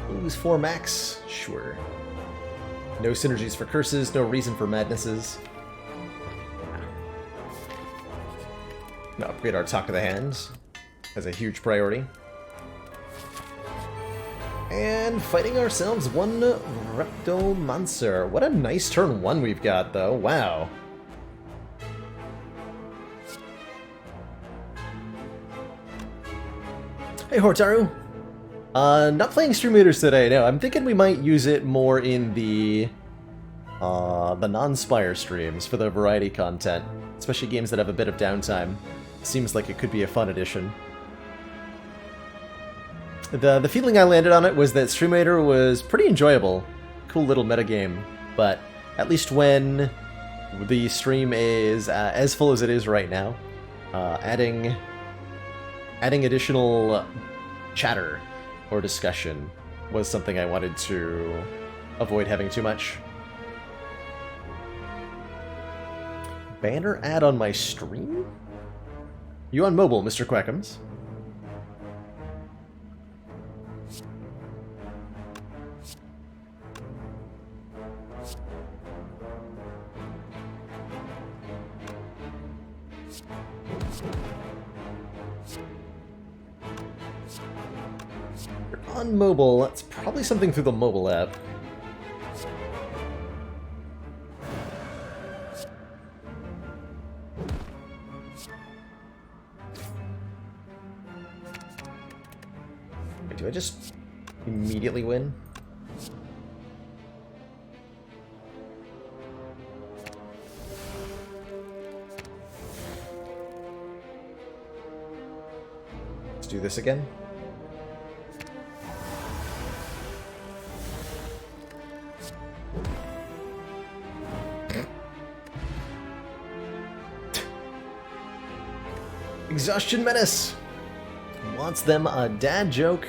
Lose 4 max? Sure. No synergies for curses, no reason for madnesses. Now upgrade our Talk of the Hands as a huge priority. And fighting ourselves 1 Reptomancer. What a nice turn 1 we've got, though. Wow. Hey, Hortaru. Not playing Stream Leaders today, no. I'm thinking we might use it more in the non-Spire streams for the variety content, especially games that have a bit of downtime. Seems like it could be a fun addition. The feeling I landed on it was that Stream Leader was pretty enjoyable. Cool little metagame, but at least when the stream is as full as it is right now, adding additional chatter or discussion was something I wanted to avoid having too much. Banner ad on my stream? You on mobile, Mr. Quackums? On mobile, that's probably something through the mobile app. Do I just immediately win? Let's do this again. Exhaustion Menace wants them a dad joke.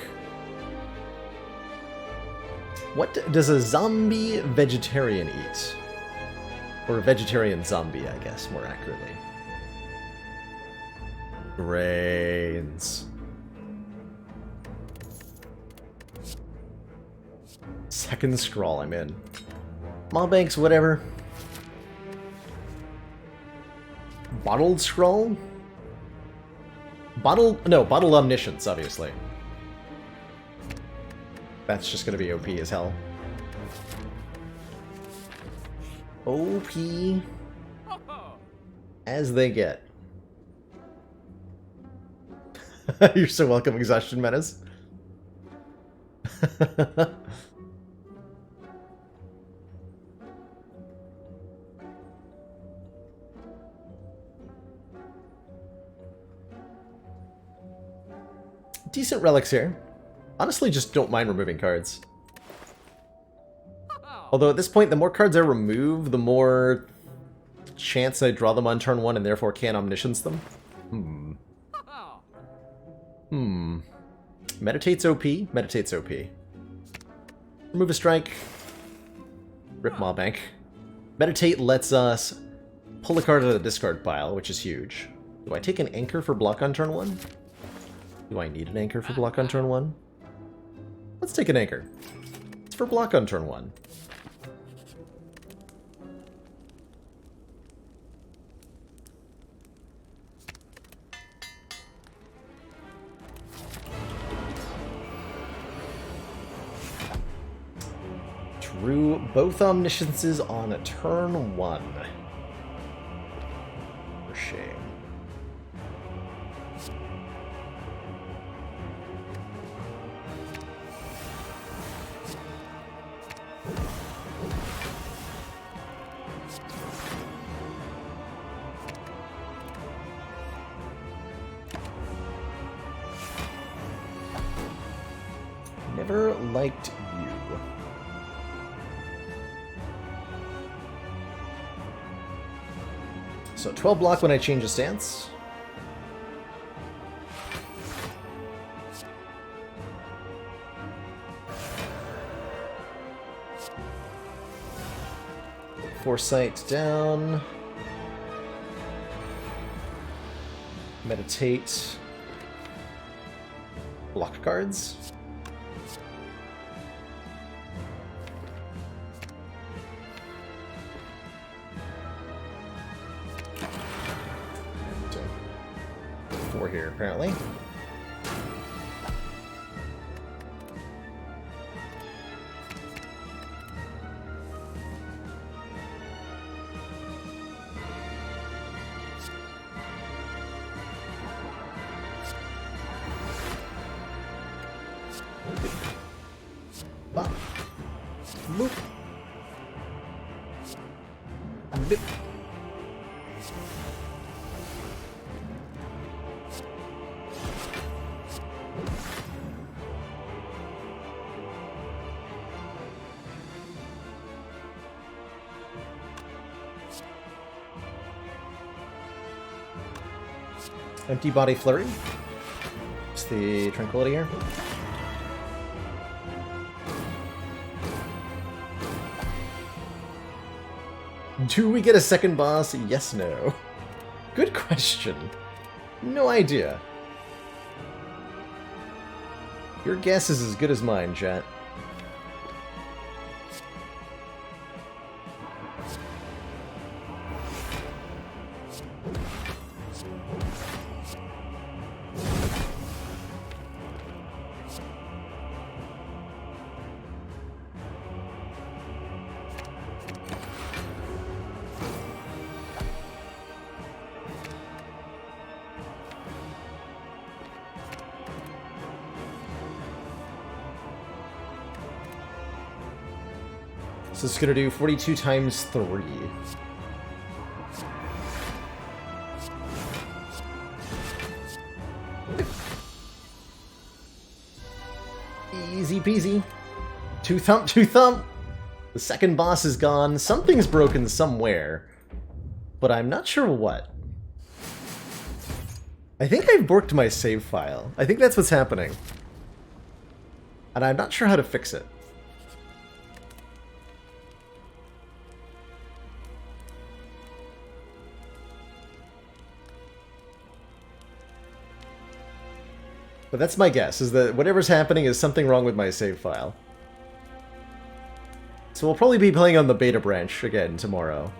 What does a zombie vegetarian eat? Or a vegetarian zombie, I guess, more accurately. Grains. Second scroll, I'm in. Mob banks, whatever. Bottled scroll? Bottled omniscience, obviously. That's just gonna be OP as hell. OP as they get. You're so welcome, Exhaustion Menace. Decent relics here. Honestly, just don't mind removing cards. Although at this point, the more cards I remove, the more chance I draw them on turn 1 and therefore can't omniscience them. Meditate's OP. Meditate's OP. Remove a strike. Rip Mob Bank. Meditate lets us pull a card out of the discard pile, which is huge. Do I take an anchor for block on turn 1? Do I need an anchor for block on turn 1? Let's take an anchor. It's for block on turn 1. Drew both omnisciences on a turn 1. For shame. Never liked you. So 12 block when I change a stance. Foresight down. Meditate. Block cards. Here, apparently. Bop. Boop. Bip. Empty Body Flurry. It's the Tranquility here. Do we get a second boss? Yes, no. Good question. No idea. Your guess is as good as mine, chat. So it's gonna do 42 times 3. Easy peasy. Two thump, two thump! The second boss is gone. Something's broken somewhere, but I'm not sure what. I think I've borked my save file. I think that's what's happening. And I'm not sure how to fix it. But that's my guess, is that whatever's happening is something wrong with my save file. So we'll probably be playing on the beta branch again tomorrow.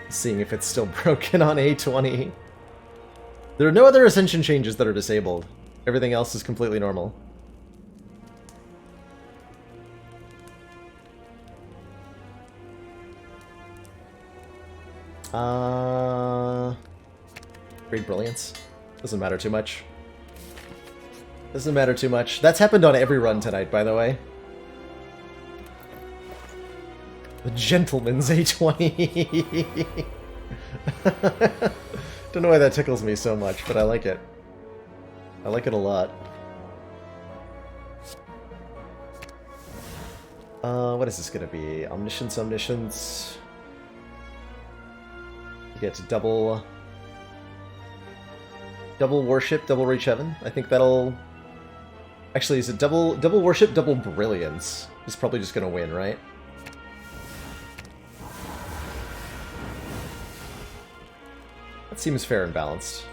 Seeing if it's still broken on A20. There are no other Ascension changes that are disabled. Everything else is completely normal. Great Brilliance. Doesn't matter too much. Doesn't matter too much. That's happened on every run tonight, by the way. The Gentleman's A20. Don't know why that tickles me so much, but I like it. I like it a lot. What is this gonna be? Omniscience, Omniscience. You get to double worship, double reach heaven. I think that'll... Actually, is it double worship, double brilliance? It's probably just gonna win, right? That seems fair and balanced.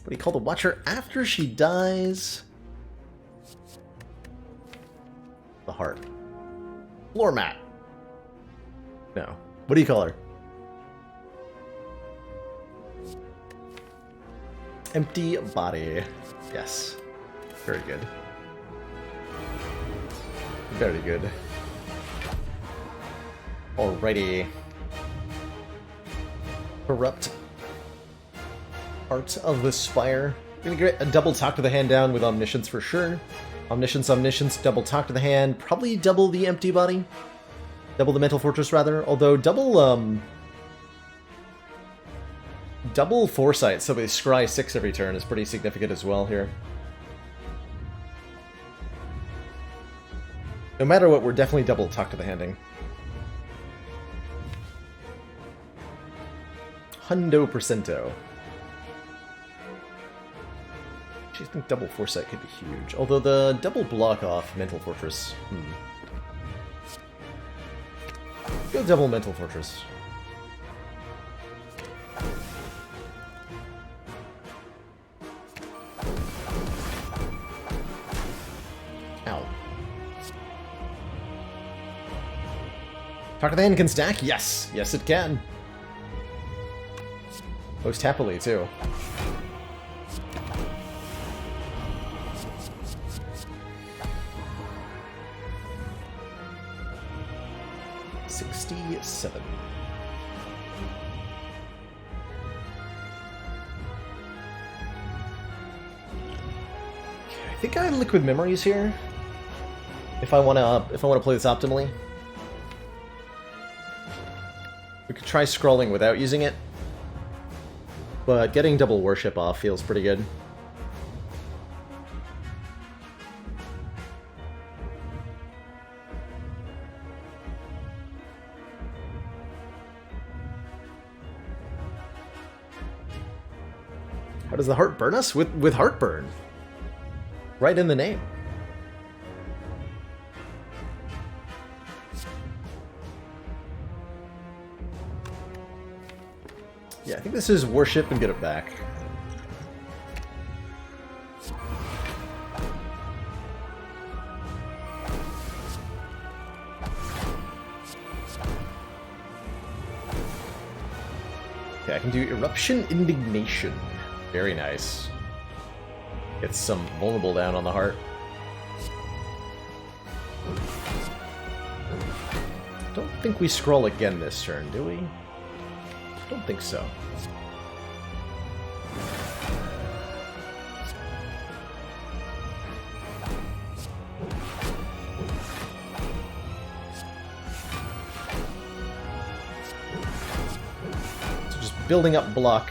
What do you call the Watcher after she dies? The heart. Floor mat. No. What do you call her? Empty body. Yes. Very good. Very good. Alrighty. Corrupt Art of the Spire. Gonna get a double talk to the hand down with Omniscience for sure. Omniscience, Omniscience, double talk to the hand. Probably double the empty body. Double the Mental Fortress, rather. Although double Foresight, so they scry 6 every turn, is pretty significant as well here. No matter what, we're definitely double talk to the handing. Hundo percento. I think double Foresight could be huge. Although the double block off Mental Fortress. Go double Mental Fortress. Ow. Talk of the Hand can stack? Yes! Yes it can. Most happily, too. Seven. Okay, I think I have liquid memories here. If I wanna play this optimally, we could try scrolling without using it, but getting double worship off feels pretty good. How does the heart burn us? With heartburn. Right in the name. Yeah, I think this is worship and get it back. Okay, I can do Eruption Indignation. Very nice. Get some vulnerable down on the heart. think we scroll again this turn, do we? Don't think so. So just building up block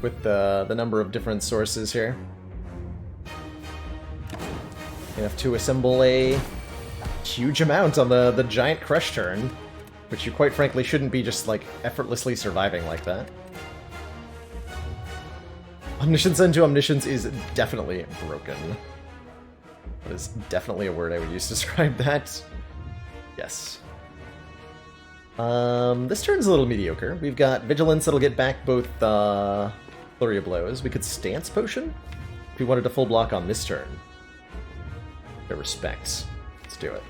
with the number of different sources here. Enough to assemble a huge amount on the giant crush turn, which you quite frankly shouldn't be just, like, effortlessly surviving like that. Omniscience into Omniscience is definitely broken. That is definitely a word I would use to describe that. Yes. This turn's a little mediocre. We've got Vigilance that'll get back both Flurry of Blows. We could Stance Potion if we wanted to full block on this turn. Their respects. Let's do it.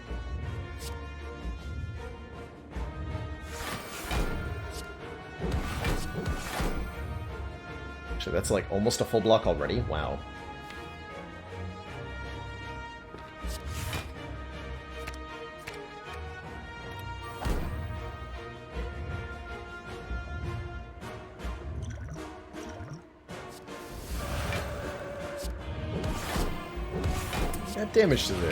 Actually, that's like almost a full block already. Wow. Got damage to do.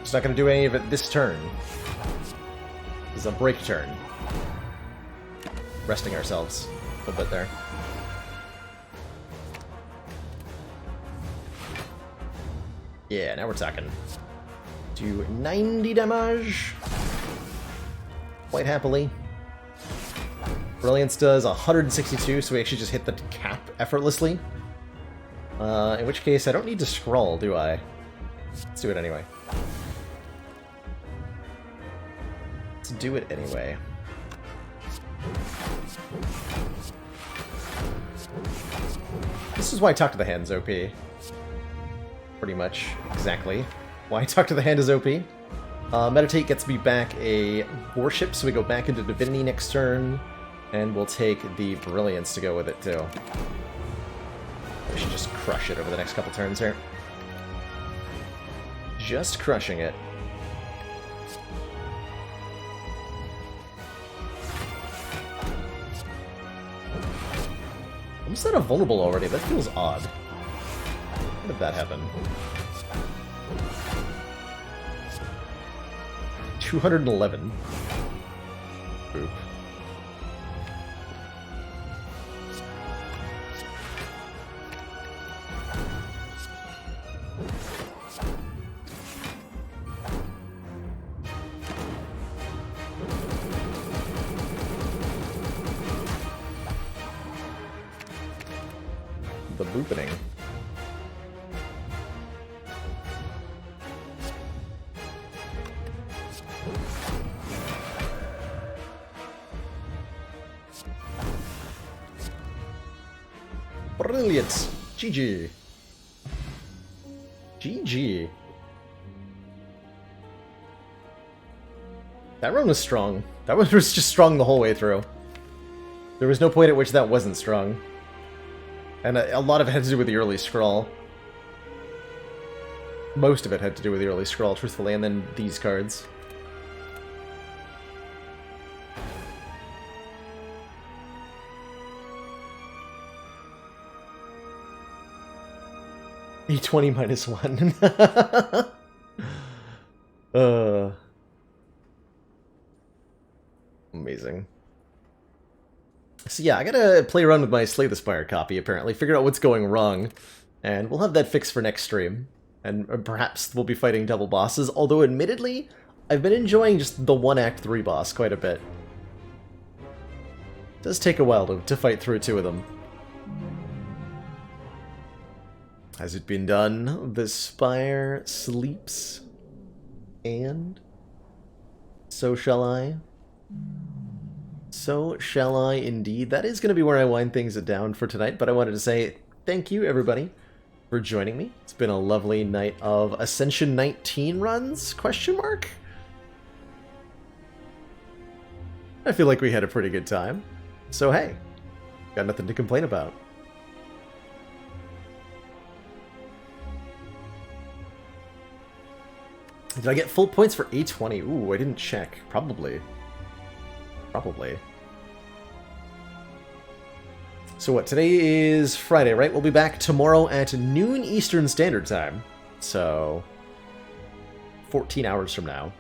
It's not going to do any of it this turn. This is a break turn. Resting ourselves a little bit there. Yeah, now we're talking. Do 90 damage. Quite happily. Brilliance does 162, so we actually just hit the cap effortlessly. In which case, I don't need to scroll, do I? Let's do it anyway. Let's do it anyway. This is why Talk to the Hand's OP. Pretty much, exactly. Why Talk to the Hand is OP. Meditate gets me back a Warship, so we go back into Divinity next turn, and we'll take the Brilliance to go with it, too. We should just crush it over the next couple turns here. Just crushing it. Almost out of vulnerable already. That feels odd. How did that happen? 211. Boop. The boopening. Brilliant! GG. GG. That run was strong. That one was just strong the whole way through. There was no point at which that wasn't strong. And a lot of it had to do with the early scroll. Most of it had to do with the early scroll, truthfully, and then these cards. E20 -1. Amazing. So yeah, I gotta play around with my Slay the Spire copy, apparently, figure out what's going wrong, and we'll have that fixed for next stream. And perhaps we'll be fighting double bosses, although admittedly, I've been enjoying just the one Act 3 boss quite a bit. It does take a while to fight through two of them. Has it been done? The Spire sleeps, and so shall I. So shall I indeed. That is going to be where I wind things down for tonight, but I wanted to say thank you, everybody, for joining me. It's been a lovely night of Ascension 19 runs, question mark? I feel like we had a pretty good time. So hey, got nothing to complain about. Did I get full points for A20? Ooh, I didn't check. Probably. Probably. So what, today is Friday, right? We'll be back tomorrow at noon Eastern Standard Time. So, 14 hours from now.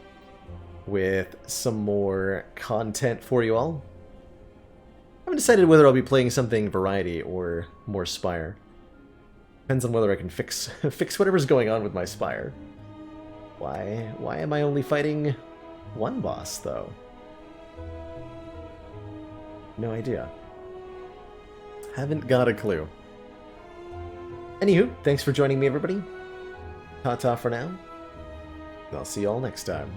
With some more content for you all. I haven't decided whether I'll be playing something variety or more Spire. Depends on whether I can fix whatever's going on with my Spire. Why am I only fighting one boss, though? No idea. Haven't got a clue. Anywho, thanks for joining me, everybody. Ta-ta for now. I'll see you all next time.